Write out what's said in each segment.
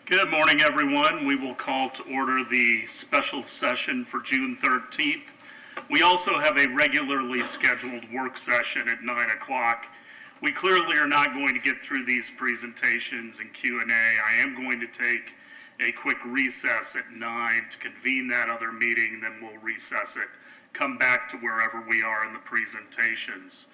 Good morning, everyone. We will call to order the special session for June 13th. We also have a regularly scheduled work session at 9 o'clock. We clearly are not going to get through these presentations and Q&A. I am going to take a quick recess at 9 to convene that other meeting, then we'll recess it, come back to wherever we are in the presentations.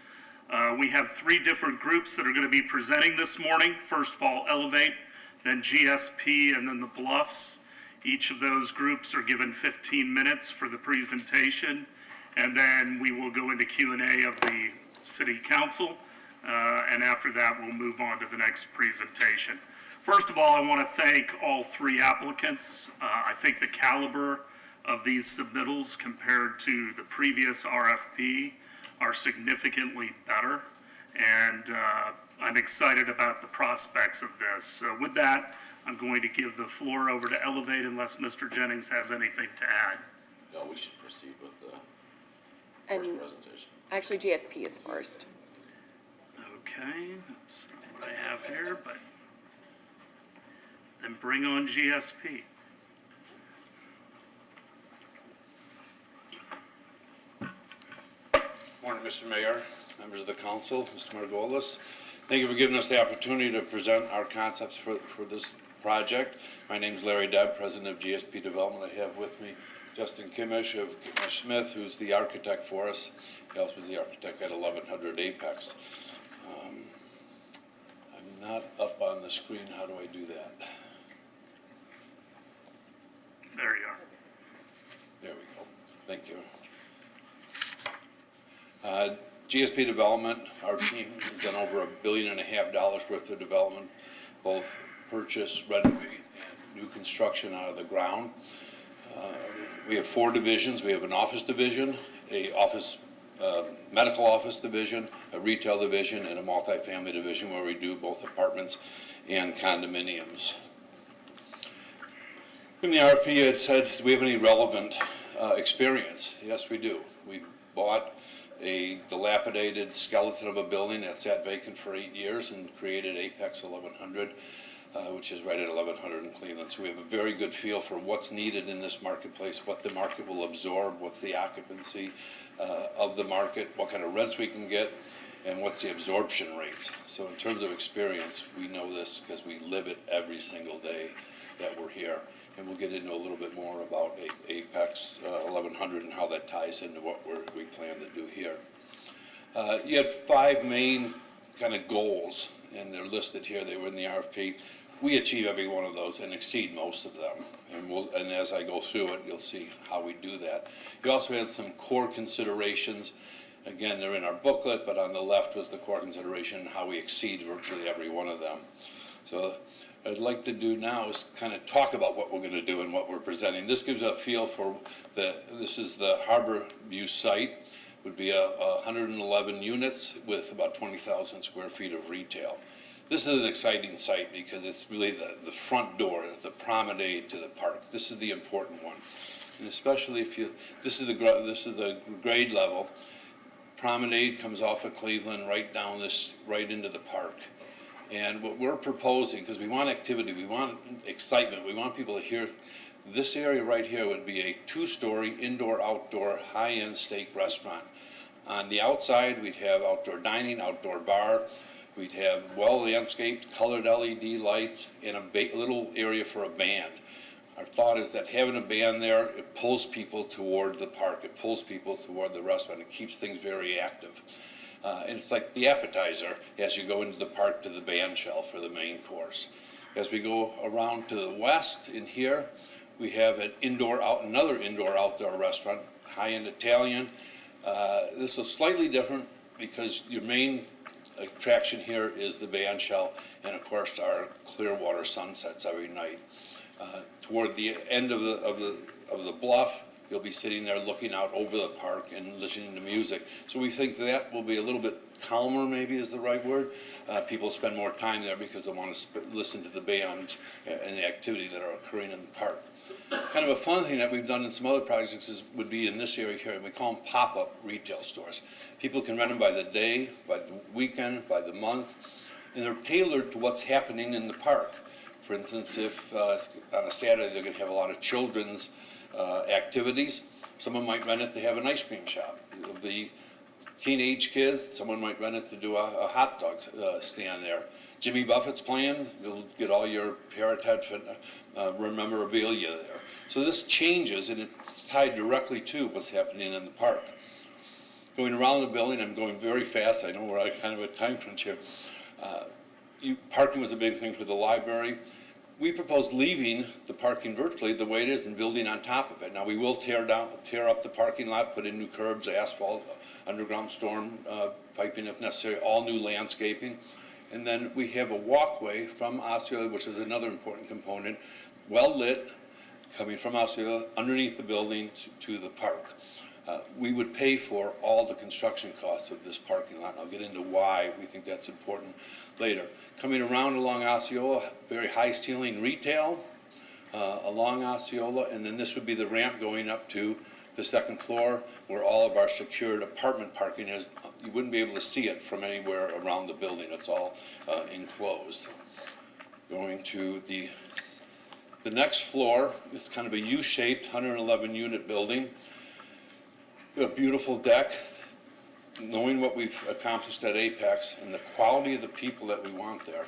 We have three different groups that are going to be presenting this morning. First of all, Elevate, then GSP, and then the Bluffs. Each of those groups are given 15 minutes for the presentation, and then we will go into Q&A of the City Council, and after that we'll move on to the next presentation. First of all, I want to thank all three applicants. I think the caliber of these submittals compared to the previous RFP are significantly better, and I'm excited about the prospects of this. So with that, I'm going to give the floor over to Elevate unless Mr. Jennings has anything to add. No, we should proceed with the first presentation. Actually, GSP is first. Okay, that's not what I have here, but then bring on GSP. Morning, Mr. Mayor, members of the council, Mr. Margolis. Thank you for giving us the opportunity to present our concepts for this project. My name is Larry Debb, president of GSP Development. I have with me Justin Kimmich of Kimmich Smith, who's the architect for us. He also was the architect at 1100 Apex. I'm not up on the screen. How do I do that? There you are. There we go. Thank you. GSP Development, our team has done over $1.5 billion worth of development, both purchase, renovate, and new construction out of the ground. We have four divisions. We have an office division, a medical office division, a retail division, and a multifamily division where we do both apartments and condominiums. In the RFP, it said, do we have any relevant experience? Yes, we do. We bought a dilapidated skeleton of a building that sat vacant for 8 years and created Apex 1100, which is right at 1100 in Cleveland. So we have a very good feel for what's needed in this marketplace, what the market will absorb, what's the occupancy of the market, what kind of rents we can get, and what's the absorption rates. So in terms of experience, we know this because we live it every single day that we're here. And we'll get into a little bit more about Apex 1100 and how that ties into what we plan to do here. You had five main kind of goals, and they're listed here. They were in the RFP. We achieve every one of those and exceed most of them. And as I go through it, you'll see how we do that. You also had some core considerations. Again, they're in our booklet, but on the left was the core consideration and how we exceed virtually every one of them. So what I'd like to do now is kind of talk about what we're going to do and what we're presenting. This gives a feel for this is the Harbor View site. Would be 111 units with about 20,000 square feet of retail. This is an exciting site because it's really the front door, the promenade to the park. This is the important one, and especially if this is the grade level. Promenade comes off of Cleveland right down right into the park. And what we're proposing, because we want activity, we want excitement, we want people to hear, this area right here would be a two-story indoor-outdoor high-end steak restaurant. On the outside, we'd have outdoor dining, outdoor bar. We'd have well-landscaped, colored LED lights, and a little area for a band. Our thought is that having a band there, it pulls people toward the park. It pulls people toward the restaurant. It keeps things very active. And it's like the appetizer as you go into the park to the band shell for the main course. As we go around to the west in here, we have another indoor-outdoor restaurant, high-end Italian. This is slightly different because your main attraction here is the band shell and, of course, our Clearwater sunsets every night. Toward the end of the bluff, you'll be sitting there looking out over the park and listening to music. So we think that will be a little bit calmer, maybe is the right word. People spend more time there because they want to listen to the bands and the activity that are occurring in the park. Kind of a fun thing that we've done in some other projects would be in this area here, and we call them pop-up retail stores. People can rent them by the day, by the weekend, by the month, and they're tailored to what's happening in the park. For instance, if on a Saturday they're going to have a lot of children's activities, someone might rent it to have an ice cream shop. It'll be teenage kids, someone might rent it to do a hot dog stand there. Jimmy Buffett's playing, you'll get all your parrot head memorabilia there. So this changes, and it's tied directly to what's happening in the park. Going around the building, I'm going very fast, I know we're kind of a time crunch here. Parking was a big thing for the library. We propose leaving the parking virtually the way it is and building on top of it. Now, we will tear up the parking lot, put in new curbs, asphalt, underground storm piping if necessary, all new landscaping. And then we have a walkway from Osceola, which is another important component, well lit, coming from Osceola, underneath the building to the park. We would pay for all the construction costs of this parking lot, and I'll get into why we think that's important later. Coming around along Osceola, very high ceiling retail along Osceola, and then this would be the ramp going up to the second floor where all of our secured apartment parking is. You wouldn't be able to see it from anywhere around the building. It's all enclosed. Going to the next floor, it's kind of a U-shaped 111 unit building. A beautiful deck. Knowing what we've accomplished at Apex and the quality of the people that we want there,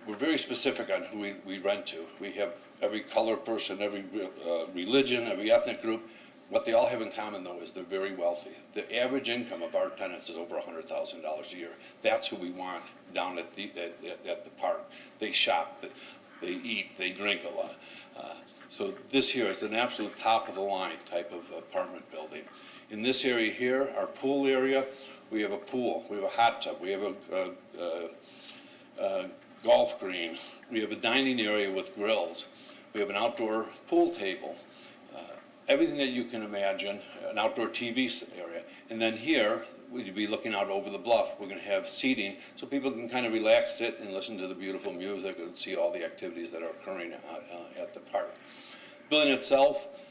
we're very specific on who we rent to. We have every color person, every religion, every ethnic group. What they all have in common, though, is they're very wealthy. The average income of our tenants is over $100,000 a year. That's who we want down at the park. They shop, they eat, they drink a lot. So this here is an absolute top-of-the-line type of apartment building. In this area here, our pool area, we have a pool, we have a hot tub, we have a golf green, we have a dining area with grills, we have an outdoor pool table, everything that you can imagine, an outdoor TV area. And then here, we'd be looking out over the bluff. We're going to have seating so people can kind of relax, sit, and listen to the beautiful music and see all the activities that are occurring at the park. Building itself,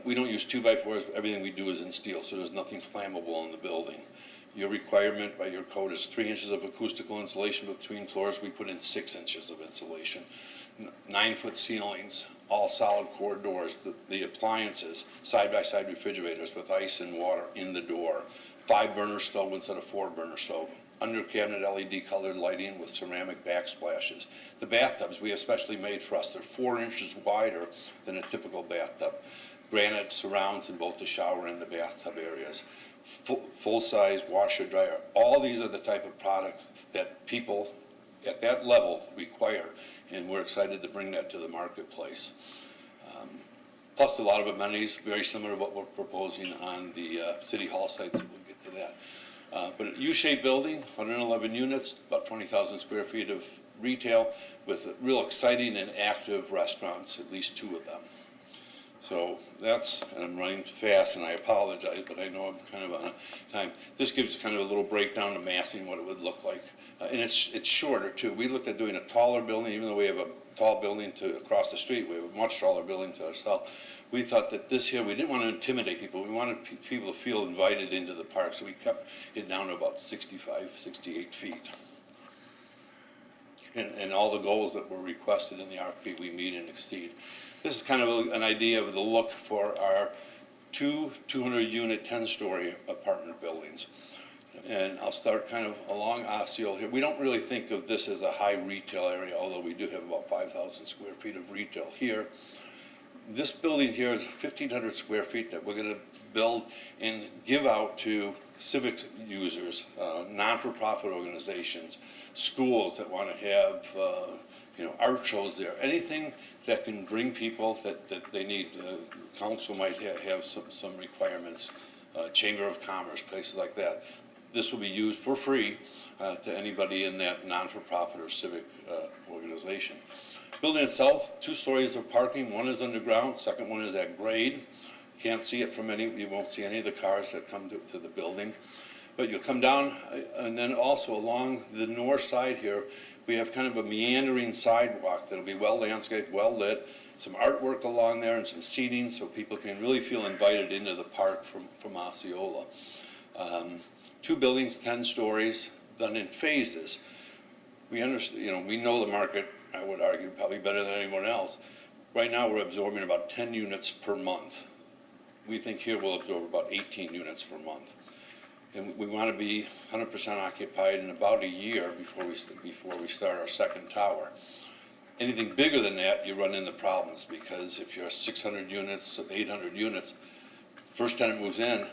we don't use 2x4s. Everything we do is in steel, so there's nothing flammable in the building. Your requirement by your code is 3 inches of acoustical insulation between floors. We put in 6 inches of insulation. 9-foot ceilings, all solid core doors. The appliances, side-by-side refrigerators with ice and water in the door. 5-burner stove instead of 4-burner stove. Under cabinet LED colored lighting with ceramic backsplashes. The bathtubs we have specially made for us. They're 4 inches wider than a typical bathtub. Granite surrounds in both the shower and the bathtub areas. Full-size washer dryer. All these are the type of products that people at that level require, and we're excited to bring that to the marketplace. Plus a lot of amenities, very similar to what we're proposing on the City Hall site, so we'll get to that. But a U-shaped building, 111 units, about 20,000 square feet of retail with real exciting and active restaurants, at least 2 of them. So that's, and I'm running fast and I apologize, but I know I'm kind of on a time. This gives kind of a little breakdown of massing, what it would look like. And it's shorter too. We looked at doing a taller building, even though we have a tall building across the street, we have a much taller building to ourselves. We thought that this here, we didn't want to intimidate people. We wanted people to feel invited into the park, so we kept it down to about 65, 68 feet. And all the goals that were requested in the RFP, we meet and exceed. This is kind of an idea of the look for our 200-unit, 10-story apartment buildings. And I'll start kind of along Osceola here. We don't really think of this as a high retail area, although we do have about 5,000 square feet of retail here. This building here is 1,500 square feet that we're going to build and give out to civic users, non-for-profit organizations, schools that want to have art shows there, anything that can bring people that they need. Council might have some requirements, Chamber of Commerce, places like that. This will be used for free to anybody in that non-for-profit or civic organization. Building itself, 2 stories of parking. One is underground, second one is at grade. Can't see it from you won't see any of the cars that come to the building. But you'll come down, and then also along the north side here, we have kind of a meandering sidewalk that'll be well landscaped, well lit, some artwork along there and some seating so people can really feel invited into the park from Osceola. 2 buildings, 10 stories, done in phases. we understand, we know the market, I would argue, probably better than anyone else. Right now, we're absorbing about 10 units per month. We think here we'll absorb about 18 units per month. And we want to be 100% occupied in about a year before we start our second tower. Anything bigger than that, you run into problems, because if you're 600 units, 800 units, first tenant moves in,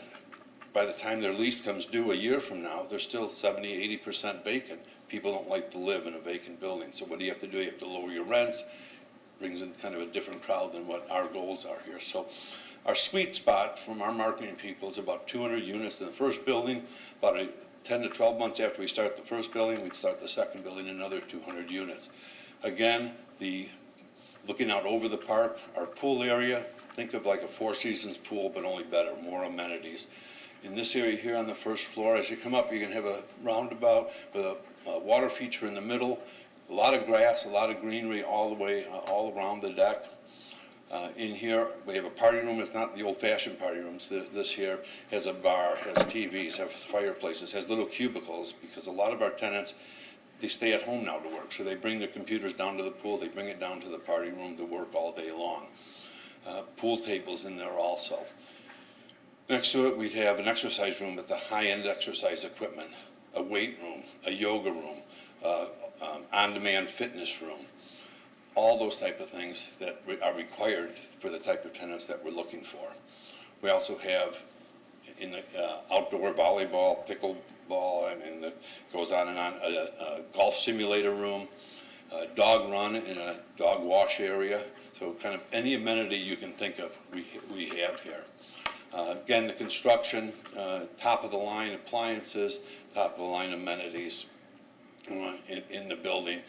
by the time their lease comes due a year from now, they're still 70, 80% vacant. People don't like to live in a vacant building. So what do you have to do? You have to lower your rents. Brings in kind of a different crowd than what our goals are here. So our sweet spot from our marketing people is about 200 units in the first building. About 10 to 12 months after we start the first building, we'd start the second building, another 200 units. Again, looking out over the park, our pool area, think of like a Four Seasons pool, but only better, more amenities. In this area here on the first floor, as you come up, you can have a roundabout with a water feature in the middle, a lot of grass, a lot of greenery all the way, all around the deck. In here, we have a party room. It's not the old-fashioned party rooms. This here has a bar, has TVs, has fireplaces, has little cubicles, because a lot of our tenants, they stay at home now to work. So they bring their computers down to the pool, they bring it down to the party room to work all day long. Pool tables in there also. Next to it, we'd have an exercise room with the high-end exercise equipment, a weight room, a yoga room, on-demand fitness room, all those type of things that are required for the type of tenants that we're looking for. We also have in the outdoor volleyball, pickleball, it goes on and on, a golf simulator room, a dog run in a dog wash area. So kind of any amenity you can think of, we have here. Again, the construction, top-of-the-line appliances, top-of-the-line amenities in the building.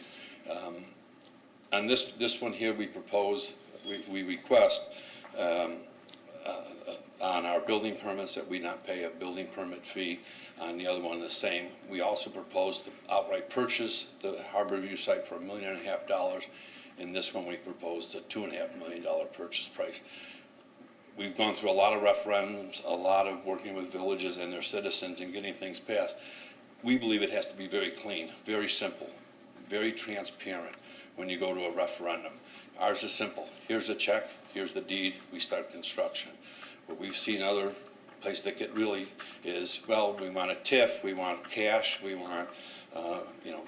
On this one here, we request on our building permits that we not pay a building permit fee. On the other one, the same. We also propose to outright purchase the Harborview site for $1.5 million. In this one, we proposed a $2.5 million purchase price. We've gone through a lot of referendums, a lot of working with villages and their citizens and getting things passed. We believe it has to be very clean, very simple, very transparent when you go to a referendum. Ours is simple. Here's a check, here's the deed, we start construction. What we've seen other places that get really is, well, we want a TIF, we want cash, we want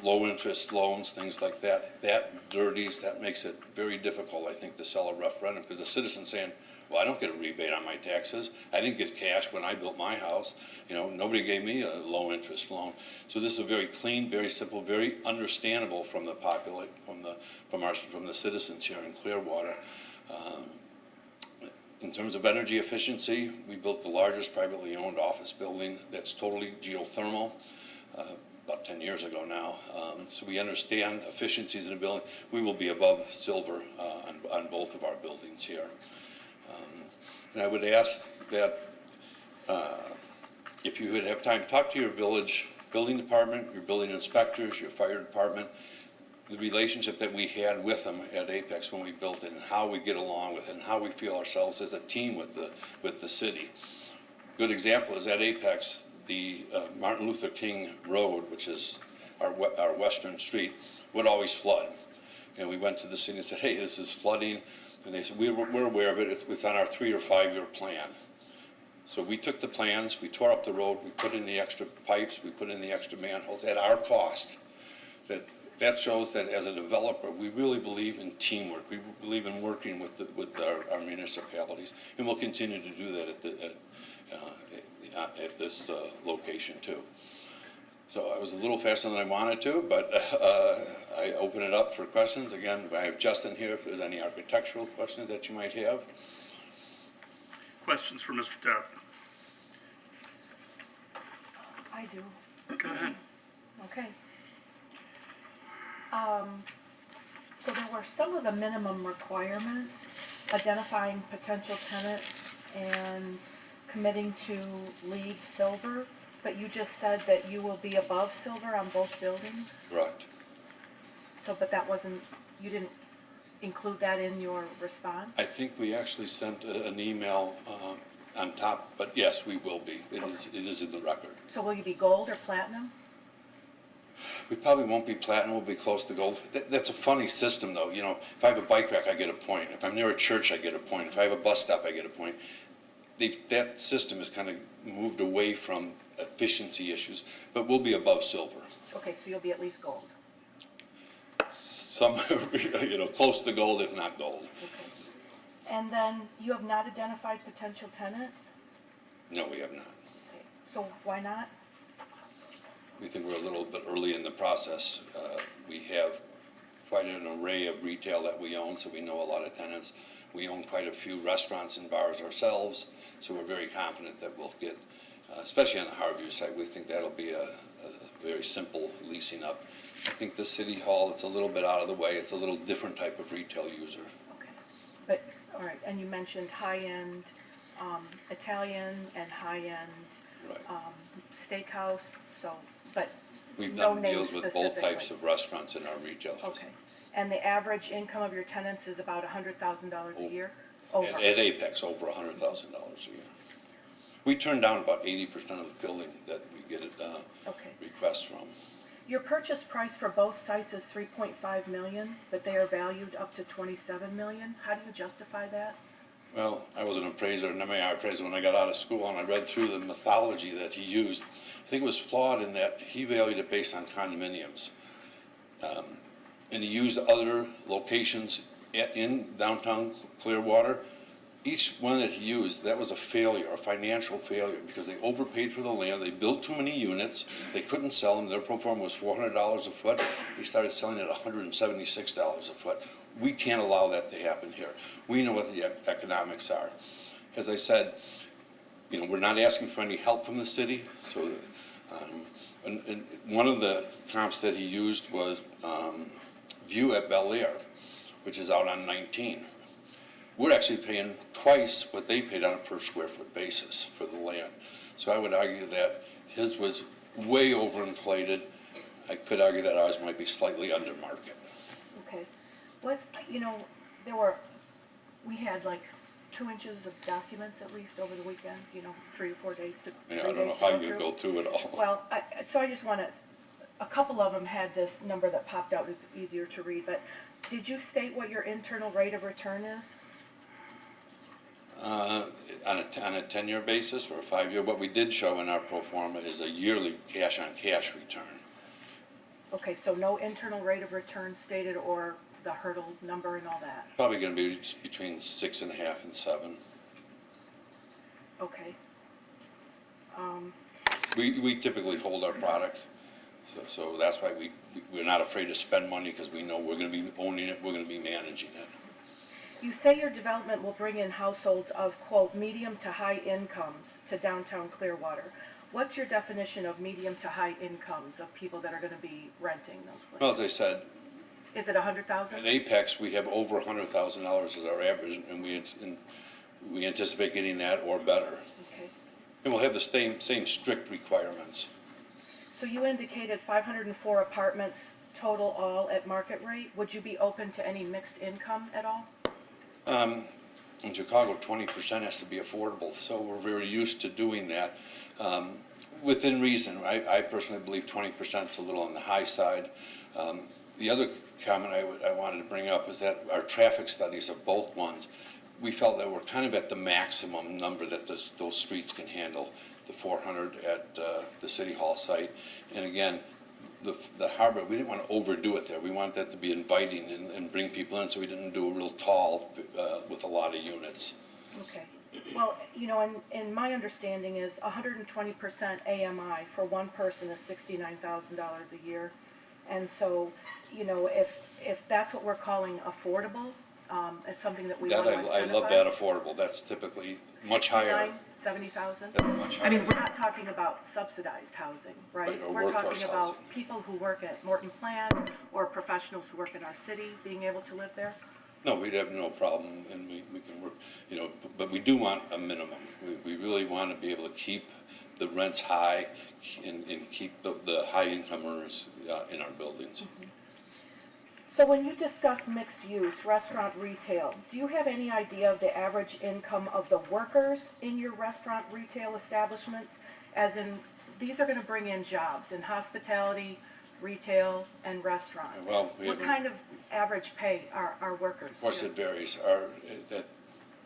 low interest loans, things like that. That dirties, that makes it very difficult, I think, to sell a referendum, because the citizen's saying, well, I don't get a rebate on my taxes. I didn't get cash when I built my house. Nobody gave me a low interest loan. So this is a very clean, very simple, very understandable from the from the citizens here in Clearwater. In terms of energy efficiency, we built the largest privately owned office building that's totally geothermal about 10 years ago now. So we understand efficiencies in the building. We will be above silver on both of our buildings here. And I would ask that if you would have time, talk to your village building department, your building inspectors, your fire department, the relationship that we had with them at Apex when we built it, and how we get along with it, and how we feel ourselves as a team with the city. Good example is at Apex, the Martin Luther King Road, which is our western street, would always flood. And we went to the city and said, hey, this is flooding. And they said, we're aware of it. It's on our 3 or 5 year plan. So we took the plans, we tore up the road, we put in the extra pipes, we put in the extra manholes at our cost. That shows that as a developer, we really believe in teamwork. We believe in working with our municipalities, and we'll continue to do that at this location too. So I was a little faster than I wanted to, but I open it up for questions. Again, I have Justin here if there's any architectural questions that you might have. Questions for Mr. Depp? I do. Go ahead. Okay. So there were some of the minimum requirements, identifying potential tenants and committing to LEED Silver, but you just said that you will be above silver on both buildings? Correct. So, but that wasn't, you didn't include that in your response? I think we actually sent an email on top, but yes, we will be. It is in the record. So will you be gold or platinum? We probably won't be platinum, we'll be close to gold. That's a funny system, though, you know, if I have a bike rack, I get a point. If I'm near a church, I get a point. If I have a bus stop, I get a point. That system has kind of moved away from efficiency issues, but we'll be above silver. Okay, so you'll be at least gold. Somewhere, you know, close to gold, if not gold. Okay. And then you have not identified potential tenants? No, we have not. Okay. So why not? We think we're a little bit early in the process. We have quite an array of retail that we own, so we know a lot of tenants. We own quite a few restaurants and bars ourselves, so we're very confident that we'll get, especially on the Harvey site, we think that'll be a very simple leasing up. I think the city hall, it's a little bit out of the way. It's a little different type of retail user. Okay. But, all right, and you mentioned high-end Italian and high-end Right. steakhouse, so, but We've no done names deals with both specifically. types of restaurants in our retail Okay. facility. And the average income of your tenants is about $100,000 a year? At Over. Apex, over $100,000 a year. We turn down about 80% of the building that we get Okay. requests from. Your purchase price for both sites is $3.5 million, but they are valued up to $27 million. How do you justify that? Well, I was an appraiser, an MAI appraiser when I got out of school, and I read through the methodology that he used. I think it was flawed in that he valued it based on condominiums. And he used other locations in downtown Clearwater. Each one that he used, that was a failure, a financial failure, because they overpaid for the land, they built too many units, they couldn't sell them, their pro forma was $400 a foot, they started selling at $176 a foot. We can't allow that to happen here. We know what the economics are. As I said, you know, we're not asking for any help from the city, so, and one of the comps that he used was View at Bel Air, which is out on 19. We're actually paying twice what they paid on a per square foot basis for the land. So I would argue that his was way overinflated. I could argue that ours might be slightly under market. Okay. What, you know, we had like 2 inches of documents at least over the weekend, you know, 3 or 4 days to, Yeah, 3 I don't days know to how go you through. go through it all. Well, so I just want to, a couple of them had this number that popped out, it's easier to read, but did you state what your internal rate of return is? On a 10-year basis or a 5-year, what we did show in our pro forma is a yearly cash-on-cash return. Okay, so no internal rate of return stated or the hurdle number and all that? Probably going to be between 6.5 and 7. Okay. We typically hold our product, so that's why we're not afraid to spend money, because we know we're going to be owning it, we're going to be managing it. You say your development will bring in households of, quote, medium to high incomes to downtown Clearwater. What's your definition of medium to high incomes of people that are going to be renting those places? Well, as I said, Is it 100,000? at Apex, we have over $100,000 as our average, and we anticipate getting that or better. Okay. And we'll have the same strict requirements. So you indicated 504 apartments total all at market rate. Would you be open to any mixed income at all? In Chicago, 20% has to be affordable, so we're very used to doing that. Within reason, I personally believe 20% is a little on the high side. The other comment I wanted to bring up is that our traffic studies of both ones, we felt that we're kind of at the maximum number that those streets can handle, the 400 at the City Hall site. And again, the harbor, we didn't want to overdo it there. We wanted that to be inviting and bring people in, so we didn't do a real tall with a lot of units. Okay. Well, you know, and my understanding is 120% AMI for one person is $69,000 a year. And so, you know, if that's what we're calling affordable, as something that we want to incentivize. I love that affordable. That's typically much higher. 70,000? That's much higher. I mean, we're not talking about subsidized housing, right? Right, or We're workforce talking about housing. people who work at Morton Plant or professionals who work in our city being able to live there. No, we'd have no problem, and we can work, you know, but we do want a minimum. We really want to be able to keep the rents high and keep the high income earners in our buildings. Mm-hmm. So when you discuss mixed use, restaurant, retail, do you have any idea of the average income of the workers in your restaurant, retail establishments? As in, these are going to bring in jobs in hospitality, retail, and restaurant. Well, we What have- kind of average pay are our workers? Of course, it varies.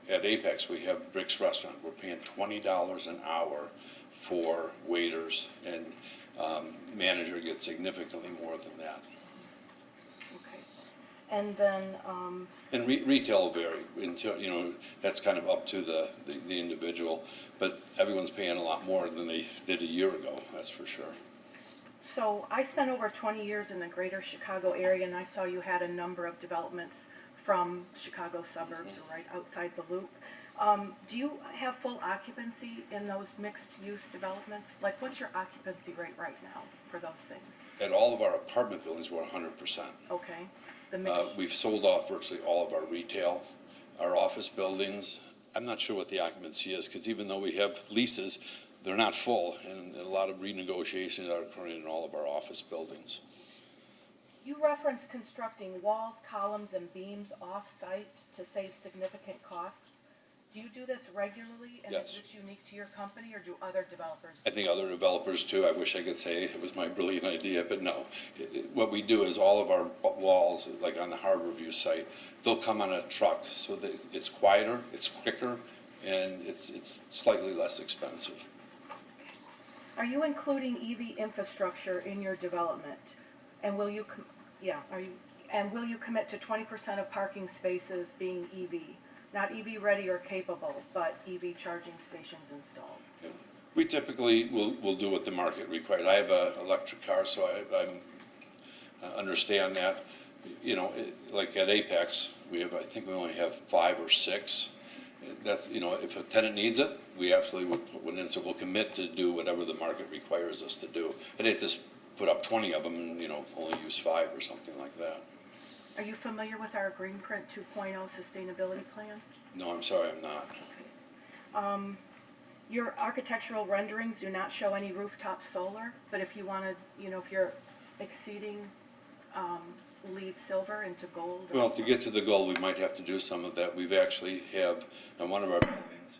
At Apex, we have Brick's Restaurant. We're paying $20 an hour for waiters, and manager gets significantly more than that. Okay. And then, And retail will vary, until, that's kind of up to the individual, but everyone's paying a lot more than they did a year ago, that's for sure. so I spent over 20 years in the greater Chicago area, and I saw you had a number of developments from Chicago suburbs or right outside the loop. Do you have full occupancy in those mixed-use developments? Like, what's your occupancy rate right now for those things? At all of our apartment buildings, we're 100%. Okay, the mixed, We've sold off virtually all of our retail, our office buildings. I'm not sure what the occupancy is, because even though we have leases, they're not full, and a lot of renegotiations are occurring in all of our office buildings. you referenced constructing walls, columns, and beams off-site to save significant costs. Do you do this regularly, and Yes. is this unique to your company, or do other developers? I think other developers too. I wish I could say it was my brilliant idea, but no. What we do is all of our walls, like on the Harbor View site, they'll come on a truck, so that it's quieter, it's quicker, and it's slightly less expensive. Are you including EV infrastructure in your development? And will you, will you commit to 20% of parking spaces being EV? Not EV ready or capable, but EV charging stations installed? We typically will do what the market requires. I have an electric car, so I understand that. Like at Apex, I think we only have 5 or 6. That's, if a tenant needs it, we absolutely would put one in, so we'll commit to do whatever the market requires us to do. I'd hate to put up 20 of them and, only use 5 or something like that. Are you familiar with our Greenprint 2.0 sustainability plan? No, I'm sorry, I'm not. Your architectural renderings do not show any rooftop solar, but if you want to, if you're exceeding LEED silver into gold. Well, to get to the goal, we might have to do some of that. We've actually have, on one of our buildings,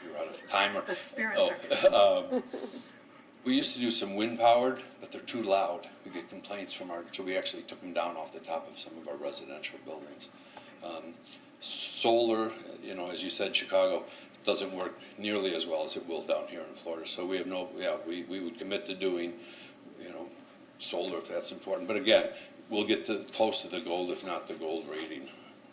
you're out of timer. The spirits Oh, we used to do some wind-powered, but they're too loud. We get complaints so we actually took them down off the top of some of our residential buildings. Solar, as you said, Chicago, doesn't work nearly as well as it will down here in Florida. So we have we would commit to doing, solar if that's important. But again, we'll get close to the gold, if not the gold rating.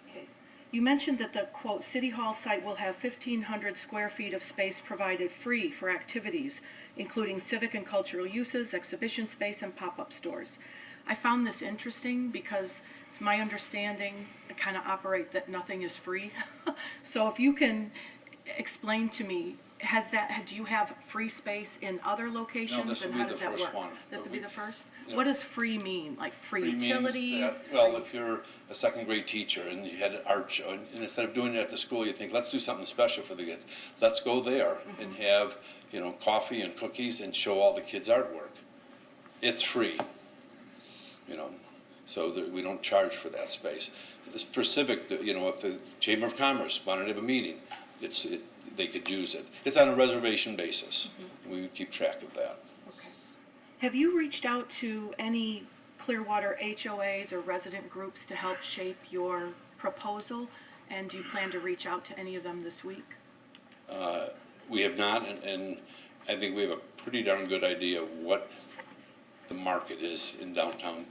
Okay. You mentioned that the, quote, City Hall site will have 1,500 square feet of space provided free for activities, including civic and cultural uses, exhibition space, and pop-up stores. I found this interesting because it's my understanding, I kind of operate that nothing is free. So if you can explain to me, do you have free space in other locations? No, this will and be how the does that first work? one. This will be the first? Yeah. What does free mean? Like free Free means utilities? that, well, if you're a second grade teacher and you had an art show, and instead of doing it at the school, you think, let's do something special for the kids. Let's go there and have, coffee and cookies and show all the kids' artwork. It's free, so we don't charge for that space. For civic, if the Chamber of Commerce wanted to have a meeting, they could use it. It's on a reservation basis. We would keep track of that. Okay. Have you reached out to any Clearwater HOAs or resident groups to help shape your proposal? And do you plan to reach out to any of them this week? We have not, and I think we have a pretty darn good idea of what the market is in downtown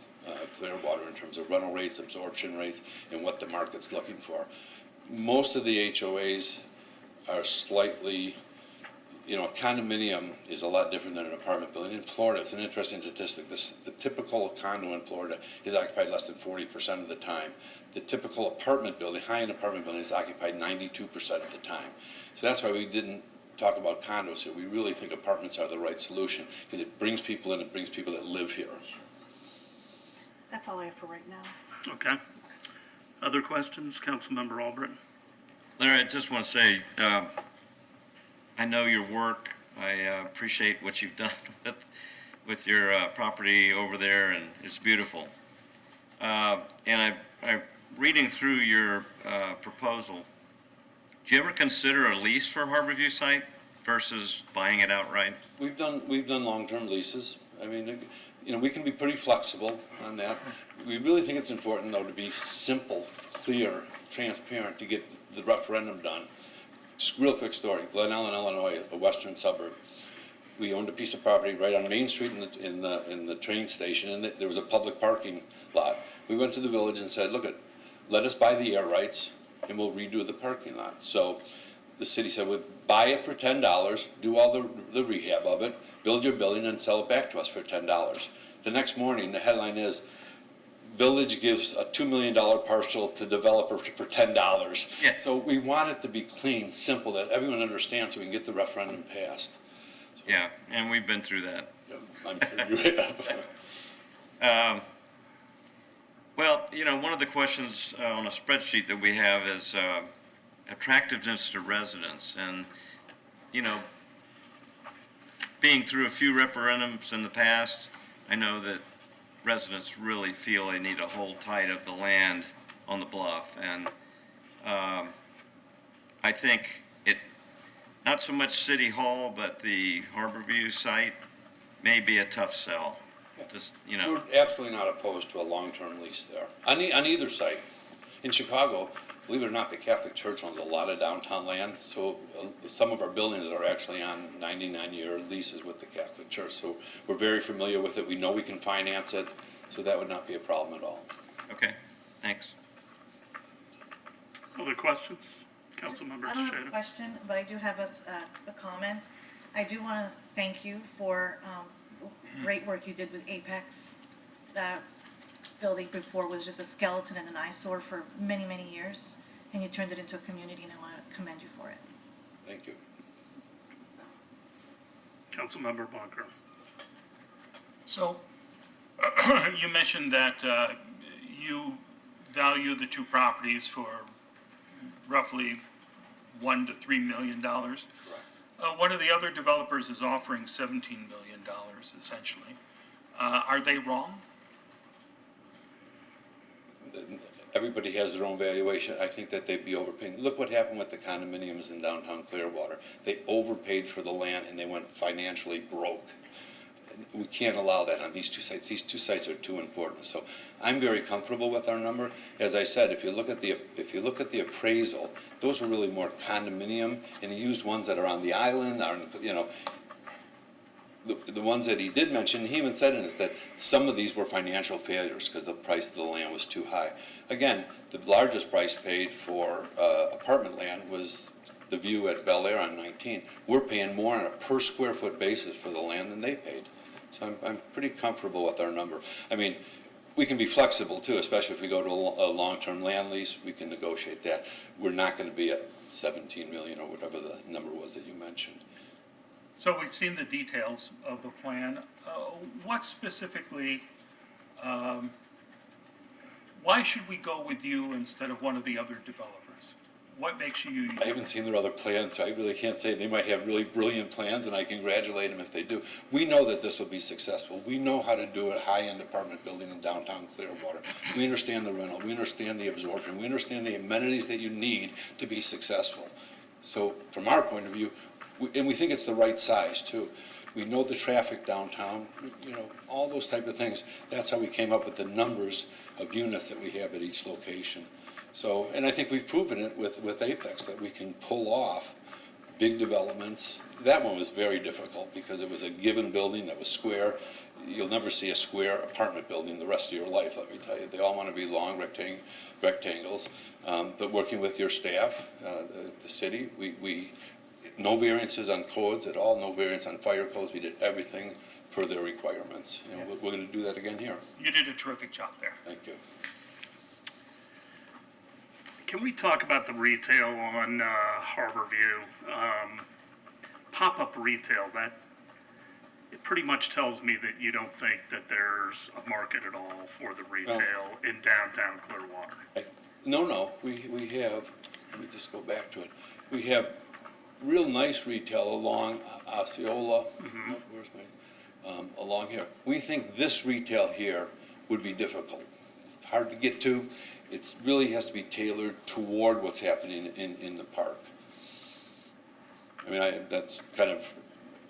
Clearwater in terms of rental rates, absorption rates, and what the market's looking for. Most of the HOAs are slightly, a condominium is a lot different than an apartment building. In Florida, it's an interesting statistic. The typical condo in Florida is occupied less than 40% of the time. The typical apartment building, high-end apartment building, is occupied 92% of the time. So that's why we didn't talk about condos here. We really think apartments are the right solution because it brings people in, it brings people that live here. That's all I have for right now. Okay. Other questions? Councilmember Albritton? Larry, I just want to say, I know your work. I appreciate what you've done with your property over there, and it's beautiful. And I'm reading through your proposal. Do you ever consider a lease for Harborview site? versus buying it outright? We've done long-term leases. I mean, we can be pretty flexible on that. We really think it's important, though, to be simple, clear, transparent, to get the referendum done. Just real quick story, Glen Ellen, Illinois, a western suburb. We owned a piece of property right on Main Street in the train station, and there was a public parking lot. We went to the village and said, look, let us buy the air rights, and we'll redo the parking lot. So the city said, we'll buy it for $10, do all the rehab of it, build your building, and sell it back to us for $10. The next morning, the headline is, village gives a $2 million parcel to developer for $10. Yeah. So we want it to be clean, simple, that everyone understands so we can get the referendum passed. Yeah, and we've been through that. I'm sure you have. Well, one of the questions on a spreadsheet that we have is attractiveness to residents. And, being through a few referendums in the past, I know that residents really feel they need to hold tight of the land on the bluff. And I think not so much City Hall, but the Harborview site may be a tough sell. Just, We're absolutely not opposed to a long-term lease there, on either site. In Chicago, believe it or not, the Catholic Church owns a lot of downtown land, so some of our buildings are actually on 99-year leases with the Catholic Church. So we're very familiar with it. We know we can finance it, so that would not be a problem at all. Okay, thanks. Other questions? Councilmember I don't have a Teixeira. question, but I do have a comment. I do want to thank you for great work you did with Apex. That building before was just a skeleton and an eyesore for many, many years, and you turned it into a community, and I want to commend you for it. Thank you. Councilmember Bunker. So, you mentioned that you value the two properties for roughly $1 to $3 million. Correct. One of the other developers is offering $17 million, essentially. Are they wrong? Everybody has their own valuation. I think that they'd be overpaying. Look what happened with the condominiums in downtown Clearwater. They overpaid for the land and they went financially broke. We can't allow that on these two sites. These two sites are too important. So I'm very comfortable with our number. As I said, if you look at the appraisal, those are really more condominium, and he used ones that are on the island, the ones that he did mention, he even said in this that some of these were financial failures because the price of the land was too high. Again, the largest price paid for apartment land was the view at Bel Air on 19. We're paying more on a per square foot basis for the land than they paid. So I'm pretty comfortable with our number. I mean, we can be flexible too, especially if we go to a long-term land lease, we can negotiate that. We're not going to be at 17 million or whatever the number was that you mentioned. So we've seen the details of the plan. What specifically, why should we go with you instead of one of the other developers? What makes you unique? I haven't seen their other plans, so I really can't say. They might have really brilliant plans, and I congratulate them if they do. We know that this will be successful. We know how to do a high-end apartment building in downtown Clearwater. We understand the rental. We understand the absorption. We understand the amenities that you need to be successful. So from our point of view, and we think it's the right size, too. We know the traffic downtown, all those type of things. That's how we came up with the numbers of units that we have at each location. So, and I think we've proven it with Apex, that we can pull off big developments. That one was very difficult because it was a given building that was square. You'll never see a square apartment building the rest of your life, let me tell you. They all want to be long rectangles. But working with your staff, the city, we no variances on codes at all, no variance on fire codes. We did everything per their requirements. And we're going to do that again here. You did a terrific job there. Thank you. Can we talk about the retail on Harborview? Pop-up retail, it pretty much tells me that you don't think that there's a market at all for the retail in downtown Clearwater. No, we have, let me just go back to it. We have real nice retail along Osceola, along here. We think this retail here would be difficult. It's hard to get to. It really has to be tailored toward what's happening in the park. I mean, that's kind of,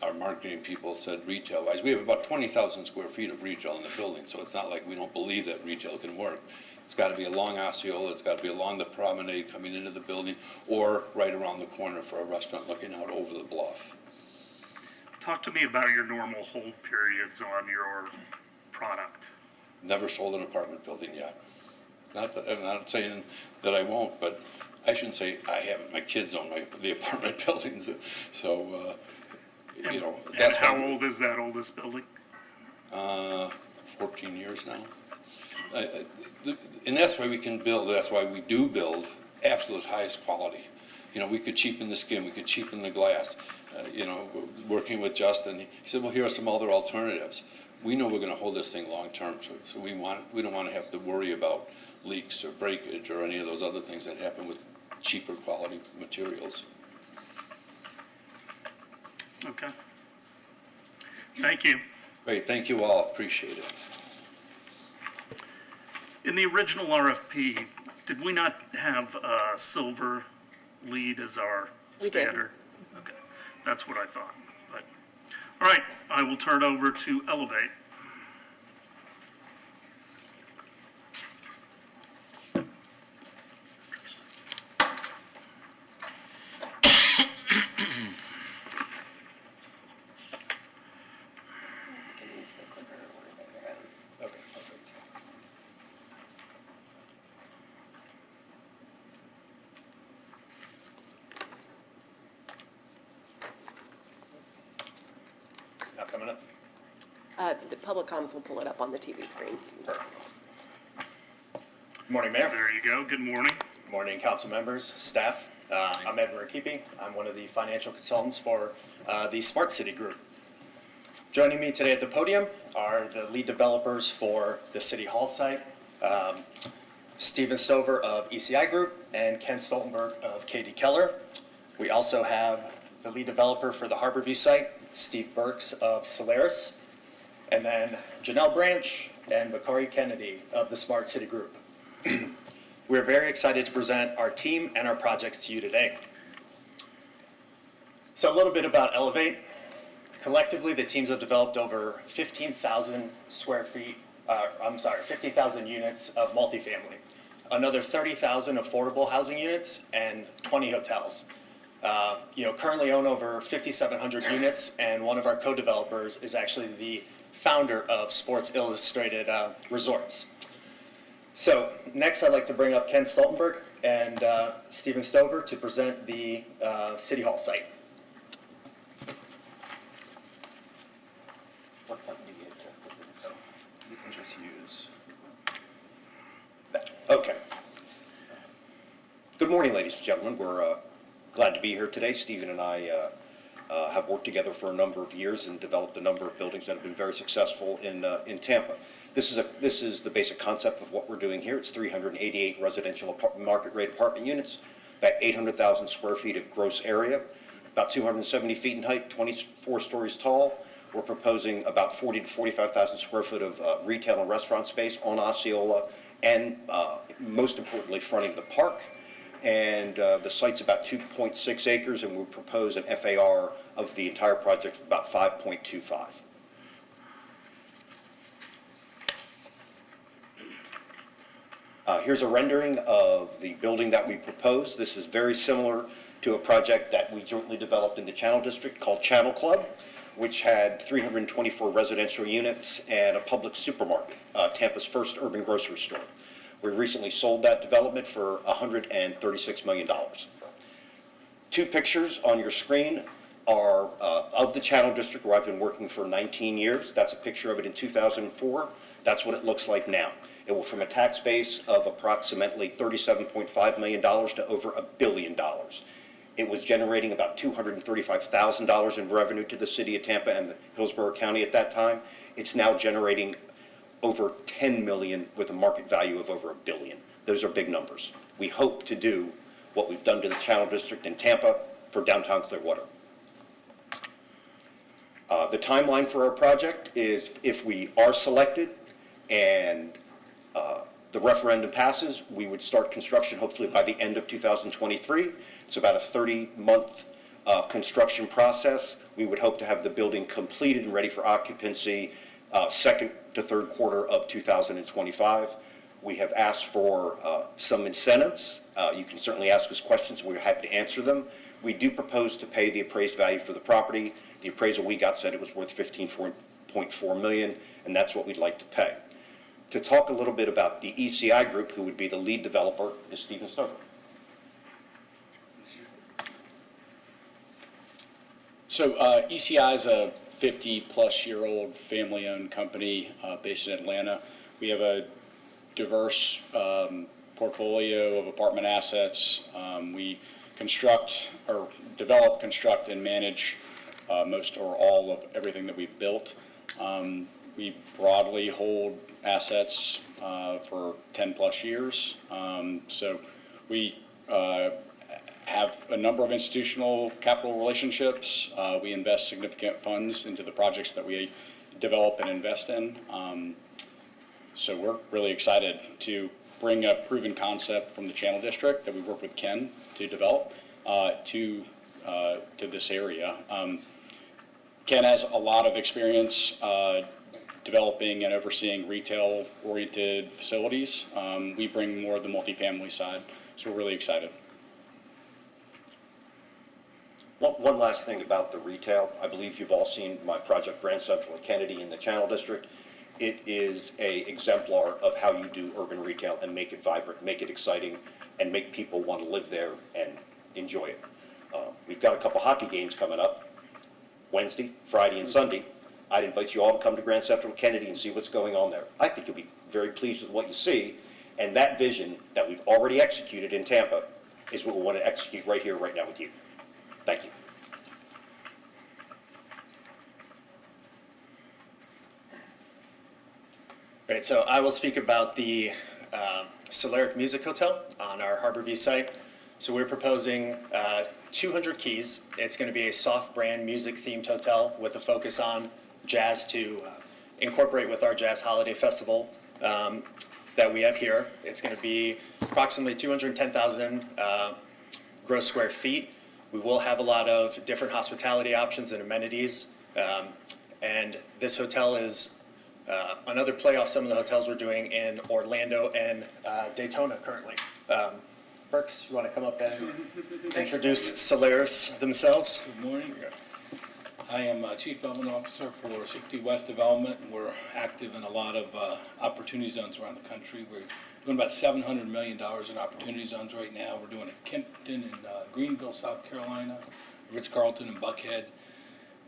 our marketing people said retail-wise. We have about 20,000 square feet of retail in the building, so it's not like we don't believe that retail can work. It's got to be along Osceola, it's got to be along the promenade coming into the building, or right around the corner for a restaurant looking out over the bluff. Talk to me about your normal hold periods on your product. Never sold an apartment building yet. Not that, I'm not saying that I won't, but I shouldn't say I haven't. My kids own the apartment buildings, so, you know. And That's how why- old is that oldest building? 14 years now. And that's why we can build, that's why we do build absolute highest quality. You know, we could cheapen the skin, we could cheapen the glass. You know, working with Justin, he said, well, here are some other alternatives. We know we're gonna hold this thing long-term, so we don't wanna have to worry about leaks or breakage or any of those other things that happen with cheaper quality materials. Okay. Thank you. Great, thank you all, appreciate it. In the original RFP, did we not have silver lead as our We did. standard? Okay, that's what I thought. But, all right, I will turn over to Elevate. Okay, perfect. Not coming up? The public comms will pull it up on the TV screen. Perfect. Good morning, Mayor. There you go. Good morning. Good morning, council members, staff. I'm Edward Keeping. I'm one of the financial consultants for the Smart City Group. Joining me today at the podium are the lead developers for the City Hall site, Stephen Stover of ECI Group and Ken Stoltenberg of KD Keller. We also have the lead developer for the Harborview site, Steve Burks of Solaris, and then Janelle Branch and Bakari Kennedy of the Smart City Group. We're very excited to present our team and our projects to you today. So a little bit about Elevate. Collectively, the teams have developed over 15,000 square feet, 15,000 units of multifamily, another 30,000 affordable housing units, and 20 hotels. Currently own over 5,700 units, and one of our co-developers is actually the founder of Sports Illustrated Resorts. So next, I'd like to bring up Ken Stoltenberg and Stephen Stover to present the City Hall site. What button do you get to put this on? You can just use that. Okay. Good morning, ladies and gentlemen. We're glad to be here today. Stephen and I have worked together for a number of years and developed a number of buildings that have been very successful in Tampa. This is the basic concept of what we're doing here. It's 388 residential market rate apartment units, about 800,000 square feet of gross area, about 270 feet in height, 24 stories tall. We're proposing about 40 to 45,000 square foot of retail and restaurant space on Osceola, and most importantly, fronting the park. And the site's about 2.6 acres, and we propose an FAR of the entire project of about 5.25. Here's a rendering of the building that we propose. This is very similar to a project that we jointly developed in the Channel District called Channel Club, which had 324 residential units and a public supermarket, Tampa's first urban grocery store. We recently sold that development for $136 million. Two pictures on your screen are of the Channel District, where I've been working for 19 years. That's a picture of it in 2004. That's what it looks like now. It went from a tax base of approximately $37.5 million to over $1 billion. It was generating about $235,000 in revenue to the city of Tampa and Hillsborough County at that time. It's now generating over 10 million with a market value of over $1 billion. Those are big numbers. We hope to do what we've done to the Channel District in Tampa for downtown Clearwater. The timeline for our project is, if we are selected and the referendum passes, we would start construction hopefully by the end of 2023. It's about a 30-month construction process. We would hope to have the building completed and ready for occupancy second to third quarter of 2025. We have asked for some incentives. You can certainly ask us questions. We're happy to answer them. We do propose to pay the appraised value for the property. The appraisal we got said it was worth $15.4 million, and that's what we'd like to pay. To talk a little bit about the ECI group, who would be the lead developer, is Stephen Stover. So ECI is a 50-plus-year-old family-owned company based in Atlanta. We have a diverse portfolio of apartment assets. We construct or develop, construct, and manage most or all of everything that we've built. We broadly hold assets for 10-plus years. So we have a number of institutional capital relationships. We invest significant funds into the projects that we develop and invest in. So we're really excited to bring a proven concept from the Channel District that we work with Ken to develop to this area. Ken has a lot of experience developing and overseeing retail-oriented facilities. We bring more of the multifamily side, so we're really excited. One last thing about the retail. I believe you've all seen my project Grand Central at Kennedy in the Channel District. It is an exemplar of how you do urban retail and make it vibrant, make it exciting, and make people want to live there and enjoy it. We've got a couple hockey games coming up, Wednesday, Friday, and Sunday. I'd invite you all to come to Grand Central Kennedy and see what's going on there. I think you'll be very pleased with what you see, and that vision that we've already executed in Tampa is what we want to execute right here, right now with you. Thank you. Great, so I will speak about the Solaric Music Hotel on our Harborview site. So we're proposing 200 keys. It's going to be a soft brand music themed hotel with a focus on jazz to incorporate with our Jazz Holiday Festival that we have here. It's going to be approximately 210,000 gross square feet. We will have a lot of different hospitality options and amenities. And this hotel is another play off some of the hotels we're doing in Orlando and Daytona currently. Burks, you want to come up and introduce Solaris themselves? Good morning. I am Chief Development Officer for 60 West Development, and we're active in a lot of opportunity zones around the country. We're doing about $700 million in opportunity zones right now. We're doing a Kempton in Greenville, South Carolina, Ritz-Carlton in Buckhead.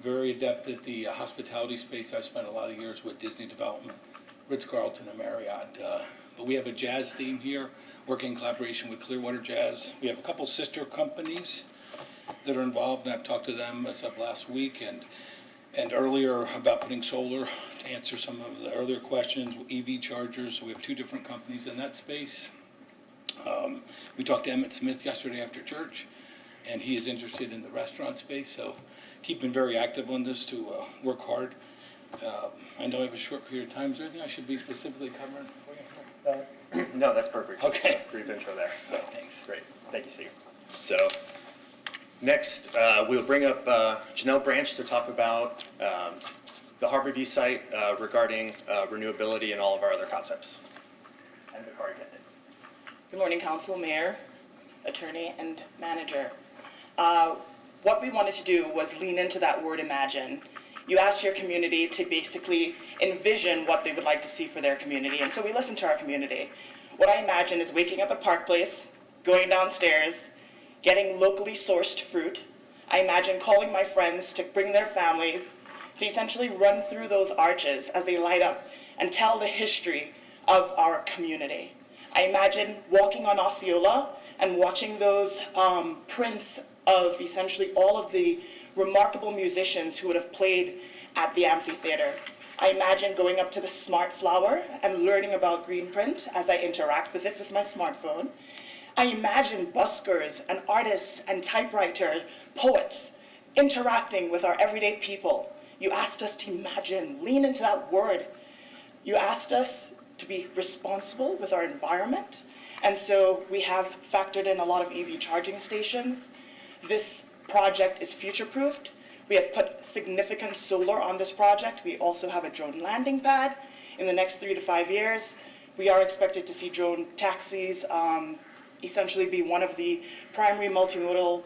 Very adept at the hospitality space. I've spent a lot of years with Disney Development, Ritz-Carlton and Marriott. But we have a jazz theme here, working in collaboration with Clearwater Jazz. We have a couple sister companies that are involved, and I've talked to them as of last week and earlier about putting solar to answer some of the earlier questions, EV chargers. So we have two different companies in that space. We talked to Emmett Smith yesterday after church, and he is interested in the restaurant space. So keeping very active on this to work hard. I know I have a short period of time. Is there anything I should be specifically covering for you? No, that's perfect. Okay. Brief intro there. So, thanks. Great. Thank you, Steve. So next, we'll bring up Janelle Branch to talk about the Harborview site regarding renewability and all of our other concepts. And the car attendant. Good morning, Council, Mayor, Attorney, and Manager. What we wanted to do was lean into that word imagine. You asked your community to basically envision what they would like to see for their community, and so we listened to our community. What I imagine is waking up at Park Place, going downstairs, getting locally sourced fruit. I imagine calling my friends to bring their families to essentially run through those arches as they light up and tell the history of our community. I imagine walking on Osceola and watching those prints of essentially all of the remarkable musicians who would have played at the amphitheater. I imagine going up to the Smart Flower and learning about green print as I interact with it with my smartphone. I imagine buskers and artists and typewriter poets interacting with our everyday people. You asked us to imagine, lean into that word. You asked us to be responsible with our environment. And so we have factored in a lot of EV charging stations. This project is future-proofed. We have put significant solar on this project. We also have a drone landing pad. In the next 3 to 5 years, we are expected to see drone taxis essentially be one of the primary multimodal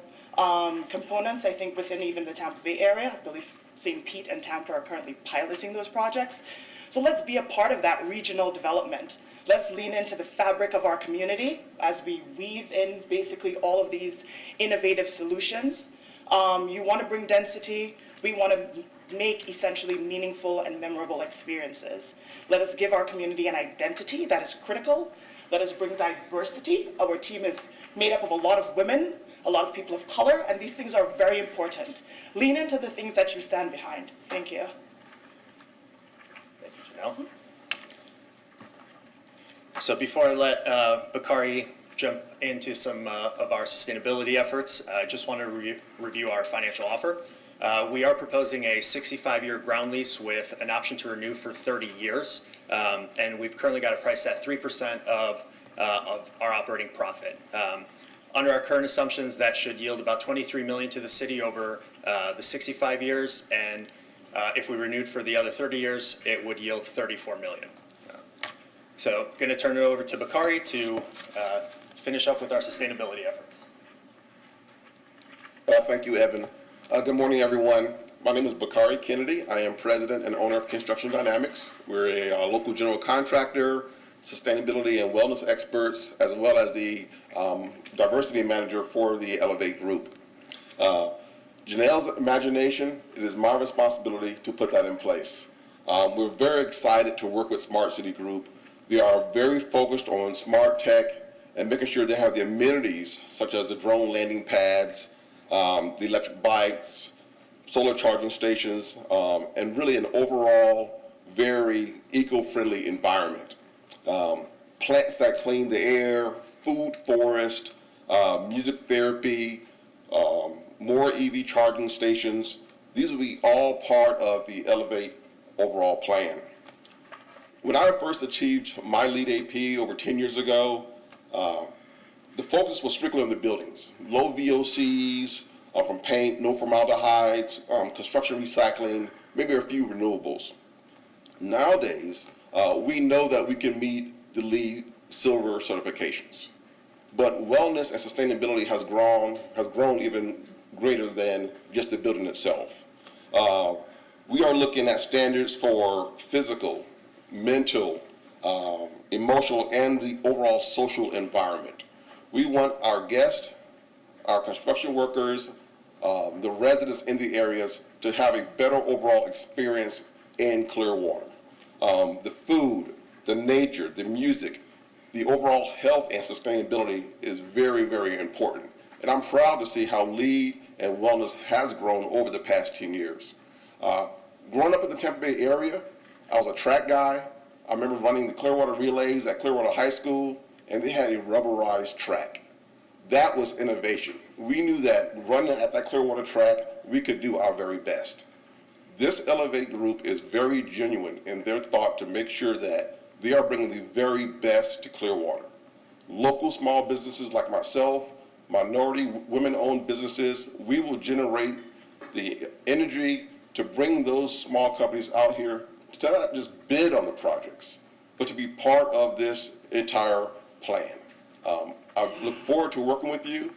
components, I think, within even the Tampa Bay area. I believe St. Pete and Tampa are currently piloting those projects. So let's be a part of that regional development. Let's lean into the fabric of our community as we weave in basically all of these innovative solutions. You want to bring density. We want to make essentially meaningful and memorable experiences. Let us give our community an identity that is critical. Let us bring diversity. Our team is made up of a lot of women, a lot of people of color, and these things are very important. Lean into the things that you stand behind. Thank you. Thank you, Janelle. So before I let Bakari jump into some of our sustainability efforts, I just want to review our financial offer. We are proposing a 65-year ground lease with an option to renew for 30 years. And we've currently got it priced at 3% of our operating profit. Under our current assumptions, that should yield about $23 million to the city over the 65 years. And if we renewed for the other 30 years, it would yield $34 million. So going to turn it over to Bakari to finish up with our sustainability efforts. Thank you, Evan. Good morning, everyone. My name is Bakari Kennedy. I am president and owner of Construction Dynamics. We're a local general contractor, sustainability and wellness experts, as well as the diversity manager for the Elevate Group. Janelle's imagination, it is my responsibility to put that in place. We're very excited to work with Smart City Group. They are very focused on smart tech and making sure they have the amenities such as the drone landing pads, the electric bikes, solar charging stations, and really an overall very eco-friendly environment. Plants that clean the air, food forest, music therapy, more EV charging stations. These will be all part of the Elevate overall plan. When I first achieved my LEED AP over 10 years ago, the focus was strictly on the buildings. Low VOCs from paint, no formaldehydes, construction recycling, maybe a few renewables. Nowadays, we know that we can meet the LEED Silver certifications. But wellness and sustainability has grown even greater than just the building itself. We are looking at standards for physical, mental, emotional, and the overall social environment. We want our guests, our construction workers, the residents in the areas to have a better overall experience in Clearwater. The food, the nature, the music, the overall health and sustainability is very, very important. And I'm proud to see how LEED and wellness has grown over the past 10 years. Growing up in the Tampa Bay area, I was a track guy. I remember running the Clearwater relays at Clearwater High School, and they had a rubberized track. That was innovation. We knew that running at that Clearwater track, we could do our very best. This Elevate group is very genuine in their thought to make sure that they are bringing the very best to Clearwater. Local small businesses like myself, minority women-owned businesses, we will generate the energy to bring those small companies out here to not just bid on the projects, but to be part of this entire plan. I look forward to working with you.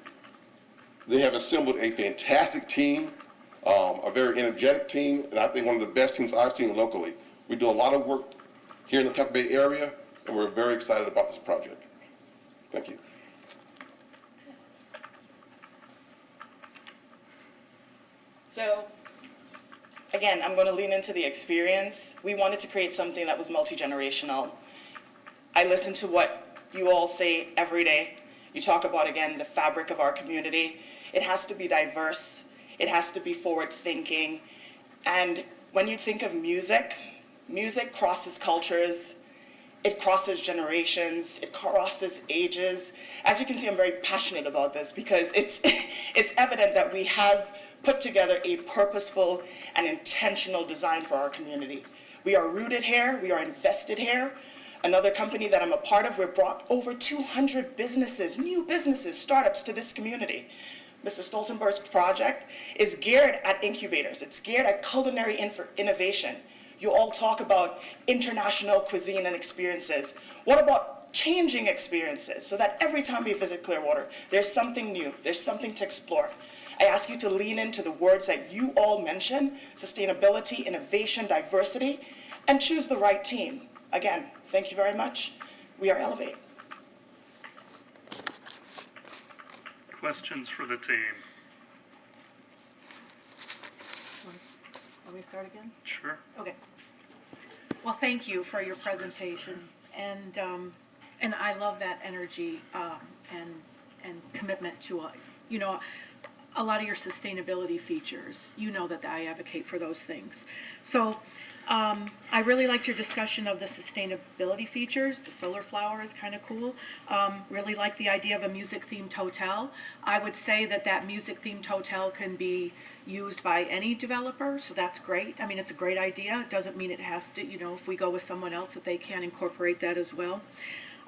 They have assembled a fantastic team, a very energetic team, and I think one of the best teams I've seen locally. We do a lot of work here in the Tampa Bay area, and we're very excited about this project. Thank you. So, again, I'm going to lean into the experience. We wanted to create something that was multi-generational. I listen to what you all say every day. You talk about, again, the fabric of our community. It has to be diverse. It has to be forward-thinking. And when you think of music, music crosses cultures. It crosses generations. It crosses ages. As you can see, I'm very passionate about this because it's evident that we have put together a purposeful and intentional design for our community. We are rooted here. We are invested here. Another company that I'm a part of, we've brought over 200 businesses, new businesses, startups to this community. Mr. Stoltenberg's project, is geared at incubators. It's geared at culinary innovation. You all talk about international cuisine and experiences. What about changing experiences so that every time we visit Clearwater, there's something new, there's something to explore? I ask you to lean into the words that you all mention, sustainability, innovation, diversity, and choose the right team. Again, thank you very much. We are Elevate. Questions for the team? Want me to start again? Sure. Okay. Well, thank you for your presentation, and I love that energy and commitment to a lot of your sustainability features. You know that I advocate for those things. So I really liked your discussion of the sustainability features. The solar flower is kind of cool. Really like the idea of a music-themed hotel. I would say that music-themed hotel can be used by any developer, so that's great. I mean, it's a great idea. It doesn't mean it has to, if we go with someone else, that they can incorporate that as well.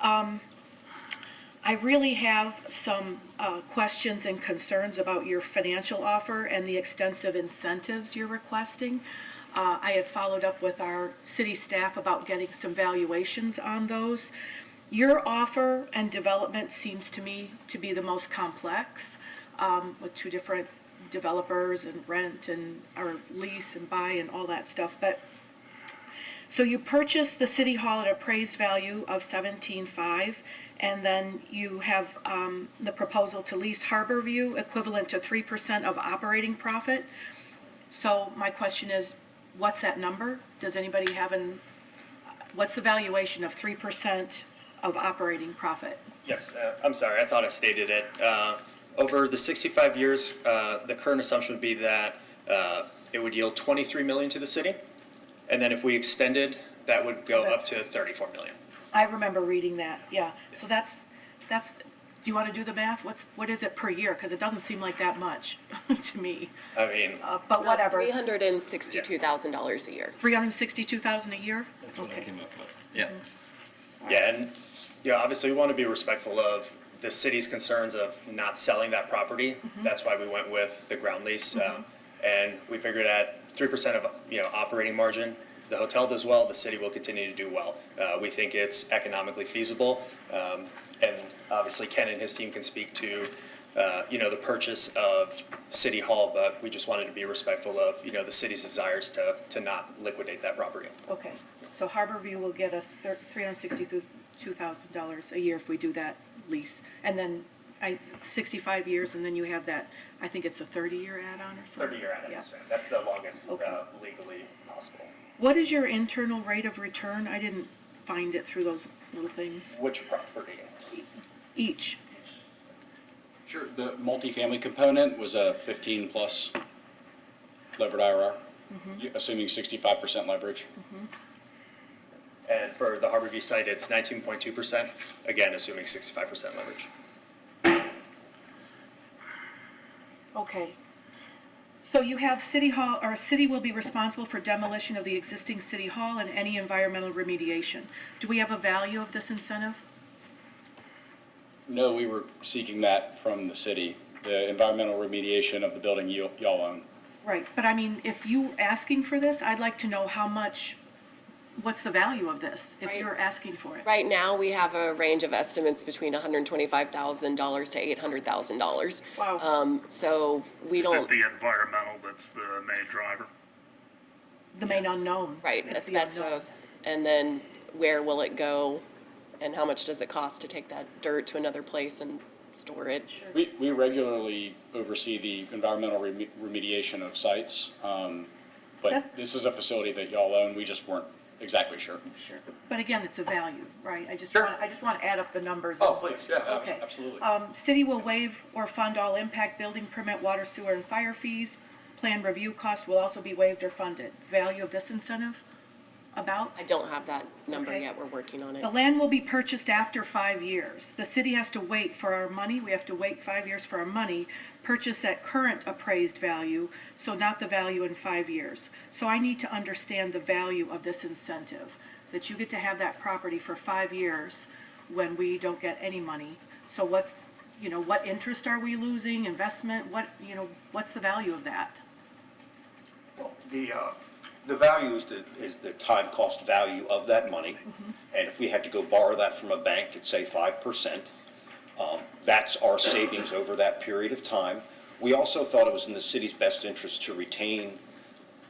I really have some questions and concerns about your financial offer and the extensive incentives you're requesting. I had followed up with our city staff about getting some valuations on those. Your offer and development seems to me to be the most complex, with two different developers and rent and or lease and buy and all that stuff. But so you purchased the city hall at appraised value of $17.5, and then you have the proposal to lease Harborview equivalent to 3% of operating profit. So my question is, what's that number? Does anybody have what's the valuation of 3% of operating profit? Yes, I'm sorry, I thought I stated it. Over the 65 years, the current assumption would be that it would yield $23 million to the city, and then if we extended, that would go up to $34 million. I remember reading that, yeah. So that's, do you want to do the math? What is it per year? Because it doesn't seem like that much to me. I mean, But whatever. $362,000 a year. $362,000 a year? That's what I Okay. came up with. Yeah. yeah, and obviously we want to be respectful of the city's concerns of not selling that property. That's why we went with the ground lease, and we figured at 3% of operating margin, the hotel does well, the city will continue to do well. We think it's economically feasible, and obviously Ken and his team can speak to the purchase of City Hall, but we just wanted to be respectful of the city's desires to not liquidate that property. Okay, so Harborview will get us $362,000 a year if we do that lease. And then 65 years, and then you have that, I think it's a 30-year add-on or something? 30-year add-on, Yeah. that's the longest Okay. legally possible. What is your internal rate of return? I didn't find it through those little things. Which property? Each. Sure, the multifamily component was a 15-plus levered IRR, assuming 65% leverage. And for the Harborview site, it's 19.2%, again, assuming 65% leverage. Okay. So you have City Hall, or city will be responsible for demolition of the existing City Hall and any environmental remediation. Do we have a value of this incentive? No, we were seeking that from the city, the environmental remediation of the building y'all own. Right, but I mean, if you asking for this, I'd like to know how much, what's the value of this, if Right. you're asking for it? Right now, we have a range of estimates between $125,000 to $800,000. Wow. So we Is don't, it the environmental that's the main driver? The main unknown. right, It's the unknown. asbestos, and then where will it go? And how much does it cost to take that dirt to another place and store it? Sure. We regularly oversee the environmental remediation of sites, but That- this is a facility that y'all own, we just weren't exactly sure. Sure, but again, it's a value, right? I just Sure. want to add up the numbers. Oh, please, yeah, Okay. absolutely. City will waive or fund all impact, building permit, water, sewer, and fire fees. Plan review costs will also be waived or funded. Value of this incentive? About? I don't have that number Okay. yet, we're working on it. The land will be purchased after 5 years. The city has to wait for our money, we have to wait 5 years for our money, purchase at current appraised value, so not the value in 5 years. So I need to understand the value of this incentive, that you get to have that property for 5 years when we don't get any money. So you know, what interest are we losing, investment, what, you know, what's the value of that? The value is the time cost value of that money. And if we had to go borrow that from a bank at say 5%, that's our savings over that period of time. We also thought it was in the city's best interest to retain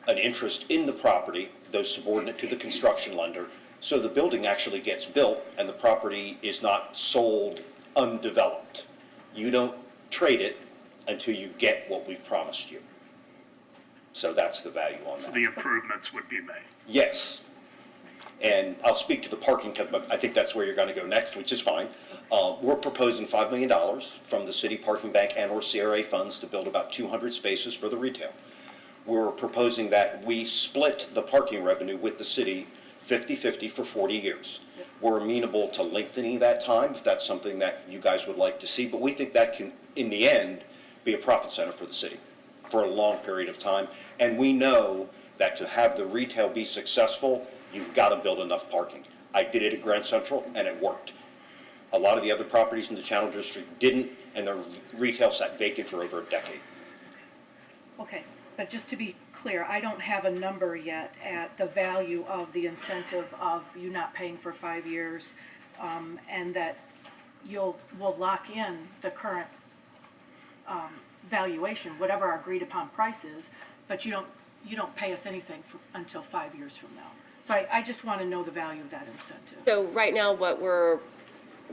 an interest in the property, though subordinate to the construction lender, so the building actually gets built and the property is not sold undeveloped. You don't trade it until you get what we've promised you. So that's the value on So that. the improvements would be made. Yes. And I'll speak to the parking, but I think that's where you're going to go next, which is fine. We're proposing $5 million from the city parking bank and/or CRA funds to build about 200 spaces for the retail. We're proposing that we split the parking revenue with the city 50-50 for 40 years. We're amenable to lengthening that time if that's something that you guys would like to see, but we think that can, in the end, be a profit center for the city for a long period of time. And we know that to have the retail be successful, you've got to build enough parking. I did it at Grand Central, and it worked. A lot of the other properties in the Channel District didn't, and their retail sat vacant for over a decade. Okay, but just to be clear, I don't have a number yet at the value of the incentive of you not paying for 5 years, and that we'll lock in the current valuation, whatever our agreed upon price is, but you don't pay us anything until 5 years from now. So I just want to know the value of that incentive. So right now, what we're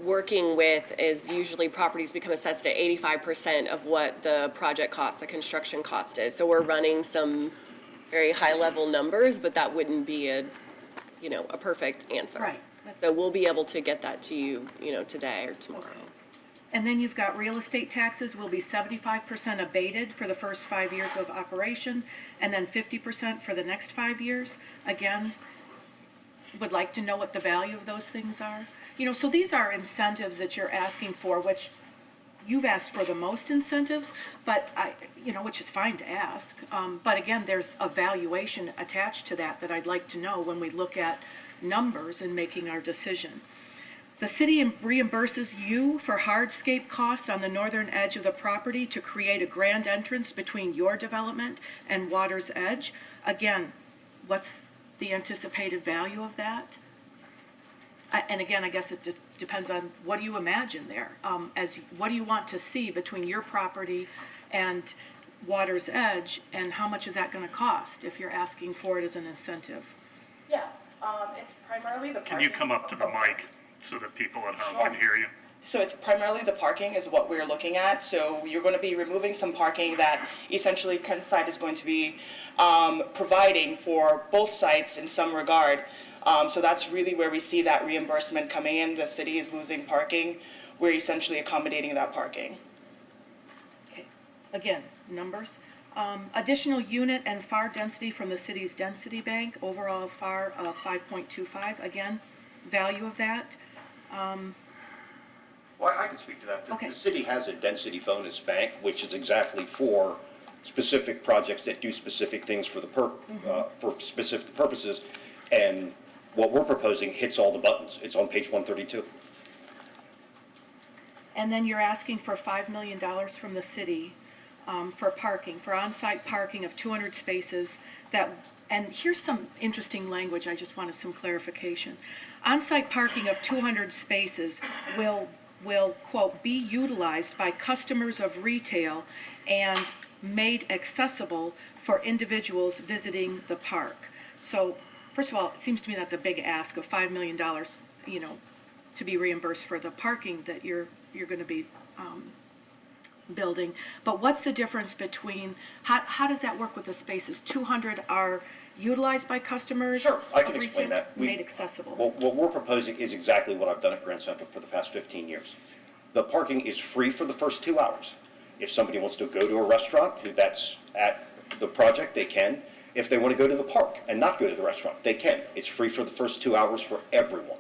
working with is usually properties become assessed at 85% of what the project cost, the construction cost is. So we're running some very high-level numbers, but that wouldn't be a perfect answer. Right. So we'll be able to get that to you, today or tomorrow. And then you've got real estate taxes will be 75% abated for the first 5 years of operation, and then 50% for the next 5 years. Again, would like to know what the value of those things are. So these are incentives that you're asking for, which you've asked for the most incentives, but which is fine to ask. But again, there's a valuation attached to that I'd like to know when we look at numbers in making our decision. The city reimburses you for hardscape costs on the northern edge of the property to create a grand entrance between your development and water's edge. Again, what's the anticipated value of that? And again, I guess it depends on what do you imagine there. What do you want to see between your property and water's edge, and how much is that going to cost if you're asking for it as an incentive? Yeah, it's primarily the parking. Can you come up to the mic so that people at home can hear you? So it's primarily the parking is what we're looking at. So you're going to be removing some parking that essentially Kent's site is going to be providing for both sites in some regard. So that's really where we see that reimbursement coming in. The city is losing parking. We're essentially accommodating that parking. Okay. Again, numbers. Additional unit and FAR density from the city's density bank. Overall FAR of 5.25. Again, value of that. Well, I can speak to that. Okay. The city has a density bonus bank, which is exactly for specific projects that do specific things for for specific purposes. And what we're proposing hits all the buttons. It's on page 132. And then you're asking for $5 million from the city for parking, for on-site parking of 200 spaces and here's some interesting language, I just wanted some clarification. On-site parking of 200 spaces will, quote, be utilized by customers of retail and made accessible for individuals visiting the park. So, first of all, it seems to me that's a big ask of $5 million, to be reimbursed for the parking that you're going to be building. But what's the difference between, how does that work with the spaces? 200 are utilized by customers? Sure, I can of explain retail, that. Made accessible. Well, what we're proposing is exactly what I've done at Grand Central for the past 15 years. The parking is free for the first 2 hours. If somebody wants to go to a restaurant that's at the project, they can. If they want to go to the park and not go to the restaurant, they can. It's free for the first 2 hours for everyone.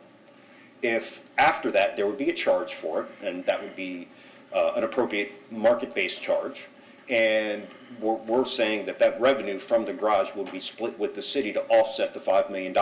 If after that there would be a charge for it, and that would be an appropriate market-based charge, and we're saying that revenue from the garage will be split with the city to offset the $5 million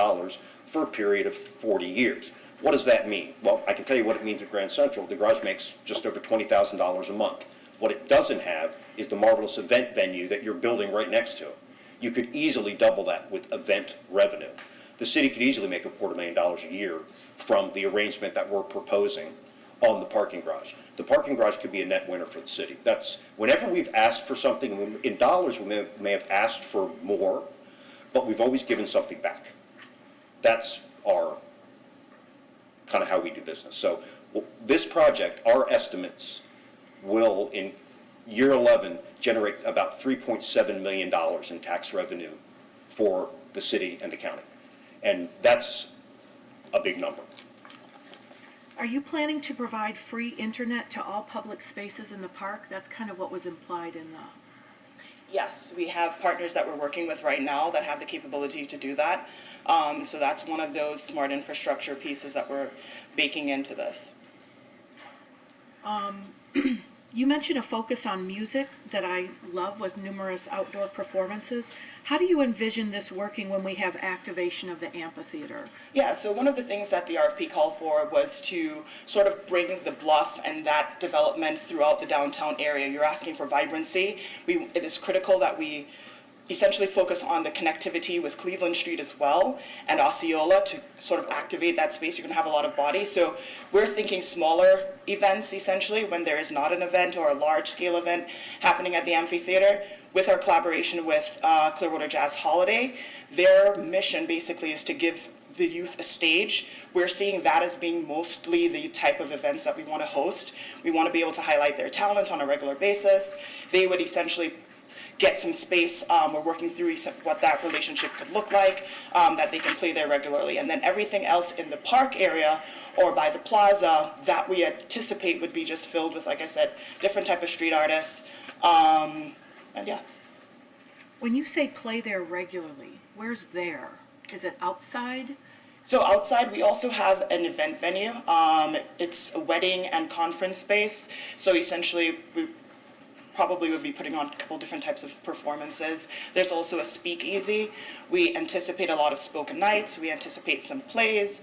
for a period of 40 years. What does that mean? Well, I can tell you what it means at Grand Central. The garage makes just over $20,000 a month. What it doesn't have is the marvelous event venue that you're building right next to it. You could easily double that with event revenue. The city could easily make $250,000 a year from the arrangement that we're proposing on the parking garage. The parking garage could be a net winner for the city. That's, whenever we've asked for something, in dollars, we may have asked for more, but we've always given something back. That's our, kind of how we do business. So this project, our estimates will, in year 11, generate about $3.7 million in tax revenue for the city and the county. And that's a big number. Are you planning to provide free internet to all public spaces in the park? That's kind of what was implied in the... Yes, we have partners that we're working with right now that have the capability to do that. So that's one of those smart infrastructure pieces that we're baking into this. You mentioned a focus on music that I love with numerous outdoor performances. How do you envision this working when we have activation of the amphitheater? Yeah, so one of the things that the RFP called for was to sort of bring the bluff and that development throughout the downtown area. You're asking for vibrancy. It is critical that we essentially focus on the connectivity with Cleveland Street as well and Osceola to sort of activate that space. You're going to have a lot of bodies. So we're thinking smaller events essentially when there is not an event or a large scale event happening at the amphitheater. With our collaboration with Clearwater Jazz Holiday, their mission basically is to give the youth a stage. We're seeing that as being mostly the type of events that we want to host. We want to be able to highlight their talent on a regular basis. They would essentially get some space. We're working through what that relationship could look like, that they can play there regularly. And then everything else in the park area or by the plaza that we anticipate would be just filled with, like I said, different type of street artists. And yeah. When you say play there regularly, where's there? Is it outside? So outside, we also have an event venue. It's a wedding and conference space. So essentially, we probably would be putting on a couple different types of performances. There's also a speakeasy. We anticipate a lot of spoken nights. We anticipate some plays.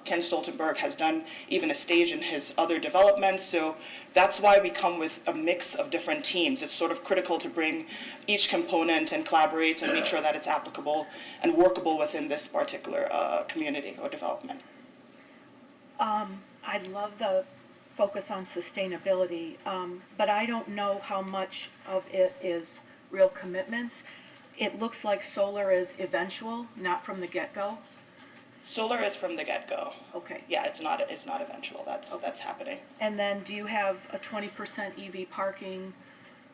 Ken Stoltenberg has done even a stage in his other developments. So that's why we come with a mix of different teams. It's sort of critical to bring each component and collaborate and make sure that it's applicable and workable within this particular community or development. I love the focus on sustainability, but I don't know how much of it is real commitments. It looks like solar is eventual, not from the get-go. Solar is from the get-go. Okay. Yeah, it's not eventual. That's happening. And then do you have a 20% EV parking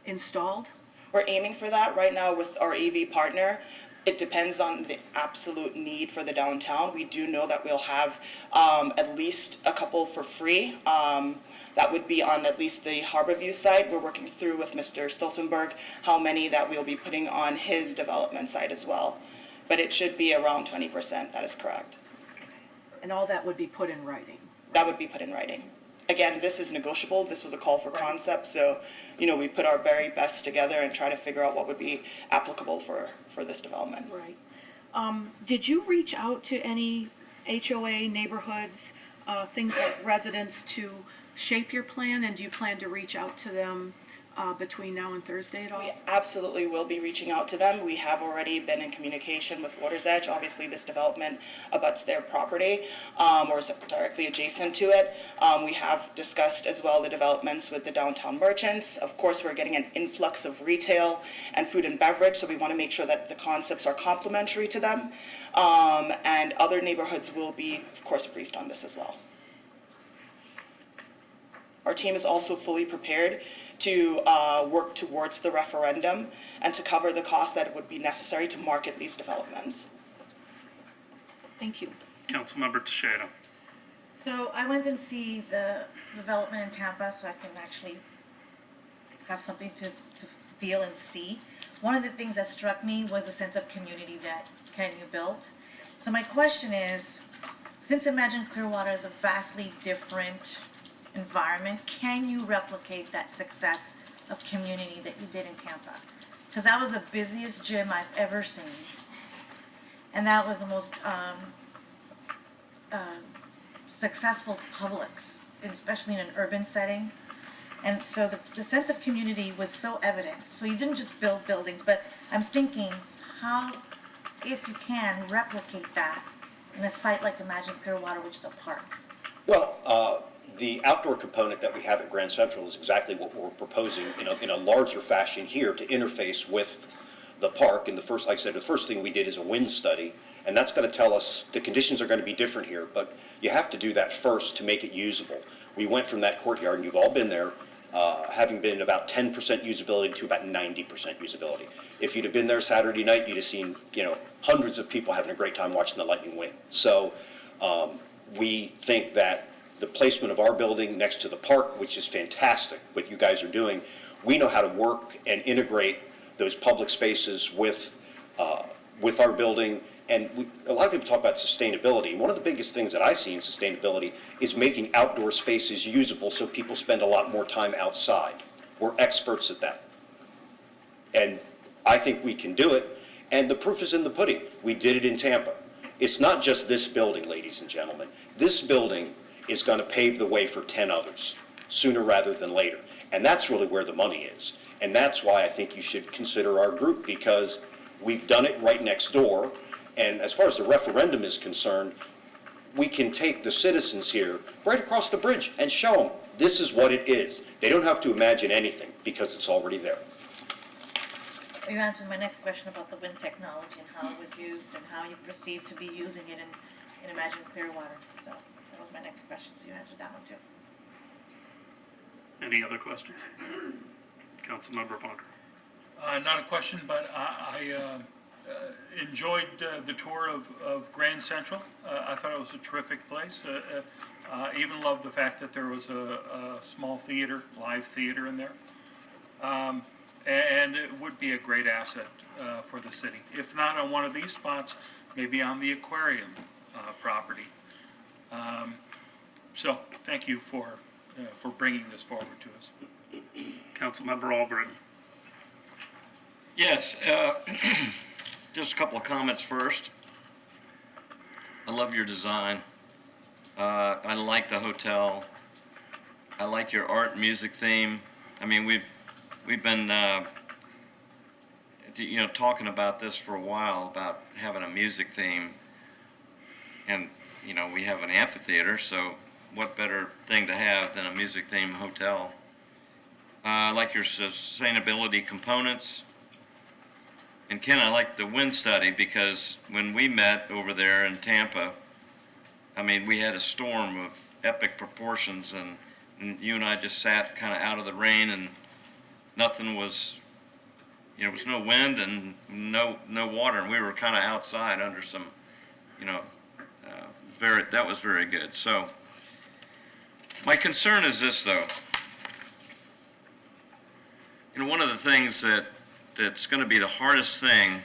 installed? We're aiming for that right now with our EV partner. It depends on the absolute need for the downtown. We do know that we'll have at least a couple for free. That would be on at least the Harborview side. We're working through with Mr. Stoltenberg how many that we'll be putting on his development side as well. But it should be around 20%, that is correct. And all that would be put in writing? That would be put in writing. Again, this is negotiable. This was a call for concept, so we put our very best together and try to figure out what would be applicable for this development. Right. Did you reach out to any HOA neighborhoods, things like residents to shape your plan, and do you plan to reach out to them between now and Thursday at all? We absolutely will be reaching out to them. We have already been in communication with Water's Edge. Obviously, this development abuts their property or is directly adjacent to it. We have discussed as well the developments with the downtown merchants. Of course, we're getting an influx of retail and food and beverage, so we want to make sure that the concepts are complementary to them. And other neighborhoods will be, of course, briefed on this as well. Our team is also fully prepared to work towards the referendum and to cover the costs that would be necessary to market these developments. Thank you. Councilmember Teixeira. So I went and see the development in Tampa so I can actually have something to feel and see. One of the things that struck me was the sense of community that you built. So my question is, since Imagine Clearwater is a vastly different environment, can you replicate that success of community that you did in Tampa? Because that was the busiest gym I've ever seen. And that was the most successful publics, especially in an urban setting. And so the sense of community was so evident. So you didn't just build buildings, but I'm thinking how, if you can, replicate that in a site like Imagine Clearwater, which is a park. Well, the outdoor component that we have at Grand Central is exactly what we're proposing in a larger fashion here to interface with the park. And like I said, the first thing we did is a wind study, and that's going to tell us the conditions are going to be different here, but you have to do that first to make it usable. We went from that courtyard, and you've all been there, having been about 10% usability to about 90% usability. If you'd have been there Saturday night, you'd have seen, hundreds of people having a great time watching the lightning win. So we think that the placement of our building next to the park, which is fantastic, what you guys are doing, we know how to work and integrate those public spaces with our building. And a lot of people talk about sustainability. One of the biggest things that I see in sustainability is making outdoor spaces usable so people spend a lot more time outside. We're experts at that. And I think we can do it. And the proof is in the pudding. We did it in Tampa. It's not just this building, ladies and gentlemen. This building is going to pave the way for 10 others, sooner rather than later. And that's really where the money is. And that's why I think you should consider our group, because we've done it right next door. And as far as the referendum is concerned, we can take the citizens here right across the bridge and show them this is what it is. They don't have to imagine anything because it's already there. You answered my next question about the wind technology and how it was used and how you perceive to be using it in Imagine Clearwater. So that was my next question, so you answered that one too. Any other questions? Councilmember Bunker. Not a question, but I enjoyed the tour of Grand Central. I thought it was a terrific place. Even loved the fact that there was a small theater, live theater in there. And it would be a great asset for the city. If not on one of these spots, maybe on the aquarium property. So thank you for bringing this forward to us. Councilmember Albritton. Yes, just a couple of comments first. I love your design. I like the hotel. I like your art and music theme. I mean, we've been talking about this for a while, about having a music theme, and we have an amphitheater, so what better thing to have than a music theme hotel? I like your sustainability components. And Ken, I like the wind study, because when we met over there in Tampa, I mean, we had a storm of epic proportions, and you and I just sat kind of out of the rain, and nothing was, there was no wind and no water, and we were kind of outside under some, that was very good. So my concern is this, though. One of the things that's going to be the hardest thing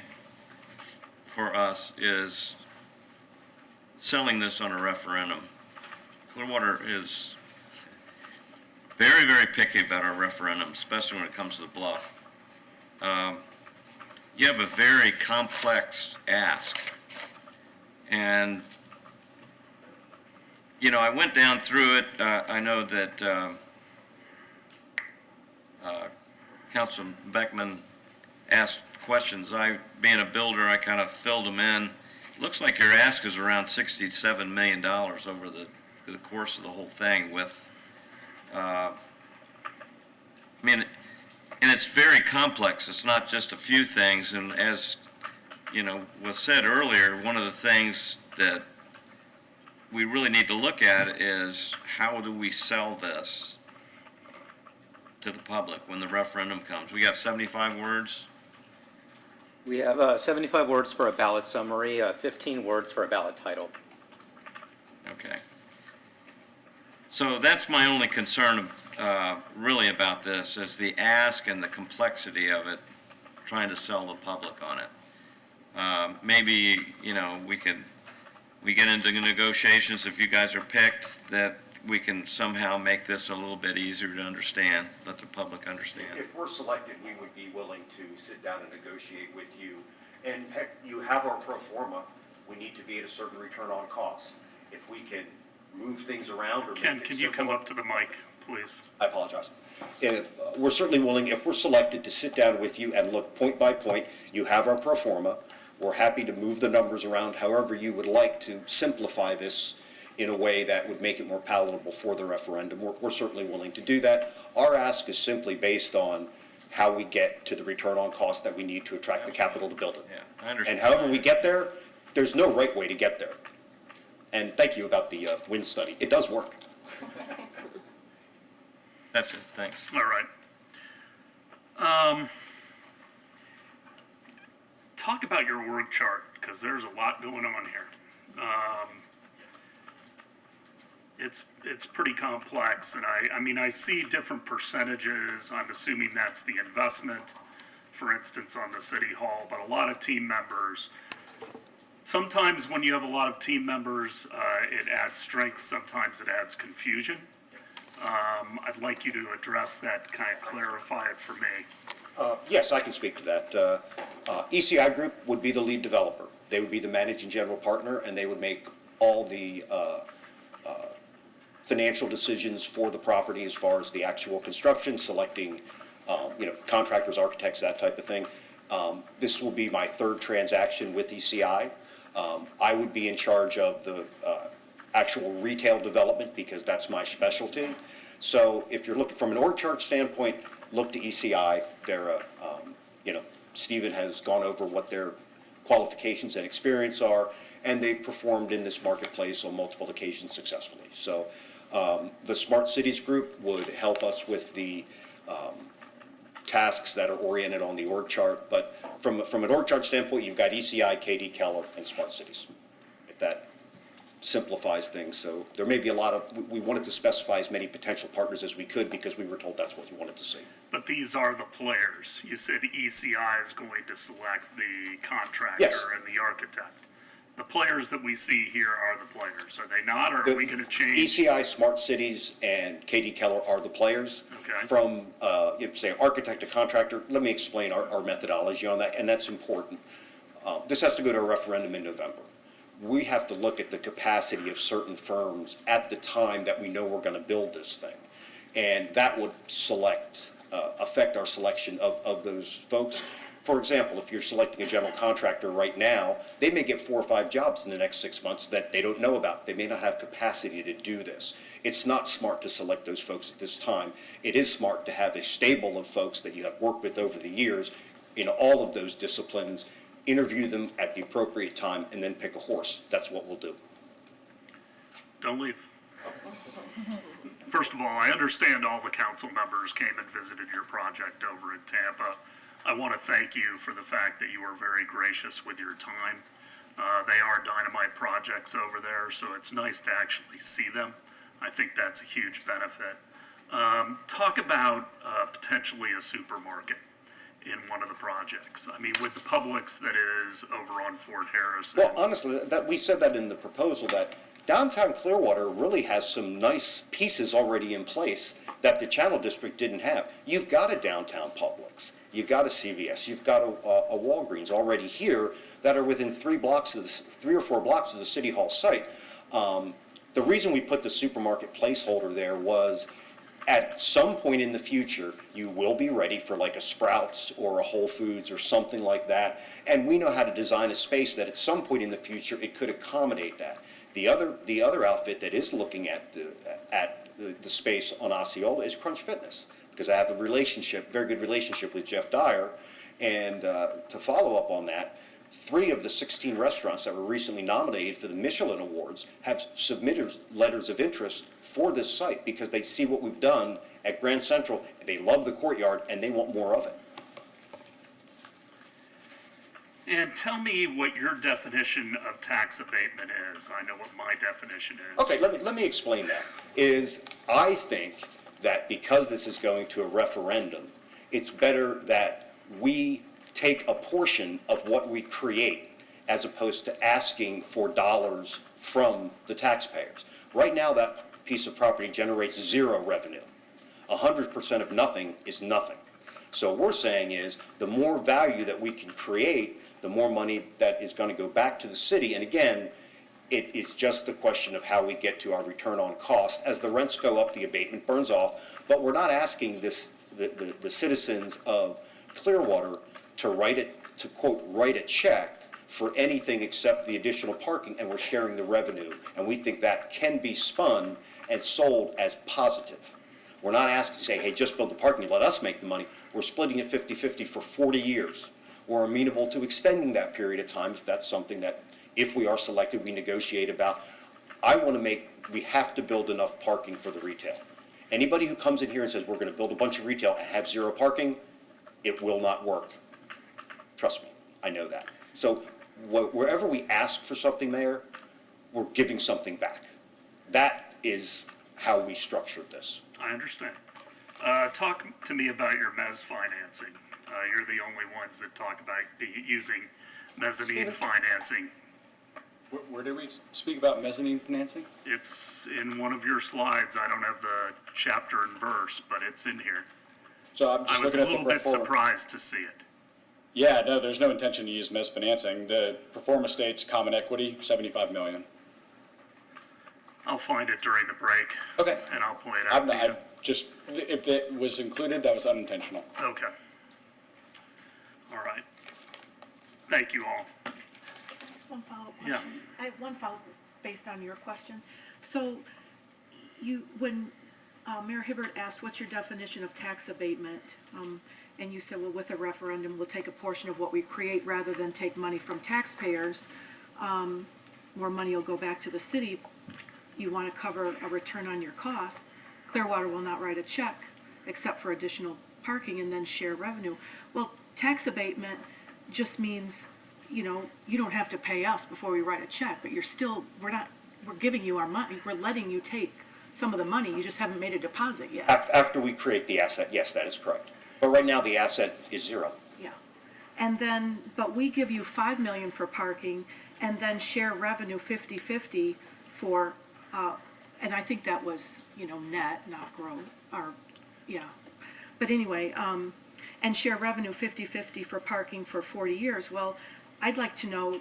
for us is selling this on a referendum. Clearwater is very, very picky about our referendum, especially when it comes to the bluff. You have a very complex ask. And, I went down through it. I know that Councilman Beckman asked questions. Being a builder, I kind of filled them in. Looks like your ask is around $67 million over the course of the whole thing with, and it's very complex. It's not just a few things. And as, was said earlier, one of the things that we really need to look at is how do we sell this to the public when the referendum comes? We got 75 words. We have 75 words for a ballot summary, 15 words for a ballot title. Okay. So that's my only concern really about this, is the ask and the complexity of it, trying to sell the public on it. Maybe, we get into negotiations, if you guys are picked, that we can somehow make this a little bit easier to understand, let the public understand. If we're selected, we would be willing to sit down and negotiate with you. And heck, you have our pro forma. We need to be at a certain return on cost. if we can move things around or make Ken, it can you come simpler. up to the mic, please? I apologize. If, we're certainly willing, if we're selected, to sit down with you and look point by point. You have our pro forma. We're happy to move the numbers around however you would like to simplify this in a way that would make it more palatable for the referendum. We're certainly willing to do that. Our ask is simply based on how we get to the return on cost that we need to attract the capital to build it. Yeah, I understand. And however we get there, there's no right way to get there. And thank you about the wind study. It does work. That's it, thanks. All right. Talk about your org chart, because there's a lot going on here. It's pretty complex, and I mean, I see different percentages. I'm assuming that's the investment, for instance, on the city hall, but a lot of team members. Sometimes when you have a lot of team members, it adds strength, sometimes it adds confusion. I'd like you to address that, kind of clarify it for me. Yes, I can speak to that. ECI Group would be the lead developer. They would be the managing general partner, and they would make all the financial decisions for the property as far as the actual construction, selecting, contractors, architects, that type of thing. This will be my third transaction with ECI. I would be in charge of the actual retail development because that's my specialty. So if you're looking from an org chart standpoint, look to ECI. They're, Stephen has gone over what their qualifications and experience are, and they've performed in this marketplace on multiple occasions successfully. So the Smart Cities Group would help us with the tasks that are oriented on the org chart. But from an org chart standpoint, you've got ECI, KD, Keller, and Smart Cities, if that simplifies things. So there may be a lot of, we wanted to specify as many potential partners as we could because we were told that's what you wanted to see. But these are the players. You said ECI is going to select the contractor Yes. and the architect. The players that we see here are the players, are they not, or are we going to change? ECI, Smart Cities, and KD Keller are the players. Okay. From, say, architect to contractor, let me explain our methodology on that, and that's important. This has to go to a referendum in November. We have to look at the capacity of certain firms at the time that we know we're going to build this thing. And that would affect our selection of those folks. For example, if you're selecting a general contractor right now, they may get 4 or 5 jobs in the next 6 months that they don't know about. They may not have capacity to do this. It's not smart to select those folks at this time. It is smart to have a stable of folks that you have worked with over the years in all of those disciplines, interview them at the appropriate time, and then pick a horse. That's what we'll do. Don't leave. First of all, I understand all the council members came and visited your project over in Tampa. I want to thank you for the fact that you were very gracious with your time. They are dynamite projects over there, so it's nice to actually see them. I think that's a huge benefit. Talk about potentially a supermarket in one of the projects. I mean, with the Publix that is over on Fort Harrison. Well, honestly, we said that in the proposal, that downtown Clearwater really has some nice pieces already in place that the Channel District didn't have. You've got a downtown Publix, you've got a CVS, you've got a Walgreens already here that are within 3 or 4 blocks of the City Hall site. The reason we put the supermarket placeholder there was at some point in the future, you will be ready for like a Sprouts or a Whole Foods or something like that. And we know how to design a space that at some point in the future, it could accommodate that. The other outfit that is looking at the space on Osceola is Crunch Fitness, because I have a very good relationship with Jeff Dyer. And to follow up on that, 3 of the 16 restaurants that were recently nominated for the Michelin Awards have submitted letters of interest for this site because they see what we've done at Grand Central. They love the courtyard and they want more of it. And tell me what your definition of tax abatement is. I know what my definition is. Okay, let me explain that. I think that because this is going to a referendum, it's better that we take a portion of what we create as opposed to asking for dollars from the taxpayers. Right now, that piece of property generates 0 revenue. 100% of nothing is nothing. So what we're saying is the more value that we can create, the more money that is going to go back to the city. And again, It is just a question of how we get to our return on cost. As the rents go up, the abatement burns off, but we're not asking the citizens of Clearwater to quote, write a check for anything except the additional parking, and we're sharing the revenue. And we think that can be spun and sold as positive. We're not asking to say, hey, just build the parking, let us make the money. We're splitting it 50-50 for 40 years. We're amenable to extending that period of time if that's something that, if we are selected, we negotiate about. We have to build enough parking for the retail. Anybody who comes in here and says, we're gonna build a bunch of retail and have zero parking, it will not work. Trust me, I know that. So wherever we ask for something, Mayor, we're giving something back. That is how we structured this. I understand. Talk to me about your mezz financing. You're the only ones that talk about using mezzanine financing. Where did we speak about mezzanine financing? It's in one of your slides. I don't have the chapter and verse, but it's in here. So I'm just I was a looking at little the bit perform- surprised to see it. Yeah, no, there's no intention to use mezz financing. The performance states common equity, 75 million. I'll find it during the break. Okay. And I'll point it out to you. If it was included, that was unintentional. Okay. All right. Thank you all. Just one follow-up Yeah. question. I have one follow-up based on your question. So when Mayor Hibbert asked, what's your definition of tax abatement? And you said, well, with a referendum, we'll take a portion of what we create rather than take money from taxpayers. More money will go back to the city. You want to cover a return on your cost. Clearwater will not write a check except for additional parking and then share revenue. Well, tax abatement just means, you don't have to pay us before we write a check, but we're giving you our money. We're letting you take some of the money. You just haven't made a deposit yet. After we create the asset, yes, that is correct. But right now, the asset is zero. Yeah. And then, but we give you $5 million for parking and then share revenue 50-50 for, and I think that was, net, not gross, or, yeah. But anyway, and share revenue 50-50 for parking for 40 years. Well, I'd like to know,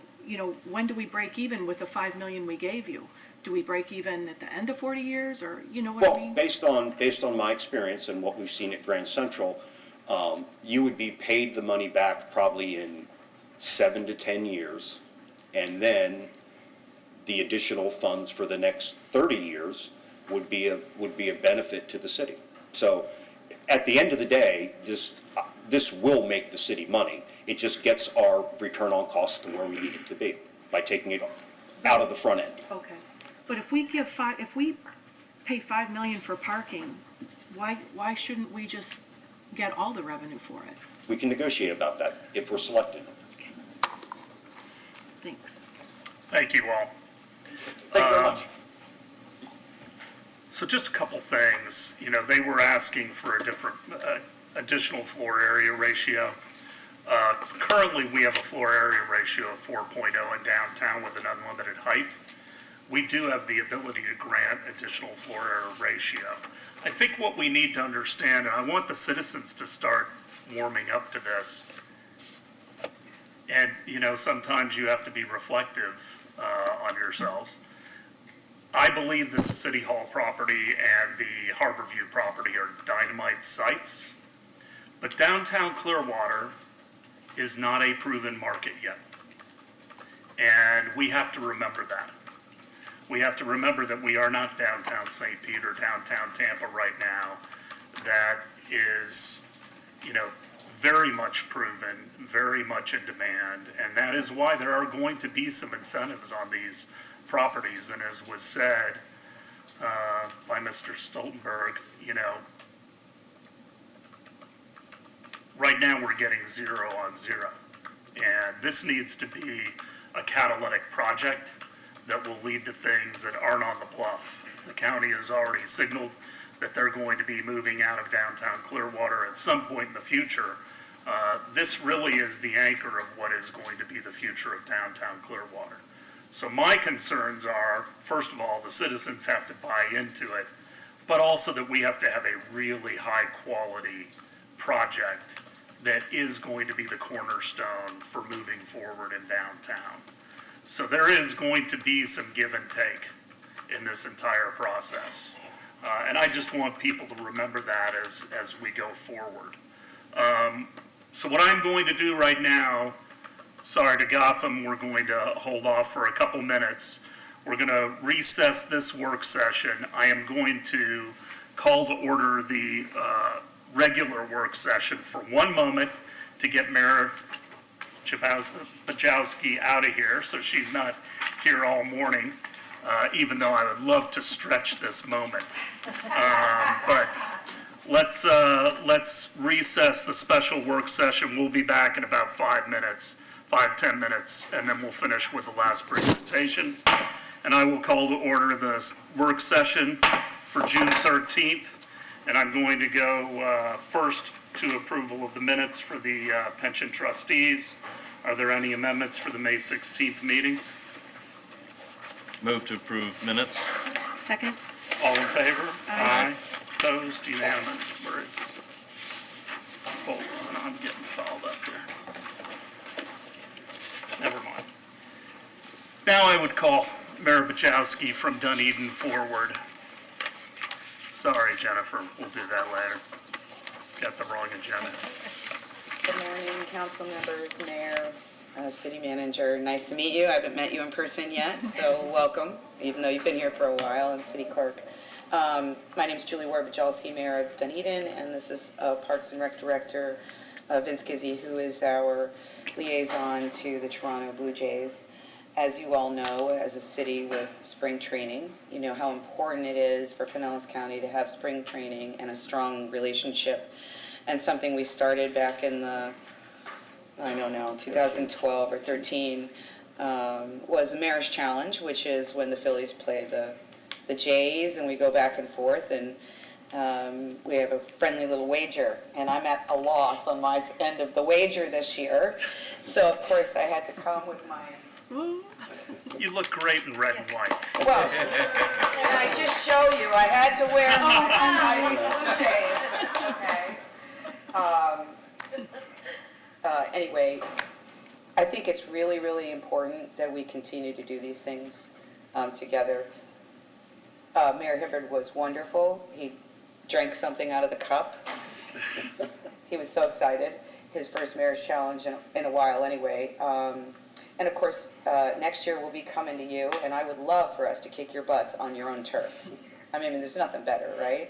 when do we break even with the $5 million we gave you? Do we break even at the end of 40 years, or you know what I mean? Well, based on my experience and what we've seen at Grand Central, you would be paid the money back probably in 7 to 10 years, and then the additional funds for the next 30 years would be a benefit to the city. So at the end of the day, this will make the city money. It just gets our return on cost to where we need it to be by taking it out of the front end. Okay. But if we pay $5 million for parking, why shouldn't we just get all the revenue for it? We can negotiate about that if we're selected. Okay. Thanks. Thank you all. Thank you very much. So just a couple things. They were asking for a different, additional floor area ratio. Currently, we have a floor area ratio of 4.0 in downtown with an unlimited height. We do have the ability to grant additional floor area ratio. I think what we need to understand, and I want the citizens to start warming up to this, and sometimes you have to be reflective on yourselves. I believe that the City Hall property and the Harborview property are dynamite sites, but downtown Clearwater is not a proven market yet. And we have to remember that. We have to remember that we are not downtown St. Pete or downtown Tampa right now. That is, very much proven, very much in demand, and that is why there are going to be some incentives on these properties. And as was said by Mr. Stoltenberg, right now we're getting 0 on 0. And this needs to be a catalytic project that will lead to things that aren't on the bluff. The county has already signaled that they're going to be moving out of downtown Clearwater at some point in the future. This really is the anchor of what is going to be the future of downtown Clearwater. So my concerns are, first of all, the citizens have to buy into it, but also that we have to have a really high quality project that is going to be the cornerstone for moving forward in downtown. So there is going to be some give and take in this entire process. And I just want people to remember that as we go forward. So what I'm going to do right now, sorry to Gotham, we're going to hold off for a couple minutes. We're going to recess this work session. I am going to call to order the regular work session for one moment to get Mayor Bajowski out of here, so she's not here all morning, even though I would love to stretch this moment. But let's recess the special work session. We'll be back in about 5 minutes, 5-10 minutes, and then we'll finish with the last presentation. And I will call to order the work session for June 13th. And I'm going to go first to approval of the minutes for the pension trustees. Are there any amendments for the May 16th meeting? Move to approve minutes. Second? All in favor? Aye. Opposed? Unanimous. Where is? Hold on, I'm getting fouled up here. Never mind. Now I would call Mayor Bajowski from Dunedin forward. Sorry, Jennifer, we'll do that later. Got the wrong agenda. Good morning, council members, mayor, city manager. Nice to meet you. I haven't met you in person yet, so welcome, even though you've been here for a while, and city clerk. My name is Julie Warbajowski, mayor of Dunedin, and this is Parks and Rec Director Vince Gizzi, who is our liaison to the Toronto Blue Jays. As you all know, as a city with spring training, you know how important it is for Pinellas County to have spring training and a strong relationship. And something we started back in the, 2012 or 13, was the Mayor's Challenge, which is when the Phillies play the Jays, and we go back and forth, and we have a friendly little wager. And I'm at a loss on my end of the wager this year. So, of course, I had to come with my... You look great in red and white. Well, can I just show you? I had to wear my Blue Jays. Okay. Anyway, I think it's really, really important that we continue to do these things together. Mayor Hibbard was wonderful. He drank something out of the cup. He was so excited. His first Mayor's Challenge in a while anyway. And of course, next year we'll be coming to you, and I would love for us to kick your butts on your own turf. I mean, there's nothing better, right?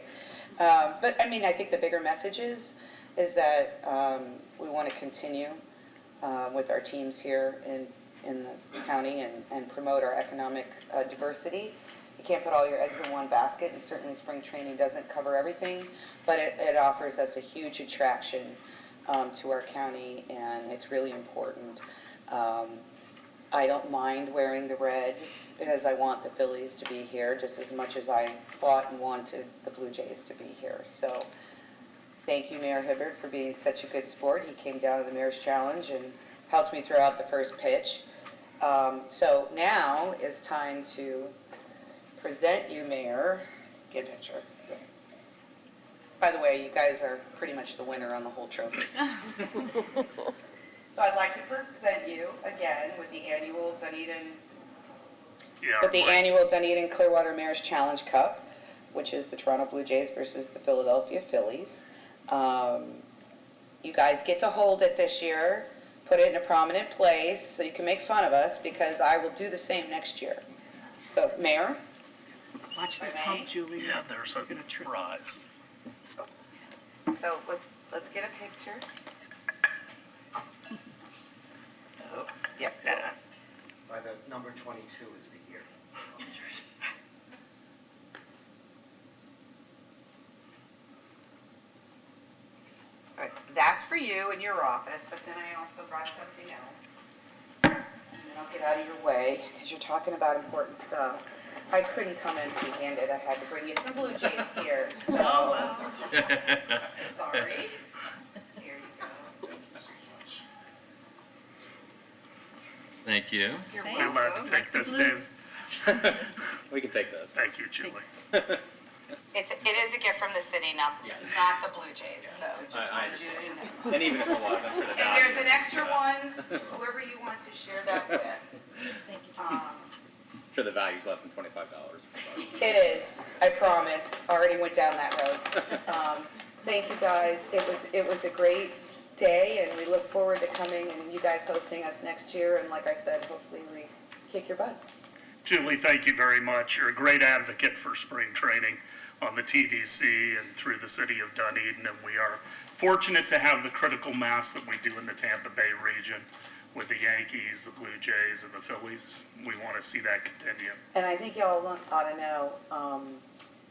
But I mean, I think the bigger message is that we want to continue with our teams here in the county and promote our economic diversity. You can't put all your eggs in one basket, and certainly spring training doesn't cover everything, but it offers us a huge attraction to our county, and it's really important. I don't mind wearing the red because I want the Phillies to be here just as much as I fought and wanted the Blue Jays to be here. So thank you, Mayor Hibbard, for being such a good sport. He came down to the Mayor's Challenge and helped me throw out the first pitch. So now is time to present you, Mayor. Get a picture. By the way, you guys are pretty much the winner on the whole trophy. So I'd like to present you again with the annual Dunedin Clearwater Mayor's Challenge Cup, which is the Toronto Blue Jays versus the Philadelphia Phillies. You guys get to hold it this year, put it in a prominent place so you can make fun of us, because I will do the same next year. So, Mayor? Watch this hump, Julie. Yeah, there's a rise. So let's get a picture. Oh, yep. Yeah. By the number 22 is the year. All right, that's for you in your office, but then I also brought something else. And then I'll get out of your way, because you're talking about important stuff. I couldn't come empty-handed. I had to bring you some Blue Jays here, so. Sorry. Here you go. Thank you so much. Thank you. You're You're allowed to take this, Dave. We can take those. Thank you, Julie. It is a gift from the city, not the Blue Jays, so just I wanted you to know. And even if it was, I'm sure the And value. there's an extra one, whoever you want to share that with. I'm sure the value's less than $25. It is, I promise, already went down that road. Thank you guys, it was a great day, and we look forward to coming and you guys hosting us next year, and like I said, hopefully we kick your butts. Julie, thank you very much. You're a great advocate for spring training on the TVC and through the city of Dunedin, and we are fortunate to have the critical mass that we do in the Tampa Bay region with the Yankees, the Blue Jays, and the Phillies. We want to see that continue. And I think y'all ought to know,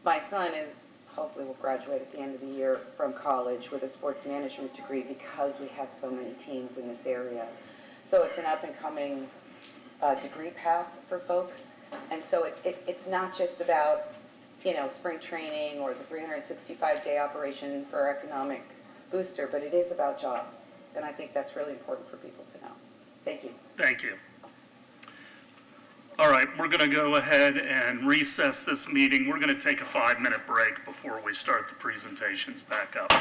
my son is, hopefully will graduate at the end of the year from college with a sports management degree because we have so many teams in this area. So it's an up-and-coming degree path for folks. And so it's not just about, spring training or the 365-day operation for economic booster, but it is about jobs. And I think that's really important for people to know. Thank you. Thank you. All right, we're going to go ahead and recess this meeting. We're going to take a 5-minute break before we start the presentations back up.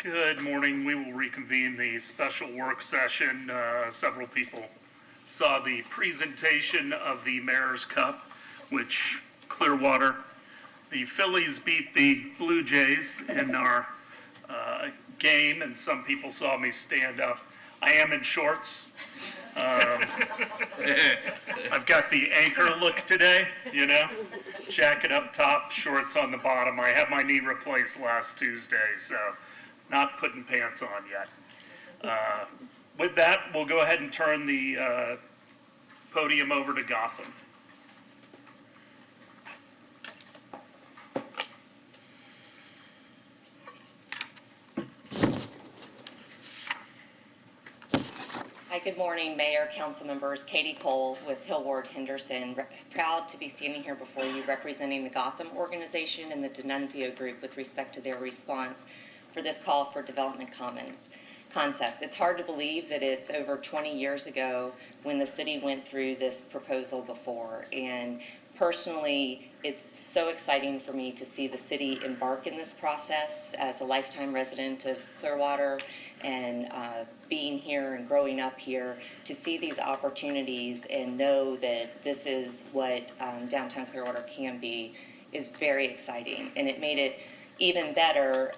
Good morning. We will reconvene the special work session. Several people saw the presentation of the Mayor's Cup, which Clearwater, the Phillies beat the Blue Jays in our game, and some people saw me stand up. I am in shorts. I've got the anchor look today, you know, jacket up top, shorts on the bottom. I had my knee replaced last Tuesday, so not putting pants on yet. With that, we'll go ahead and turn the podium over to Gotham. Hi, good morning, Mayor, council members. Katie Cole with Hill Ward Henderson. Proud to be standing here before you representing the Gotham organization and the D'Annunzio group with respect to their response for this call for development concepts. It's hard to believe that it's over 20 years ago when the city went through this proposal before. And personally, it's so exciting for me to see the city embark in this process as a lifetime resident of Clearwater and being here and growing up here, to see these opportunities and know that this is what downtown Clearwater can be is very exciting. And it made it even better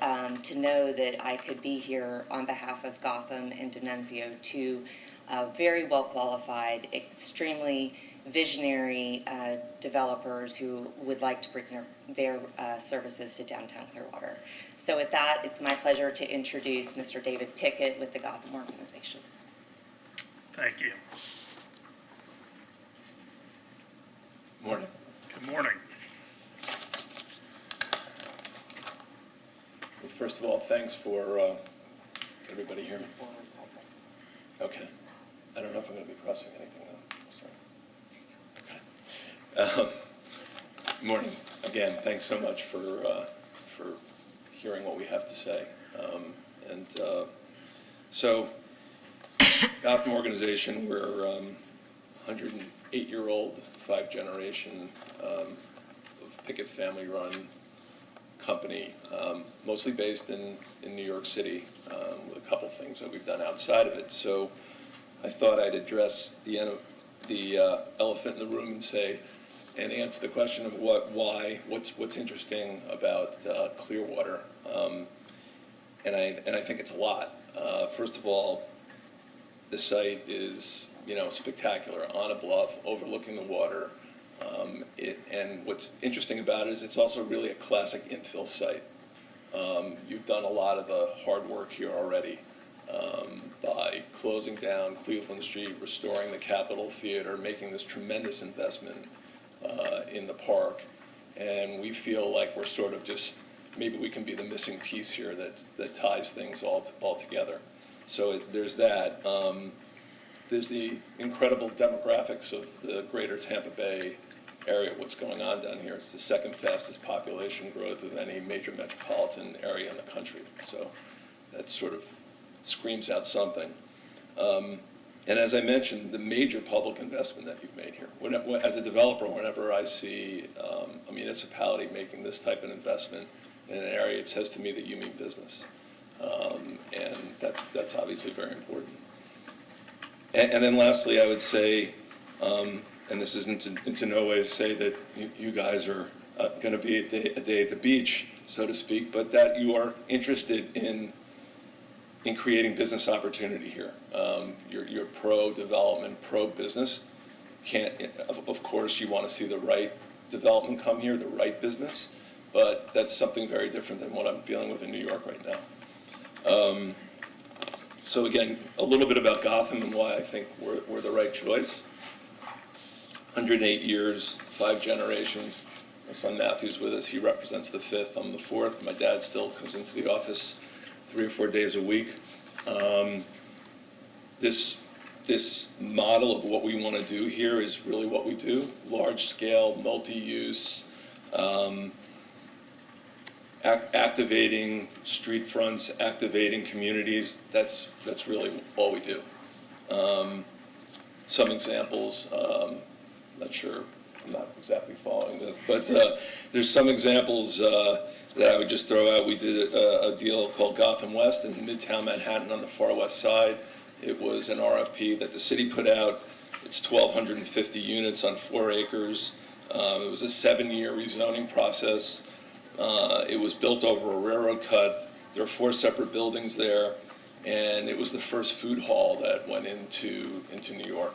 to know that I could be here on behalf of Gotham and D'Annunzio, two very well qualified, extremely visionary developers who would like to bring their services to downtown Clearwater. So with that, it's my pleasure to introduce Mr. David Pickett with the Gotham organization. Thank you. Morning. Good morning. Well, first of all, thanks for everybody hear me? Okay. I don't know if I'm going to be pressing anything though. Sorry. Okay. Morning. Again, thanks so much for hearing what we have to say. So, Gotham organization, we're 108-year-old, 5-generation of Pickett family-run company, mostly based in New York City, with a couple things that we've done outside of it. So I thought I'd address the elephant in the room and say, and answer the question of what's interesting about Clearwater, and I think it's a lot. First of all, the site is spectacular, on a bluff, overlooking the water. And what's interesting about it is it's also really a classic infill site. You've done a lot of the hard work here already by closing down Cleveland Street, restoring the Capitol Theater, making this tremendous investment in the park. And we feel like we're sort of just, maybe we can be the missing piece here that ties things all together. So there's that. There's the incredible demographics of the greater Tampa Bay area, what's going on down here. It's the second fastest population growth of any major metropolitan area in the country. So that sort of screams out something. And as I mentioned, the major public investment that you've made here. As a developer, whenever I see a municipality making this type of investment in an area, it says to me that you mean business. And that's obviously very important. And then lastly, I would say, and this isn't to no way to say that you guys are going to be a day at the beach, so to speak, but that you are interested in creating business opportunity here. You're pro-development, pro-business. Of course, you want to see the right development come here, the right business, but that's something very different than what I'm dealing with in New York right now. So again, a little bit about Gotham and why I think we're the right choice. 108 years, 5 generations. My son Matthew's with us. He represents the 5th. I'm the 4th. My dad still comes into the office 3 or 4 days a week. This model of what we want to do here is really what we do. Large scale, multi-use, activating street fronts, activating communities. That's really all we do. Some examples, not sure I'm not exactly following this, but there's some examples that I would just throw out. We did a deal called Gotham West in Midtown Manhattan on the far west side. It was an RFP that the city put out. It's 1,250 units on 4 acres. It was a 7-year rezoning process. It was built over a railroad cut. There are 4 separate buildings there, and it was the first food hall that went into New York,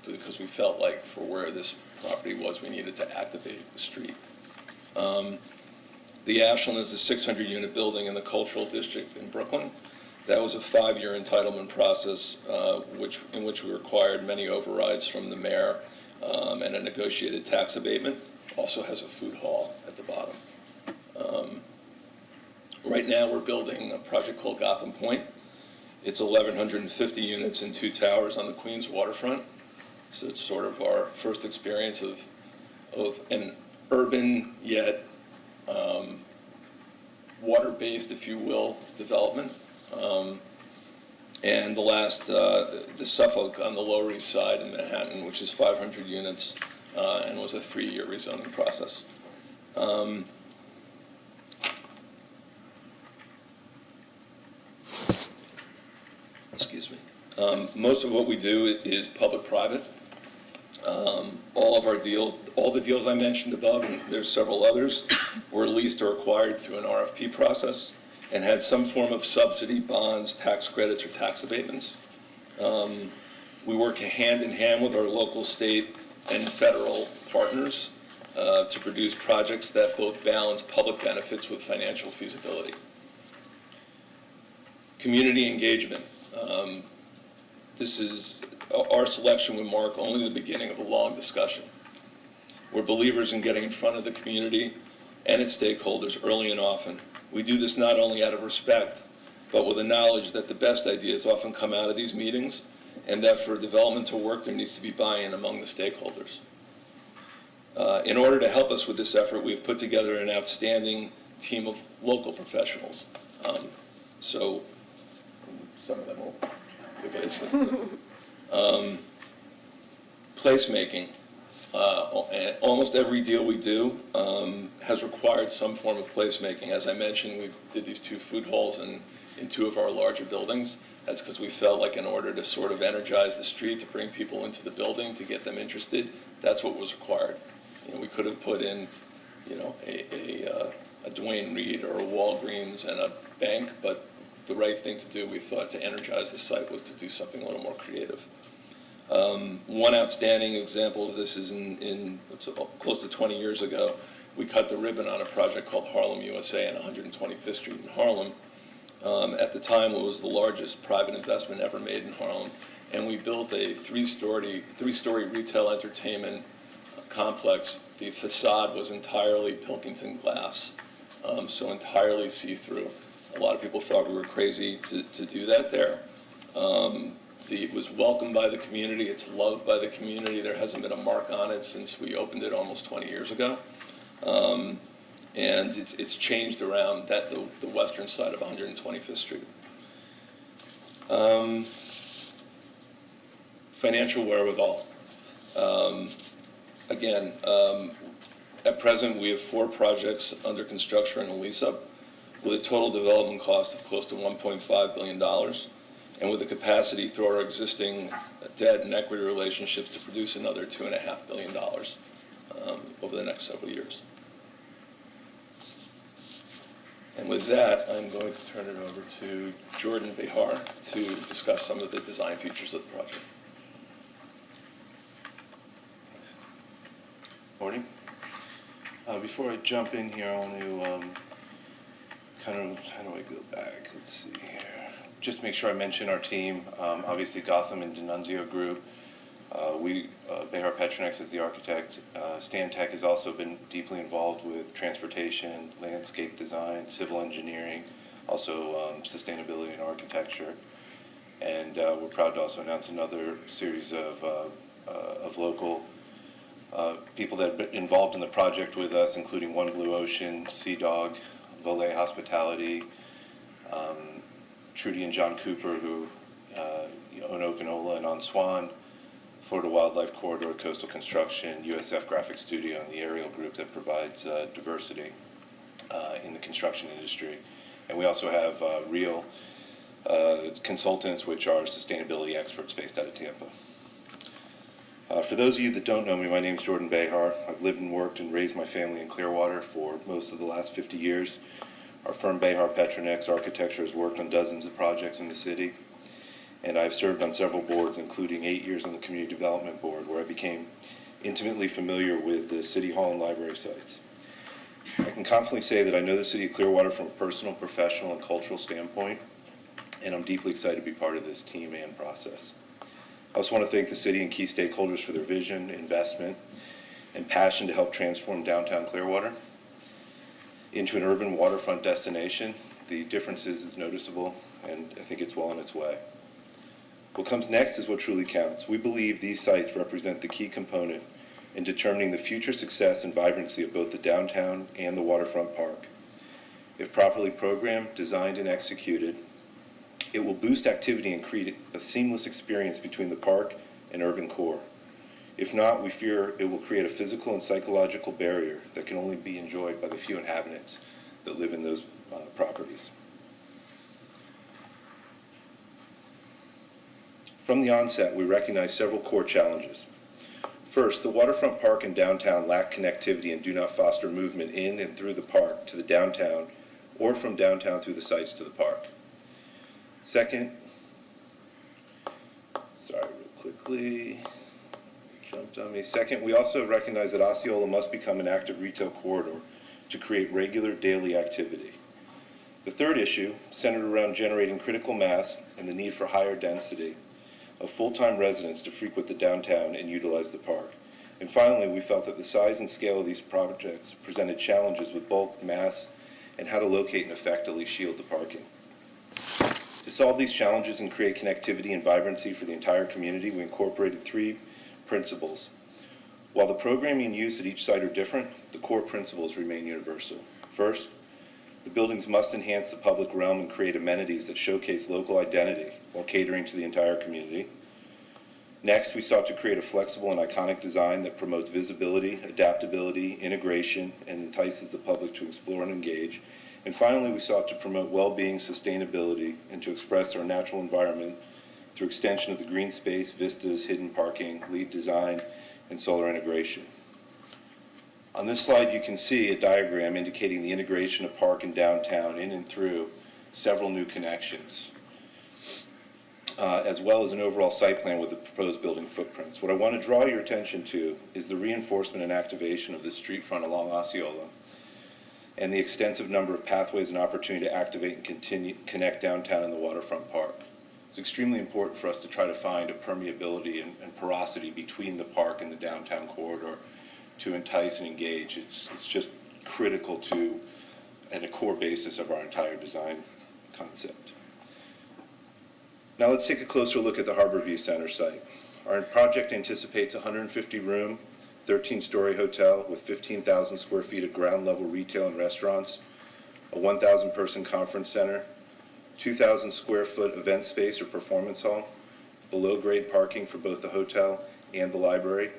because we felt like for where this property was, we needed to activate the street. The Ashland is a 600-unit building in the Cultural District in Brooklyn. That was a 5-year entitlement process, in which we required many overrides from the mayor and a negotiated tax abatement. Also has a food hall at the bottom. Right now, we're building a project called Gotham Point. It's 1,150 units and 2 towers on the Queens waterfront. So it's sort of our first experience of an urban yet water-based, if you will, development. And the last, the Suffolk on the Lower East Side in Manhattan, which is 500 units and was a 3-year rezoning process. Excuse me. Most of what we do is public-private. All of our deals, all the deals I mentioned above, and there's several others, were leased or acquired through an RFP process and had some form of subsidy, bonds, tax credits, or tax abatements. We work hand in hand with our local, state, and federal partners to produce projects that both balance public benefits with financial feasibility. Community engagement. This is, our selection would mark only the beginning of a long discussion. We're believers in getting in front of the community and its stakeholders early and often. We do this not only out of respect, but with the knowledge that the best ideas often come out of these meetings, and that for development to work, there needs to be buy-in among the stakeholders. In order to help us with this effort, we've put together an outstanding team of local professionals. So some of them will give it placemaking. Almost every deal we do has required some form of placemaking. As I mentioned, we did these 2 food halls in 2 of our larger buildings. That's because we felt like in order to sort of energize the street, to bring people into the building, to get them interested, that's what was required. You know, we could have put in, you know, a Duane Reade or a Walgreens and a bank, but the right thing to do, we thought, to energize the site was to do something a little more creative. One outstanding example of this is close to 20 years ago, we cut the ribbon on a project called Harlem USA on 125th Street in Harlem. At the time, it was the largest private investment ever made in Harlem, and we built a 3-story retail entertainment complex. The facade was entirely Pilkington glass, so entirely see-through. A lot of people thought we were crazy to do that there. It was welcomed by the community. It's loved by the community. There hasn't been a mark on it since we opened it almost 20 years ago. And it's changed around the western side of 125th Street. Financial wherewithal. Again, at present, we have 4 projects under construction and lease-up, with a total development cost of close to $1.5 billion, and with the capacity through our existing debt and equity relationships to produce another $2.5 billion over the next several years. And with that, I'm going to turn it over to Jordan Behar to discuss some of the design features of the project. Thanks. Morning. Before I jump in here, I want to how do I go back? Let's see here. Just make sure I mention our team. Obviously, Gotham and D'Annunzio Group. Behar Petronex is the architect. Stan Tech has also been deeply involved with transportation, landscape design, civil engineering, also sustainability and architecture. And we're proud to also announce another series of local people that have been involved in the project with us, including One Blue Ocean, Sea Dog, Volet Hospitality, Trudy and John Cooper, who own Okinola and on Swan, Florida Wildlife Corridor, Coastal Construction, USF Graphic Studio, and the Aerial Group that provides diversity in the construction industry. And we also have real consultants, which are sustainability experts based out of Tampa. For those of you that don't know me, my name is Jordan Behar. I've lived and worked and raised my family in Clearwater for most of the last 50 years. Our firm Behar Petronex Architecture has worked on dozens of projects in the city, and I've served on several boards, including 8 years on the Community Development Board, where I became intimately familiar with the City Hall and library sites. I can confidently say that I know the City of Clearwater from a personal, professional, and cultural standpoint, and I'm deeply excited to be part of this team and process. I also want to thank the city and key stakeholders for their vision, investment, and passion to help transform downtown Clearwater into an urban waterfront destination. The differences is noticeable, and I think it's well on its way. What comes next is what truly counts. We believe these sites represent the key component in determining the future success and vibrancy of both the downtown and the waterfront park. If properly programmed, designed, and executed, it will boost activity and create a seamless experience between the park and urban core. If not, we fear it will create a physical and psychological barrier that can only be enjoyed by the few inhabitants that live in those properties. From the onset, we recognize several core challenges. First, the waterfront park and downtown lack connectivity and do not foster movement in and through the park to the downtown or from downtown through the sites to the park. Second, Second, we also recognize that Osceola must become an active retail corridor to create regular daily activity. The third issue, centered around generating critical mass and the need for higher density of full-time residents to frequent the downtown and utilize the park. And finally, we felt that the size and scale of these projects presented challenges with bulk, mass, and how to locate and effectively shield the parking. To solve these challenges and create connectivity and vibrancy for the entire community, we incorporated 3 principles. While the programming and use at each site are different, the core principles remain universal. First, the buildings must enhance the public realm and create amenities that showcase local identity while catering to the entire community. Next, we sought to create a flexible and iconic design that promotes visibility, adaptability, integration, and entices the public to explore and engage. And finally, we sought to promote well-being, sustainability, and to express our natural environment through extension of the green space, vistas, hidden parking, LEED design, and solar integration. On this slide, you can see a diagram indicating the integration of park and downtown in and through several new connections, as well as an overall site plan with the proposed building footprints. What I want to draw your attention to is the reinforcement and activation of the street front along Osceola, and the extensive number of pathways and opportunity to activate and connect downtown and the waterfront park. It's extremely important for us to try to find a permeability and porosity between the park and the downtown corridor to entice and engage. It's just critical to and a core basis of our entire design concept. Now let's take a closer look at the Harborview Center site. Our project anticipates a 150-room, 13-story hotel with 15,000 square feet of ground-level retail and restaurants, a 1,000-person conference center, 2,000 square foot event space or performance hall, below-grade parking for both the hotel and the library,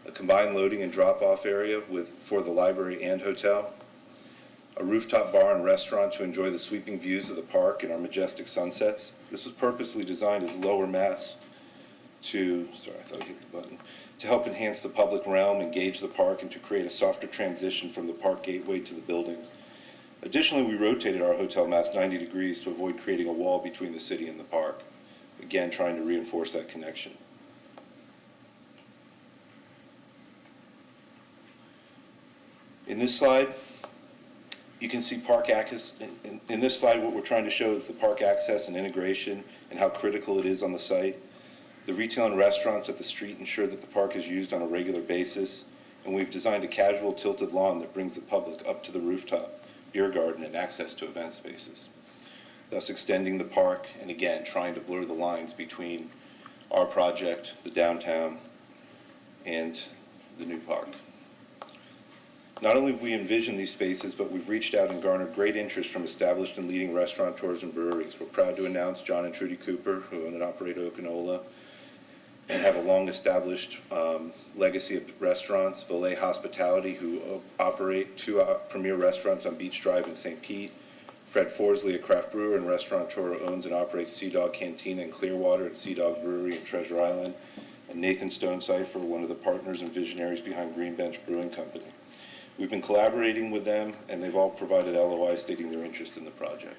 a combined loading and drop-off area for the library and hotel, a rooftop bar and restaurant to enjoy the sweeping views of the park and our majestic sunsets. This was purposely designed as lower mass to help enhance the public realm, engage the park, and to create a softer transition from the park gateway to the buildings. Additionally, we rotated our hotel mass 90 degrees to avoid creating a wall between the city and the park, again trying to reinforce that connection. In this slide, you can see park access. In this slide, what we're trying to show is the park access and integration and how critical it is on the site. The retail and restaurants at the street ensure that the park is used on a regular basis, and we've designed a casual tilted lawn that brings the public up to the rooftop, beer garden, and access to event spaces, thus extending the park and again trying to blur the lines between our project, the downtown, and the new park. Not only have we envisioned these spaces, but we've reached out and garnered great interest from established and leading restaurateurs and breweries. We're proud to announce John and Trudy Cooper, who own and operate Okinola, and have a long-established legacy of restaurants. Valet Hospitality, who operate two premier restaurants on Beach Drive in St. Pete. Fred Forsley, a craft brewer and restaurateur, owns and operates Sea Dog Cantina in Clearwater and Sea Dog Brewery in Treasure Island. And Nathan Stonecipher, one of the partners and visionaries behind Green Bench Brewing Company. We've been collaborating with them, and they've all provided LOIs stating their interest in the project.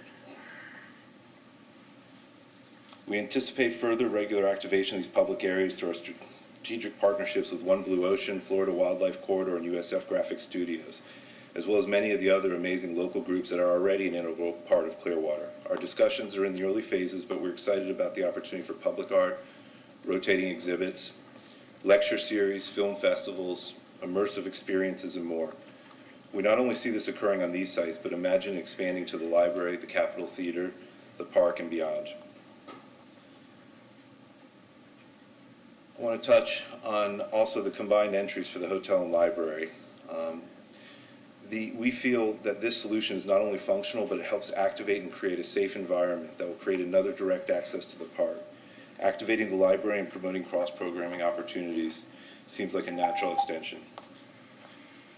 We anticipate further regular activation of these public areas through our strategic partnerships with One Blue Ocean, Florida Wildlife Corridor, and USF Graphic Studios, as well as many of the other amazing local groups that are already an integral part of Clearwater. Our discussions are in the early phases, but we're excited about the opportunity for public art, rotating exhibits, lecture series, film festivals, immersive experiences, and more. We not only see this occurring on these sites, but imagine expanding to the library, the Capitol Theater, the park, and beyond. I want to touch on also the combined entries for the hotel and library. We feel that this solution is not only functional, but it helps activate and create a safe environment that will create another direct access to the park. Activating the library and promoting cross-programming opportunities seems like a natural extension.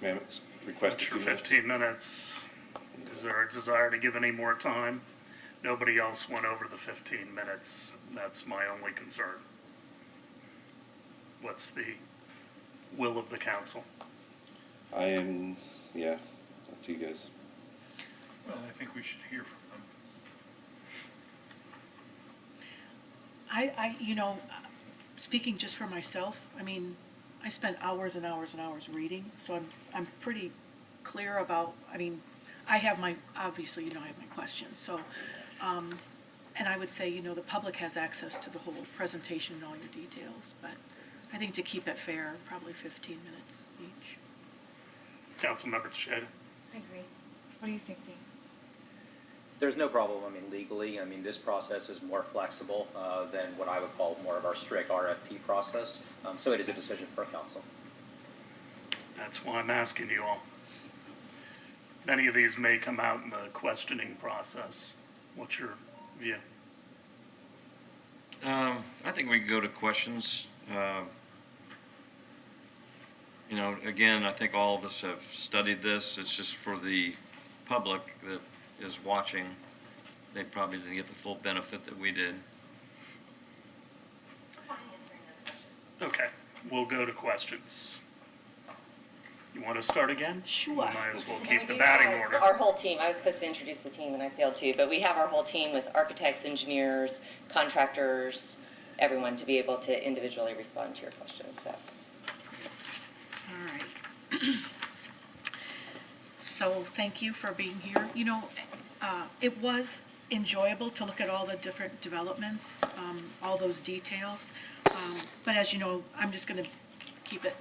Ma'am, request For 15 minutes. Is there a desire to give any more time? Nobody else went over the 15 minutes. That's my only concern. What's the will of the council? Yeah, up to you guys. Well, I think we should hear from them. Speaking just for myself, I mean, I spent hours and hours and hours reading, so I'm pretty clear about, I have my, obviously, I have my questions, so, and I would say, the public has access to the whole presentation and all your details, but I think to keep it fair, probably 15 minutes each. Councilmember Teixeira. I agree. What do you think, Dean? There's no problem, legally, this process is more flexible than what I would call more of our strict RFP process, so it is a decision for council. That's why I'm asking you all. Many of these may come out in the questioning process. What's your view? I think we can go to questions. Again, I think all of us have studied this. It's just for the public that is watching. They probably didn't get the full benefit that we did. Okay, we'll go to questions. You want to start again? Sure. We might as well Can keep I the do batting order. Our whole team, I was supposed to introduce the team and I failed to, but we have our whole team with architects, engineers, contractors, everyone to be able to individually respond to your questions, so. All right. So thank you for being here. It was enjoyable to look at all the different developments, all those details. But as you know, I'm just going to keep it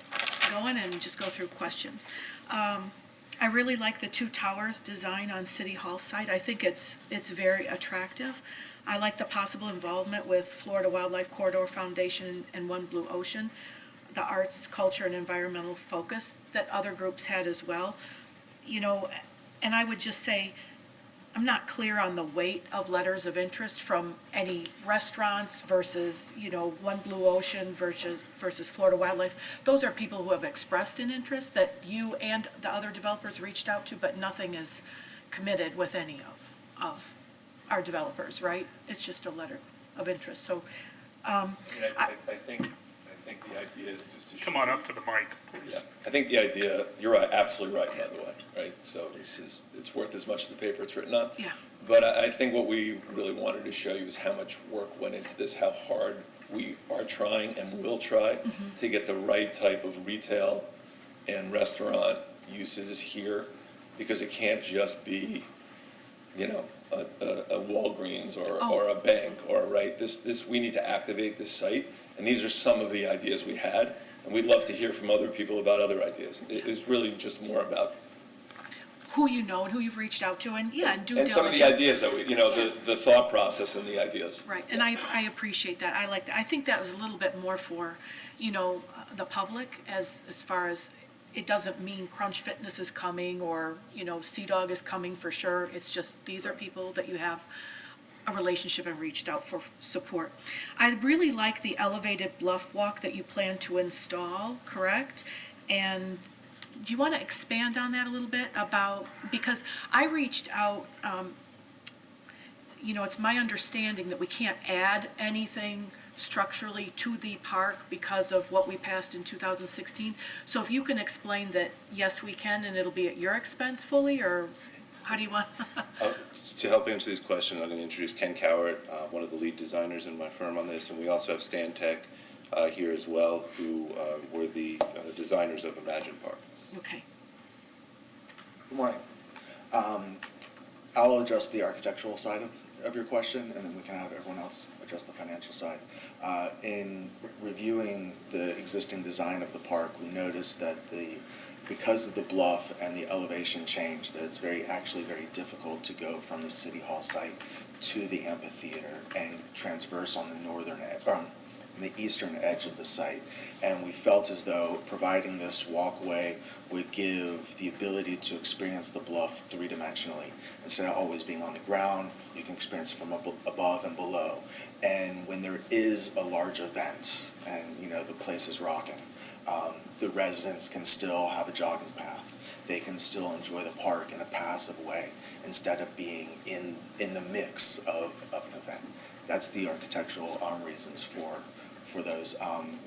going and just go through questions. I really like the two towers design on City Hall site. I think it's very attractive. I like the possible involvement with Florida Wildlife Corridor Foundation and One Blue Ocean, the arts, culture, and environmental focus that other groups had as well. And I would just say, I'm not clear on the weight of letters of interest from any restaurants versus, One Blue Ocean versus Florida Wildlife. Those are people who have expressed an interest that you and the other developers reached out to, but nothing is committed with any of our developers, right? It's just a letter of interest. So, I think the idea is just to Come on up to the mic, please. I think the idea, you're right, absolutely right, by the way, right? So it's worth as much as the paper it's written on. Yeah. But I think what we really wanted to show you is how much work went into this, how hard we are trying and will try to get the right type of retail and restaurant uses here, because it can't just be, a Walgreens or a bank or, right? We need to activate this site, and these are some of the ideas we had. And we'd love to hear from other people about other ideas. It's really just more about who you know and who you've reached out to, and due diligence. And some of the ideas that we, the thought process and the ideas. Right, and I appreciate that. I think that was a little bit more for, the public as far as, it doesn't mean Crunch Fitness is coming or, Sea Dog is coming for sure. It's just, these are people that you have a relationship and reached out for support. I really like the elevated bluff walk that you plan to install, correct? And do you want to expand on that a little bit about, because I reached out, it's my understanding that we can't add anything structurally to the park because of what we passed in 2016. So if you can explain that, yes, we can, and it'll be at your expense fully, or how do you want? To help answer this question, I'm going to introduce Ken Cowart, one of the lead designers in my firm on this, and we also have Stan Tech here as well, who were the designers of Imagine Park. Okay. Good morning. I'll address the architectural side of your question, and then we can have everyone else address the financial side. In reviewing the existing design of the park, we noticed that because of the bluff and the elevation change, that it's actually very difficult to go from the City Hall site to the amphitheater and transverse on the the eastern edge of the site. And we felt as though providing this walkway would give the ability to experience the bluff three-dimensionally. Instead of always being on the ground, you can experience it from above and below. And when there is a large event and the place is rocking, the residents can still have a jogging path. They can still enjoy the park in a passive way instead of being in the mix of an event. That's the architectural reasons for those.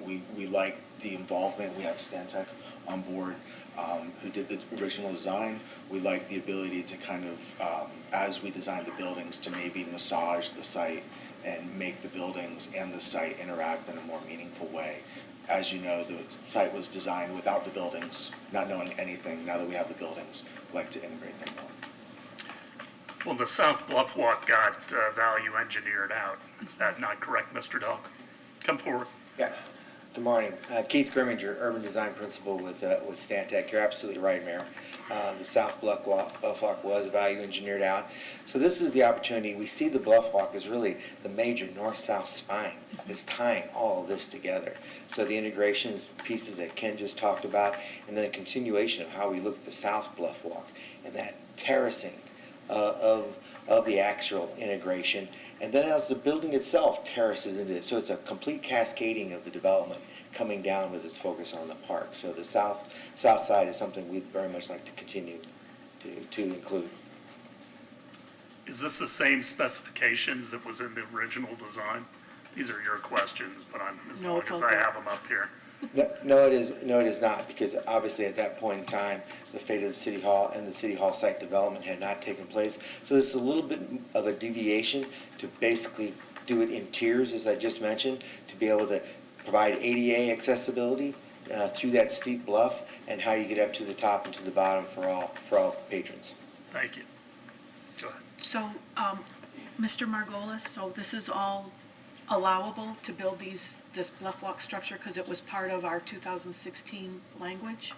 We like the involvement. We have Stantec on board who did the original design. We like the ability to kind of, as we design the buildings, to maybe massage the site and make the buildings and the site interact in a more meaningful way. As you know, the site was designed without the buildings, not knowing anything. Now that we have the buildings, we like to integrate them more. Well, the South Bluff Walk got value engineered out. Is that not correct, Mr. Delk? Come forward. Yeah. Good morning. Keith Grimminger, Urban Design Principal with Stantec. You're absolutely right, Mayor. The South Bluff Walk was value engineered out. So this is the opportunity. We see the Bluff Walk as really the major north-south spine that's tying all of this together. So the integrations pieces that Ken just talked about, and then a continuation of how we look at the South Bluff Walk and that terracing of the actual integration. And then as the building itself terraces into it, so it's a complete cascading of the development coming down with its focus on the park. So the south side is something we'd very much like to continue to include. Is this the same specifications that was in the original design? These are your questions, but as long as I have them up here. No, it is not, because obviously at that point in time, the fate of the City Hall and the City Hall site development had not taken place. So this is a little bit of a deviation to basically do it in tiers, as I just mentioned, to be able to provide ADA accessibility through that steep bluff, and how you get up to the top and to the bottom for all patrons. Thank you. Go ahead. So, Mr. Margolis, so this is all allowable to build this bluff walk structure because it was part of our 2016 language?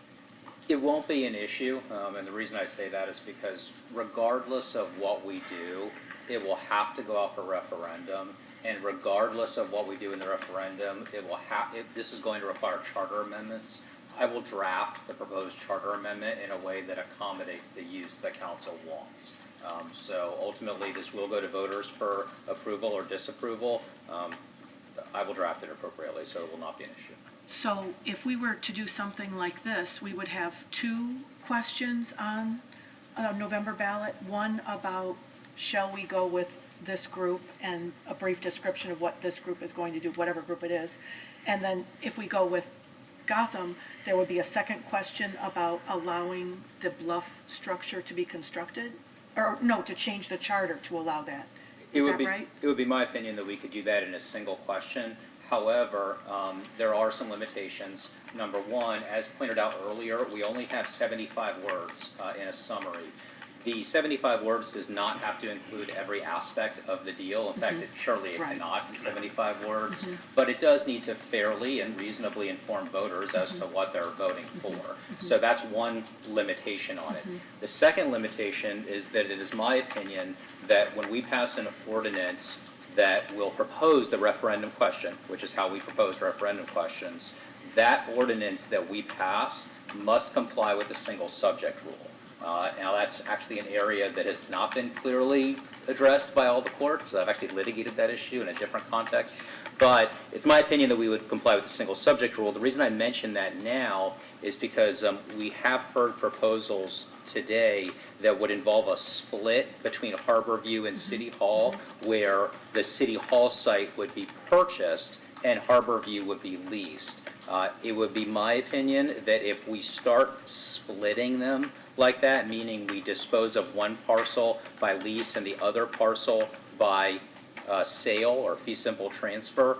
It won't be an issue, and the reason I say that is because regardless of what we do, it will have to go off a referendum, and regardless of what we do in the referendum, this is going to require charter amendments. I will draft the proposed charter amendment in a way that accommodates the use the council wants. So ultimately, this will go to voters for approval or disapproval. I will draft it appropriately, so it will not be an issue. So if we were to do something like this, we would have two questions on a November ballot. One about, shall we go with this group, and a brief description of what this group is going to do, whatever group it is. And then if we go with Gotham, there would be a second question about allowing the bluff structure to be constructed, or no, to change the charter to allow that. Is that right? It would be my opinion that we could do that in a single question. However, there are some limitations. Number one, as pointed out earlier, we only have 75 words in a summary. The 75 words does not have to include every aspect of the deal. In fact, surely it cannot in 75 words, but it does need to fairly and reasonably inform voters as to what they're voting for. So that's one limitation on it. The second limitation is that it is my opinion that when we pass an ordinance that will propose the referendum question, which is how we propose referendum questions, that ordinance that we pass must comply with the single subject rule. Now, that's actually an area that has not been clearly addressed by all the courts. I've actually litigated that issue in a different context. But it's my opinion that we would comply with the single subject rule. The reason I mention that now is because we have heard proposals today that would involve a split between Harborview and City Hall, where the City Hall site would be purchased and Harborview would be leased. It would be my opinion that if we start splitting them like that, meaning we dispose of one parcel by lease and the other parcel by sale or fee simple transfer,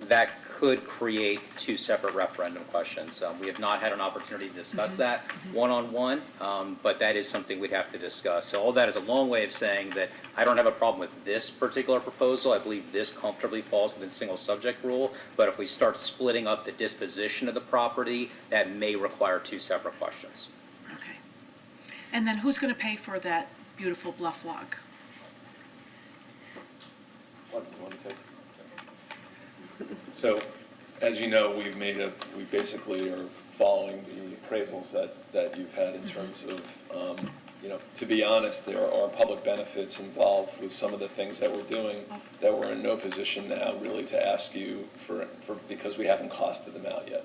that could create two separate referendum questions. We have not had an opportunity to discuss that one-on-one, but that is something we'd have to discuss. So all that is a long way of saying that I don't have a problem with this particular proposal. I believe this comfortably falls within single subject rule, but if we start splitting up the disposition of the property, that may require two separate questions. Okay. And then who's going to pay for that beautiful bluff walk? So, as you know, we basically are following the appraisals that you've had in terms of, to be honest, there are public benefits involved with some of the things that we're doing that we're in no position now really to ask you for because we haven't costed them out yet,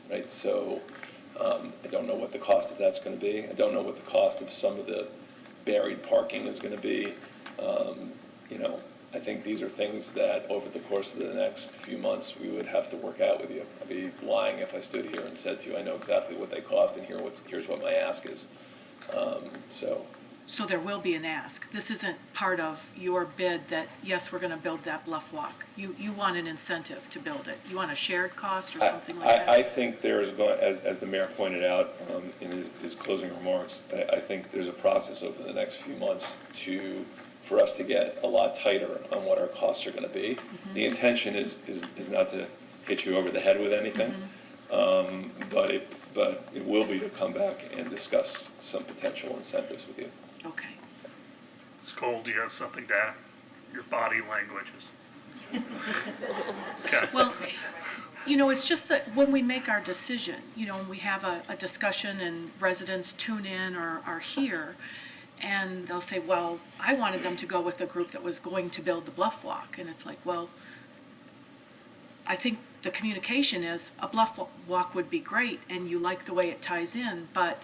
right? So, I don't know what the cost of that's going to be. I don't know what the cost of some of the buried parking is going to be. I think these are things that over the course of the next few months we would have to work out with you. I'd be lying if I stood here and said to you, I know exactly what they cost and here's what my ask is. So there will be an ask. This isn't part of your bid that, yes, we're going to build that bluff walk. You want an incentive to build it. You want a shared cost or something like that? I think there is going, as the mayor pointed out in his closing remarks, I think there's a process over the next few months for us to get a lot tighter on what our costs are going to be. The intention is not to hit you over the head with anything, but it will be to come back and discuss some potential incentives with you. Okay. Skoll, do you have something to add? Your body languages. Okay. Well, it's just that when we make our decision, when we have a discussion and residents tune in or are here, and they'll say, well, I wanted them to go with the group that was going to build the bluff walk. And it's like, well, I think the communication is a bluff walk would be great and you like the way it ties in, but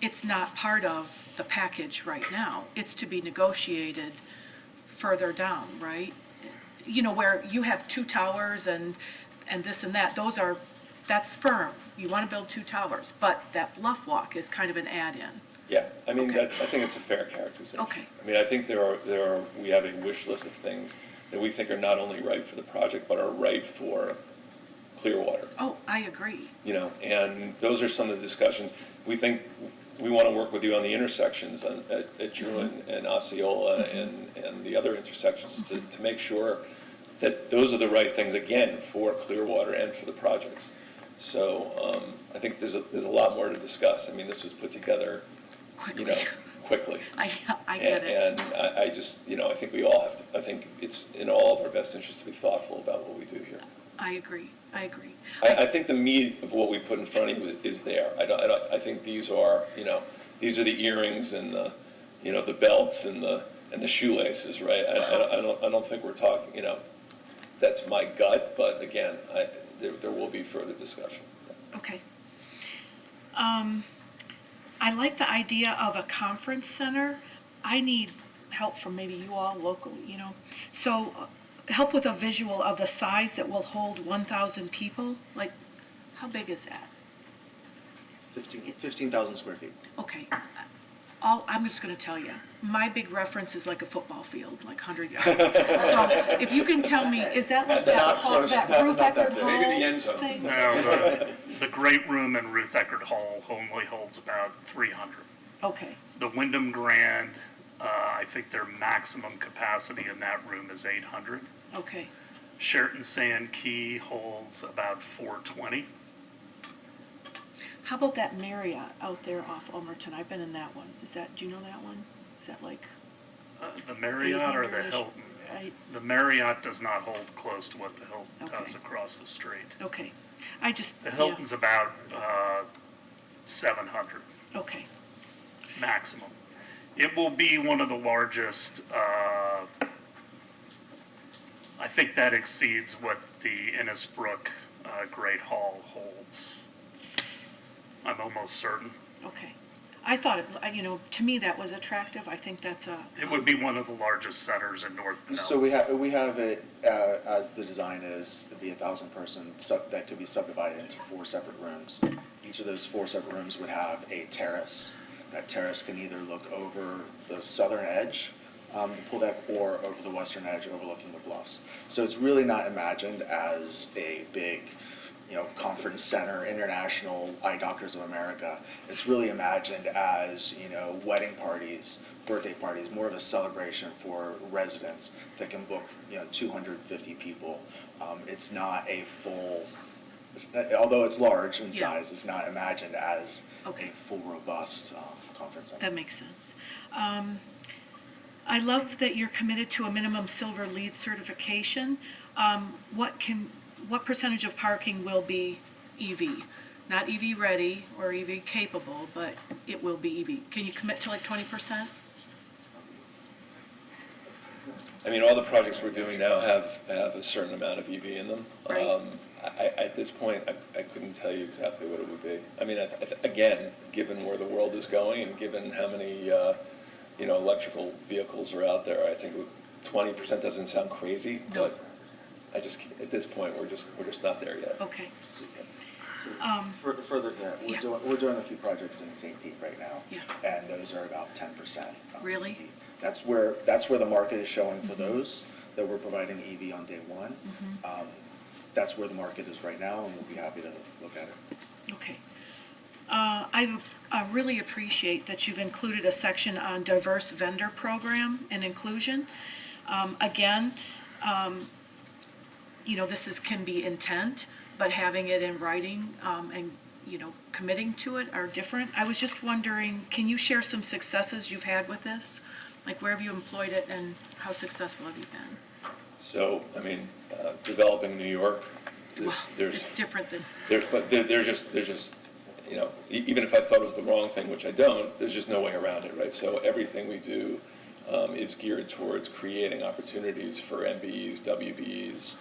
it's not part of the package right now. It's to be negotiated further down, right? Where you have two towers and this and that, that's firm. You want to build two towers, but that bluff walk is kind of an add-in. Yeah, I mean, Okay. I think it's a fair characterization. Okay. I mean, I think we have a wish list of things that we think are not only right for the project, but are right for Clearwater. Oh, I agree. And those are some of the discussions. We think we want to work with you on the intersections at Druin and Osceola and the other intersections to make sure that those are the right things, again, for Clearwater and for the projects. So I think there's a lot more to discuss. I mean, this was put together quickly. I get it. And I just, I think we all have to, I think it's in all of our best interest to be thoughtful about what we do here. I agree. I think the meat of what we put in front of you is there. I think these are the earrings and the belts and the shoelaces, right? I don't think we're talking, that's my gut, but again, there will be further discussion. Okay. I like the idea of a conference center. I need help from maybe you all locally, So help with a visual of the size that will hold 1,000 people. Like, how big is that? 15,000 square feet. Okay. I'm just going to tell you, my big reference is like a football field, like 100 yards. So if you can tell me, is that like that Ruth Eckerd Hall? Maybe the end zone. Thing? No, the great room in Ruth Eckerd Hall only holds about 300. Okay. The Wyndham Grand, I think their maximum capacity in that room is 800. Okay. Sheraton Sand Key holds about 420. How about that Marriott out there off Ulmerton? I've been in that one. Do you know that one? Is that like? The Marriott or the 800-ish? Hilton? Right. The Marriott does not hold close to what the Hilton does across the street. Okay. The Hilton's about 700. Okay. maximum. It will be one of the largest, I think that exceeds what the Innisbrook Great Hall holds. I'm almost certain. Okay. I thought, to me, that was attractive. I think that's It would be one of the largest centers in North Pinellas. So we have it, as the design is, to be 1,000-person, that could be subdivided into 4 separate rooms. Each of those 4 separate rooms would have a terrace. That terrace can either look over the southern edge, the pool deck, or over the western edge overlooking the bluffs. So it's really not imagined as a big, conference center, international eye doctors of America. It's really imagined as, wedding parties, birthday parties, more of a celebration for residents that can book, 250 people. It's not a full, although it's large in size, it's not imagined as a full, robust conference center. That makes sense. I love that you're committed to a minimum silver LEED certification. What percentage of parking will be EV? Not EV ready or EV capable, but it will be EV. Can you commit to like 20%? I mean, all the projects we're doing now have a certain amount of EV in them. Right. At this point, I couldn't tell you exactly what it would be. I mean, again, given where the world is going and given how many, electrical vehicles are out there, I think 20% doesn't sound crazy, but at this point, we're just not there yet. Okay. Further to that, we're doing a few projects in St. Pete right now, and those are about 10%. Really? That's where the market is showing for those that we're providing EV on day one. That's where the market is right now, and we'll be happy to look at it. Okay. I really appreciate that you've included a section on diverse vendor program and inclusion. Again, this can be intent, but having it in writing and committing to it are different. I was just wondering, can you share some successes you've had with this? Like, where have you employed it and how successful have you been? So, I mean, developing New York, It's different than... They're just, even if I thought it was the wrong thing, which I don't, there's just no way around it, right? So everything we do is geared towards creating opportunities for MBEs, WBEs,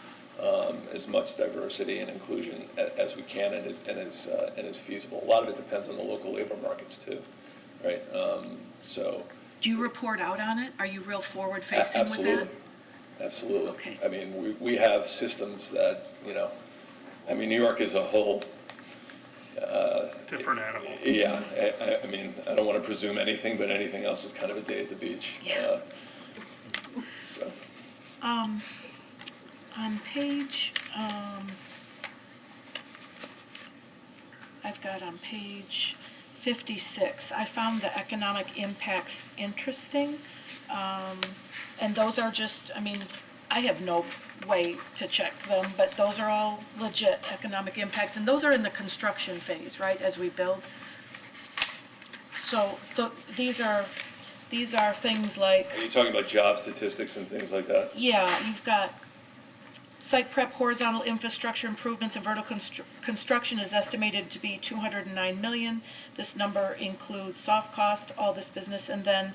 as much diversity and inclusion as we can and is feasible. A lot of it depends on the local labor markets too, right? Do you report out on it? Are you real forward-facing with that? Absolutely. Okay. I mean, we have systems that, New York is a whole... different animal. Yeah, I mean, I don't want to presume anything, but anything else is kind of a day at the beach. Yeah. On page, I've got on page 56, I found the economic impacts interesting. And those are just, I have no way to check them, but those are all legit economic impacts. And those are in the construction phase, right, as we build. So these are things like... Are you talking about job statistics and things like that? Yeah, you've got site prep, horizontal infrastructure improvements, and vertical construction is estimated to be $209 million. This number includes soft cost, all this business, and then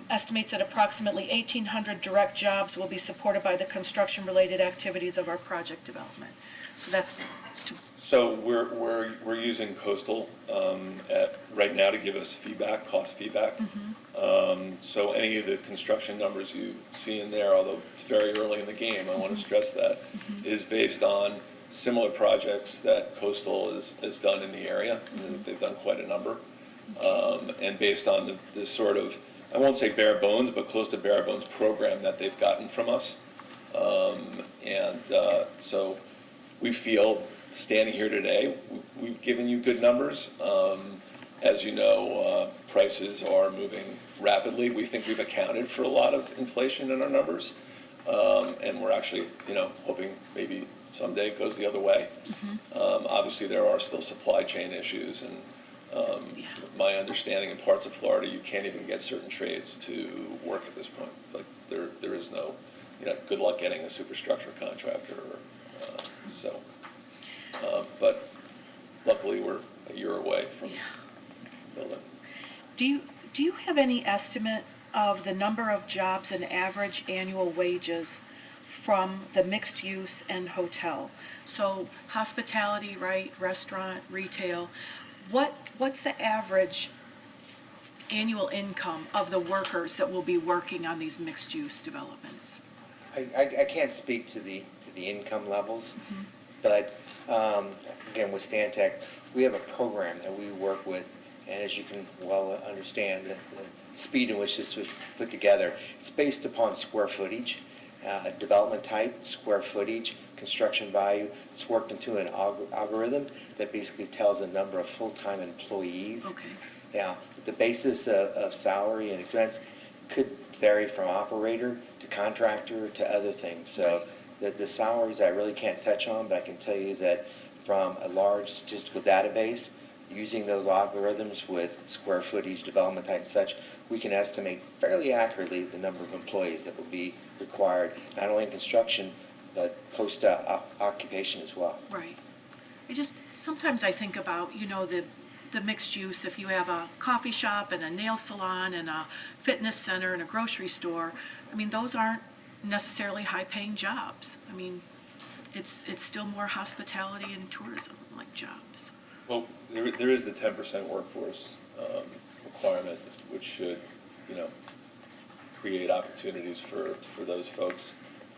estimates that approximately 1,800 direct jobs will be supported by the construction-related activities of our project development. So that's... So we're using Coastal right now to give us feedback, cost feedback. So any of the construction numbers you see in there, although it's very early in the game, I want to stress that, is based on similar projects that Coastal has done in the area. They've done quite a number. And based on the sort of, I won't say bare bones, but close to bare bones program that they've gotten from us. So we feel, standing here today, we've given you good numbers. As you know, prices are moving rapidly. We think we've accounted for a lot of inflation in our numbers. And we're actually, hoping maybe someday it goes the other way. Obviously, there are still supply chain issues, and my understanding in parts of Florida, you can't even get certain trades to work at this point. Like there is no, good luck getting a superstructure contractor. But luckily, we're a year away from building. have any estimate of the number of jobs and average annual wages from the mixed use and hotel? So hospitality, right, restaurant, retail, what's the average annual income of the workers that will be working on these mixed use developments? I can't speak to the income levels, but again, with Stantec, we have a program that we work with, and as you can well understand, the speed in which this was put together, it's based upon square footage, development type, square footage, construction value. It's worked into an algorithm that basically tells the number of full-time employees. Okay. Yeah, the basis of salary and expense could vary from operator to contractor to other things. So the salaries I really can't touch on, but I can tell you that from a large statistical database, using those algorithms with square footage, development type and such, we can estimate fairly accurately the number of employees that will be required, not only in construction, but post-occupation as well. Right. Sometimes I think about, the mixed use, if you have a coffee shop and a nail salon and a fitness center and a grocery store, those aren't necessarily high-paying jobs. It's still more hospitality and tourism like jobs. Well, there is the 10% workforce requirement, which should, create opportunities for those folks.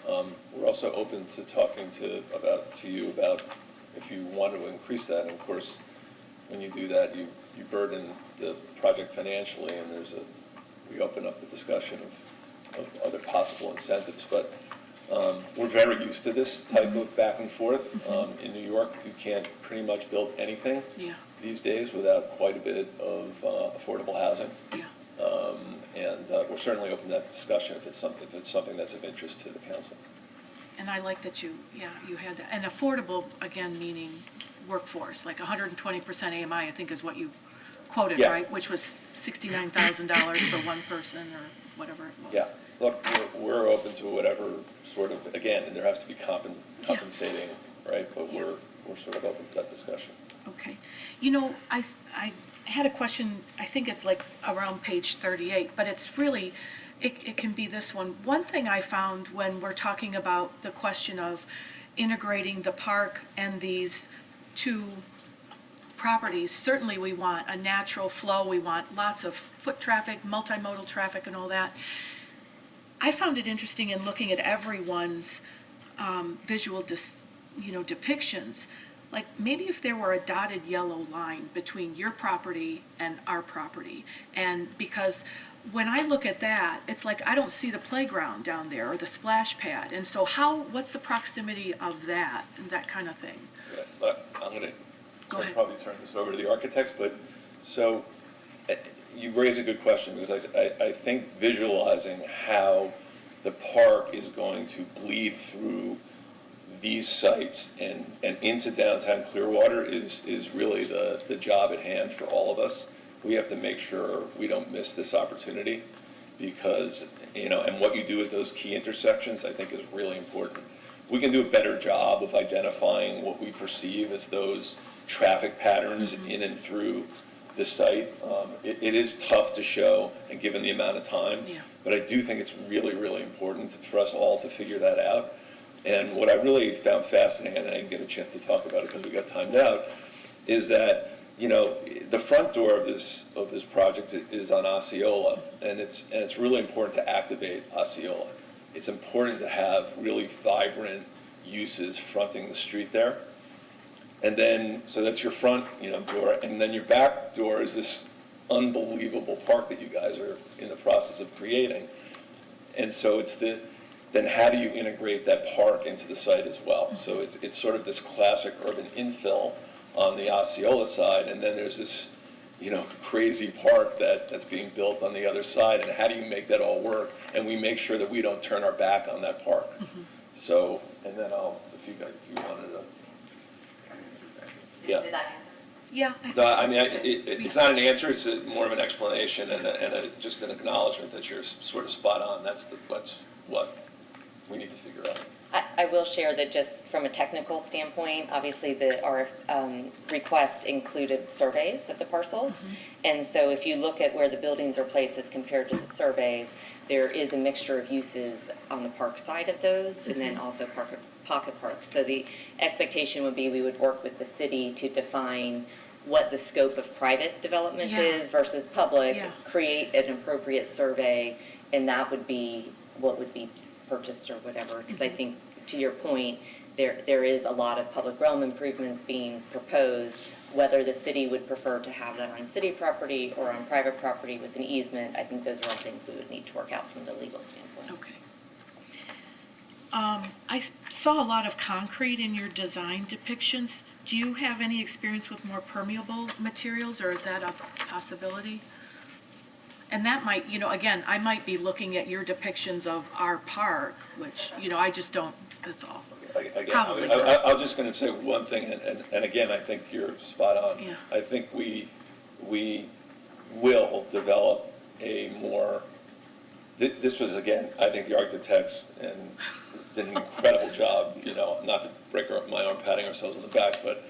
We're also open to talking to you about if you want to increase that. And of course, when you do that, you burden the project financially, and we open up the discussion of other possible incentives. But we're very used to this type of back and forth. In New York, you can't pretty much build anything these days without quite a bit of affordable housing. And we're certainly open to that discussion if it's something that's of interest to the council. And I like that you had that. And affordable, again, meaning workforce, like 120% AMI, I think is what you quoted, right? Which was $69,000 for one person or whatever it was. Yeah. Look, we're open to whatever sort of, again, and there has to be compensating, right? But we're sort of open to that discussion. Okay. I had a question, I think it's like around page 38, but it's really, it can be this one. One thing I found when we're talking about the question of integrating the park and these two properties, certainly we want a natural flow, we want lots of foot traffic, multimodal traffic and all that. I found it interesting in looking at everyone's visual depictions, like maybe if there were a dotted yellow line between your property and our property, and because when I look at that, it's like I don't see the playground down there or the splash pad, and so what's the proximity of that and that kind of thing? Yeah, but I'm going to probably turn this over to the architects, but so you raise a good question, because I think visualizing how the park is going to bleed through these sites and into downtown Clearwater is really the job at hand for all of us. We have to make sure we don't miss this opportunity, because, and what you do at those key intersections, I think, is really important. We can do a better job of identifying what we perceive as those traffic patterns in and through the site. It is tough to show, and given the amount of time, but I do think it's really, really important for us all to figure that out. And what I really found fascinating, and I didn't get a chance to talk about it because we got timed out, is that the front door of this project is on Osceola, and it's really important to activate Osceola. It's important to have really vibrant uses fronting the street there. And then, so that's your front, door, and then your back door is this unbelievable park that you guys are in the process of creating. And so then how do you integrate that park into the site as well? So it's sort of this classic urban infill on the Osceola side, and then there's this, crazy park that's being built on the other side, and how do you make that all work? And we make sure that we don't turn our back on that park. So, and then if you wanted to. Yeah. Did that answer? Yeah. It's not an answer. It's more of an explanation and just an acknowledgement that you're sort of spot on. That's what we need to figure out. I will share that just from a technical standpoint, obviously our request included surveys of the parcels. And so if you look at where the buildings are placed as compared to the surveys, there is a mixture of uses on the park side of those and then also pocket parks. So the expectation would be we would work with the city to define what the scope of private development is versus public, create an appropriate survey, and that would be what would be purchased or whatever, because I think, to your point, there is a lot of public realm improvements being proposed. Whether the city would prefer to have that on city property or on private property with an easement, I think those are all things we would need to work out from the legal standpoint. Okay. I saw a lot of concrete in your design depictions. Do you have any experience with more permeable materials, or is that a possibility? And that might, again, I might be looking at your depictions of our park, which, I just don't, that's all. Again, Probably I'm just going to say one thing, and again, I think you're spot on. Yeah. I think we will develop a more, this was, again, I think the architects did an incredible job, not to break my own patting ourselves on the back, but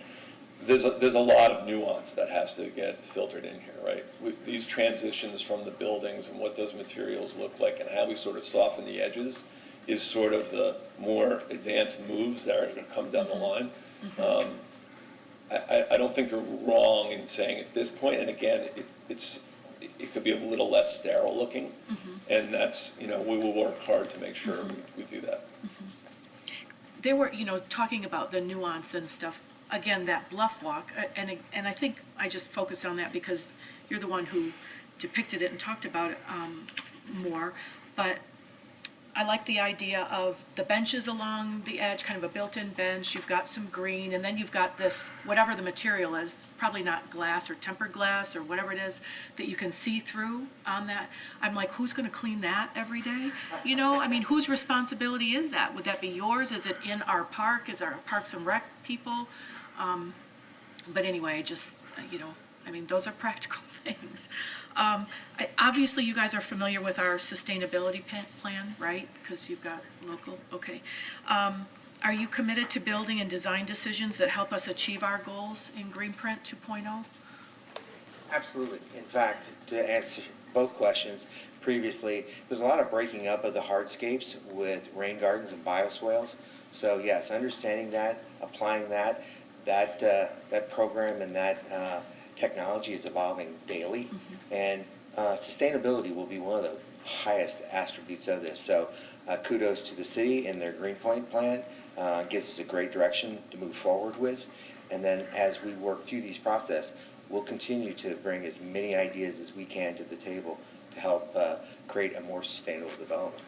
there's a lot of nuance that has to get filtered in here, right? These transitions from the buildings and what those materials look like and how we sort of soften the edges is sort of the more advanced moves that are going to come down the line. I don't think you're wrong in saying at this point, and again, it could be a little less sterile looking, and that's, we will work hard to make sure we do that. They were, talking about the nuance and stuff. Again, that bluff walk, and I think I just focused on that because you're the one who depicted it and talked about it more. But I like the idea of the benches along the edge, kind of a built-in bench. You've got some green, and then you've got this, whatever the material is, probably not glass or tempered glass or whatever it is that you can see through on that. I'm like, who's going to clean that every day? Whose responsibility is that? Would that be yours? Is it in our park? Is our Parks and Rec people? But anyway, just, those are practical things. Obviously, you guys are familiar with our sustainability plan, right? Because you've got local, okay. Are you committed to building and design decisions that help us achieve our goals in Greenprint 2.0? Absolutely. In fact, to answer both questions, previously, there's a lot of breaking up of the hardscapes with rain gardens and bioswales. So yes, understanding that, applying that program and that technology is evolving daily. And sustainability will be one of the highest attributes of this. So kudos to the city and their Greenpoint plan. Gives us a great direction to move forward with. And then as we work through these process, we'll continue to bring as many ideas as we can to the table to help create a more sustainable development.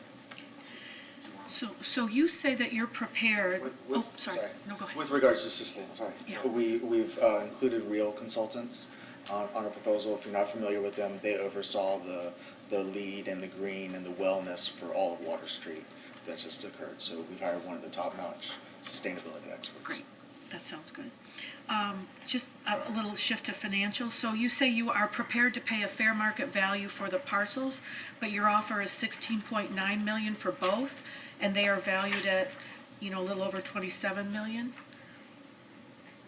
So you say that you're prepared. Sorry. No, go ahead. With regards to sustainability, Yeah. we've included real consultants on our proposal. If you're not familiar with them, they oversaw the LEED and the green and the wellness for all of Water Street that just occurred. So we've hired one of the top-notch sustainability experts. Great. That sounds good. Just a little shift to financial. So you say you are prepared to pay a fair market value for the parcels, but your offer is $16.9 million for both, and they are valued at, a little over $27 million.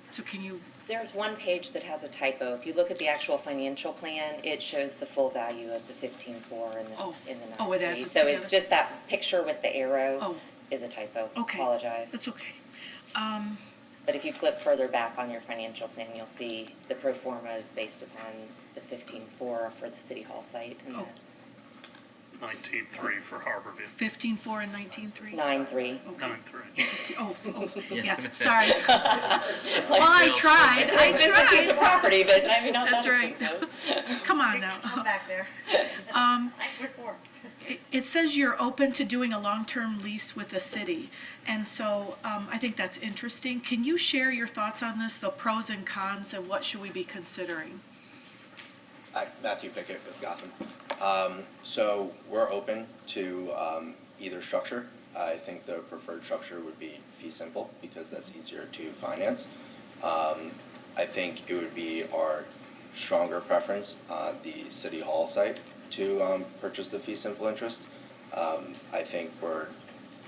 So can you? There's one page that has a typo. If you look at the actual financial plan, it shows the full value of the 15.4 in the 9.3. Oh, it adds it So together. it's just that picture with the arrow is a typo. Okay. Apologize. That's okay. But if you flip further back on your financial plan, you'll see the pro forma is based upon the 15.4 for the City Hall site. And 19.3 for Harborview. 15.4 and 19.3? 9.3. 9.3. Oh, yeah, sorry. Well, I tried. It's a piece of property, but not That's that right. expensive. Come on now. Come back there. We're for. It says you're open to doing a long-term lease with the city, and so I think that's interesting. Can you share your thoughts on this, the pros and cons, and what should we be considering? Matthew Pickett with Gotham. So we're open to either structure. I think the preferred structure would be fee simple because that's easier to finance. I think it would be our stronger preference, the City Hall site, to purchase the fee simple interest. I think we're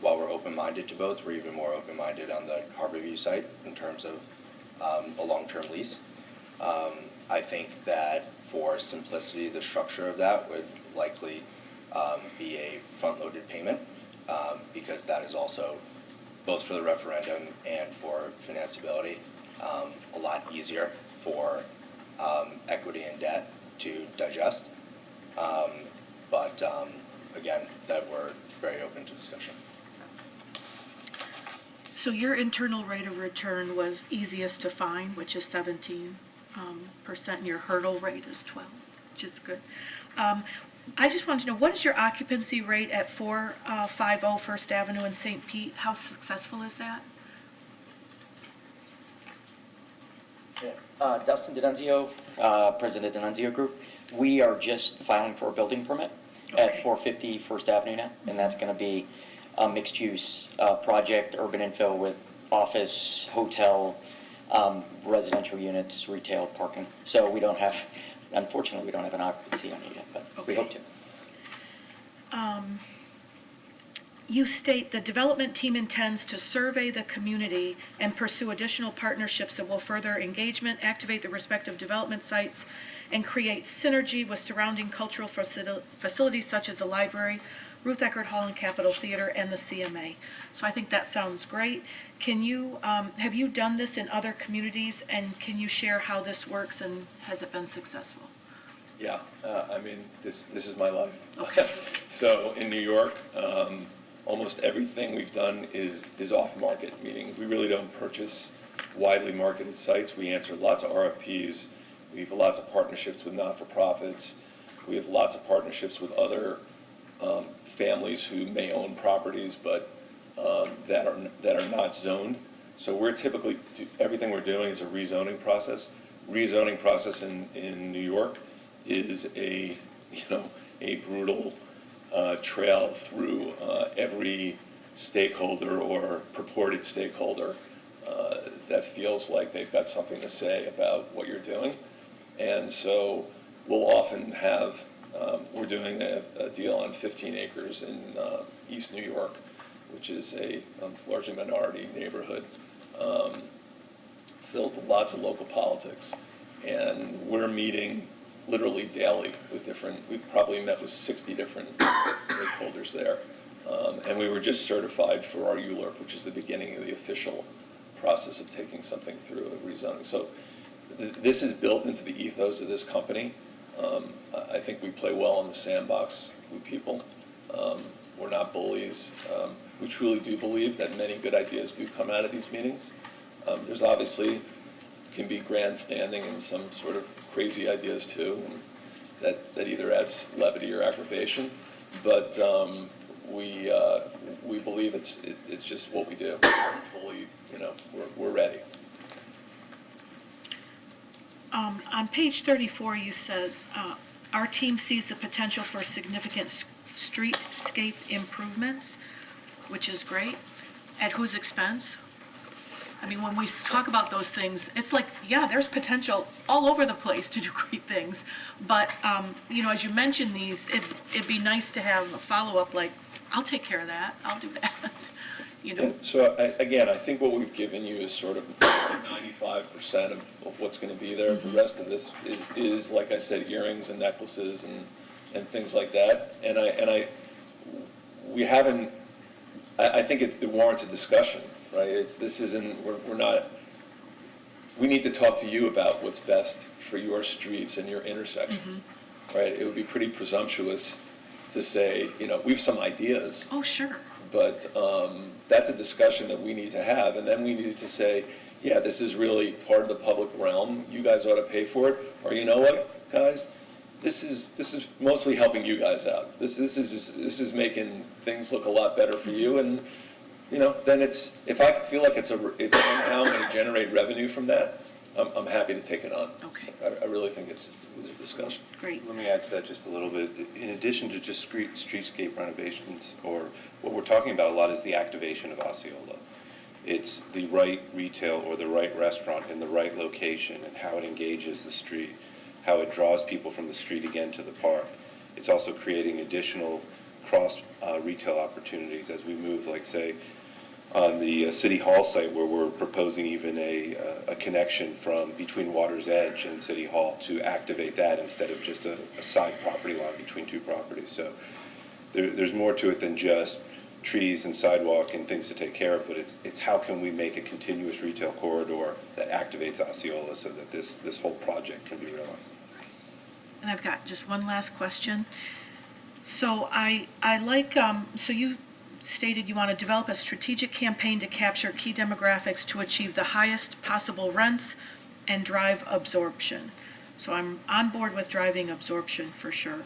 while we're open-minded to both, we're even more open-minded on the Harborview site in terms of a long-term lease. I think that for simplicity, the structure of that would likely be a front-loaded payment, because that is also, both for the referendum and for financeability, a lot easier for equity and debt to digest. But again, that we're very open to discussion. So your internal rate of return was easiest to find, which is 17%, and your hurdle rate is 12, which is good. I just wanted to know, what is your occupancy rate at 450 First Avenue in St. Pete? How successful is that? Dustin D'Annunzio, President D'Annunzio Group. We are just filing for a building permit at 450 First Avenue now, and that's going to be a mixed-use project, urban infill with office, hotel, residential units, retail, parking. So we don't have, unfortunately, we don't have an occupancy on it yet, but we hope to. You state the development team intends to survey the community and pursue additional partnerships that will further engagement, activate the respective development sites, and create synergy with surrounding cultural facilities such as the library, Ruth Eckerd Hall and Capitol Theater, and the CMA. So I think that sounds great. Can you, have you done this in other communities, and can you share how this works, and has it been successful? Yeah, I mean, this is my life. Okay. So in New York, almost everything we've done is off-market, meaning we really don't purchase widely marketed sites. We answer lots of RFPs. We have lots of partnerships with not-for-profits. We have lots of partnerships with other families who may own properties, but that are not zoned. So we're typically, everything we're doing is a rezoning process. Rezoning process in New York is a brutal trail through every stakeholder or purported stakeholder that feels like they've got something to say about what you're doing. And so we'll often have, we're doing a deal on 15 acres in East New York, which is a largely minority neighborhood, filled with lots of local politics. And we're meeting literally daily with we've probably met with 60 different stakeholders there. And we were just certified for our ULURP, which is the beginning of the official process of taking something through a rezoning. So this is built into the ethos of this company. I think we play well in the sandbox with people. We're not bullies. We truly do believe that many good ideas do come out of these meetings. There's obviously can be grandstanding and some sort of crazy ideas too, and that either adds levity or aggravation. But we believe it's just what we do. Fully, we're ready. On page 34, you said, our team sees the potential for significant streetscape improvements, which is great. At whose expense? I mean, when we talk about those things, it's like, yeah, there's potential all over the place to do great things. But, as you mention these, it'd be nice to have a follow-up like, I'll take care of that, I'll do that, And so, again, I think what we've given you is sort of 95% of what's going to be there. The rest of this is, like I said, earrings and necklaces and things like that. And we haven't, I think it warrants a discussion, right? We're not, we need to talk to you about what's best for your streets and your intersections, right? It would be pretty presumptuous to say, we have some ideas. Oh, sure. But that's a discussion that we need to have, and then we need to say, yeah, this is really part of the public realm. You guys ought to pay for it, or you know what, guys, this is mostly helping you guys out. This is making things look a lot better for you, and then if I feel like it's somehow going to generate revenue from that, I'm happy to take it on. Okay. So I really think these are discussions. Great. Let me add to that just a little bit. In addition to just streetscape renovations, or what we're talking about a lot is the activation of Osceola. It's the right retail or the right restaurant in the right location and how it engages the street, how it draws people from the street again to the park. It's also creating additional cross retail opportunities as we move, like say, on the City Hall site where we're proposing even a connection from between Water's Edge and City Hall to activate that instead of just a side property line between two properties. So there's more to it than just trees and sidewalk and things to take care of, but it's how can we make a continuous retail corridor that activates Osceola so that this whole project can be realized. And I've got just one last question. So I like, so you stated you want to develop a strategic campaign to capture key demographics to achieve the highest possible rents and drive absorption. So I'm on board with driving absorption for sure.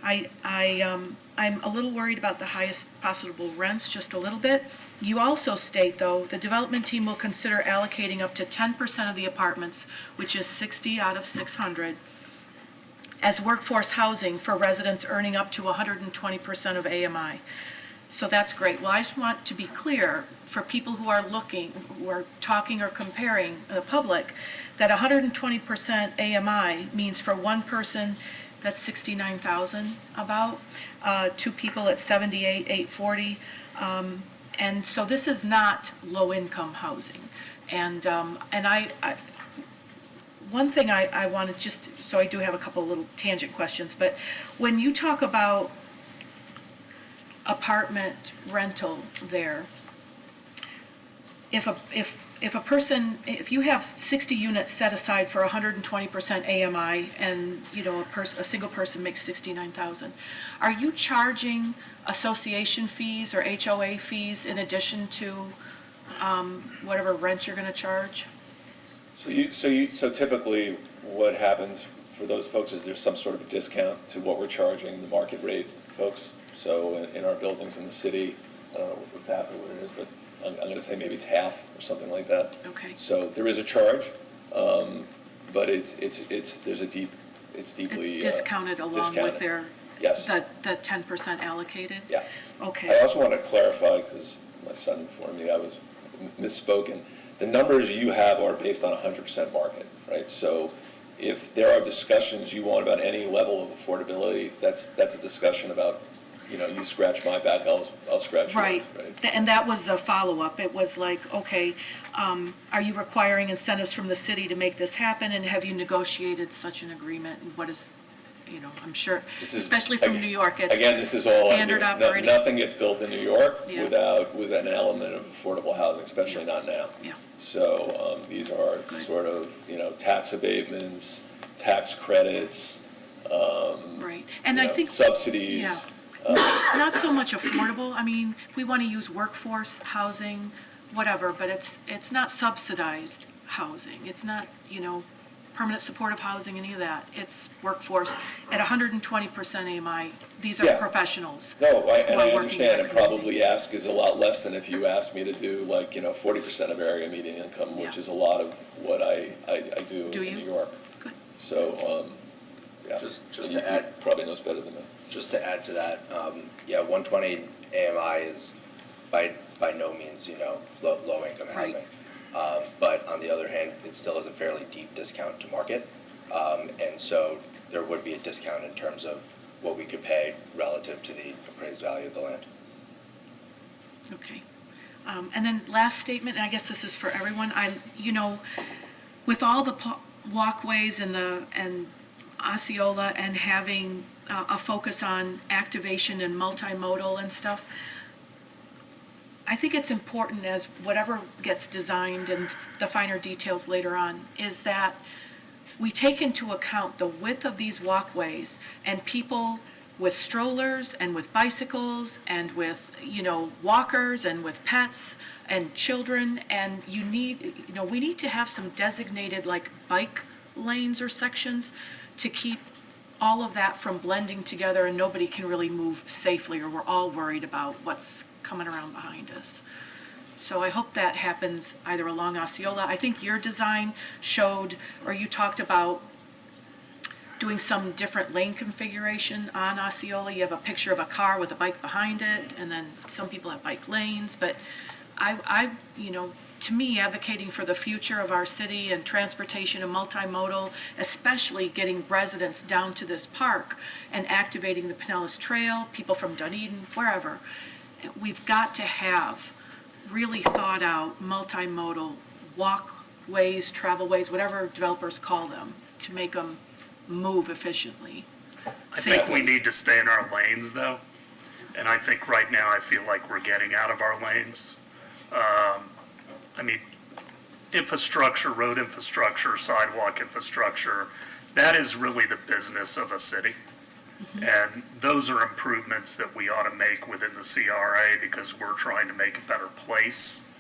I'm a little worried about the highest possible rents, just a little bit. You also state, though, the development team will consider allocating up to 10% of the apartments, which is 60 out of 600, as workforce housing for residents earning up to 120% of AMI. So that's great. Well, I just want to be clear for people who are looking, who are talking or comparing the public, that 120% AMI means for one person, that's 69,000 about, two people at 78,840. And so this is not low-income housing. And one thing I wanted just, so I do have a couple little tangent questions, but when you talk about apartment rental there, if a person, if you have 60 units set aside for 120% AMI and, you know, a single person makes 69,000, are you charging association fees or HOA fees in addition to whatever rent you're going to charge? So typically what happens for those folks is there's some sort of a discount to what we're charging the market rate folks. So in our buildings in the city, I don't know exactly what it is, but I'm going to say maybe it's half or something like that. Okay. So there is a charge, but it's deeply discounted along discounted. with their Yes. the 10% allocated? Yeah. Okay. I also want to clarify, because my son informed me I was misspoken. The numbers you have are based on 100% market, right? So if there are discussions you want about any level of affordability, that's a discussion about, you know, you scratch my back, I'll scratch yours. Right. And that was the follow-up. It was like, okay, are you requiring incentives from the city to make this happen? And have you negotiated such an agreement? And what is, you know, I'm sure, especially from New York, it's again, this is all standard operating. Nothing gets built in New York Yeah. with an element of affordable housing, especially not now. Yeah. So these are sort of, you know, tax abatements, tax credits, Right. And I think subsidies. Yeah. Not so much affordable. I mean, if we want to use workforce housing, whatever, but it's not subsidized housing. It's not, you know, permanent supportive housing, any of that. It's workforce at 120% AMI. These are Yeah. professionals. No, who are I working understand, in and the community. probably ask is a lot less than if you asked me to do like, you know, 40% of area median income, which Yeah. is a lot of what I do Do in you? New York. Good. So, yeah. Just You to add, probably knows better than me. just to add to that, yeah, 120 AMI is by no means, you know, low income Right. housing. But on the other hand, it still is a fairly deep discount to market. And so there would be a discount in terms of what we could pay relative to the appraised value of the land. Okay. And then last statement, and I guess this is for everyone, you know, with all the walkways and Osceola and having a focus on activation and multimodal and stuff, I think it's important as whatever gets designed and the finer details later on, is that we take into account the width of these walkways and people with strollers and with bicycles and with, you know, walkers and with pets and children, and we need to have some designated like bike lanes or sections to keep all of that from blending together and nobody can really move safely, or we're all worried about what's coming around behind us. So I hope that happens either along Osceola. I think your design showed, or you talked about doing some different lane configuration on Osceola. You have a picture of a car with a bike behind it, and then some people have bike lanes. But I you know, to me, advocating for the future of our city and transportation and multimodal, especially getting residents down to this park and activating the Pinellas Trail, people from Dunedin, wherever. We've got to have really thought out multimodal walkways, travelways, whatever developers call them, to make them move efficiently. I think we need to stay in our lanes, though. And I think right now, I feel like we're getting out of our lanes. I mean, infrastructure, road infrastructure, sidewalk infrastructure, that is really the business of a city. And those are improvements that we ought to make within the CRA because we're trying to make a better place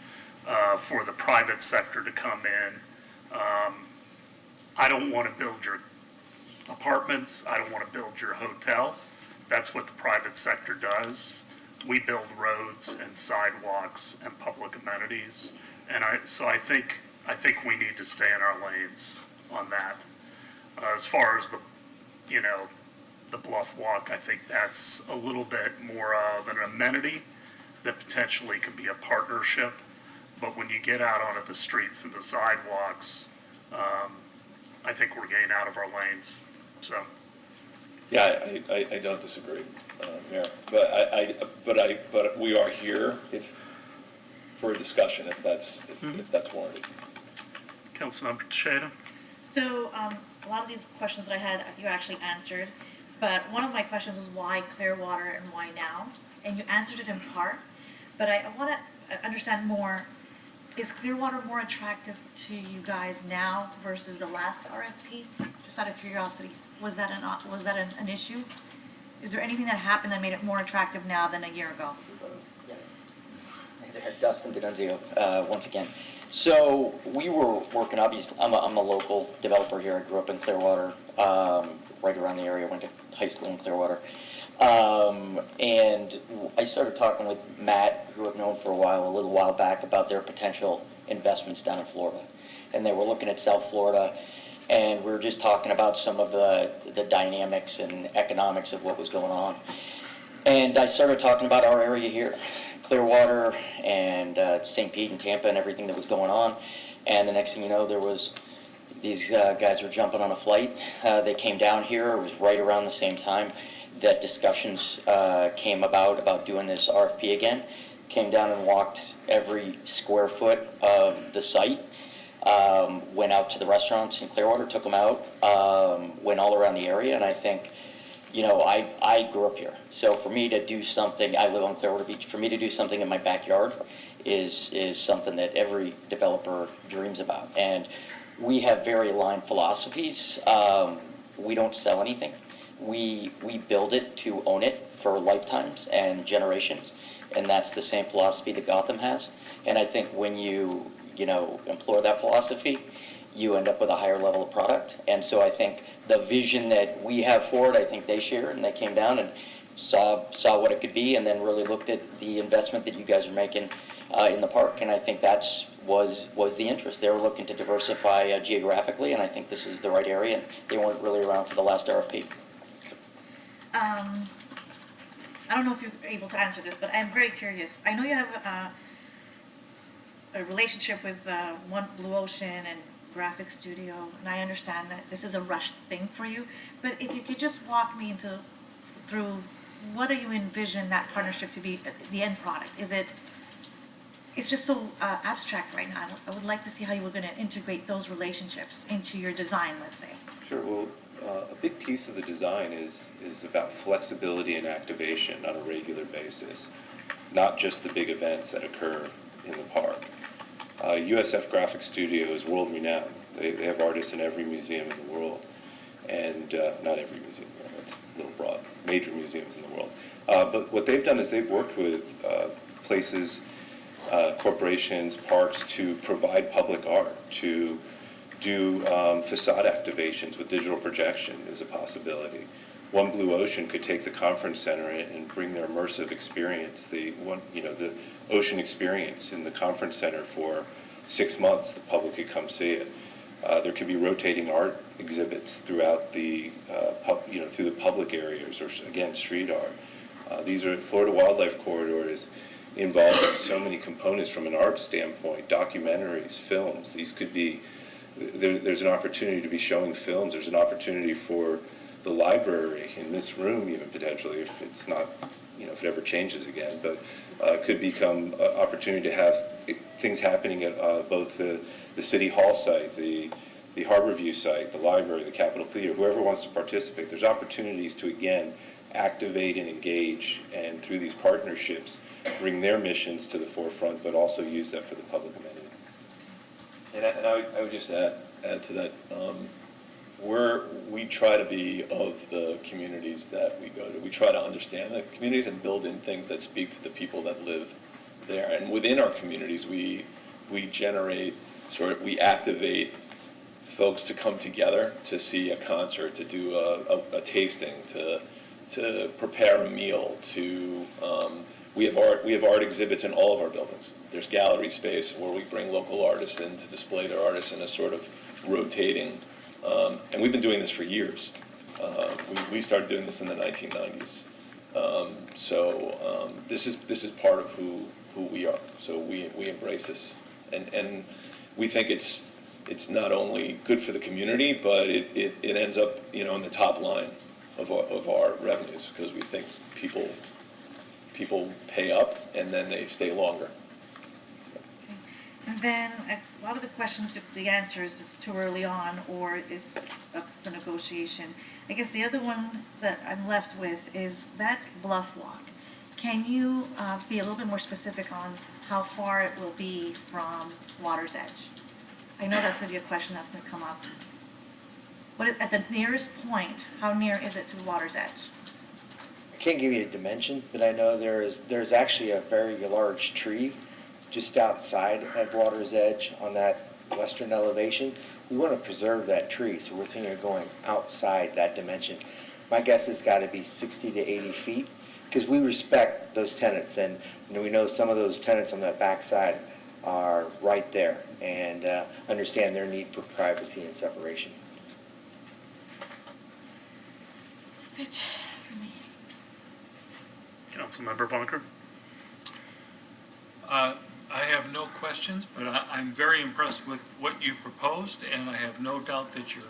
for the private sector to come in. I don't want to build your apartments. I don't want to build your hotel. That's what the private sector does. We build roads and sidewalks and public amenities. And so I think we need to stay in our lanes on that. As far as the bluff walk, I think that's a little bit more of an amenity that potentially could be a partnership. But when you get out onto the streets and the sidewalks, I think we're getting out of our lanes. So. Yeah, I don't disagree, Mayor, but we are here for a discussion if that's warranted. Councilmember Tejeda? So, a lot of these questions that I had, you actually answered, but one of my questions was why Clearwater and why now? And you answered it in part, but I want to understand more. Is Clearwater more attractive to you guys now versus the last RFP? Just out of curiosity, was that an issue? Is there anything that happened that made it more attractive now than a year ago? Dustin D'Annunzio, once again. So we were working, obviously, I'm a local developer here. I grew up in Clearwater, right around the area, went to high school in Clearwater. And I started talking with Matt, who I've known for a little while back, about their potential investments down in Florida. And they were looking at South Florida, and we were just talking about some of the dynamics and economics of what was going on. And I started talking about our area here, Clearwater and St. Pete and Tampa and everything that was going on. And the next thing you know, there was these guys were jumping on a flight. They came down here. It was right around the same time that discussions came about doing this RFP again. Came down and walked every square foot of the site. Went out to the restaurants in Clearwater, took them out, went all around the area, and I think, I grew up here. So for me to do something, I live on Clearwater Beach, for me to do something in my backyard is something that every developer dreams about. And we have very aligned philosophies. We don't sell anything. We build it to own it for lifetimes and generations. And that's the same philosophy that Gotham has. And I think when you employ that philosophy, you end up with a higher level of product. And so I think the vision that we have for it, I think they share, and they came down and saw what it could be, and then really looked at the investment that you guys are making in the park. And I think was the interest. They were looking to diversify geographically, and I think this is the right area. And they weren't really around for the last RFP. I don't know if you're able to answer this, but I'm very curious. I know you have a relationship with One Blue Ocean and Graphic Studio, and I understand that this is a rushed thing for you, but if you could just walk me through what do you envision that partnership to be, the end product? It's just so abstract right now. I would like to see how you were going to integrate those relationships into your design, let's say. Sure. Well, a big piece of the design is about flexibility and activation on a regular basis, not just the big events that occur in the park. USF Graphic Studio is world-renowned. They have artists in every museum in the world, and not every museum, that's a little broad, major museums in the world. But what they've done is they've worked with places, corporations, parks to provide public art, to do facade activations with digital projection is a possibility. One Blue Ocean could take the conference center and bring their immersive experience, the ocean experience in the conference center for 6 months. The public could come see it. There could be rotating art exhibits throughout the, through the public areas, or again, street art. These are Florida Wildlife Corridor is involving so many components from an art standpoint, documentaries, films. These could be, there's an opportunity to be showing films. There's an opportunity for the library in this room even potentially, if it's not, if it ever changes again, but could become an opportunity to have things happening at both the City Hall site, the Harborview site, the library, the Capitol Theater, whoever wants to participate. There's opportunities to, again, activate and engage, and through these partnerships, bring their missions to the forefront, but also use that for the public amenity. And I would just add to that, we try to be of the communities that we go to. We try to understand the communities and build in things that speak to the people that live there. And within our communities, we generate, we activate folks to come together to see a concert, to do a tasting, to prepare a meal, we have art exhibits in all of our buildings. There's gallery space where we bring local artists in to display their artists in a sort of rotating, and we've been doing this for years. We started doing this in the 1990s. This is part of who we are. So we embrace this, and we think it's not only good for the community, but it ends up in the top line of our revenues, because we think people pay up and then they stay longer. And then a lot of the questions, the answers is too early on or is up for negotiation. I guess the other one that I'm left with is that bluff walk. Can you be a little bit more specific on how far it will be from water's edge? I know that's going to be a question that's going to come up. What is, at the nearest point, how near is it to the water's edge? I can't give you a dimension, but I know there's actually a very large tree just outside of water's edge on that western elevation. We want to preserve that tree, so we're thinking of going outside that dimension. My guess has got to be 60 to 80 feet, because we respect those tenants, and we know some of those tenants on that backside are right there, and understand their need for privacy and separation. That's it for me. Councilmember Bunker? I have no questions, but I'm very impressed with what you proposed, and I have no doubt that you're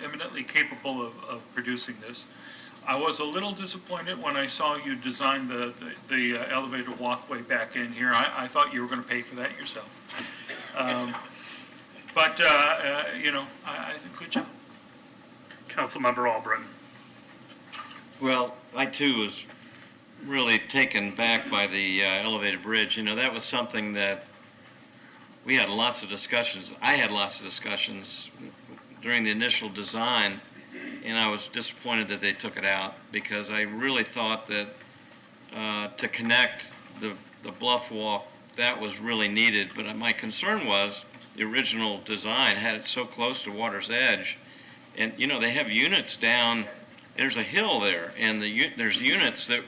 eminently capable of producing this. I was a little disappointed when I saw you design the elevator walkway back in here. I thought you were going to pay for that yourself. But I think good job. Councilmember Albritton? Well, I too was really taken back by the elevated bridge. That was something that we had lots of discussions. I had lots of discussions during the initial design, and I was disappointed that they took it out, because I really thought that to connect the bluff walk, that was really needed. But my concern was the original design had it so close to water's edge, and they have units down. There's a hill there, and there's units that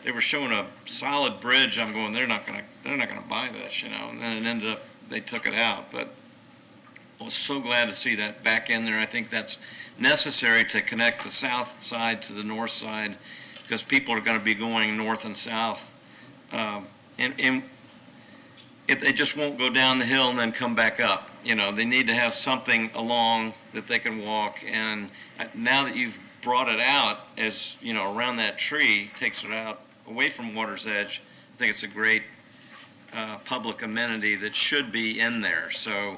they were showing a solid bridge. I'm going, they're not gonna buy this, and then it ended up they took it out. But I was so glad to see that back in there. I think that's necessary to connect the south side to the north side, because people are going to be going north and south, and if they just won't go down the hill and then come back up. They need to have something along that they can walk. And now that you've brought it out, as around that tree, takes it out away from water's edge, I think it's a great public amenity that should be in there. So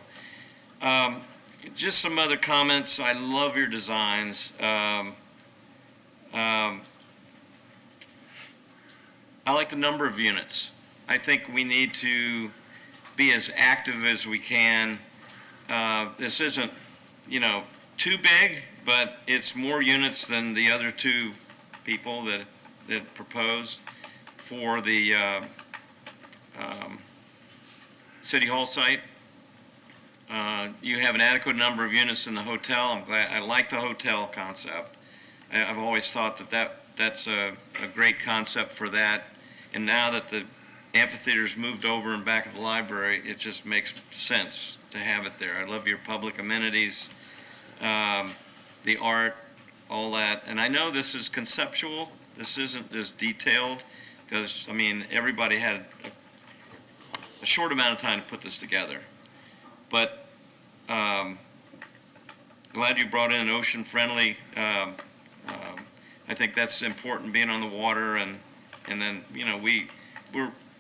just some other comments. I love your designs. I like the number of units. I think we need to be as active as we can. This isn't, too big, but it's more units than the other two people that proposed for the City Hall site. You have an adequate number of units in the hotel. I'm glad. I like the hotel concept. I've always thought that's a great concept for that. And now that the amphitheater's moved over and back at the library, it just makes sense to have it there. I love your public amenities, the art, all that. And I know this is conceptual. This isn't as detailed, because, I mean, everybody had a short amount of time to put this together. But glad you brought in ocean-friendly. I think that's important, being on the water, and then, you know,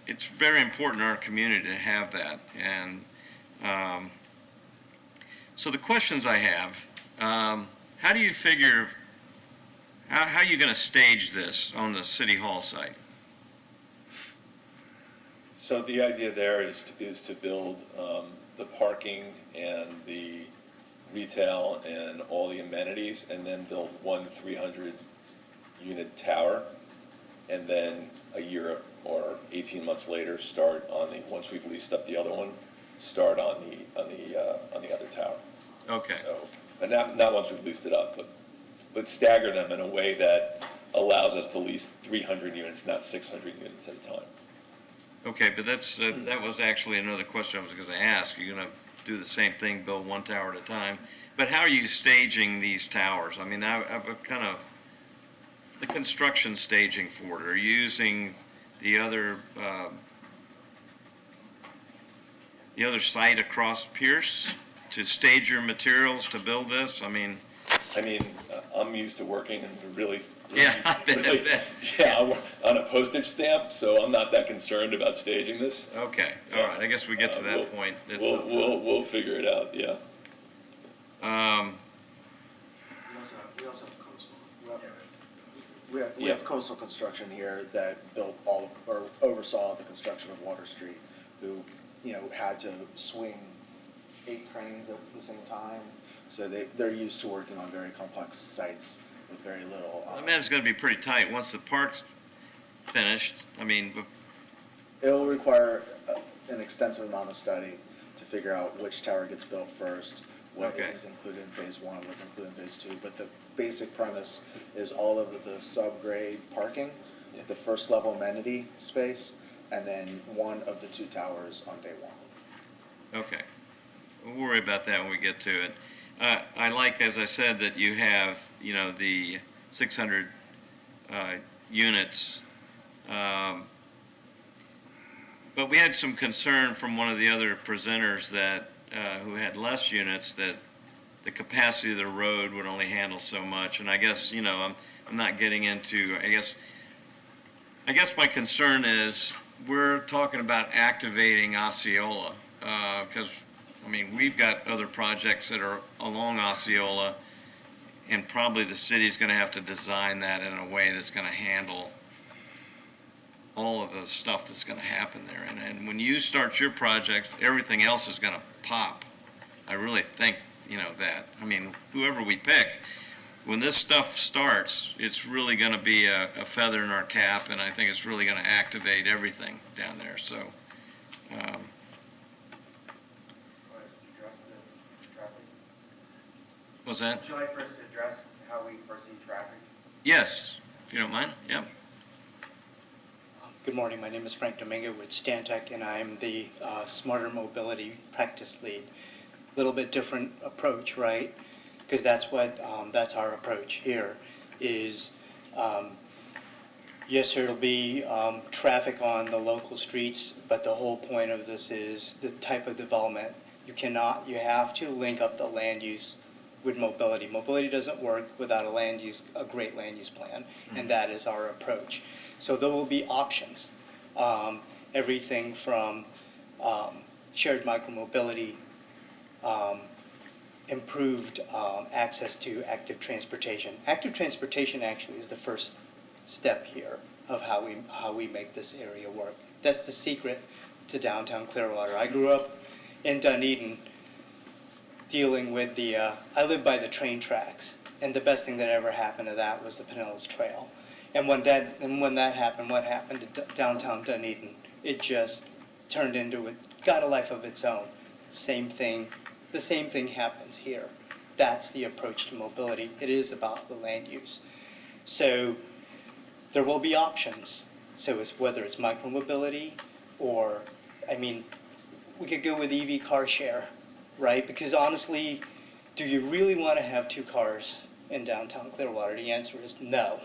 it's very important in our community to have that. And so the questions I have, how do you figure, how are you going to stage this on the City Hall site? So the idea there is to build the parking and the retail and all the amenities, and then build one 300-unit tower, and then a year or 18 months later, start on once we've leased up the other one, start on the other tower. Okay. So, but not once we've leased it up, but stagger them in a way that allows us to lease 300 units, not 600 units at a time. Okay, but that was actually another question I was going to ask. You're going to do the same thing, build one tower at a time. But how are you staging these towers? I mean, I've kind of the construction staging for it. Are you using the other site across Pierce to stage your materials to build this? I mean, I'm used to working in really yeah, on a postage stamp, so I'm not that concerned about staging this. Okay, all right. I guess we get to that point. We'll figure it out. Yeah. We also have coastal. We have coastal construction here that built or oversaw the construction of Water Street, who, you know, had to swing 8 cranes at the same time. So they're used to working on very complex sites with very little. I mean, it's going to be pretty tight once the park's finished. I mean, it'll require an extensive amount of study to figure out which tower gets built first, what is included in phase 1, what's included in phase 2. But the basic premise is all of the subgrade parking, the first level amenity space, and then one of the 2 towers on day 1. okay. We'll worry about that when we get to it. I like, as I said, that you have, you know, the 600 units. But we had some concern from one of the other presenters that who had less units, that the capacity of the road would only handle so much. And I guess, you know, I'm not getting into, I guess my concern is we're talking about activating Osceola, because I mean, we've got other projects that are along Osceola, and probably the city's going to have to design that in a way that's going to handle all of the stuff that's going to happen there. And when you start your projects, everything else is going to pop. I really think, you know, that. I mean, whoever we pick, when this stuff starts, it's really going to be a feather in our cap, and I think it's really going to activate everything down there. So. What's that? Would you like for us to address how we foresee traffic? Yes, if you don't mind. Yep. Good morning. My name is Frank Domingo with Stantec, and I'm the Smarter Mobility Practice Lead. A little bit different approach, right? Because that's our approach here. Is yes, there'll be traffic on the local streets, but the whole point of this is the type of development. You have to link up the land use with mobility. Mobility doesn't work without a great land use plan, and that is our approach. So there will be options, everything from shared micromobility, improved access to active transportation. Active transportation actually is the first step here of how we make this area work. That's the secret to downtown Clearwater. I grew up in Dunedin, dealing with I lived by the train tracks, and the best thing that ever happened to that was the Pinellas Trail. And when that happened, what happened to downtown Dunedin? It just turned into got a life of its own. The same thing happens here. That's the approach to mobility. It is about the land use. So there will be options. So whether it's micromobility or, I mean, we could go with EV car share, right? Because honestly, do you really want to have 2 cars in downtown Clearwater? The answer is no.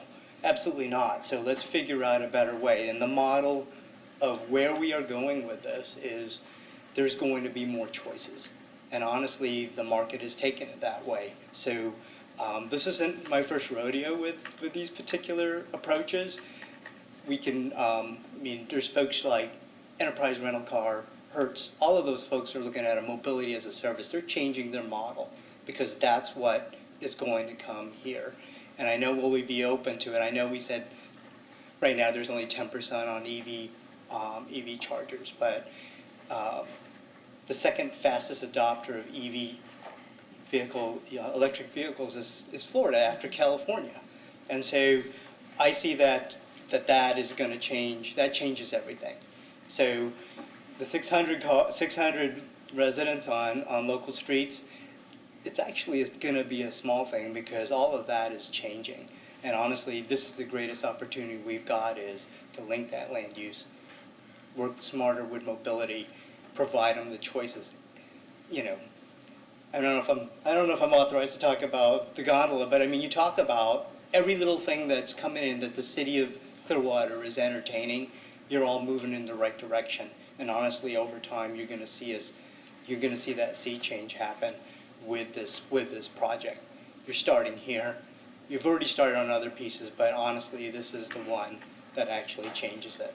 Absolutely not. So let's figure out a better way. And the model of where we are going with this is there's going to be more choices. And honestly, the market has taken it that way. So this isn't my first rodeo with these particular approaches. We can, I mean, there's folks like Enterprise Rental Car, Hertz, all of those folks are looking at a mobility as a service. They're changing their model because that's what is going to come here. And I know will we be open to it? I know we said right now there's only 10% on EV chargers, but the second fastest adopter of electric vehicles is Florida after California. And so I see that is going to change. That changes everything. So the 600 residents on local streets, it's actually going to be a small thing because all of that is changing. And honestly, this is the greatest opportunity we've got is to link that land use, work smarter with mobility, provide them the choices. You know, I don't know if I'm authorized to talk about the gondola, but I mean, you talk about every little thing that's coming in that the city of Clearwater is entertaining. You're all moving in the right direction. And honestly, over time, you're going to see that sea change happen with this project. You're starting here. You've already started on other pieces, but honestly, this is the one that actually changes it.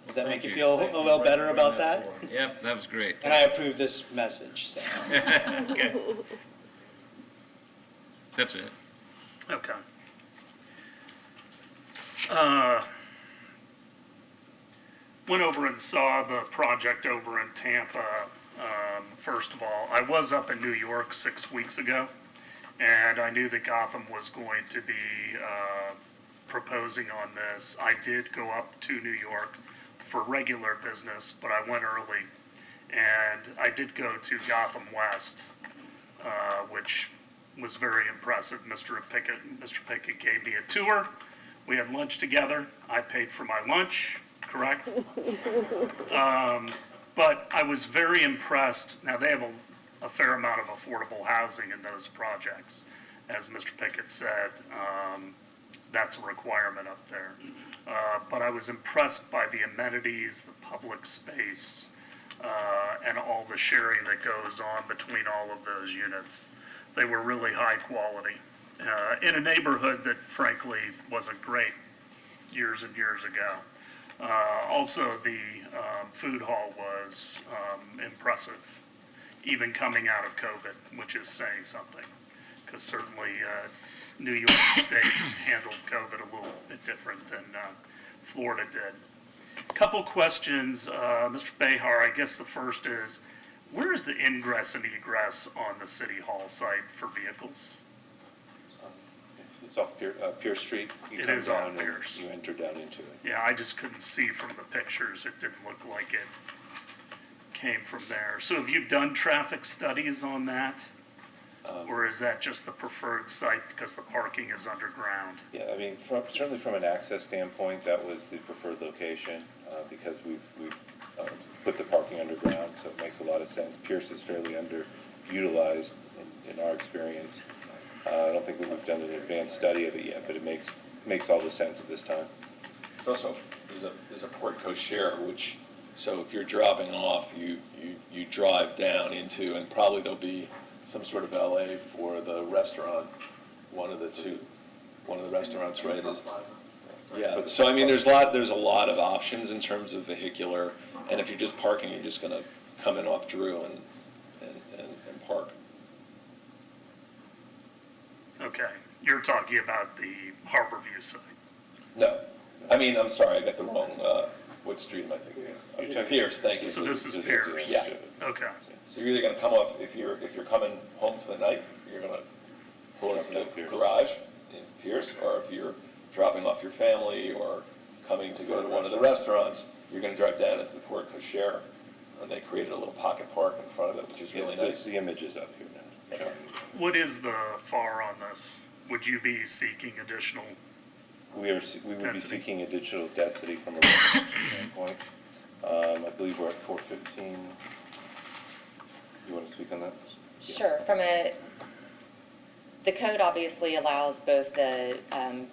Does that make you feel a little better about that? Yep, that was great. And I approve this message. So. Okay. That's it. Okay. Went over and saw the project over in Tampa. First of all, I was up in New York 6 weeks ago, and I knew that Gotham was going to be proposing on this. I did go up to New York for regular business, but I went early, and I did go to Gotham West, which was very impressive. Mr. Pickett gave me a tour. We had lunch together. I paid for my lunch, correct? But I was very impressed. Now, they have a fair amount of affordable housing in those projects. As Mr. Pickett said, that's a requirement up there. But I was impressed by the amenities, the public space, and all the sharing that goes on between all of those units. They were really high quality in a neighborhood that frankly wasn't great years and years ago. Also, the food hall was impressive, even coming out of COVID, which is saying something, because certainly New York State handled COVID a little bit different than Florida did. A couple questions, Mr. Behar. I guess the first is, where is the ingress and egress on the City Hall site for vehicles? It's off Pierce Street. You It come is down off and Pierce. You enter down into it. Yeah, I just couldn't see from the pictures. It didn't look like it came from there. So have you done traffic studies on that? Or is that just the preferred site because the parking is underground? Yeah, I mean, certainly from an access standpoint, that was the preferred location because we've put the parking underground, so it makes a lot of sense. Pierce is fairly underutilized in our experience. I don't think we've done an advanced study of it yet, but it makes all the sense at this time. Also, there's a portico share, which, so if you're dropping off, you drive down into, and probably there'll be some sort of LA for the restaurant, one of the restaurants, right? Yeah, so I mean, there's a lot of options in terms of vehicular, and if you're just parking, you're just gonna come in off Drew and park. Okay, you're talking about the Harborview site. No, I mean, I'm sorry, I got the wrong, what street am I thinking of? Pierce, thank you. So this is Pierce? Yeah. Okay. So you're either gonna come off, if you're coming home for the night, you're gonna pull into the garage in Pierce, or if you're dropping off your family or coming to go to one of the restaurants, you're gonna drive down into the portico share, and they created a little pocket park in front of it, which is really nice. The image is up here now. Okay. What is the FAR on this? Would you be seeking additional We would be density? seeking additional density from a residential standpoint. I believe we're at 415. You want to speak on that? Sure, The code obviously allows both the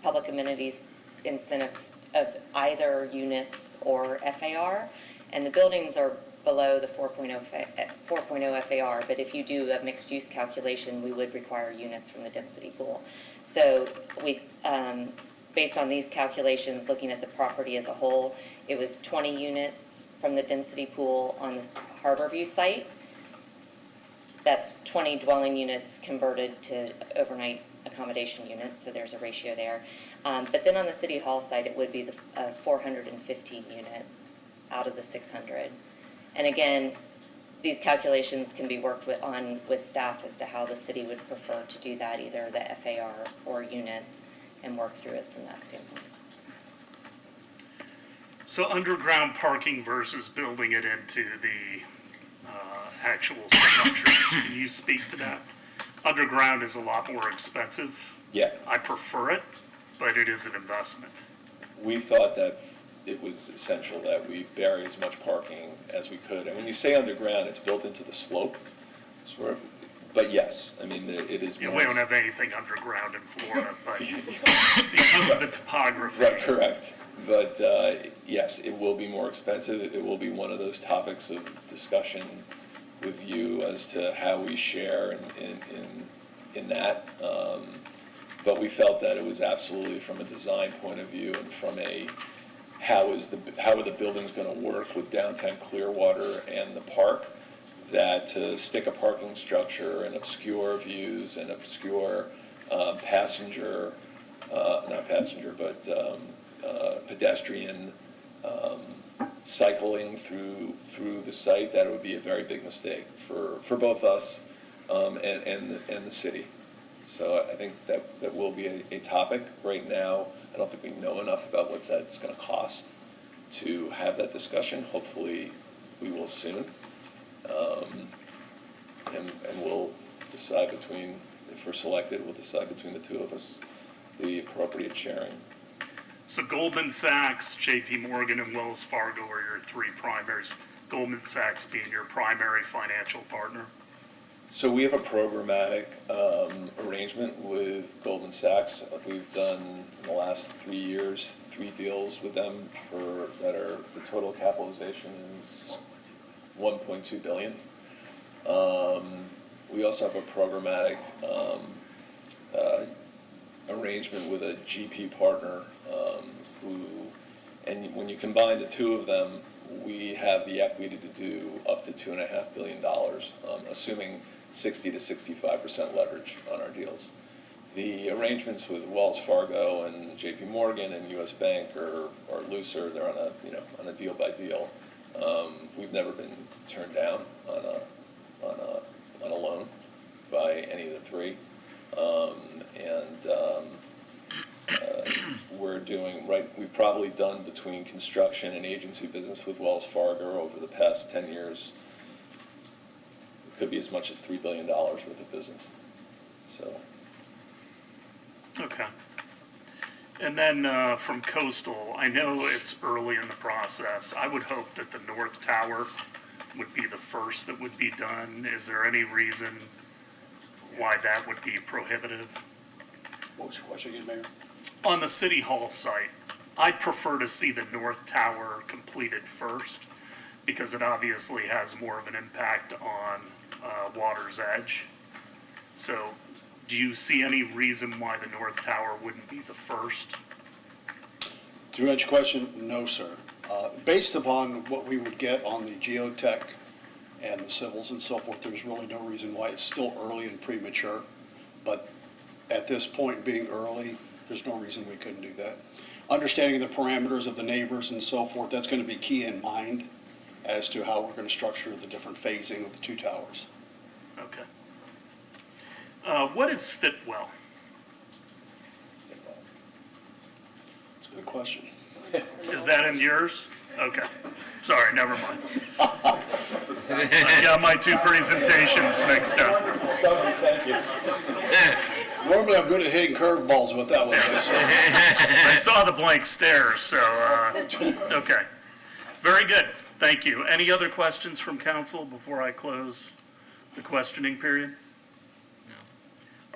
public amenities incentive of either units or FAR, and the buildings are below the 4.0 FAR, but if you do a mixed-use calculation, we would require units from the density pool. So we, based on these calculations, looking at the property as a whole, it was 20 units from the density pool on the Harborview site. That's 20 dwelling units converted to overnight accommodation units, so there's a ratio there. But then on the City Hall site, it would be the 415 units out of the 600. And again, these calculations can be worked with staff as to how the city would prefer to do that, either the FAR or units, and work through it from that standpoint. So underground parking versus building it into the actual structures, can you speak to that? Underground is a lot more expensive. Yeah. I prefer it, but it is an investment. We thought that it was essential that we bury as much parking as we could. And when you say underground, it's built into the slope, sort of. But yes, I mean, it is. Yeah, we don't have anything underground in Florida, but because of the topography. Right, correct. But yes, it will be more expensive. It will be one of those topics of discussion with you as to how we share in that. But we felt that it was absolutely, from a design point of view and from a how are the buildings going to work with downtown Clearwater and the park, that to stick a parking structure and obscure views and obscure pedestrian cycling through the site, that it would be a very big mistake for both us and the city. So I think that will be a topic. Right now, I don't think we know enough about what that's going to cost to have that discussion. Hopefully, we will soon. And we'll decide between, if we're selected, we'll decide between the two of us the appropriate sharing. So Goldman Sachs, JP Morgan, and Wells Fargo are your three primaries. Goldman Sachs being your primary financial partner. So we have a programmatic arrangement with Goldman Sachs. We've done, in the last 3 years, 3 deals with them that are, the total capitalization is $1.2 billion. We also have a programmatic arrangement with a GP partner and when you combine the two of them, we have the equity to do up to $2.5 billion, assuming 60 to 65% leverage on our deals. The arrangements with Wells Fargo and JP Morgan and US Bank are looser. They're on a deal by deal. We've never been turned down on a loan by any of the three. We've probably done between construction and agency business with Wells Fargo over the past 10 years. It could be as much as $3 billion worth of business. So. Okay. And then from Coastal, I know it's early in the process. I would hope that the North Tower would be the first that would be done. Is there any reason why that would be prohibitive? What was your question again, Mayor? On the City Hall site, I'd prefer to see the North Tower completed first because it obviously has more of an impact on water's edge. So do you see any reason why the North Tower wouldn't be the first? To answer your question, no, sir. Based upon what we would get on the geotech and the civils and so forth, there's really no reason why. It's still early and premature, but at this point being early, there's no reason we couldn't do that. Understanding the parameters of the neighbors and so forth, that's going to be key in mind as to how we're going to structure the different phasing of the two towers. Okay. What is Fitwell? That's a good question. Is that in yours? Okay. Sorry, never mind. I got my two presentations mixed up. Thank you. Normally, I'm good at hitting curveballs with that one. I saw the blank stares, so, okay. Very good. Thank you. Any other questions from council before I close the questioning period? No.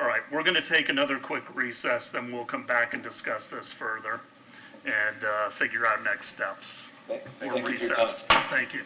All right, we're going to take another quick recess, then we'll come back and discuss this further and figure out next steps. Thank you We're for your time. recessed. Thank you.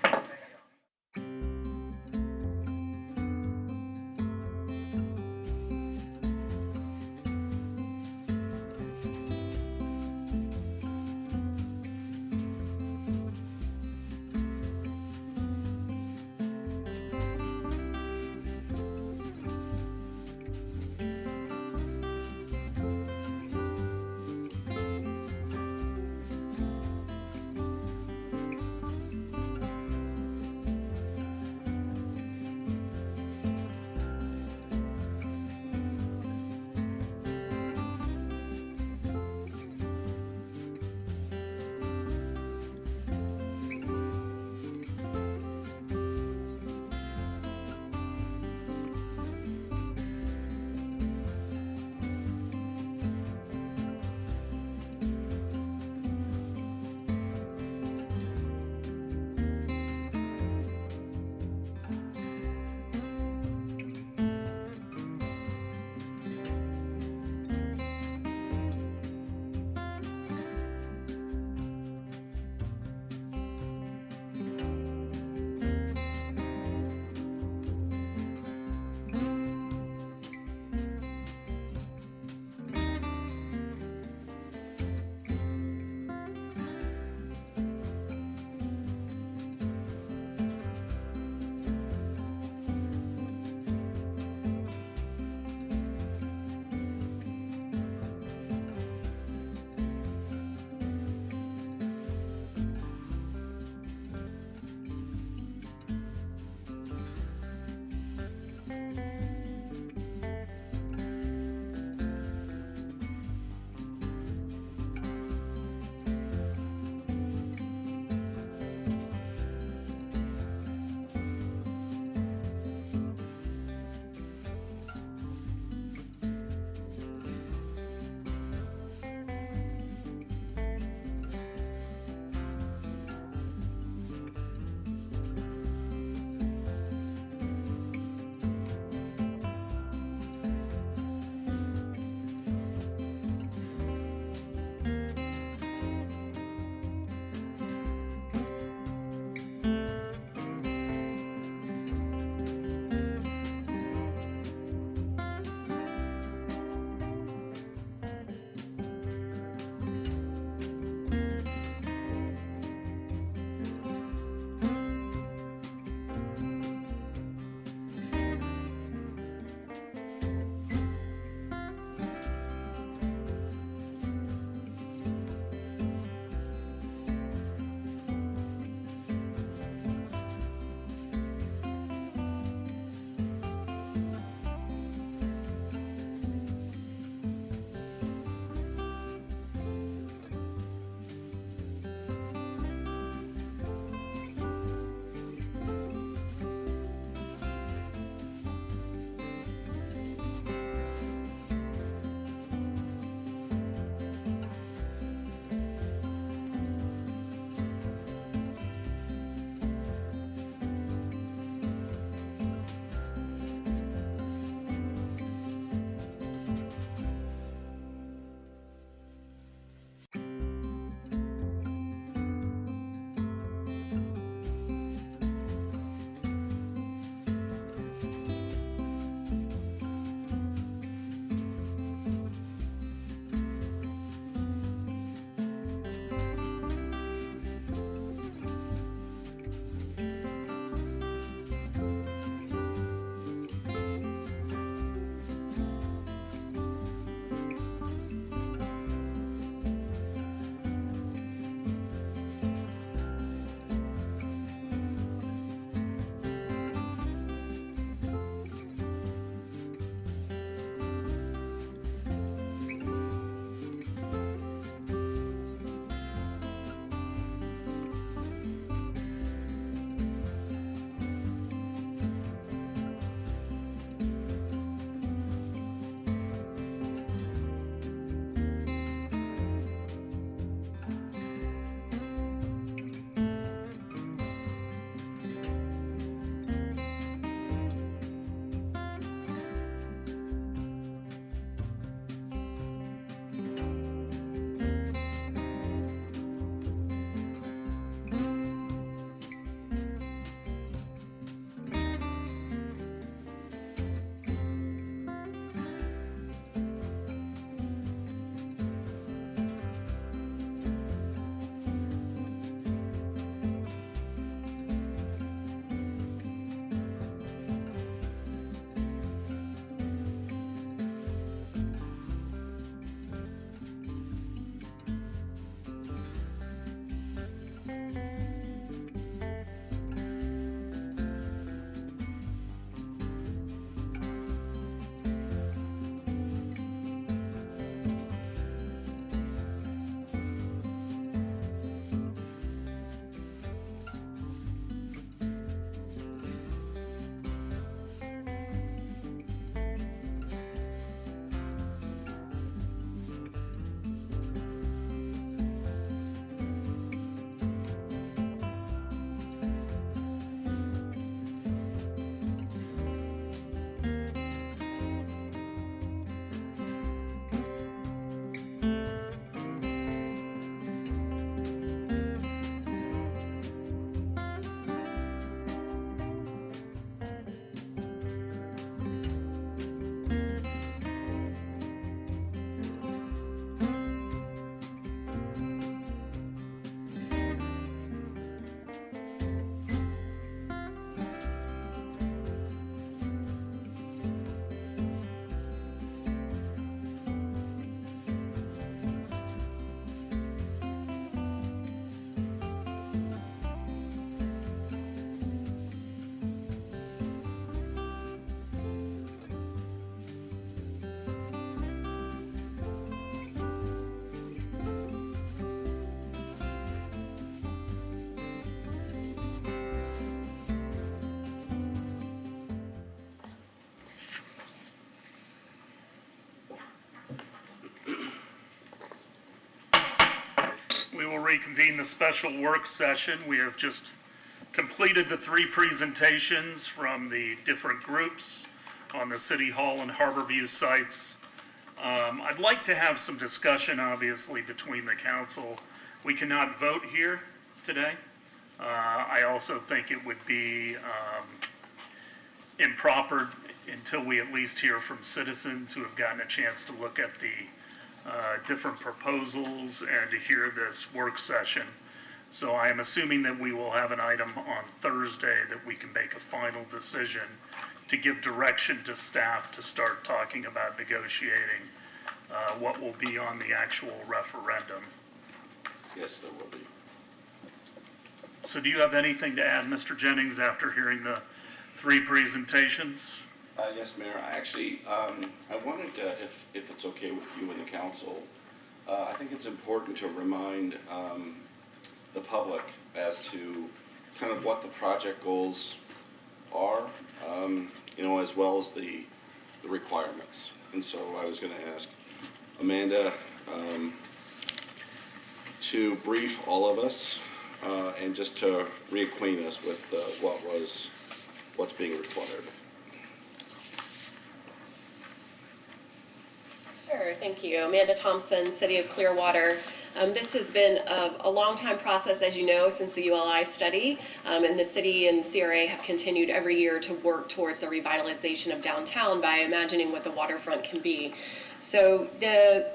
reconvene the special work session. We have just completed the 3 presentations from the different groups on the City Hall and Harborview sites. I'd like to have some discussion, obviously, between the council. We cannot vote here today. I also think it would be improper until we at least hear from citizens who have gotten a chance to look at the different proposals and to hear this work session. So I am assuming that we will have an item on Thursday that we can make a final decision to give direction to staff to start talking about negotiating what will be on the actual referendum. Yes, there will be. So do you have anything to add, Mr. Jennings, after hearing the 3 presentations? Yes, Mayor. I wanted to, if it's okay with you and the council, I think it's important to remind the public as to kind of what the project goals are, as well as the requirements. And so I was going to ask Amanda to brief all of us and just to reacquaint us with what's being required. Sure, thank you. Amanda Thompson, City of Clearwater. This has been a long time process, as you know, since the ULI study, and the city and CRA have continued every year to work towards the revitalization of downtown by imagining what the waterfront can be. So the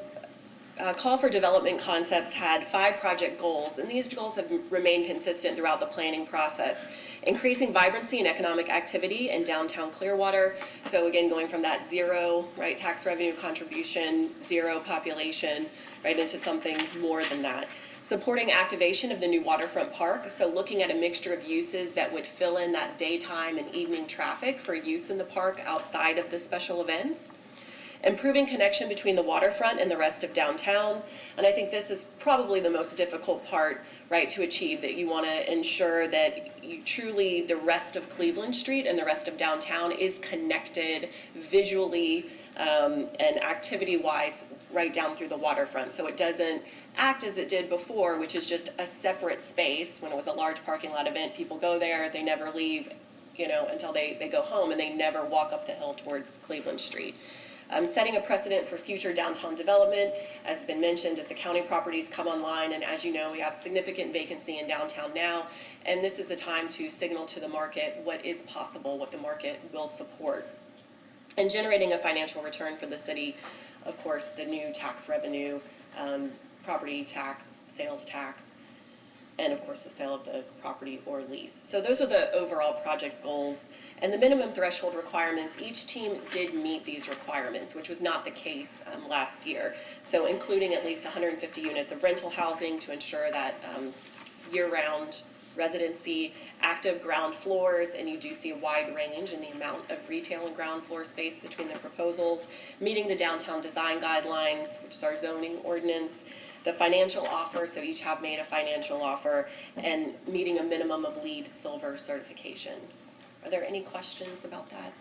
call for development concepts had 5 project goals, and these goals have remained consistent throughout the planning process. Increasing vibrancy and economic activity in downtown Clearwater. So again, going from that 0, right, tax revenue contribution, 0 population, right, into something more than that. Supporting activation of the new waterfront park. So looking at a mixture of uses that would fill in that daytime and evening traffic for use in the park outside of the special events. Improving connection between the waterfront and the rest of downtown. And I think this is probably the most difficult part, right, to achieve, that you want to ensure that you truly, the rest of Cleveland Street and the rest of downtown is connected visually and activity-wise right down through the waterfront. So it doesn't act as it did before, which is just a separate space. When it was a large parking lot event, people go there, they never leave, until they go home, and they never walk up the hill towards Cleveland Street. Setting a precedent for future downtown development, as has been mentioned, as the county properties come online, and as you know, we have significant vacancy in downtown now, and this is the time to signal to the market what is possible, what the market will support. And generating a financial return for the city, of course, the new tax revenue, property tax, sales tax, and of course the sale of the property or lease. So those are the overall project goals. And the minimum threshold requirements, each team did meet these requirements, which was not the case last year. So including at least 150 units of rental housing to ensure that year-round residency, active ground floors, and you do see a wide range in the amount of retail and ground floor space between the proposals, meeting the downtown design guidelines, which is our zoning ordinance, the financial offer, so each have made a financial offer, and meeting a minimum of LEED Silver certification. Are there any questions about that?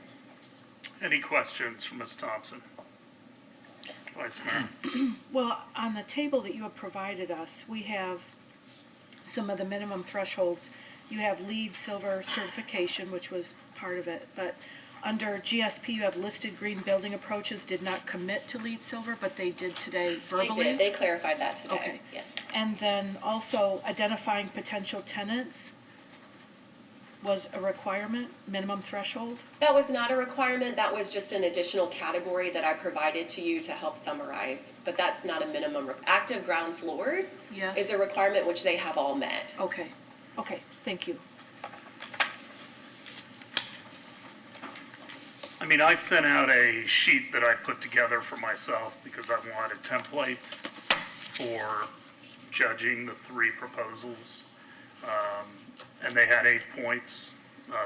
Any questions from Ms. Thompson? Vice Mayor. Well, on the table that you have provided us, we have some of the minimum thresholds. You have LEED Silver certification, which was part of it, but under GSP, you have listed green building approaches did not commit to LEED Silver, but they did today verbally. They did. They clarified that today. Okay. Yes. And then also identifying potential tenants was a requirement, minimum threshold? That was not a requirement. That was just an additional category that I provided to you to help summarize. But that's not a minimum. Active ground floors is a requirement which they have all met. Okay. Okay. Thank you. I mean, I sent out a sheet that I put together for myself because I wanted a template for judging the 3 proposals. And they had 8 points,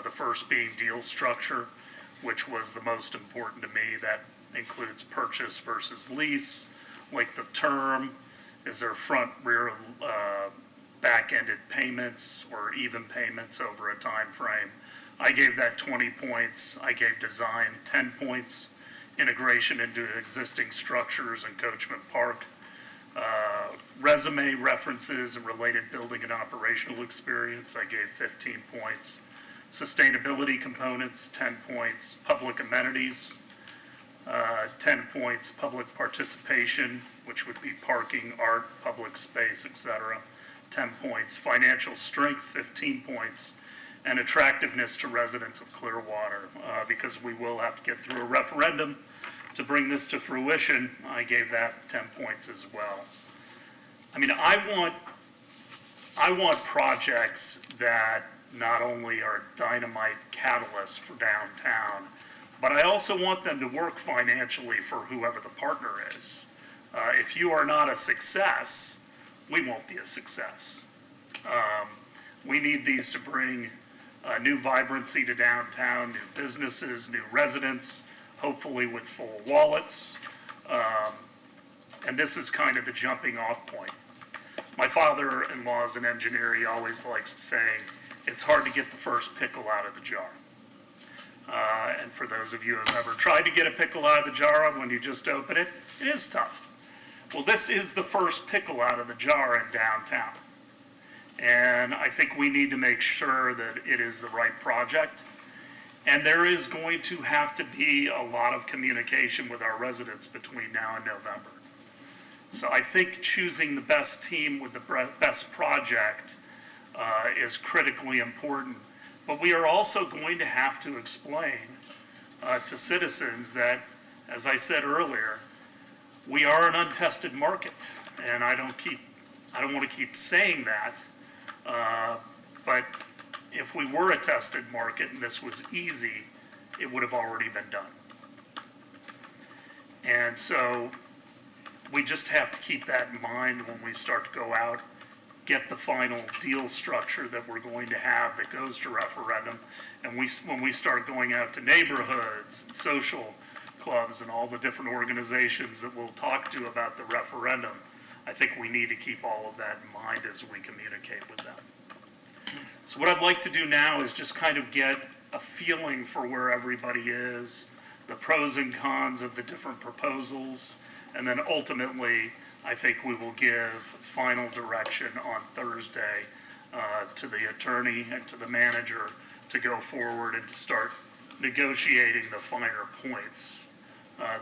the first being deal structure, which was the most important to me. That includes purchase versus lease, length of term, is there front, rear, back-ended payments or even payments over a time frame. I gave that 20 points. I gave design 10 points, integration into existing structures and Coachman Park, resume references and related building and operational experience, I gave 15 points. Sustainability components, 10 points. Public amenities, 10 points. Public participation, which would be parking, art, public space, etc., 10 points. Financial strength, 15 points. And attractiveness to residents of Clearwater, because we will have to get through a referendum to bring this to fruition. I gave that 10 points as well. I mean, I want projects that not only are dynamite catalysts for downtown, but I also want them to work financially for whoever the partner is. If you are not a success, we won't be a success. We need these to bring new vibrancy to downtown, new businesses, new residents, hopefully with full wallets. And this is kind of the jumping off point. My father-in-law is an engineer. He always likes saying, it's hard to get the first pickle out of the jar. And for those of you who have ever tried to get a pickle out of the jar when you just open it, it is tough. Well, this is the first pickle out of the jar in downtown. And I think we need to make sure that it is the right project. And there is going to have to be a lot of communication with our residents between now and November. So I think choosing the best team with the best project is critically important. But we are also going to have to explain to citizens that, as I said earlier, we are an untested market. And I don't want to keep saying that. But if we were a tested market and this was easy, it would have already been done. And so we just have to keep that in mind when we start to go out, get the final deal structure that we're going to have that goes to referendum. And when we start going out to neighborhoods and social clubs and all the different organizations that we'll talk to about the referendum, I think we need to keep all of that in mind as we communicate with them. So what I'd like to do now is just kind of get a feeling for where everybody is, the pros and cons of the different proposals, and then ultimately, I think we will give final direction on Thursday to the attorney and to the manager to go forward and to start negotiating the finer points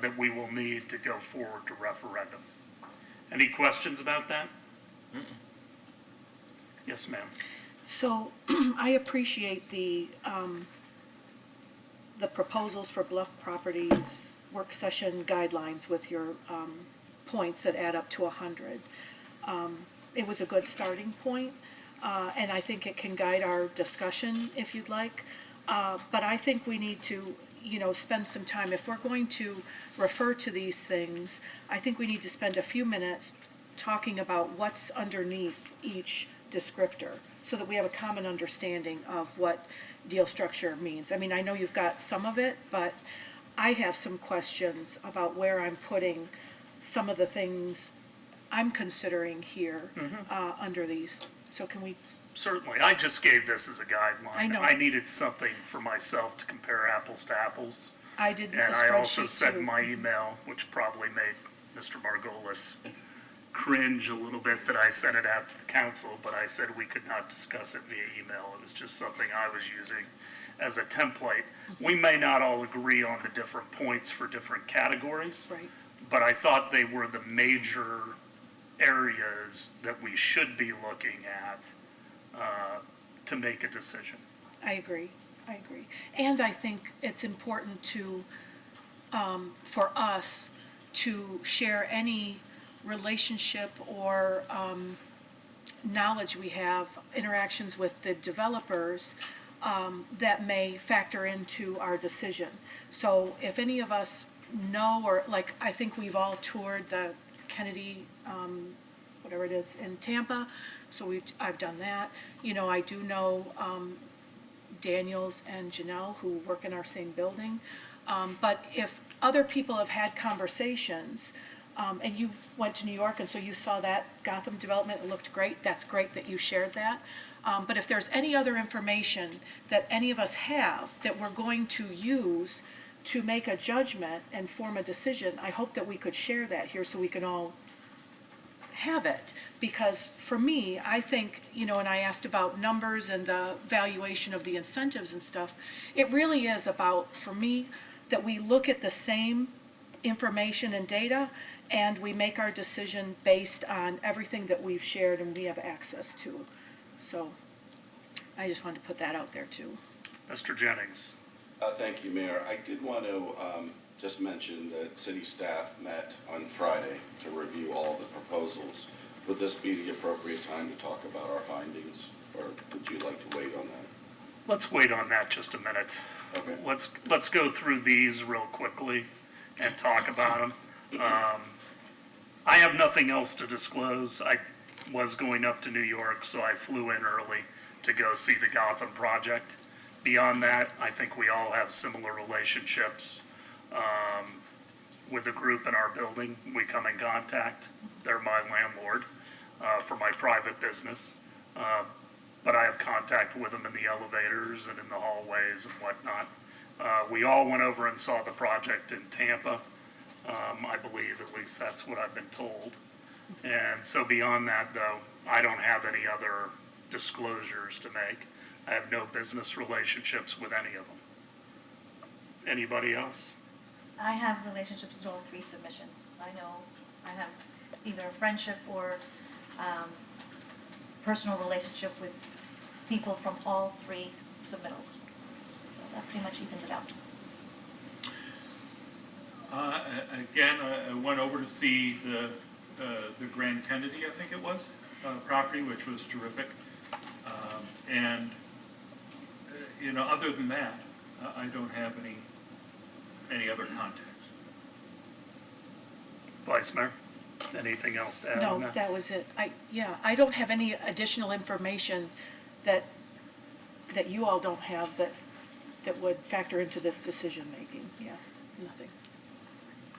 that we will need to go forward to referendum. Any questions about that? Yes, ma'am. So I appreciate the proposals for Bluff Properties work session guidelines with your points that add up to 100. It was a good starting point, and I think it can guide our discussion if you'd like. But I think we need to, spend some time. If we're going to refer to these things, I think we need to spend a few minutes talking about what's underneath each descriptor so that we have a common understanding of what deal structure means. I mean, I know you've got some of it, but I have some questions about where I'm putting some of the things I'm considering here under these. So can we? Certainly. I just gave this as a guideline. I know. I needed something for myself to compare apples to apples. I did a And I also spreadsheet said too. in my email, which probably made Mr. Margolis cringe a little bit that I sent it out to the council, but I said we could not discuss it via email. It was just something I was using as a template. We may not all agree on the different points for different categories, Right. but I thought they were the major areas that we should be looking at to make a decision. I agree. And I think it's important to, for us to share any relationship or knowledge we have, interactions with the developers that may factor into our decision. So if any of us know, or like, I think we've all toured the Kennedy, whatever it is, in Tampa, so I've done that. I do know Daniels and Janelle who work in our same building. But if other people have had conversations, and you went to New York and so you saw that Gotham development, it looked great, that's great that you shared that. But if there's any other information that any of us have that we're going to use to make a judgment and form a decision, I hope that we could share that here so we can all have it. Because for me, I think, and I asked about numbers and the valuation of the incentives and stuff, it really is about, for me, that we look at the same information and data, and we make our decision based on everything that we've shared and we have access to. So I just wanted to put that out there too. Mr. Jennings. Thank you, Mayor. I did want to just mention that city staff met on Friday to review all the proposals. Would this be the appropriate time to talk about our findings, or would you like to wait on that? Let's wait on that just a minute. Okay. Let's go through these real quickly and talk about them. I have nothing else to disclose. I was going up to New York, so I flew in early to go see the Gotham project. Beyond that, I think we all have similar relationships with the group in our building. We come in contact. They're my landlord for my private business. But I have contact with them in the elevators and in the hallways and whatnot. We all went over and saw the project in Tampa. I believe, at least that's what I've been told. And so beyond that, though, I don't have any other disclosures to make. I have no business relationships with any of them. Anybody else? I have relationships with all 3 submissions. I know I have either a friendship or personal relationship with people from all 3 submittals. So that pretty much evens it out. Again, I went over to see the Grand Kennedy, I think it was, property, which was terrific. And, other than that, I don't have any other contacts. Vice Mayor, anything else to add on No, that? that was it. I don't have any additional information that you all don't have that would factor into this decision-making. Yeah, nothing.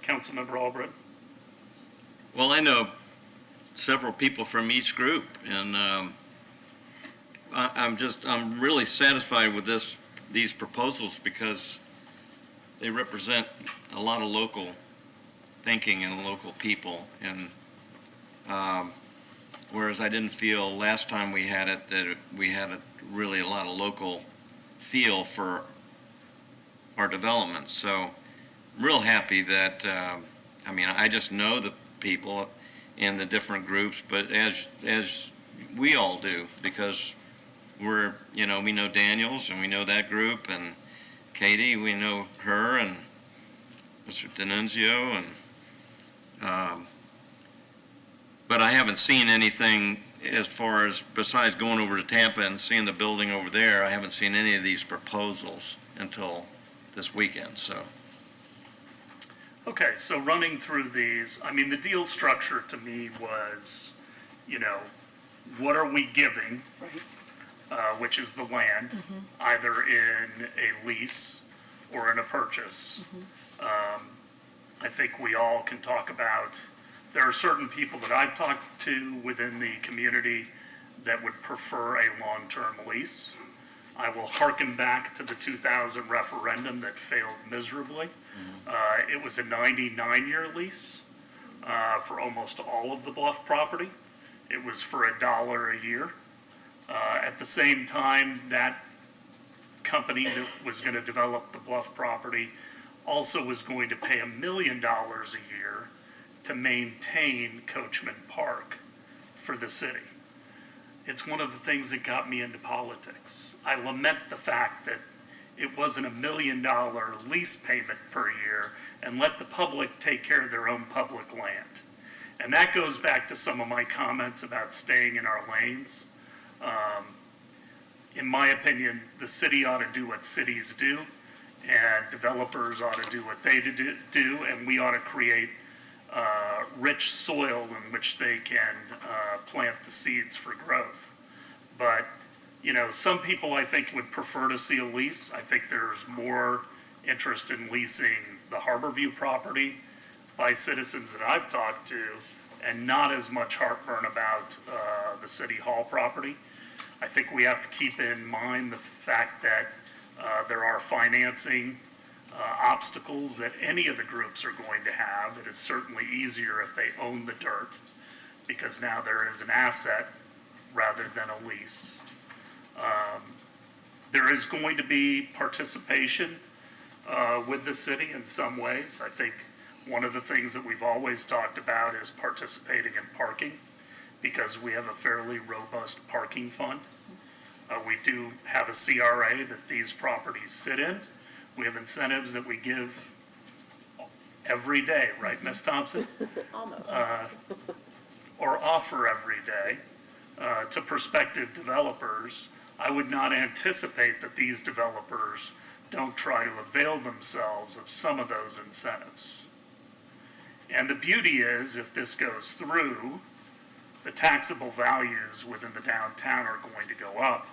Councilmember Albrecht? Well, I know several people from each group, and I'm really satisfied with these proposals because they represent a lot of local thinking and local people. And whereas I didn't feel last time we had it that we had really a lot of local feel for our development. So I'm real happy that, I just know the people in the different groups, but as we all do, because we know Daniels and we know that group, and Katie, we know her, and Mr. Denunzio, and but I haven't seen anything as far as, besides going over to Tampa and seeing the building over there, I haven't seen any of these proposals until this weekend, so. Okay, so running through these, the deal structure to me was, what are we giving? Which is the land, either in a lease or in a purchase. I think we all can talk about, there are certain people that I've talked to within the community that would prefer a long-term lease. I will hearken back to the 2000 referendum that failed miserably. It was a 99-year lease for almost all of the Bluff property. It was for $1 a year. At the same time, that company that was going to develop the Bluff property also was going to pay $1 million a year to maintain Coachman Park for the city. It's one of the things that got me into politics. I lament the fact that it wasn't $1 million lease payment per year and let the public take care of their own public land. And that goes back to some of my comments about staying in our lanes. In my opinion, the city ought to do what cities do, and developers ought to do what they do, and we ought to create rich soil in which they can plant the seeds for growth. But, some people I think would prefer to see a lease. I think there's more interest in leasing the Harborview property by citizens that I've talked to, and not as much heartburn about the City Hall property. I think we have to keep in mind the fact that there are financing obstacles that any of the groups are going to have. It is certainly easier if they own the dirt. because now there is an asset rather than a lease. There is going to be participation with the city in some ways. I think one of the things that we've always talked about is participating in parking, because we have a fairly robust parking fund. We do have a CRA that these properties sit in. We have incentives that we give every day, right, Ms. Thompson? Almost. Or offer every day to prospective developers. I would not anticipate that these developers don't try to avail themselves of some of those incentives. And the beauty is, if this goes through, the taxable values within the downtown are going to go up,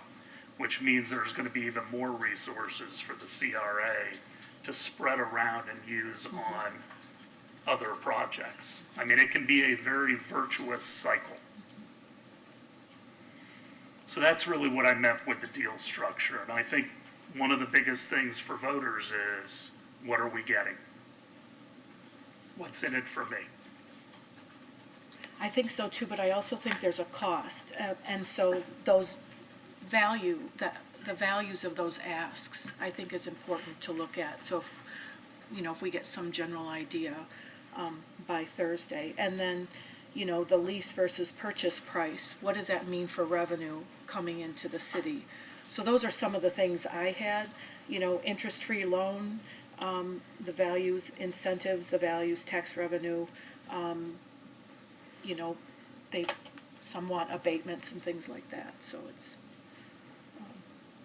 which means there's going to be even more resources for the CRA to spread around and use on other projects. I mean, it can be a very virtuous cycle. So that's really what I meant with the deal structure. And I think one of the biggest things for voters is, what are we getting? What's in it for me? I think so too, but I also think there's a cost. And so those the values of those asks, I think is important to look at. So if we get some general idea by Thursday. And then, the lease versus purchase price, what does that mean for revenue coming into the city? So those are some of the things I had, interest-free loan, the values, incentives, the values, tax revenue, some want abatements and things like that, so it's,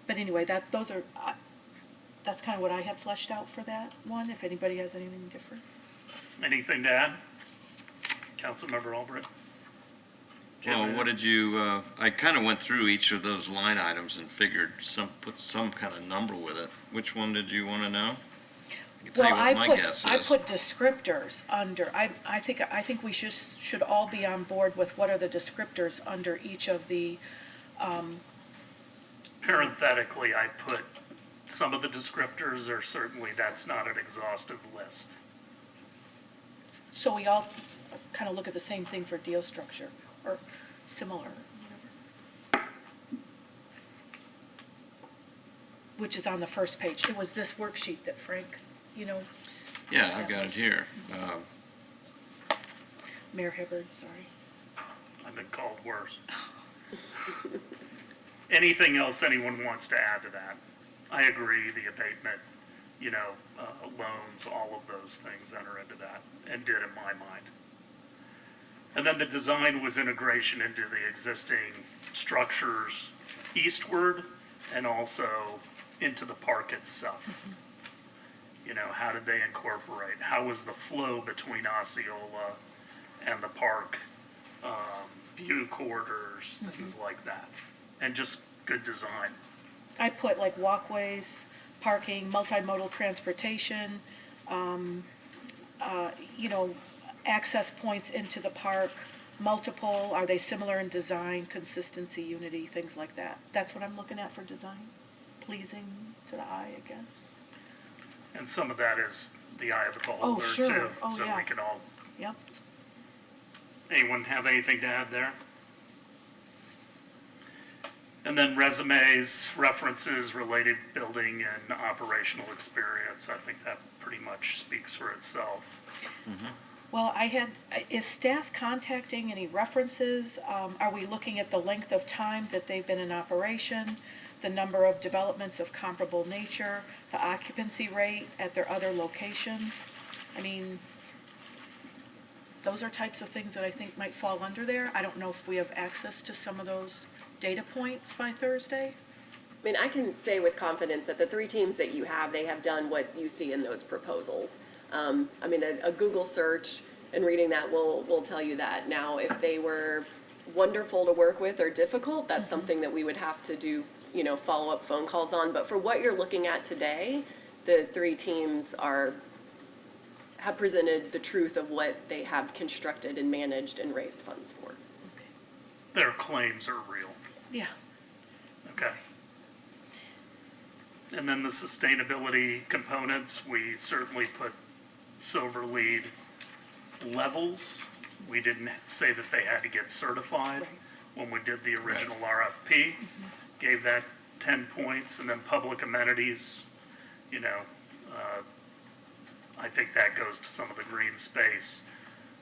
but anyway, that's kind of what I have fleshed out for that one, if anybody has anything different. Anything to add? Councilmember Albright? Well, what did you, I kind of went through each of those line items and figured put some kind of number with it. Which one did you want to know? I can tell you what my guess is. I put descriptors under, I think we should all be on board with what are the descriptors under each of the, Parenthetically, I put some of the descriptors are certainly, that's not an exhaustive list. so we all kind of look at the same thing for deal structure, or similar, whatever. Which is on the first page. It was this worksheet that Frank, Yeah, I've got it here. Mayor Hibbard, sorry. I've been called worse. Anything else anyone wants to add to that? I agree, the abatement, loans, all of those things enter into that, and did in my mind. And then the design was integration into the existing structures eastward and also into the park itself. How did they incorporate? How was the flow between Osceola and the park? View corridors, things like that. And just good design. I put like walkways, parking, multimodal transportation, access points into the park, multiple, are they similar in design, consistency, unity, things like that. That's what I'm looking at for design, pleasing to the eye, I guess. And some of that is the eye of the beholder, Oh, sure. too. Oh, so yeah. we can all. Yep. Anyone have anything to add there? And then resumes, references, related building and operational experience. I think that pretty much speaks for itself. Mm-hmm. Well, is staff contacting any references? Are we looking at the length of time that they've been in operation, the number of developments of comparable nature, the occupancy rate at their other locations? I mean, those are types of things that I think might fall under there. I don't know if we have access to some of those data points by Thursday. I mean, I can say with confidence that the three teams that you have, they have done what you see in those proposals. I mean, a Google search and reading that will tell you that. Now, if they were wonderful to work with or difficult, that's something that we would have to do, follow-up phone calls on. But for what you're looking at today, the three teams have presented the truth of what they have constructed and managed and raised funds for. Their claims are real. Yeah. Okay. And then the sustainability components, we certainly put silver lead levels We didn't say that they had to get certified when we did the original RFP. Gave that 10 points, and then public amenities, you know, I think that goes to some of the green space.